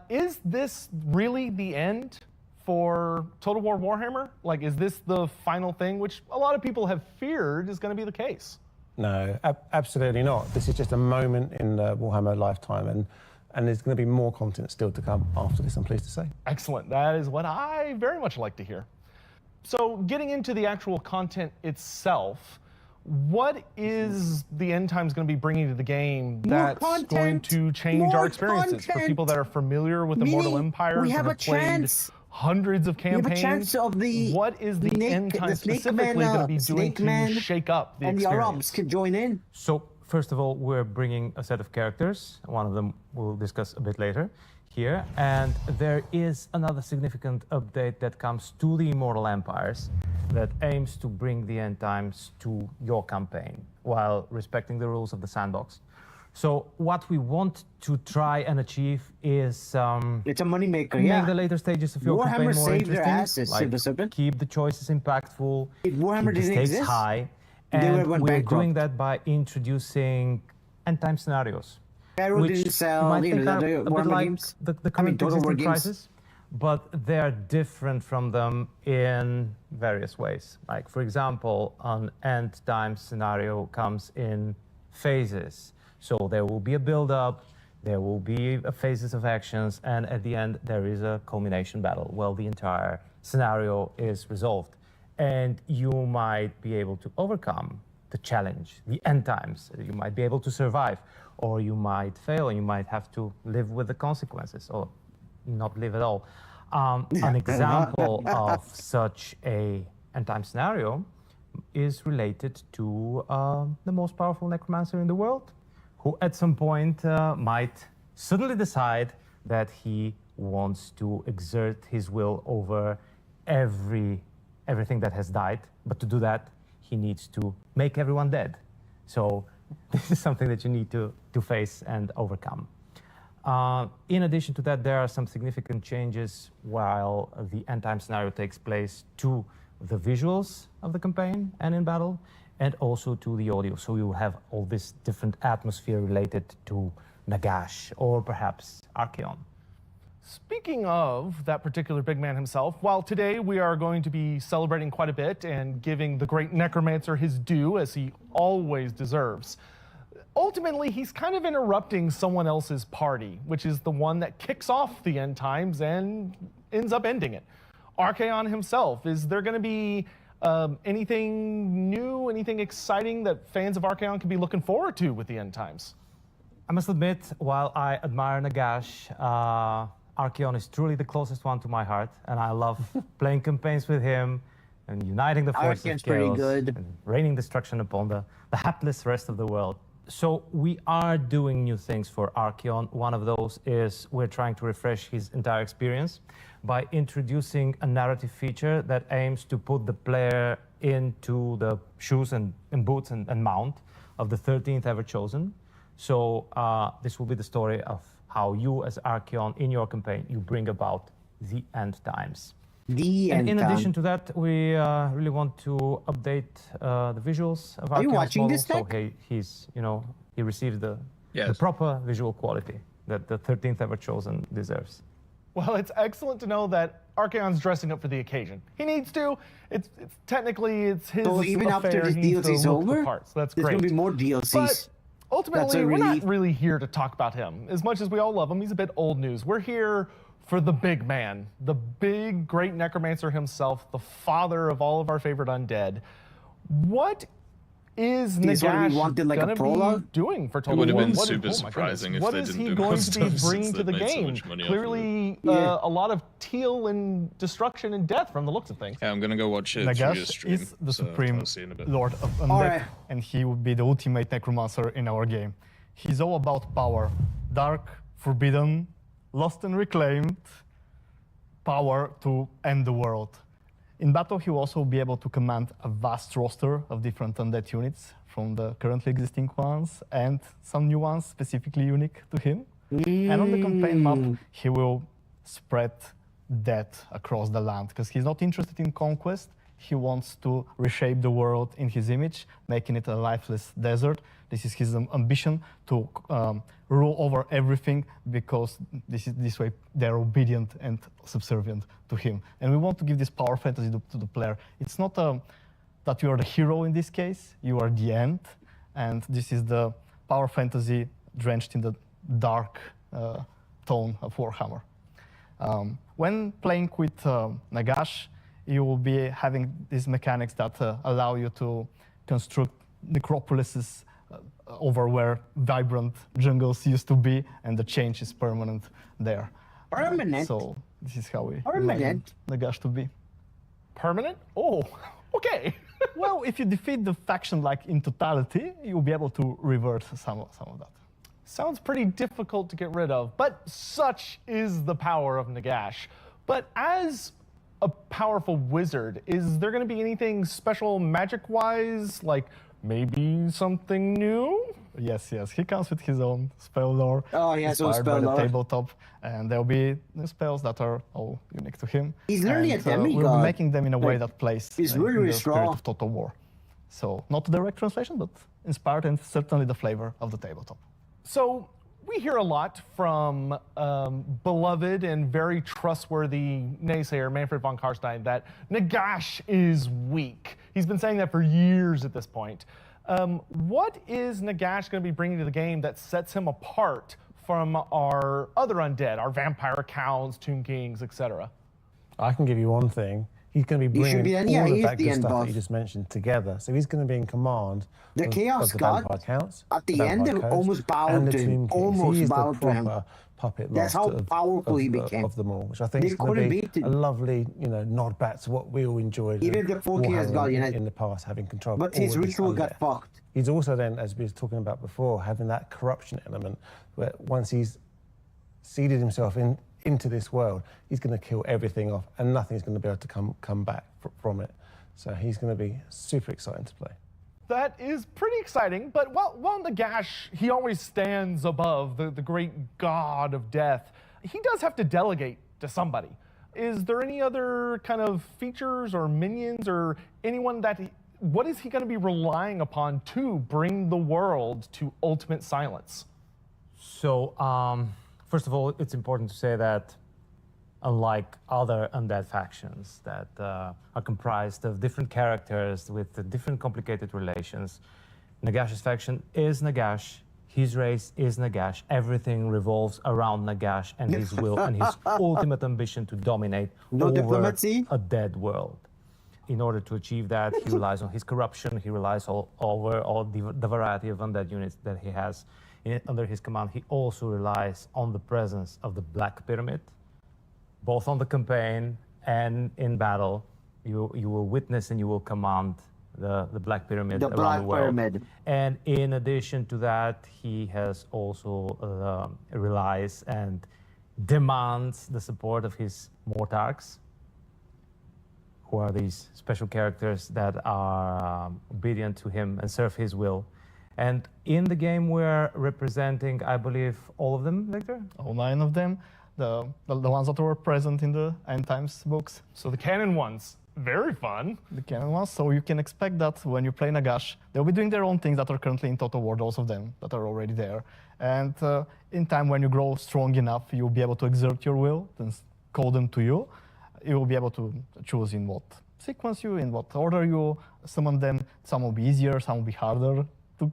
is this really the end for Total War Warhammer? Like, is this the final thing, which a lot of people have feared is going to be the case? No, absolutely not. This is just a moment in the Warhammer lifetime, and there's going to be more content still to come after this, I'm pleased to say. Excellent. That is what I very much like to hear. So getting into the actual content itself, what is the End Times going to be bringing to the game that's going to change our experiences for people that are familiar with the Mortal Empires we have and a have played chance. Hundreds of campaigns? We have a chance of the what is the End Times specifically going to be doing to shake up the and experience? the Arabs can join in. So first of all, we're bringing a set of characters. One of them we'll discuss a bit later here. And there is another significant update that comes to the Immortal Empires that aims to bring the End Times to your campaign while respecting the rules of the sandbox. So what we want to try and achieve is it's a moneymaker, make the later stages of your campaign more saved their interesting. asses, Like, keep the choices impactful, if Warhammer keep the didn't stakes exist, high, they and went we're bankrupt. doing that by introducing end time scenarios. Pharaoh which didn't sell, you might think are the a bit Warhammer like games. the current Total War existing games. crisis, but they're different from them in various ways. Like, for example, an end time scenario comes in phases. So there will be a build-up, there will be phases of actions, and at the end there is a culmination battle. Well, the entire scenario is resolved, and you might be able to overcome the challenge, the end times. You might be able to survive, or you might fail, and you might have to live with the consequences, or not live at all. An example of such a end time scenario is related to the most powerful necromancer in the world, who at some point might suddenly decide that he wants to exert his will over everything that has died. But to do that, he needs to make everyone dead. So this is something that you need to face and overcome. In addition to that, there are some significant changes while the end time scenario takes place to the visuals of the campaign and in battle, and also to the audio. So you have all this different atmosphere related to Nagash or perhaps Archaon. Speaking of that particular big man himself, while today we are going to be celebrating quite a bit and giving the great necromancer his due, as he always deserves, ultimately he's kind of interrupting someone else's party, which is the one that kicks off the end times and ends up ending it. Archaon himself, is there going to be anything new, anything exciting that fans of Archaon can be looking forward to with the end times? I must admit, while I admire Nagash, Archeon is truly the closest one to my heart, and I love playing campaigns with him and uniting the forces Archeon's of chaos pretty good. and raining destruction upon the hapless rest of the world. So we are doing new things for Archeon. One of those is we're trying to refresh his entire experience by introducing a narrative feature that aims to put the player into the shoes and boots and mount of the 13th ever chosen. So this will be the story of how you as Archeon in your campaign, you bring about the end times. And in addition to that, we really want to update the visuals of Archeon's model. Are you watching this so he's, he receives the proper visual quality that the 13th ever chosen deserves. Well, it's excellent to know that Archeon's dressing up for the occasion. He needs to. It's technically it's his So even affair. after this He needs to DLC's look the over, part, so that's there's great. gonna be more DLCs. But ultimately, we're relief. not really here to talk about him. As much as we all love him, he's a bit old news. We're here for the big man, the big, great necromancer himself, the father of all of our favorite undead. What is Nagash going to be doing for Total It would have War? been What is- super oh my surprising if goodness. they What is didn't he do going more to be stuff bringing since to the they've made so game? much money off of Clearly, a lot of teal and destruction and death from the looks of things. Yeah, I'm gonna go watch it through your Nagash stream. is the so supreme I'll see you in a bit. lord of undead, and he would be the ultimate necromancer in our game. He's all about power, dark, forbidden, lost and reclaimed, power to end the world. In battle, he will also be able to command a vast roster of different undead units from the currently existing ones and some new ones specifically unique to him. And on the campaign map, he will spread death across the land because he's not interested in conquest. He wants to reshape the world in his image, making it a lifeless desert. This is his ambition to rule over everything because this way they're obedient and subservient to him. And we want to give this power fantasy to the player. It's not that you are the hero in this case, you are the end. And this is the power fantasy drenched in the dark tone of Warhammer. When playing with Nagash, you will be having these mechanics that allow you to construct necropolises over where vibrant jungles used to be, and the change is permanent there. Permanent? So this is how we Permanent? want Nagash to be. Permanent? Oh, okay. Well, if you defeat the faction like in totality, you'll be able to revert some of that. Sounds pretty difficult to get rid of, but such is the power of Nagash. But as a powerful wizard, is there going to be anything special magic-wise, like maybe something new? Yes, he comes with his own spell lore. Oh, he has his own inspired spell by the lore. tabletop, and there'll be the spells that are all unique to him. He's literally a We'll be demigod. making them in a way Like, that plays he's in really the spirit strong. of Total War. So not a direct translation, but inspired and certainly the flavor of the tabletop. So we hear a lot from beloved and very trustworthy naysayer Manfred von Karstein that Nagash is weak. He's been saying that for years at this point. What is Nagash going to be bringing to the game that sets him apart from our other undead, our vampire counts, Tomb Kings, etc.? I can give you one thing. He's going to be He should bringing be- yeah, all he of is that the good end stuff boss. that you just mentioned together. So he's going to be in command The of, Chaos of the God, vampire counts, at the vampire end, they codes, almost bowed and the to him. Tomb Kings. Almost He is bowed the to him. proper puppet That's how master powerful he became. of them all, which I think They is going to couldn't be beat him. a lovely, nod back to what we all enjoyed. Even of the four Chaos Warhammer God, in the past, having control. of But all his of this ritual got undeath. fucked. He's also then, as we were talking about before, having that corruption element where once he's seeded himself into this world, he's going to kill everything off and nothing's going to be able to come back from it. So he's going to be super exciting to play. That is pretty exciting, but while Nagash, he always stands above the great god of death, he does have to delegate to somebody. Is there any other kind of features or minions or anyone what is he going to be relying upon to bring the world to ultimate silence? So, first of all, it's important to say that unlike other undead factions that are comprised of different characters with different complicated relations, Nagash's faction is Nagash, his race is Nagash, everything revolves around Nagash and his will and his ultimate ambition to dominate over a dead world. In order to achieve that, he relies on his corruption, he relies over all the variety of undead units that he has under his command, he also relies on the presence of the Black Pyramid, both on the campaign and in battle. You will witness and you will command the Black Pyramid around Black the world. Pyramid. And in addition to that, he has also relies and demands the support of his Mortarks, who are these special characters that are obedient to him and serve his will. And in the game, we're representing, I believe, all of them, Victor? All 9 of them, the ones that were present in the End Times books. So the canon ones, very fun. The canon ones, so you can expect that when you play Nagash, they'll be doing their own things that are currently in Total War, those of them that are already there. And in time, when you grow strong enough, you'll be able to exert your will and call them to you. You will be able to choose in what sequence you, in what order you summon them. Some will be easier, some will be harder to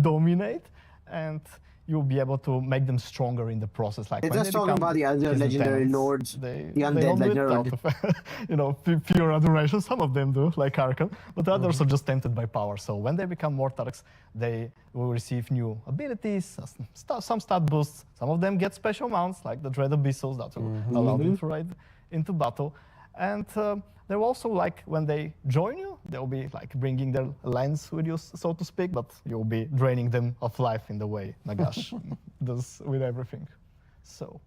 dominate, and you'll be able to make them stronger in the process. Like it's just talking about the other legendary lords, the undead legendary. Pure adoration. Some of them do, like Arkan, but others are just tempted by power. So when they become Mortarks, they will receive new abilities, some stat boosts. Some of them get special mounts, like the Dread Abyssals that will allow them to ride into battle. And they're also, like, when they join you, they'll be like bringing their lens with you, so to speak, but you'll be draining them of life in the way Nagash does with everything. So,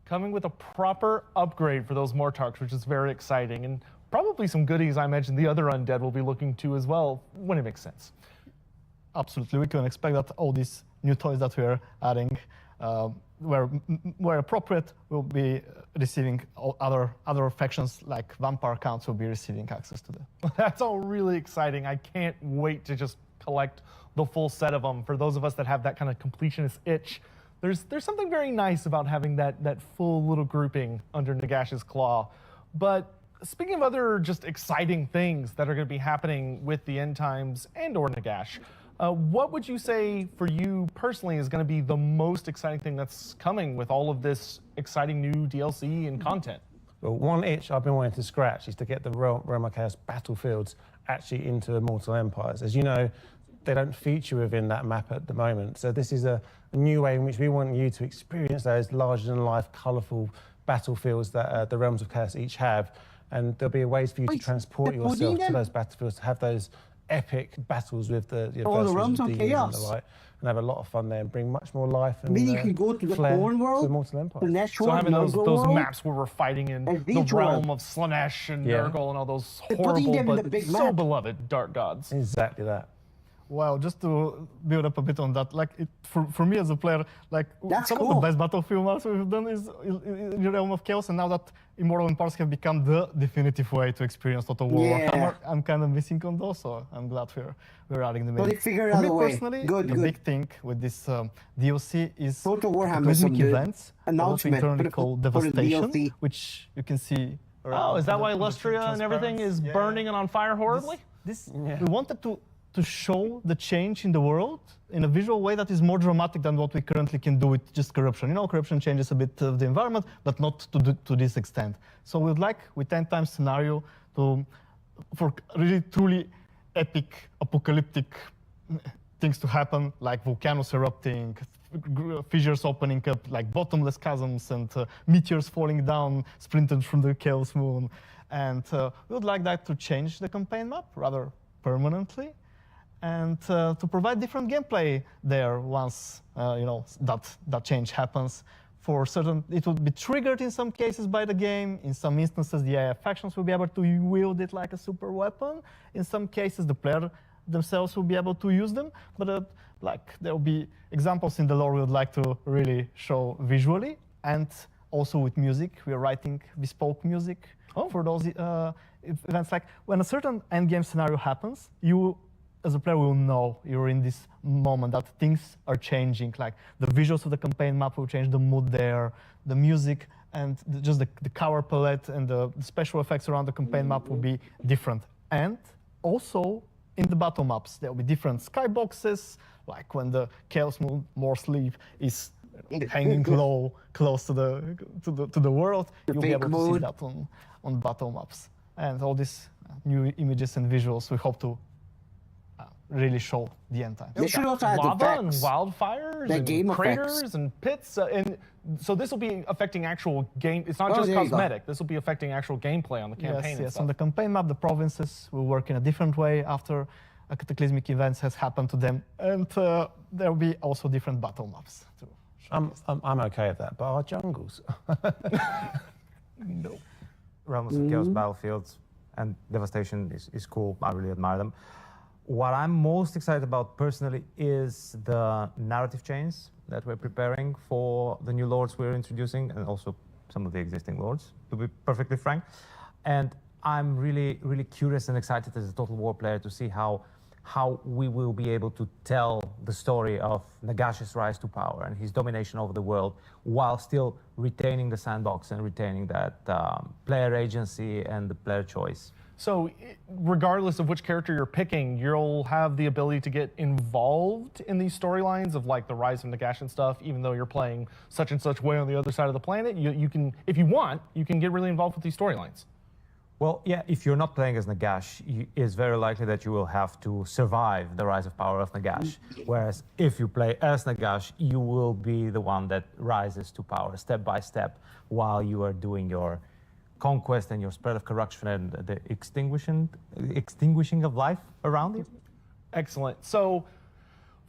coming with a proper upgrade for those Mortarks, which is very exciting, and probably some goodies I imagine the other undead will be looking to as well, when it makes sense. Absolutely, we can expect that all these new toys that we're adding, where appropriate, will be receiving other factions like vampire counts will be receiving access to them. That's all really exciting. I can't wait to just collect the full set of them. For those of us that have that kind of completionist itch, there's something very nice about having that full little grouping under Nagash's claw. But speaking of other just exciting things that are going to be happening with the End Times and or Nagash, what would you say for you personally is going to be the most exciting thing that's coming with all of this exciting new DLC and content? Well, one itch I've been wanting to scratch is to get the Realm of Chaos battlefields actually into Mortal Empires. As you know, they don't feature within that map at the moment. So this is a new way in which we want you to experience those larger-than-life, colourful battlefields that the Realms of Chaos each have. And there'll be ways for you to transport yourself to those battlefields, to have those epic battles with the Realms of Chaos, and the like, and have a lot of fun there and bring much more life and you can go to the Corn World, the Natural, so having those maps where we're fighting in the realm of Slanesh and Nurgle and all those horrible but so beloved dark gods. Exactly that. Well, just to build up a bit on that, like for me as a player, like some of the best battlefield maps we've done is in the Realm of Chaos, and now that Immortal Empires have become the definitive way to experience Total War Warhammer, I'm kind of missing on those, so I'm glad we're adding them in. But they figured out a way. Personally, the big thing with this DLC is Total Warhammer cosmic events, announcement internally called Devastation, which you can see around. Oh, is that why Lustria and everything is burning and on fire horribly? We wanted to show the change in the world in a visual way that is more dramatic than what we currently can do with just corruption. You know, corruption changes a bit of the environment, but not to this extent. So we'd like, with End Times scenario, for really truly epic, apocalyptic things to happen, like volcanoes erupting, fissures opening up, like bottomless chasms, and meteors falling down, splintered from the Chaos Moon. And we would like that to change the campaign map rather permanently, and to provide different gameplay there once that change happens. For certain, it will be triggered in some cases by the game. In some instances, the AI factions will be able to wield it like a super weapon. In some cases, the player themselves will be able to use them. But there will be examples in the lore we would like to really show visually, and also with music. We are writing bespoke music for those events. Like when a certain endgame scenario happens, you as a player will know you're in this moment that things are changing. Like the visuals of the campaign map will change, the mood there, the music, and just the color palette and the special effects around the campaign map will be different. And also in the battle maps, there will be different skyboxes, like when the Chaos Moon Sleep is hanging low, close to the world. You'll be able to see that on battle maps. And all these new images and visuals we hope to really show the end times. They should also add the lava and effects. wildfires The and game craters effects. and pits. And so this will be affecting actual game. It's not Oh, just there you go. cosmetic. This will be affecting actual gameplay on the campaign. Yes, and yes. stuff. On the campaign map, the provinces will work in a different way after a cataclysmic event has happened to them, and there will be also different battle maps too. I'm okay with that, but our jungles. No. Realms of Chaos battlefields and Devastation is cool. I really admire them. What I'm most excited about personally is the narrative chains that we're preparing for the new lords we're introducing, and also some of the existing lords, to be perfectly frank. And I'm really, really curious and excited as a Total War player to see how we will be able to tell the story of Nagash's rise to power and his domination over the world, while still retaining the sandbox and retaining that player agency and the player choice. So regardless of which character you're picking, you'll have the ability to get involved in these storylines of like the rise of Nagash and stuff, even though you're playing such and such way on the other side of the planet. You can, if you want, you can get really involved with these storylines. Well, yeah, if you're not playing as Nagash, it's very likely that you will have to survive the rise of power of Nagash. Whereas if you play as Nagash, you will be the one that rises to power step by step while you are doing your conquest and your spread of corruption and the extinguishing of life around you. Excellent. So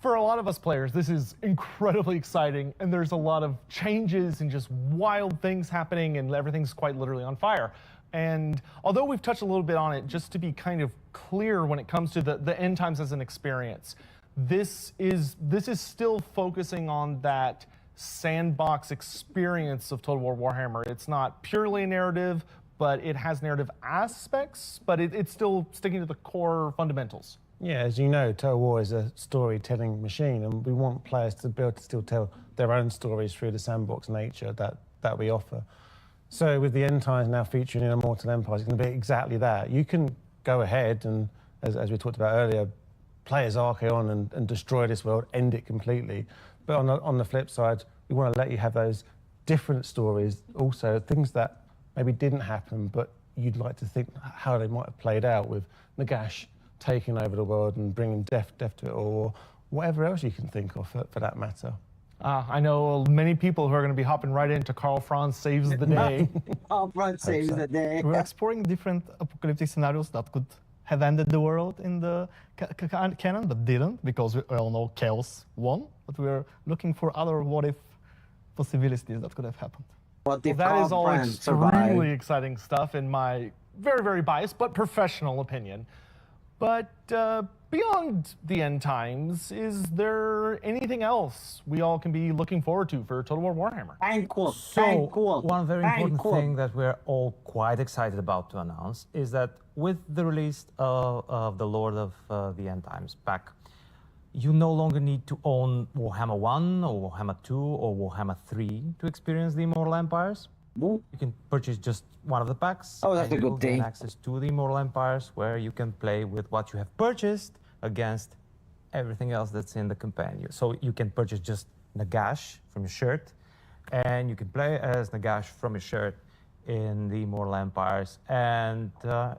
for a lot of us players, this is incredibly exciting, and there's a lot of changes and just wild things happening, and everything's quite literally on fire. And although we've touched a little bit on it, just to be kind of clear when it comes to the end times as an experience, this is still focusing on that sandbox experience of Total War Warhammer. It's not purely a narrative, but it has narrative aspects, but it's still sticking to the core fundamentals. Yeah, as you know, Total War is a storytelling machine, and we want players to be able to still tell their own stories through the sandbox nature that we offer. So with the end times now featuring in Immortal Empires, it's going to be exactly that. You can go ahead and, as we talked about earlier, play as Archaon and destroy this world, end it completely. But on the flip side, we want to let you have those different stories, also things that maybe didn't happen, but you'd like to think how they might have played out, with Nagash taking over the world and bringing death to it, or whatever else you can think of for that matter. I know many people who are going to be hopping right into Karl Franz Saves the Day. Karl Franz Saves the Day. We're exploring different apocalyptic scenarios that could have ended the world in the canon, but didn't, because we all know Chaos won. But we're looking for other what-if possibilities that could have happened. What if that is Karl all Franz extremely survived? exciting stuff in my very, very biased but professional opinion. But beyond the end times, is there anything else we all can be looking forward to for Total War Warhammer? One very important thing that we're all quite excited about to announce is that with the release of the Lord of the End Times pack, you no longer need to own Warhammer 1 or Warhammer 2 or Warhammer 3 to experience the Immortal Empires. You can purchase just one of the packs. Oh, that's and a good you'll gain thing. access to the Immortal Empires, where you can play with what you have purchased against everything else that's in the companion. So you can purchase just Nagash from your shirt, and you can play as Nagash from your shirt in the Immortal Empires and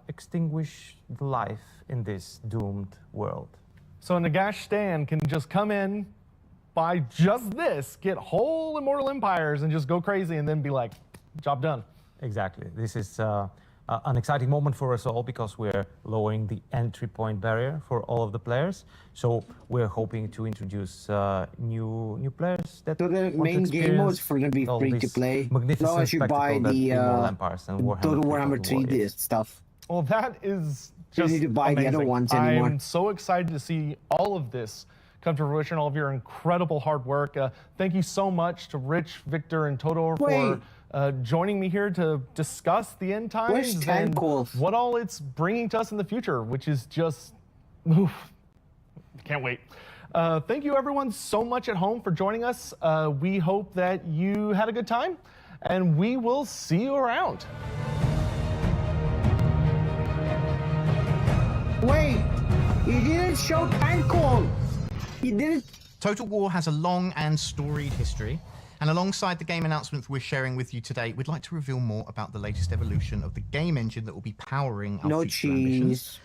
extinguish the life in this doomed world. So Nagash Stan can just come in, buy just this, get whole Immortal Empires, and just go crazy, and then be like, job done. Exactly. This is an exciting moment for us all, because we're lowering the entry point barrier for all of the players. So we're hoping to introduce new players that So the main game modes for going to be free to play, as long as you buy the Total Warhammer 3 stuff. Well, that is just You need to buy amazing. the other ones anymore. I'm so excited to see all of this come to fruition, all of your incredible hard work. Thank you so much to Rich, Victor, and Todor for joining me here to discuss the end times and what all it's bringing to us in the future, which is just, oof, can't wait. Thank you everyone so much at home for joining us. We hope that you had a good time, and we will see you around. Wait, you didn't show Tankle. You didn't. Total War has a long and storied history, and alongside the game announcements we're sharing with you today, we'd like to reveal more about the latest evolution of the game engine that will be powering our future ambitions.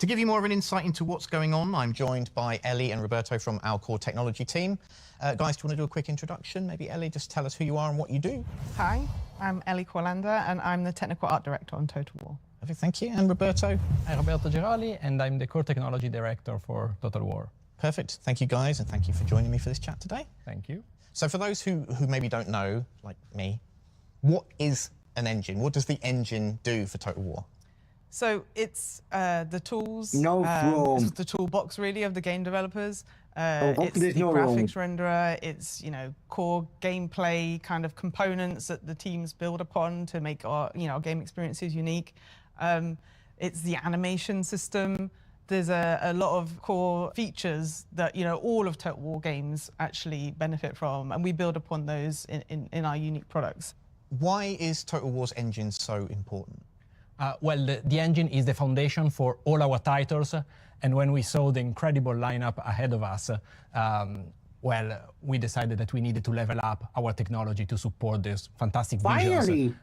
To give you more of an insight into what's going on, I'm joined by Ellie and Roberto from our core technology team. Guys, do you want to do a quick introduction? Maybe Ellie, just tell us who you are and what you do. Hi, I'm Ellie Warthunder, and I'm the technical art director on Total War. Okay, thank you. And Roberto? I'm Roberto Gerali, and I'm the core technology director for Total War. Perfect. Thank you, guys, and thank you for joining me for this chat today. Thank you. So for those who maybe don't know, like me, what is an engine? What does the engine do for Total War? So it's the tools. Room. It's the toolbox really of the game developers. It's there's the no graphics renderer. It's core gameplay kind of components that the teams build upon to make our game experiences unique. It's the animation system. There's a lot of core features that all of Total War games actually benefit from, and we build upon those in our unique products. Why is Total War's engine so important? Well, the engine is the foundation for all our titles, and when we saw the incredible lineup ahead of us, well, we decided that we needed to level up our technology to support this fantastic visuals.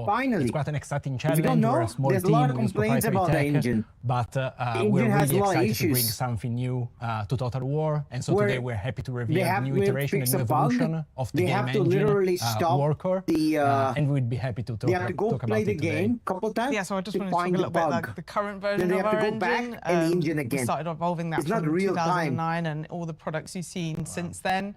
Finally, it's quite an exciting challenge. If you don't know, we're a small there's team a lot of with complaints about the engine. But engine we're has really a lot of excited to bring issues. something new to Total War, and so today we're happy to reveal the new iteration and new evolution of the they game have to engine, literally stop Worker, and we'd be happy to talk, they have to go talk play about the it today. game a couple times. Yeah, so I just to wanted to talk a find little the bit bug. like the current version Then they of have our to go back engine. and the engine again. We started evolving that It's not from real time. 2009, and all the products you've seen since then.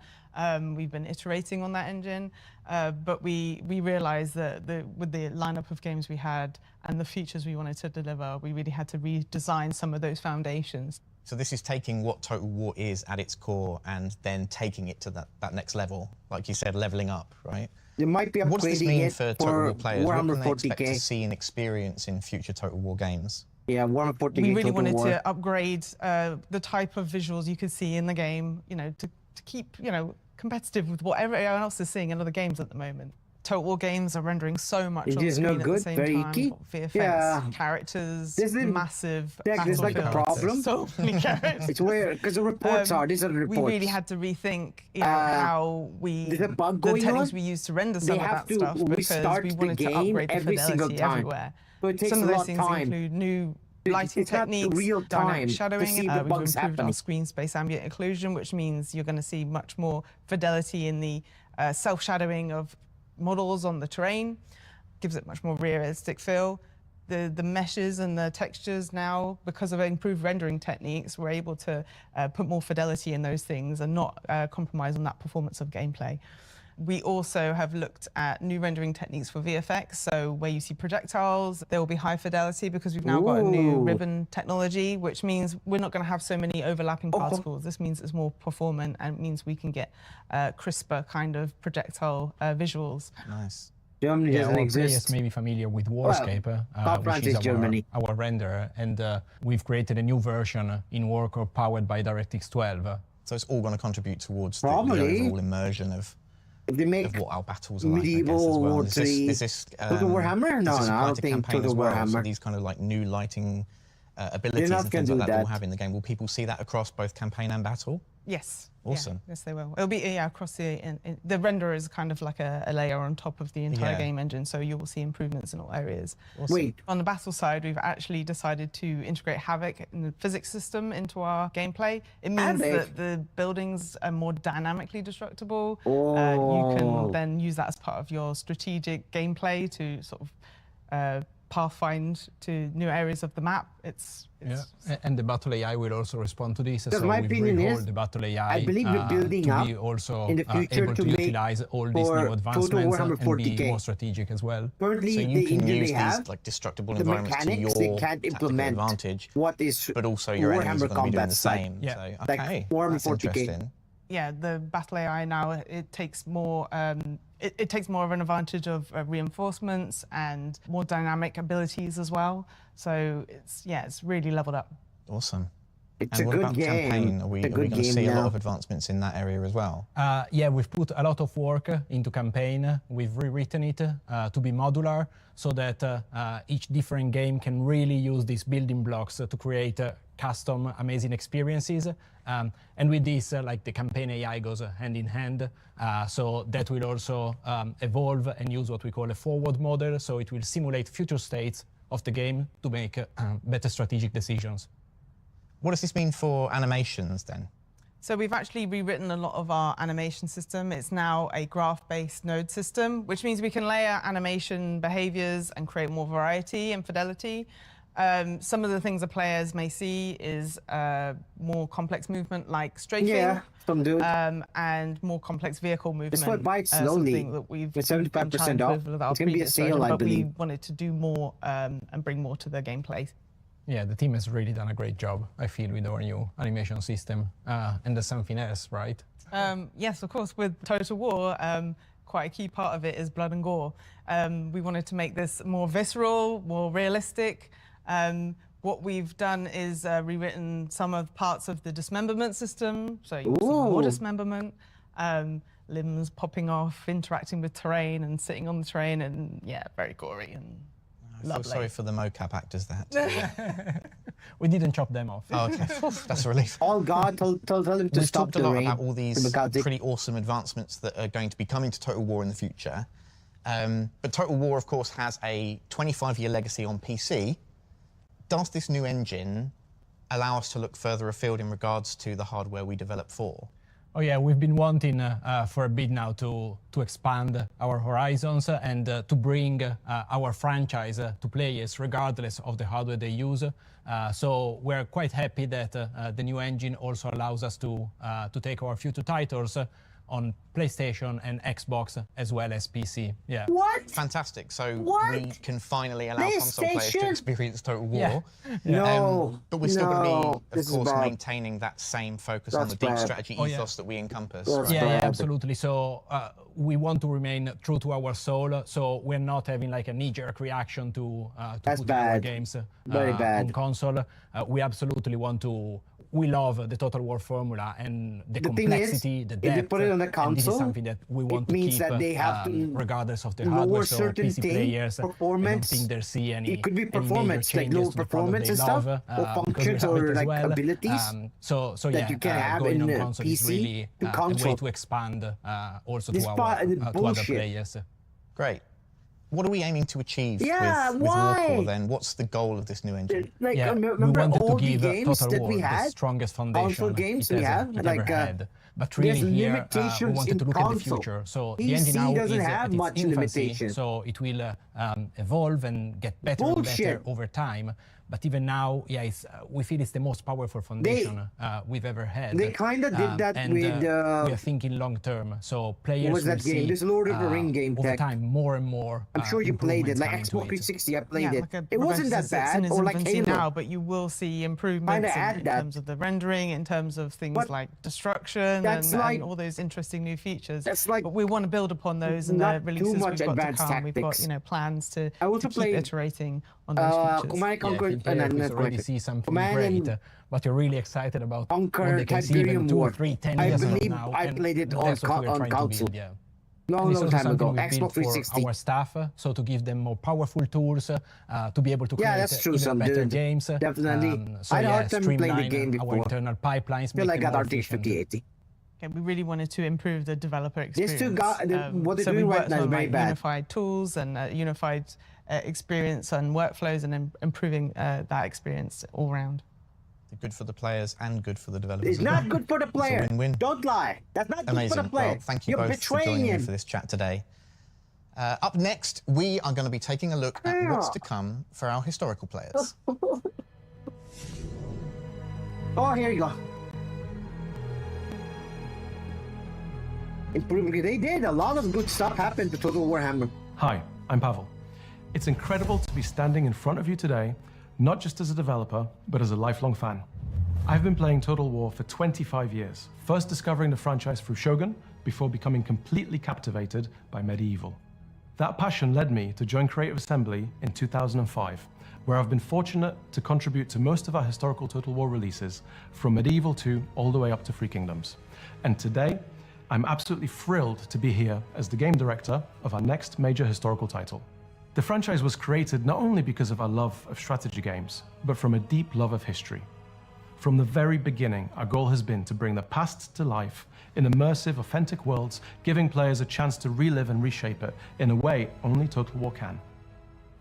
We've been iterating on that engine, but we realized that with the lineup of games we had and the features we wanted to deliver, we really had to redesign some of those foundations. So this is taking what Total War is at its core and then taking it to that next level, like you said, leveling up, right? They might be What does this upgrading mean it for Total War players? What Warhammer can they expect 40K. to see and experience in future Total War games? Yeah, Warhammer 40K. We really Total wanted War. to upgrade the type of visuals you could see in the game, to keep, competitive with what everyone else is seeing in other games at the moment. Total War games are rendering so much It on the is screen no at good, the same very time. icky. VFX, Yeah. characters, There's massive there's like a battlefields. problem. So many characters. It's weird because the reports are. These are the reports. We really had to rethink, how there's a bug the going techniques on. we use to render They some of have that to stuff because restart we the wanted to game upgrade the every single fidelity time. everywhere. So it takes Some of a those lot of things time. include new lighting It's not techniques, real dynamic time to shadowing. see the We've bugs improved our happening. screen space ambient occlusion, which means you're going to see much more fidelity in the self-shadowing of models on the terrain. Gives it much more realistic feel. The meshes and the textures now, because of improved rendering techniques, we're able to put more fidelity in those things and not compromise on that performance of gameplay. We also have looked at new rendering techniques for VFX, so where you see projectiles, there will be high fidelity because we've now got a new ribbon technology, which means we're not going to have so many overlapping particles. This means it's more performant and means we can get crisper kind of projectile visuals. Nice. Germany doesn't our exist. players may be familiar with Warscape, which is our renderer, and we've created a new version in Worker powered by DirectX 12. So it's all going to contribute towards the Probably. overall immersion of If they make what our battles are like, I medieval guess, as well. War 3 Is this Total Warhammer? does No, this no, I apply don't to think campaign Total as well? So Warhammer. these kind of like new lighting abilities not and gonna things do like that we'll that. have in the game. Will people see that across both campaign and battle? Yes. Awesome. Yeah, yes, they will. It'll be across the renderer is kind of like a layer on top of the entire game engine, so you will see improvements in all areas. Awesome. Wait. On the battle side, we've actually decided to integrate Havoc and the physics system into our gameplay. It means that the buildings are more dynamically destructible. You can then use that as part of your strategic gameplay to sort of pathfind to new areas of the map. It's and the battle AI will also respond to this. Because so my we've opinion is, rehauled the battle AI I believe we're building to up be also in the future able to make utilize all these for new Total advancements Warhammer and be 40K. more strategic as well. Currently, So you the can engine use they have, these like destructible the environments to mechanics your they can't tactical implement advantage, what is but also your enemies are Warhammer going to be doing combat the style. same. Yeah. So, Like okay, Warhammer that's 40K. interesting. yeah, the battle AI now, it takes more it takes more of an advantage of reinforcements and more dynamic abilities as well. So it's really leveled up. Awesome. It's And a what good about game. campaign? Are we It's a going good to game see a lot now. of advancements in that area as well? Yeah, we've put a lot of work into campaign. We've rewritten it to be modular so that each different game can really use these building blocks to create custom, amazing experiences. And with this, like the campaign AI goes hand in hand. So that will also evolve and use what we call a forward model. So it will simulate future states of the game to make better strategic decisions. What does this mean for animations then? So we've actually rewritten a lot of our animation system. It's now a graph-based node system, which means we can layer animation behaviors and create more variety and fidelity. Some of the things the players may see is more complex movement like strafing. Yeah, some do. And more complex vehicle movement. This one bites slowly. That we've with 75% off. with our It's going to be a previous sale, version, I but believe. we wanted to do more and bring more to the gameplay. Yeah, the team has really done a great job, I feel, with our new animation system. And there's something else, right? Yes, of course. With Total War, quite a key part of it is blood and gore. We wanted to make this more visceral, more realistic. What we've done is rewritten some of parts of the dismemberment system. So you see more dismemberment, limbs popping off, interacting with terrain and sitting on the terrain, and yeah, very gory and I feel sorry for the mocap actors that. We didn't chop them off. Oh, okay. That's a relief. Oh God, tell him to We've stop talked a the lot rain. about all these pretty awesome advancements that are going to be coming to Total War in the future. But Total War, of course, has a 25-year legacy on PC. Does this new engine allow us to look further afield in regards to the hardware we develop for? Oh yeah, we've been wanting for a bit now to expand our horizons and to bring our franchise to players regardless of the hardware they use. So we're quite happy that the new engine also allows us to take our future titles on PlayStation and Xbox as well as PC. Yeah. What? Fantastic. So we can finally allow console players to experience Total War. Yeah. No. But we're still going to be, This of is course, bad. maintaining that same focus on the deep strategy ethos that we encompass. Yeah, absolutely. So we want to remain true to our soul. So we're not having like a knee-jerk reaction to put our games on console. We absolutely want to. We love the Total War formula and the complexity, the depth. If you put it on the console, and this is something that we want to keep, that they have to regardless of the lower hardware. So certain PC players, performance. I don't think they see any. It could be any performance, major like changes low to the product performance they and stuff, love, or because we functions have it or as like well. abilities So that yeah, you can have going in on console is PC really to a console. way to expand also This to other bullshit. players. Great. What are we aiming to achieve with why? Warcore then? What's the goal of this new engine? Like, Yeah, remember we wanted all to give the games Total that War we had? the strongest foundation Console games it we has have? it Like, ever had. But really there's here, we limitations wanted in to look at the console. future. So the PC engine now doesn't is have at its much infancy, limitation. so it will evolve and get better and better over time. But even now, yeah, we feel it's the most powerful foundation we've ever had. They kind of did that and, with... we are thinking long term. So players what was that will game? see, This Lord of the Ring game over tech. time, more and more. I'm sure you played it, like improvements Xbox coming to it. 360, I played it. Like It wasn't that bad, in its or like infancy Halo. now, but you will see improvements in terms of the rendering, in terms of things like destruction and all those interesting new features. That's like but we want to build upon those and the releases we've got to come. We've got plans to keep iterating on those features. Command and Conquer, we already see something great, but you're really excited about what they can see even 2 or 3, 10 years from now. I believe I played it that's what we're on trying to console. build, yeah. Long time ago, Xbox 360. For our staff, so to give them more powerful tools, to be able to create that's true, even better games. Definitely. So I had a yeah, hard time playing the streamline game our before. internal pipelines. Still, I make them got more RTX efficient. 5080. Okay, we really wanted to improve the developer experience. These two got what they're so doing we right worked now is on very bad. unified tools and unified experience and workflows and improving that experience all round. Good for the players and good for the developers. It's not good for the player. It's a win-win. Don't lie. That's not Amazing. good for the player. Well, thank you You're both for betraying joining him. me for this chat today. Up next, we are going to be taking a look at what's to come for our historical players. Oh, here you go. They did. A lot of good stuff happened to Total Warhammer. Hi, I'm Pavel. It's incredible to be standing in front of you today, not just as a developer, but as a lifelong fan. I've been playing Total War for 25 years, first discovering the franchise through Shogun, before becoming completely captivated by Medieval. That passion led me to join Creative Assembly in 2005, where I've been fortunate to contribute to most of our historical Total War releases, from Medieval 2 all the way up to Free Kingdoms. And today, I'm absolutely thrilled to be here as the game director of our next major historical title. The franchise was created not only because of our love of strategy games, but from a deep love of history. From the very beginning, our goal has been to bring the past to life in immersive, authentic worlds, giving players a chance to relive and reshape it in a way only Total War can.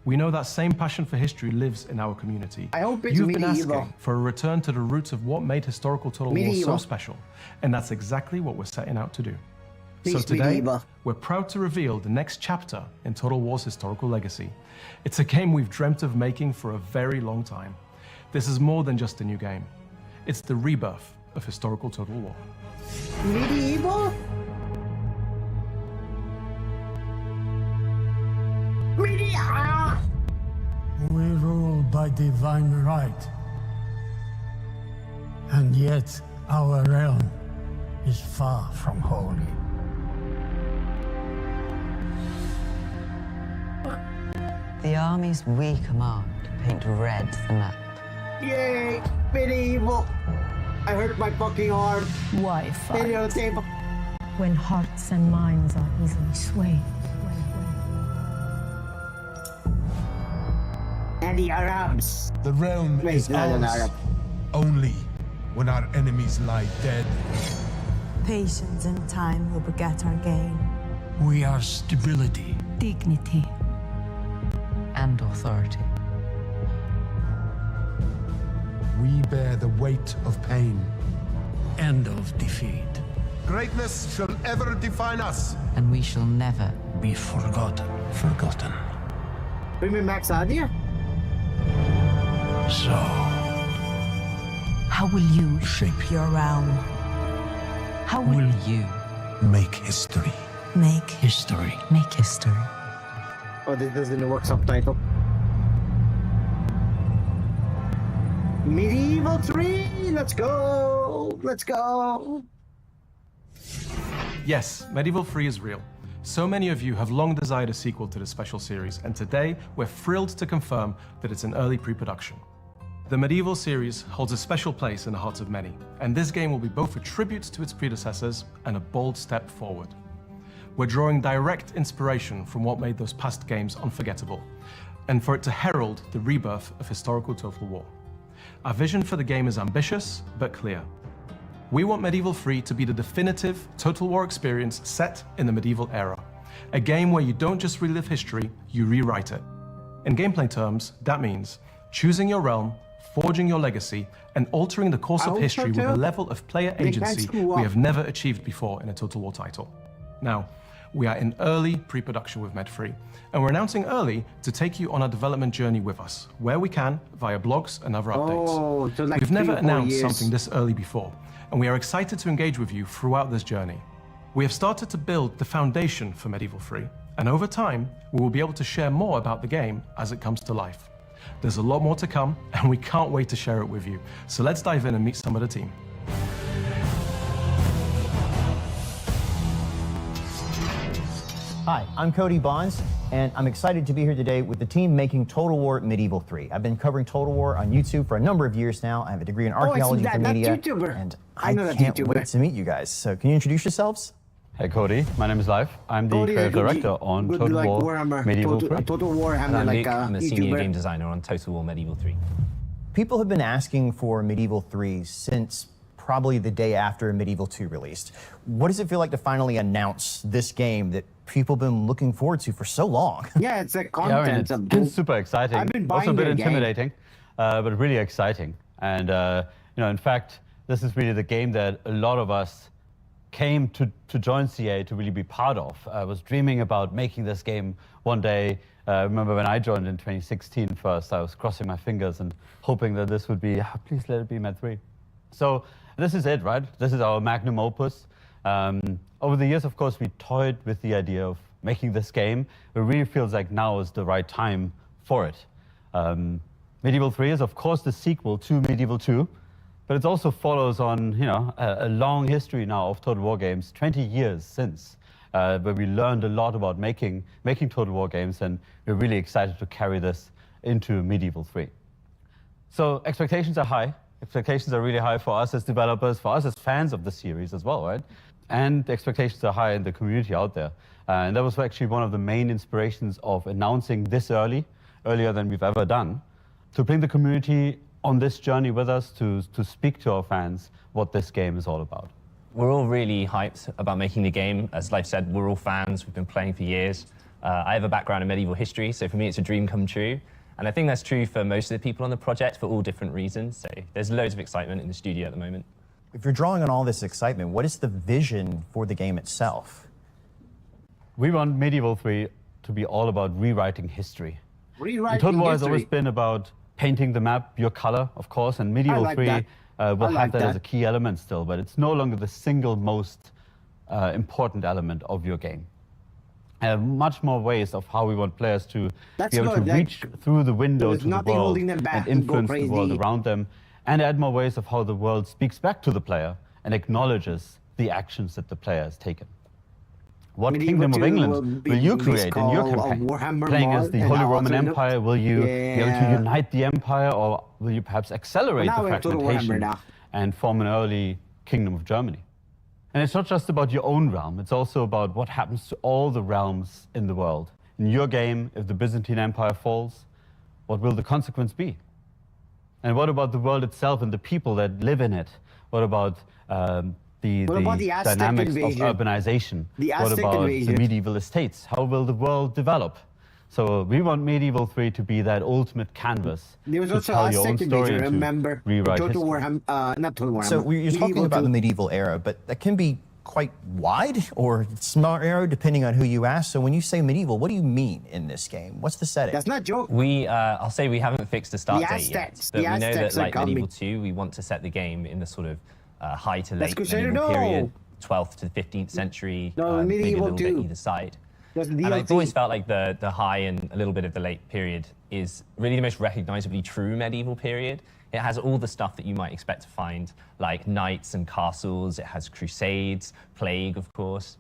We know that same passion for history lives in our community. I hope it's You've been medieval. asking for a return to the roots of what made historical Total War so Medieval. special, and that's exactly what we're setting out to do. So Please, today, medieval. we're proud to reveal the next chapter in Total War's historical legacy. It's a game we've dreamt of making for a very long time. This is more than just a new game. It's the rebirth of historical Total War. Medieval? Medieval! We rule by divine right. And yet our realm is far from holy. The armies we command paint red the map. Yay! Medieval! I hurt my fucking arm. Why fight? Lay on the table. When hearts and minds are easily swayed. And the Arabs. The realm Wait, is not an ours Arab. only when our enemies lie dead. Patience and time will beget our gain. We are stability. Dignity. And authority. We bear the weight of pain. End of defeat. Greatness shall ever define us. And we shall never Be forgotten. Forgotten. Bring me Max Adia? So, How will you shape your realm? How will you make history. make history. make history. Oh, this doesn't work subtitle. Medieval 3! Let's go! Let's go! Yes, Medieval 3 is real. So many of you have long desired a sequel to this special series, and today we're thrilled to confirm that it's in early pre-production. The Medieval series holds a special place in the hearts of many, and this game will be both a tribute to its predecessors and a bold step forward. We're drawing direct inspiration from what made those past games unforgettable, and for it to herald the rebirth of historical Total War. Our vision for the game is ambitious, but clear. We want Medieval 3 to be the definitive Total War experience set in the medieval era. A game where you don't just relive history, you rewrite it. In gameplay terms, that means choosing your realm, forging your legacy, and altering the course of history with a level of player agency we have never achieved before in a Total War title. Now, we are in early pre-production with Med 3, and we're announcing early to take you on a development journey with us, where we can, via blogs and other updates. Oh, so like We've never 3 or 4 announced years. something this early before, and we are excited to engage with you throughout this journey. We have started to build the foundation for Medieval 3, and over time, we will be able to share more about the game as it comes to life. There's a lot more to come, and we can't wait to share it with you. So let's dive in and meet some of the team. Hi, I'm Cody Bonds, and I'm excited to be here today with the team making Total War Medieval 3. I've been covering Total War on YouTube for a number of years now. I have a degree in archaeology from media, and I can't wait to meet you guys. So can you introduce yourselves? Hey Cody, my name is Leif. I'm the creative director on Total War Medieval 3. Total War, And I'm Luke. I'm a senior game designer on Total War Medieval 3. People have been asking for Medieval 3 since probably the day after Medieval 2 released. What does it feel like to finally announce this game that people have been looking forward to for so long? Yeah, it's like content. It's super exciting. I've been Also a buying bit their game. intimidating, but really exciting. And in fact, this is really the game that a lot of us came to join CA to really be part of. I was dreaming about making this game one day. I remember when I joined in 2016 first, I was crossing my fingers and hoping that this would be, please let it be Med 3. So this is it, right? This is our magnum opus. Over the years, of course, we toyed with the idea of making this game. It really feels like now is the right time for it. Medieval 3 is, of course, the sequel to Medieval 2, but it also follows on, a long history now of Total War games, 20 years since, where we learned a lot about making Total War games, and we're really excited to carry this into Medieval 3. So expectations are high. Expectations are really high for us as developers, for us as fans of the series as well, right? And the expectations are high in the community out there. And that was actually one of the main inspirations of announcing this earlier than we've ever done, to bring the community on this journey with us, to speak to our fans what this game is all about. We're all really hyped about making the game. As Leif said, we're all fans. We've been playing for years. I have a background in medieval history, so for me it's a dream come true. And I think that's true for most of the people on the project for all different reasons. So there's loads of excitement in the studio at the moment. If you're drawing on all this excitement, what is the vision for the game itself? We want Medieval 3 to be all about rewriting history. Rewriting Total War has history. always been about painting the map, your color, of course, and Medieval like 3 that. will I have like that as that. a key element still, but it's no longer the single most important element of your game. Much more ways of how we want players to That's be able good, to like, reach through the window there's to the nothing world holding them back and and go influence the world crazy. around them, and add more ways of how the world speaks back to the player and acknowledges the actions that the player has taken. What Medieval Kingdom of 2 England will you be create in your called a campaign? Warhammer Playing as mod the and Holy Roman alternate- Empire, will you be able to Yeah. unite the empire, or will you perhaps accelerate Now the we have Total Warhammer fragmentation now. and form an early Kingdom of Germany? And it's not just about your own realm, it's also about what happens to all the realms in the world. In your game, if the Byzantine Empire falls, what will the consequence be? And what about the world itself and the people that live in it? What about the about the Aztec dynamics invasion? of urbanization? The What Aztec about invasion? the medieval estates? How will the world develop? So we want Medieval 3 to be that ultimate canvas There was to also tell a your own second story vision, and to remember? rewrite Total history. Warhammer, not Total Warhammer. So you're talking Medieval about 2. the medieval era, but that can be quite wide or small arrow depending on who you ask. So when you say medieval, what do you mean in this game? What's the setting? That's not a joke. I'll say we haven't fixed a start The date Aztecs. yet, but The we know Aztecs that are like coming. Medieval 2, we want to set the game in the sort of high to Let's late Crusader, medieval no. period, 12th to 15th century, No, maybe a Medieval little bit 2. either side. That's the And I've DLC. always felt like the high and a little bit of the late period is really the most recognizably true medieval period. It has all the stuff that you might expect to find, like knights and castles. It has crusades, plague, of course.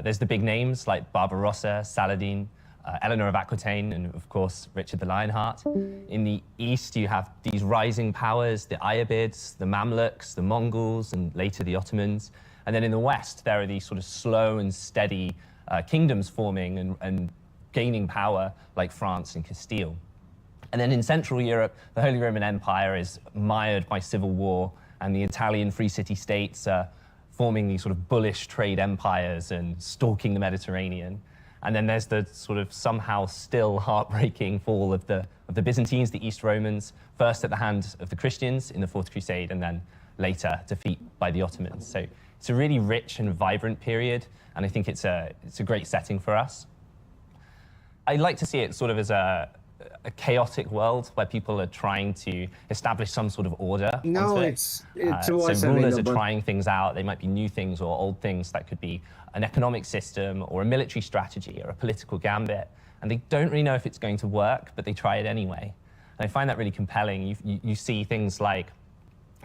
There's the big names like Barbarossa, Saladin, Eleanor of Aquitaine, and of course, Richard the Lionheart. In the east, you have these rising powers, the Ayyubids, the Mamluks, the Mongols, and later the Ottomans. And then in the west, there are these sort of slow and steady kingdoms forming and gaining power, like France and Castile. And then in Central Europe, the Holy Roman Empire is mired by civil war, and the Italian free city states are forming these sort of bullish trade empires and stalking the Mediterranean. And then there's the sort of somehow still heartbreaking fall of the Byzantines, the East Romans, first at the hand of the Christians in the Fourth Crusade, and then later defeat by the Ottomans. So it's a really rich and vibrant period, and I think it's a great setting for us. I like to see it sort of as a chaotic world where people are trying to establish some sort of order. No, onto it. it's So always rulers are available. trying things out. They might be new things or old things. That could be an economic system or a military strategy or a political gambit. And they don't really know if it's going to work, but they try it anyway. And I find that really compelling. You see things like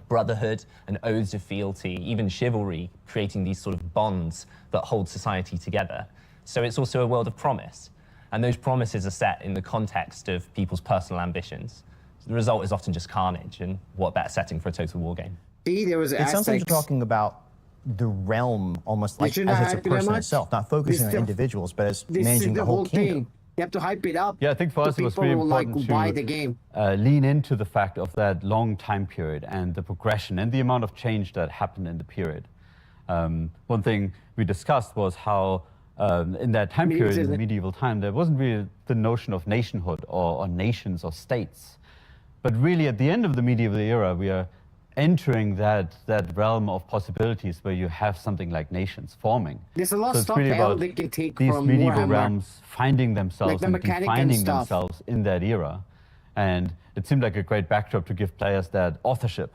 brotherhood and oaths of fealty, even chivalry, creating these sort of bonds that hold society together. So it's also a world of promise. And those promises are set in the context of people's personal ambitions. So the result is often just carnage, and what better setting for a total war game? See, there was It sounds like you're Aztecs. talking about the realm almost like should as not it's a hype it that person much. itself, not focusing on This- individuals, but as This managing is the whole kingdom. thing. You have to hype it up. Yeah, I think for so us it was people really will, important like, buy the to game. lean into the fact of that long time period and the progression and the amount of change that happened in the period. One thing we discussed was how in that time period, in the medieval time, there wasn't really the notion of nationhood or nations or states. But really at the end of the medieval era, we are entering that realm of possibilities where you have something like nations forming. There's a lot of So it's stuff really hell about they can take these from medieval Warhammer. realms finding themselves Like the and mechanic and defining stuff. themselves in that era. And it seemed like a great backdrop to give players that authorship,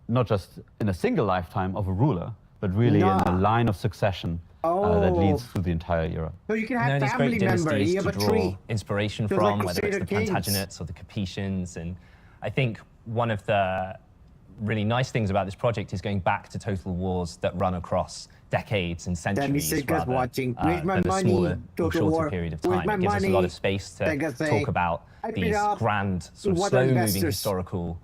not just in a single lifetime of a ruler, but really in a line of succession that leads through the entire era. So you can And there have are these family great members. dynasties You have to a draw tree. inspiration Just from, like whether it's Crusader the Kings. Plantagenets or the Capetians. And I think one of the really nice things about this project is going back to Total Wars that run across decades and centuries Saga's rather watching. Where's my than a money? smaller or Total shorter War. period of Where's time. my It gives us a lot money? of space to Sega say, talk about "Hype it these up." grand, sort of What slow-moving investors? historical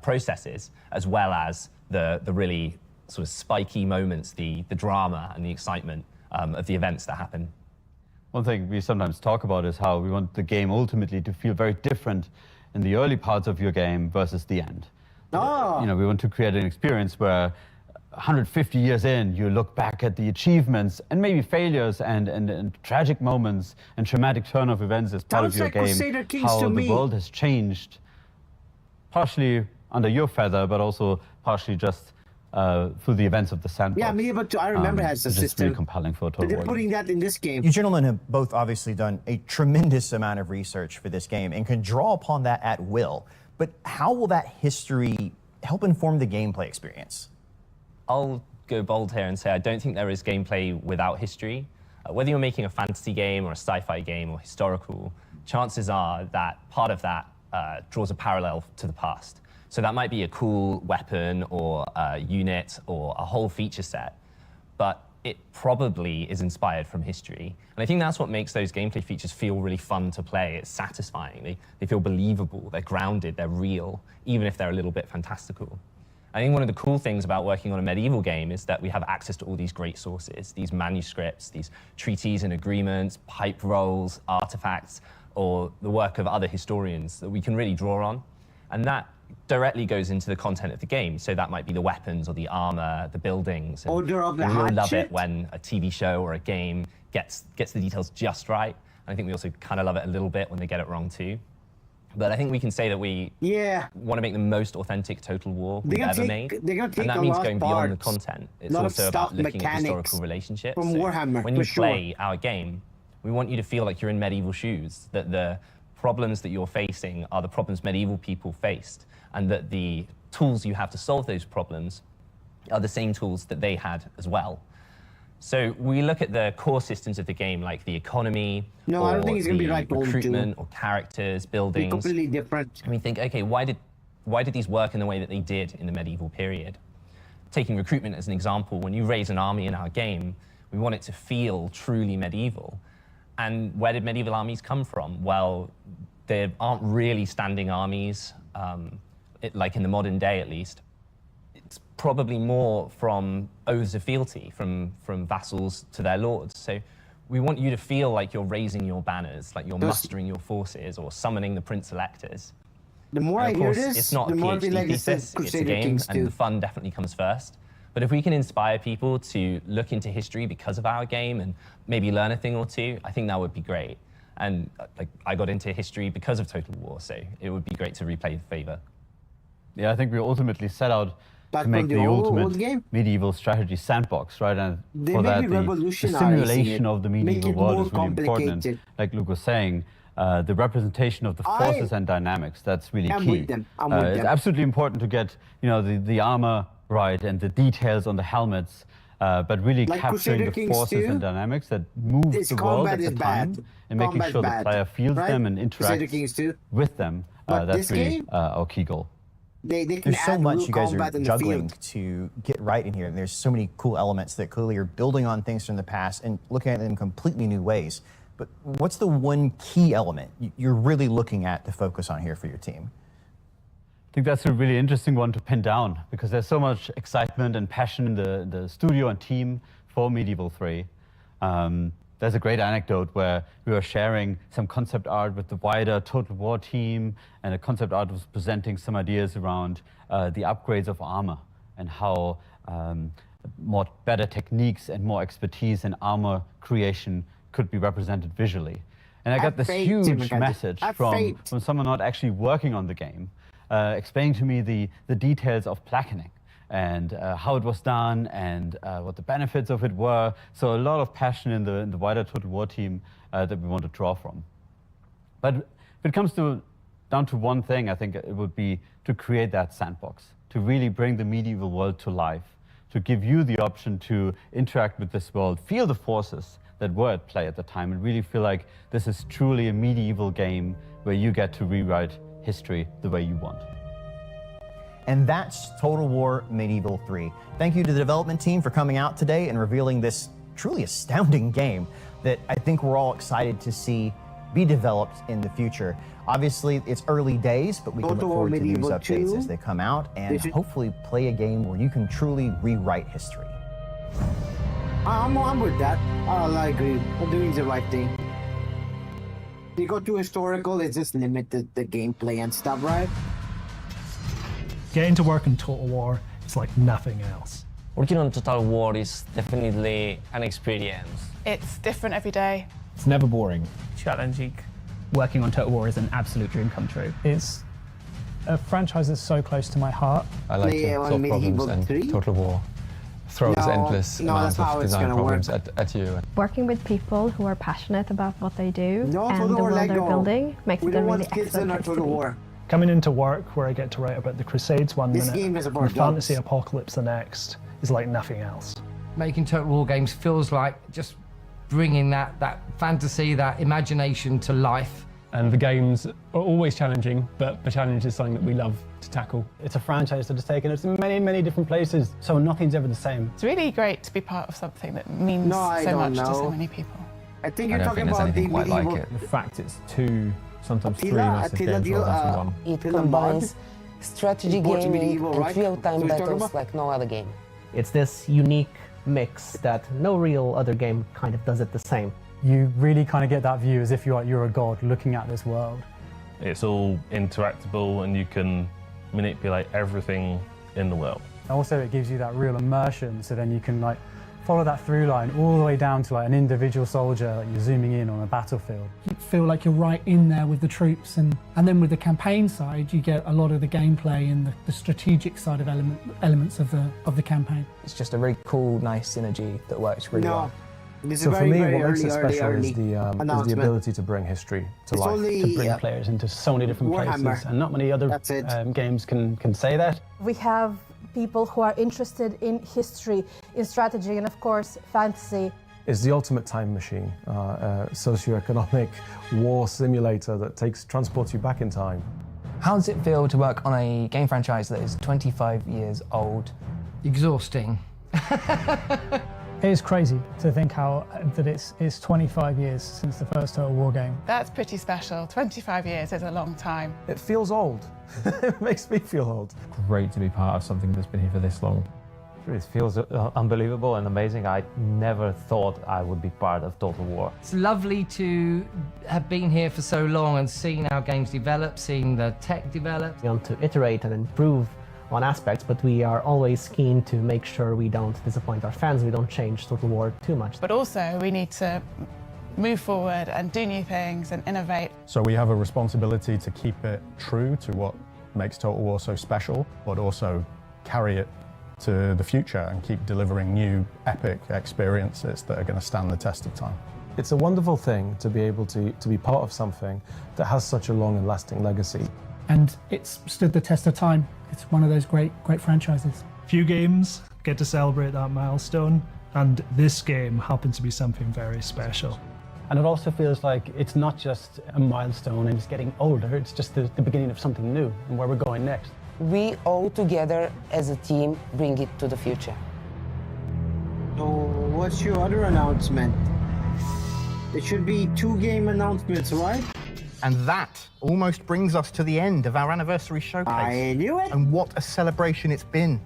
processes, as well as the really sort of spiky moments, the drama and the excitement of the events that happen. One thing we sometimes talk about is how we want the game ultimately to feel very different in the early parts of your game versus the end. Oh. You know, we want to create an experience where 150 years in, you look back at the achievements and maybe failures and tragic moments and traumatic turn of events as part of your game, how the world has changed, partially under your feather, but also partially just through the events of the sandbox. Yeah, Medieval 2, I remember has a system. It's really compelling for a Total They're War. putting that in this game. You gentlemen have both obviously done a tremendous amount of research for this game and can draw upon that at will. But how will that history help inform the gameplay experience? I'll go bold here and say I don't think there is gameplay without history. Whether you're making a fantasy game or a sci-fi game or historical, chances are that part of that draws a parallel to the past. So that might be a cool weapon or a unit or a whole feature set, but it probably is inspired from history. And I think that's what makes those gameplay features feel really fun to play. It's satisfying. They feel believable, they're grounded, they're real, even if they're a little bit fantastical. I think one of the cool things about working on a medieval game is that we have access to all these great sources, these manuscripts, these treaties and agreements, pipe rolls, artifacts, or the work of other historians that we can really draw on. And that directly goes into the content of the game. So that might be the weapons or the armor, the buildings. Order of the we all love hatchet. it when a TV show or a game gets the details just right. And I think we also kind of love it a little bit when they get it wrong too. But I think we can say that we want to make the most authentic Total War we've ever made. They're gonna take and that a means lot going of beyond the parts, content. It's lot of also stuff, about looking at mechanics historical relationships. from So Warhammer, when you for sure. play our game, we want you to feel like you're in medieval shoes, that the problems that you're facing are the problems medieval people faced, and that the tools you have to solve those problems are the same tools that they had as well. So we look at the core systems of the game, like the economy, No, or I don't think it's gonna be like Gold 2. recruitment, or characters, buildings. Completely different. And we think, okay, why did these work in the way that they did in the medieval period? Taking recruitment as an example, when you raise an army in our game, we want it to feel truly medieval. And where did medieval armies come from? Well, there aren't really standing armies, like in the modern day at least. It's probably more from oaths of fealty, from vassals to their lords. So we want you to feel like you're raising your banners, like you're mustering your forces or summoning the prince electors. The more And I of hear course, this, it's not the a more I feel PhD like it's thesis, the it's a Crusader game, Kings and too. the fun definitely comes first. But if we can inspire people to look into history because of our game and maybe learn a thing or two, I think that would be great. And like, I got into history because of Total War, so it would be great to replay the favor. Yeah, I think we ultimately set out to make the ultimate medieval strategy sandbox, right? And They for may that, be the revolutionizing simulation it, of the make medieval it world more is really important. And complicated. like Luke was saying, the representation of the forces and dynamics, that's really I'm key. with them. I'm with It's them. absolutely important to get, the armor right and the details on the helmets, but really Like capturing Crusader the Kings forces 2, and dynamics that move its the world combat at the is time bad. and making Combat's sure the bad, player feels right? them and Crusader Kings interacts 2. with them. But That's this really game, our key goal. They can There's so add much real you guys are combat in the juggling field. to get right in here, and there's so many cool elements that clearly are building on things from the past and looking at them in completely new ways. But what's the one key element you're really looking at to focus on here for your team? I think that's a really interesting one to pin down because there's so much excitement and passion in the studio and team for Medieval 3. There's a great anecdote where we were sharing some concept art with the wider Total War team, and a concept art was presenting some ideas around the upgrades of armor and how better techniques and more expertise in armor creation could be represented visually. And I got this huge message from someone not actually working on the game, explaining to me the details of plaquening and how it was done and what the benefits of it were. So a lot of passion in the wider Total War team that we want to draw from. But if it comes down to one thing, I think it would be to create that sandbox, to really bring the medieval world to life, to give you the option to interact with this world, feel the forces that were at play at the time, and really feel like this is truly a medieval game where you get to rewrite history the way you want. And that's Total War Medieval 3. Thank you to the development team for coming out today and revealing this truly astounding game that I think we're all excited to see be developed in the future. Obviously, it's early days, but we can look forward to news updates as they come out and hopefully play a game where you can truly rewrite history. I'm with that. I agree. We're doing the right thing. If you go too historical, it just limited the gameplay and stuff, right? Getting to work in Total War is like nothing else. Working on Total War is definitely an experience. It's different every day. It's never boring. Challenging. Working on Total War is an absolute dream come true. It's a franchise that's so close to my heart. I like to solve problems, and Total War throws endless amounts of design problems at you. Working with people who are passionate about what they do and the Total War world they're Lego. building makes We it a don't really want kids excellent in our place to Total be. War. Coming into work where I get to write about the Crusades one This minute game is and about the fantasy dogs. apocalypse the next is like nothing else. Making Total War games feels like just bringing that fantasy, that imagination to life. And the games are always challenging, but the challenge is something that we love to tackle. It's a franchise that has taken us in many, many different places, so nothing's ever the same. It's really great to be part of something that means so much to so many people. I think you're talking about the medieval... The fact it's two, sometimes three Attila, massive Attila, games rolled into one. It combines strategy Important gaming medieval, and right? real-time So you're talking battles about- like no other game. It's this unique mix that no real other game kind of does it the same. You really kind of get that view as if you're a god looking at this world. It's all interactable and you can manipulate everything in the world. Also, it gives you that real immersion, so then you can like follow that through line all the way down to like an individual soldier, like you're zooming in on a battlefield. You feel like you're right in there with the troops, and then with the campaign side, you get a lot of the gameplay and the strategic side of elements of the campaign. It's just a really cool, nice synergy that works really well. This So is for very, me, very what makes it early special is announcement. the ability to bring history to It's life. only, To bring players into so many different Warhammer. places, and not many other games can say that. We have people who are interested in history, in strategy, and of course, fantasy. It's the ultimate time machine, socioeconomic war simulator that transports you back in time. How does it feel to work on a game franchise that is 25 years old? Exhausting. It is crazy to think that it's 25 years since the first Total War game. That's pretty special. 25 years is a long time. It feels old. It makes me feel old. Great to be part of something that's been here for this long. It feels unbelievable and amazing. I never thought I would be part of Total War. It's lovely to have been here for so long and seen our games develop, seeing the tech develop. We want to iterate and improve on aspects, but we are always keen to make sure we don't disappoint our fans, we don't change Total War too much. But also, we need to move forward and do new things and innovate. So we have a responsibility to keep it true to what makes Total War so special, but also carry it to the future and keep delivering new epic experiences that are going to stand the test of time. It's a wonderful thing to be able to be part of something that has such a long and lasting legacy. And it's stood the test of time. It's one of those great franchises. Few games get to celebrate that milestone, and this game happens to be something very special. And it also feels like it's not just a milestone and it's getting older, it's just the beginning of something new and where we're going next. We all together as a team bring it to the future. So what's your other announcement? It should be 2 game announcements, right? And that almost brings us to the end of our anniversary showcase. I knew it! And what a celebration it's been.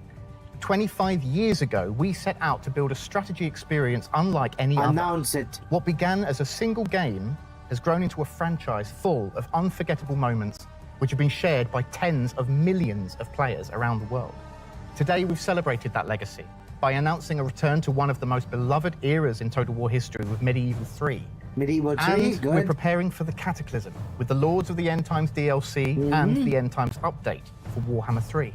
25 years ago, we set out to build a strategy experience unlike any other. Announce it. What began as a single game has grown into a franchise full of unforgettable moments which have been shared by tens of millions of players around the world. Today, we've celebrated that legacy by announcing a return to one of the most beloved eras in Total War history with Medieval 3. Medieval 3, And good. we're preparing for the Cataclysm with the Lords of the End Times DLC and the End Times update for Warhammer 3.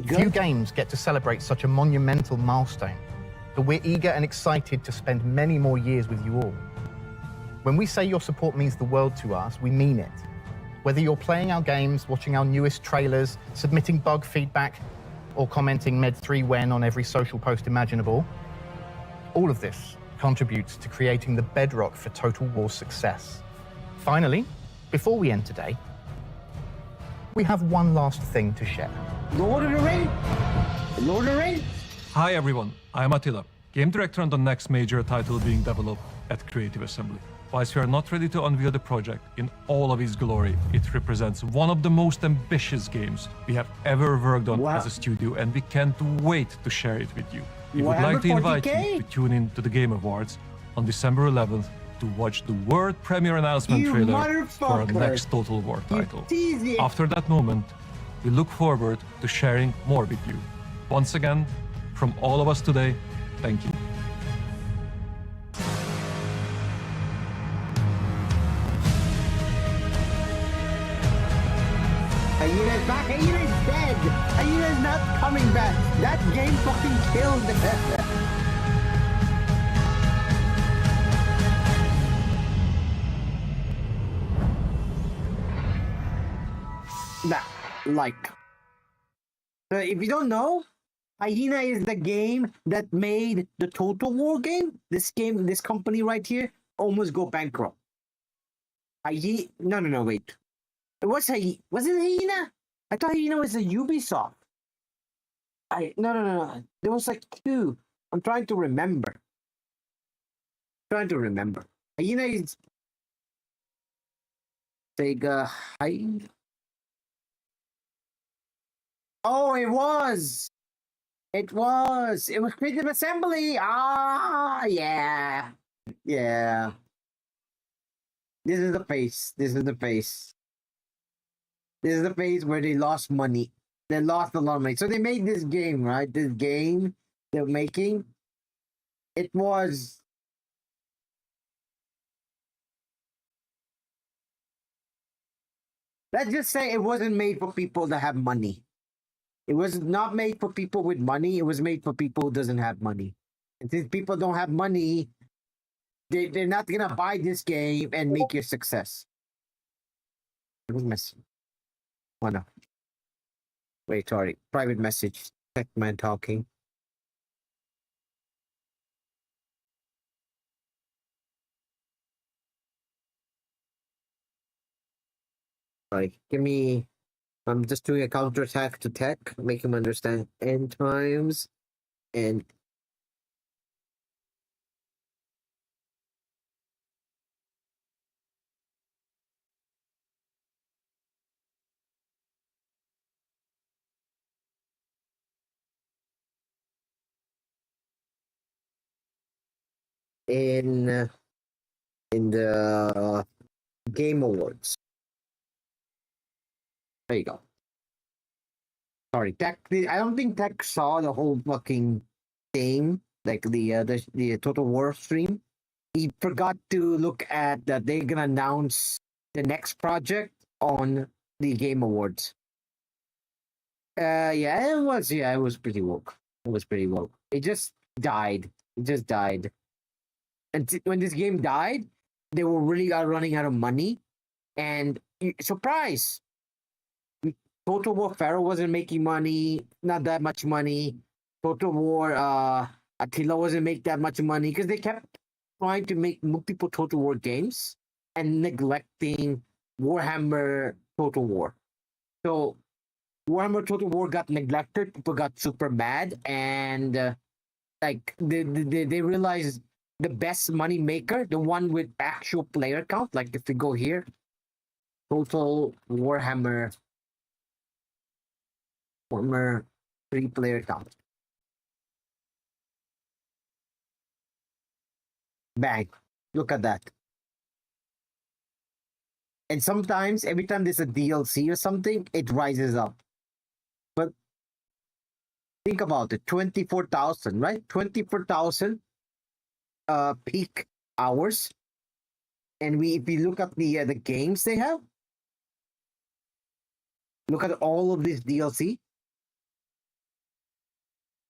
Few games get to celebrate such a monumental milestone, but we're eager and excited to spend many more years with you all. When we say your support means the world to us, we mean it. Whether you're playing our games, watching our newest trailers, submitting bug feedback, or commenting Med3 when on every social post imaginable, all of this contributes to creating the bedrock for Total War's success. Finally, before we end today, we have one last thing to share. Lord of the Ring? Lord of the Ring? Hi everyone, I'm Attila, game director on the next major title being developed at Creative Assembly. Whilst we are not ready to unveil the project in all of its glory, it represents one of the most ambitious games we have ever worked on as a studio, and we can't wait to share it with you. We would like to invite you to tune in to the Game Awards on December 11th to watch the world premiere announcement trailer for our next Total War title. After that moment, we look forward to sharing more with you. Once again, From all of us today, thank you. Hyena's back. Hyena's dead. Hyena's not coming back. That game fucking killed. If you don't know, Hyena is the game that made the Total War game. This company right here, almost go bankrupt. No, wait. Was it Hyena? I thought Hyena was a Ubisoft. No. There was like two. I'm trying to remember. Hyena is Sega. Oh, it was Creative Assembly. Yeah. This is the phase where they lost money. They lost a lot of money. So they made this game, right? This game they're making. It was. Let's just say it wasn't made for people that have money. It was not made for people with money. It was made for people who doesn't have money. And since people don't have money, they're not gonna buy this game and make your success. Who's messaging? Oh no. Wait, sorry. Private message. Tech man talking. Sorry. I'm just doing a counterattack to tech, make him understand end times and in the Game Awards. There you go. Sorry, Tech. I don't think Tech saw the whole fucking thing, like the Total War stream. He forgot to look at that they're gonna announce the next project on the Game Awards. It was pretty woke. It just died. And when this game died, they were really running out of money. And surprise! Total War Pharaoh wasn't making money, not that much money. Total War Attila wasn't make that much money because they kept trying to make multiple Total War games and neglecting Warhammer Total War. So Warhammer Total War got neglected. People got super mad, and they realized the best money maker, the one with actual player count. Like if we go here, Total Warhammer 3-player count. Bang. Look at that. And sometimes, every time there's a DLC or something, it rises up. But think about it. 24,000, right? 24,000 peak hours. And if you look at the games they have, look at all of this DLC.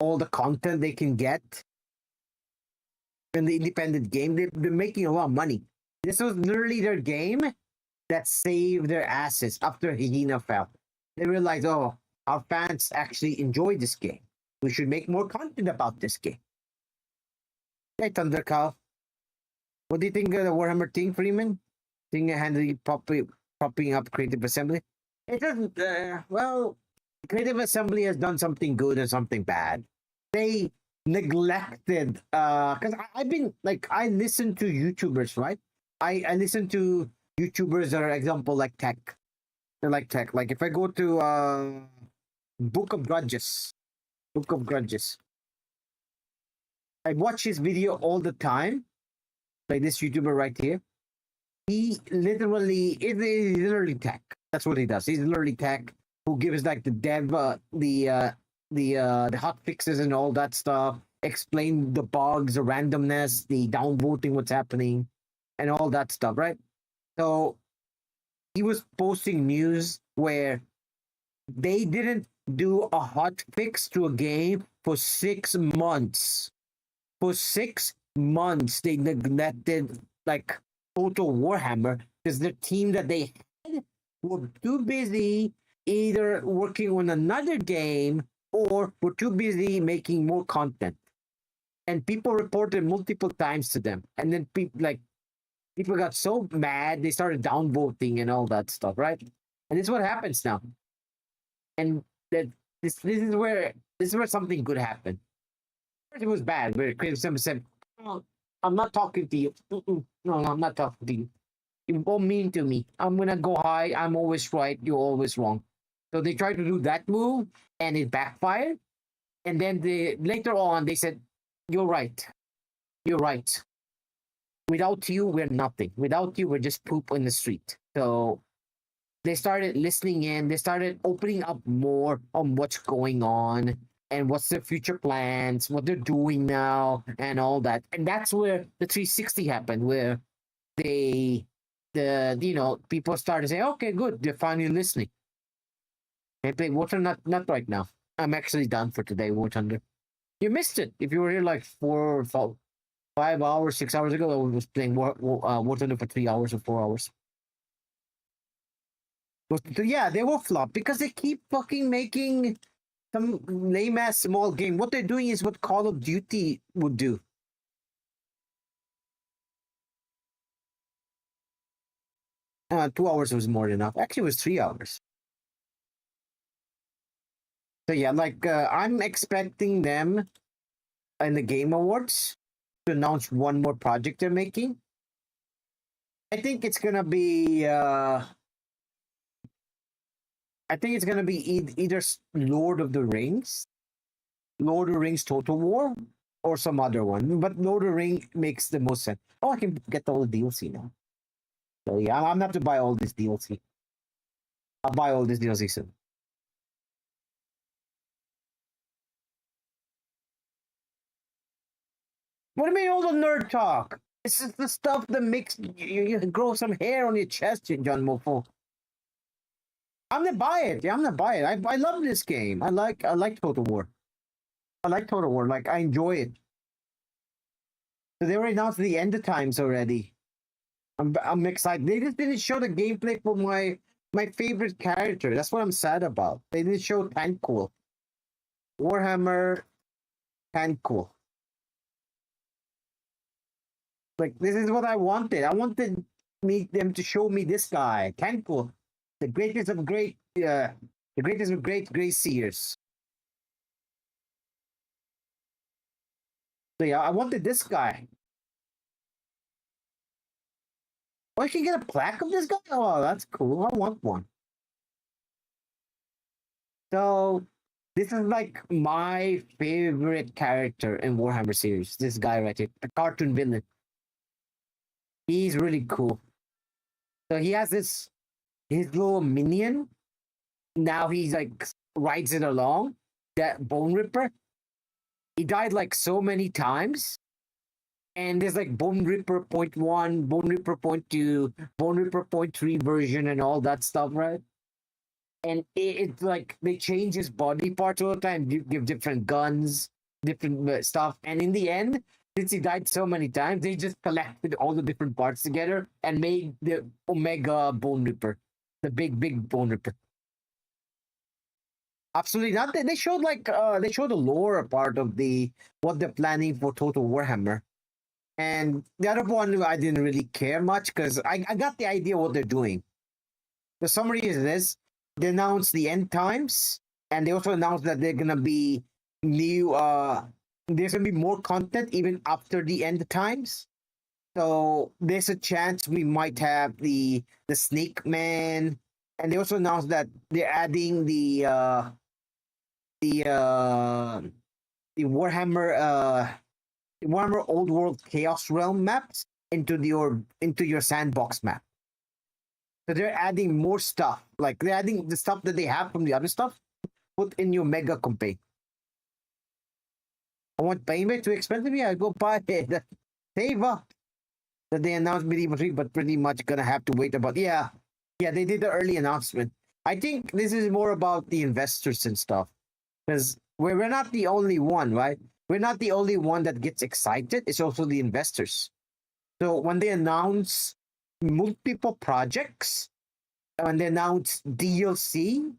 All the content they can get in the independent game, they're making a lot of money. This was literally their game that saved their asses after Hyena fell. They realized, oh, our fans actually enjoy this game. We should make more content about this game. Hey, Thundercow. What do you think of the Warhammer thing, Freeman? Single-handedly propping up Creative Assembly? It doesn't, Creative Assembly has done something good and something bad. They neglected, because I listen to YouTubers, right? I listen to YouTubers that are example like Tech. They're like Tech. Like if I go to Book of Grudges. I watch his video all the time. Like this YouTuber right here. He's literally Tech. That's what he does. He's literally Tech who gives like the dev, the the hot fixes and all that stuff, explain the bugs, the randomness, the downvoting, what's happening, and all that stuff, right? So he was posting news where they didn't do a hot fix to a game for 6 months. For 6 months, they neglected like Total Warhammer because the team that they had were too busy either working on another game or were too busy making more content. And people reported multiple times to them. And then people got so mad they started downvoting and all that stuff, right? And this is what happens now. And that this is where something good happened. First, it was bad, where Creative Assembly said, "Oh, I'm not talking to you. No, I'm not talking to you. You're all mean to me. I'm gonna go high. I'm always right. You're always wrong." So they tried to do that move, and it backfired. And then later on, they said, "You're right. You're right. Without you, we're nothing. Without you, we're just poop in the street." So they started listening in. They started opening up more on what's going on and what's their future plans, what they're doing now, and all that. And that's where the 360 happened, where people started saying, "Okay, good, they're finally listening." I play Warthunder, not right now. I'm actually done for today, Warthunder. You missed it. If you were here like 4 or 5 hours, 6 hours ago, I was playing Warthunder for 3 hours or 4 hours. But yeah, they will flop because they keep fucking making some lame ass small game. What they're doing is what Call of Duty would do. Uh, 2 hours was more than enough. Actually, it was 3 hours. So yeah, I'm expecting them in the Game Awards to announce one more project they're making. I think it's gonna be either Lord of the Rings Total War, or some other one. But Lord of the Rings makes the most sense. Oh, I can get all the DLC now. So yeah, I'm gonna have to buy all this DLC. I'll buy all this DLC soon. What do you mean all the nerd talk? This is the stuff that makes you grow some hair on your chest, you John Mofo. I'm gonna buy it. Yeah, I'm gonna buy it. I love this game. I like Total War. I like Total War. Like, I enjoy it. So they already announced the end of times already. I'm excited. They just didn't show the gameplay for my favorite character. That's what I'm sad about. They didn't show Tancool. Warhammer Tancool. Like, this is what I wanted. I wanted them to show me this guy, Tancool, the greatest of great gray seers. So yeah, I wanted this guy. Oh, I can get a plaque of this guy? Oh, that's cool. I want one. So this is like my favorite character in Warhammer series. This guy right here, the cartoon villain. He's really cool. So he has his little minion. Now he's like rides it along. That Bone Ripper. He died like so many times. And there's like Bone Ripper 0.1, Bone Ripper 0.2, Bone Ripper 0.3 version and all that stuff, right? And it's like they change his body parts all the time, give different guns, different stuff. And in the end, since he died so many times, they just collected all the different parts together and made the Omega Bone Ripper, the big Bone Ripper. Absolutely not. They showed they showed the lore part of what they're planning for Total Warhammer. And the other one, I didn't really care much because I got the idea what they're doing. The summary is this. They announced the end times, and they also announced that they're going to be new, there's going to be more content even after the end times. So there's a chance we might have the Snake Man. And they also announced that they're adding the Warhammer Old World Chaos Realm maps into your sandbox map. So they're adding more stuff. Like, they're adding the stuff that they have from the other stuff, put in your mega campaign. I want payment too expensive. Yeah, go buy it. Save up. That they announced Medieval 3, but pretty much gonna have to wait about. Yeah, they did the early announcement. I think this is more about the investors and stuff, because we're not the only one, right? We're not the only one that gets excited. It's also the investors. So when they announce multiple projects, when they announce DLC,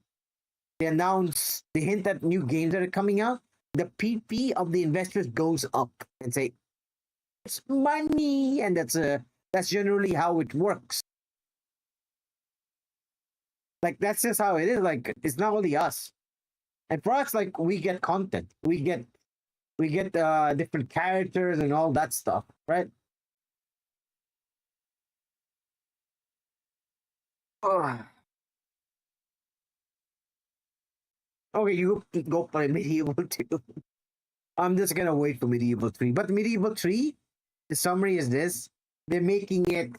they hint at new games that are coming out, the PP of the investors goes up and say, it's money, and that's generally how it works. Like, that's just how it is. Like, it's not only us. And for us, like, we get content. We get different characters and all that stuff, right? Ugh. Okay, you go play Medieval 2. I'm just gonna wait for Medieval 3. But Medieval 3, the summary is this. They're making it,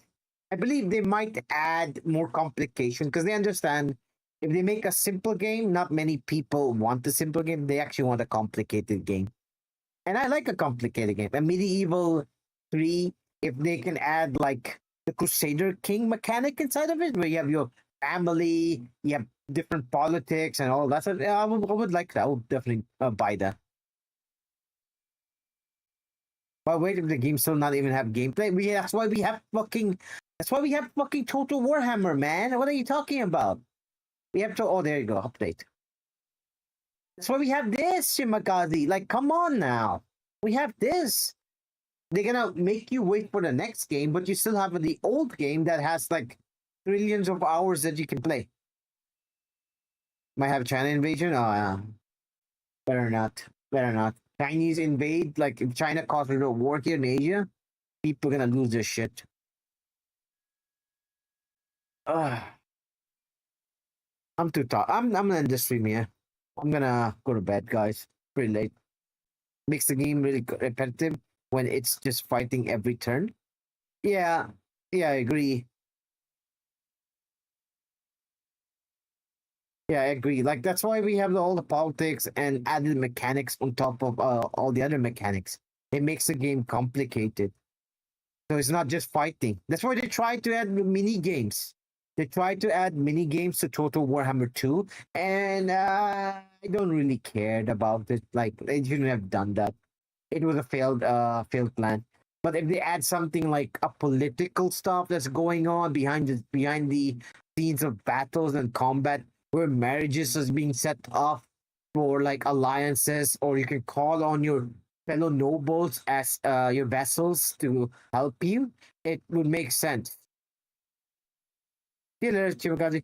I believe they might add more complication because they understand if they make a simple game, not many people want the simple game. They actually want a complicated game. And I like a complicated game. A Medieval 3, if they can add like the Crusader King mechanic inside of it, where you have your family, you have different politics and all that. So I would like that. I would definitely buy that. But wait, if the game still not even have gameplay, that's why we have fucking Total Warhammer, man. What are you talking about? We have to. Oh, there you go. Update. That's why we have this, Shimakazi. Like, come on now. We have this. They're gonna make you wait for the next game, but you still have the old game that has like trillions of hours that you can play. Might have China invasion. Oh, yeah. Better not. Better not. Chinese invade. Like, if China causes a war here in Asia, people are gonna lose their shit. I'm too tired. I'm gonna end this stream here. I'm gonna go to bed, guys. Pretty late. Makes the game really repetitive when it's just fighting every turn. Yeah, I agree. Yeah, I agree. Like, that's why we have all the politics and added mechanics on top of all the other mechanics. It makes the game complicated. So it's not just fighting. That's why they try to add mini games. They tried to add mini games to Total Warhammer 2, and I don't really care about it. Like, they shouldn't have done that. It was a failed plan. But if they add something like a political stuff that's going on behind the scenes of battles and combat, where marriages is being set off for like alliances, or you can call on your fellow nobles as your vassals to help you, it would make sense. See you later, Chimakazi.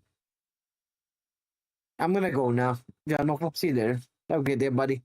I'm gonna go now. See you later. Have a good day, buddy.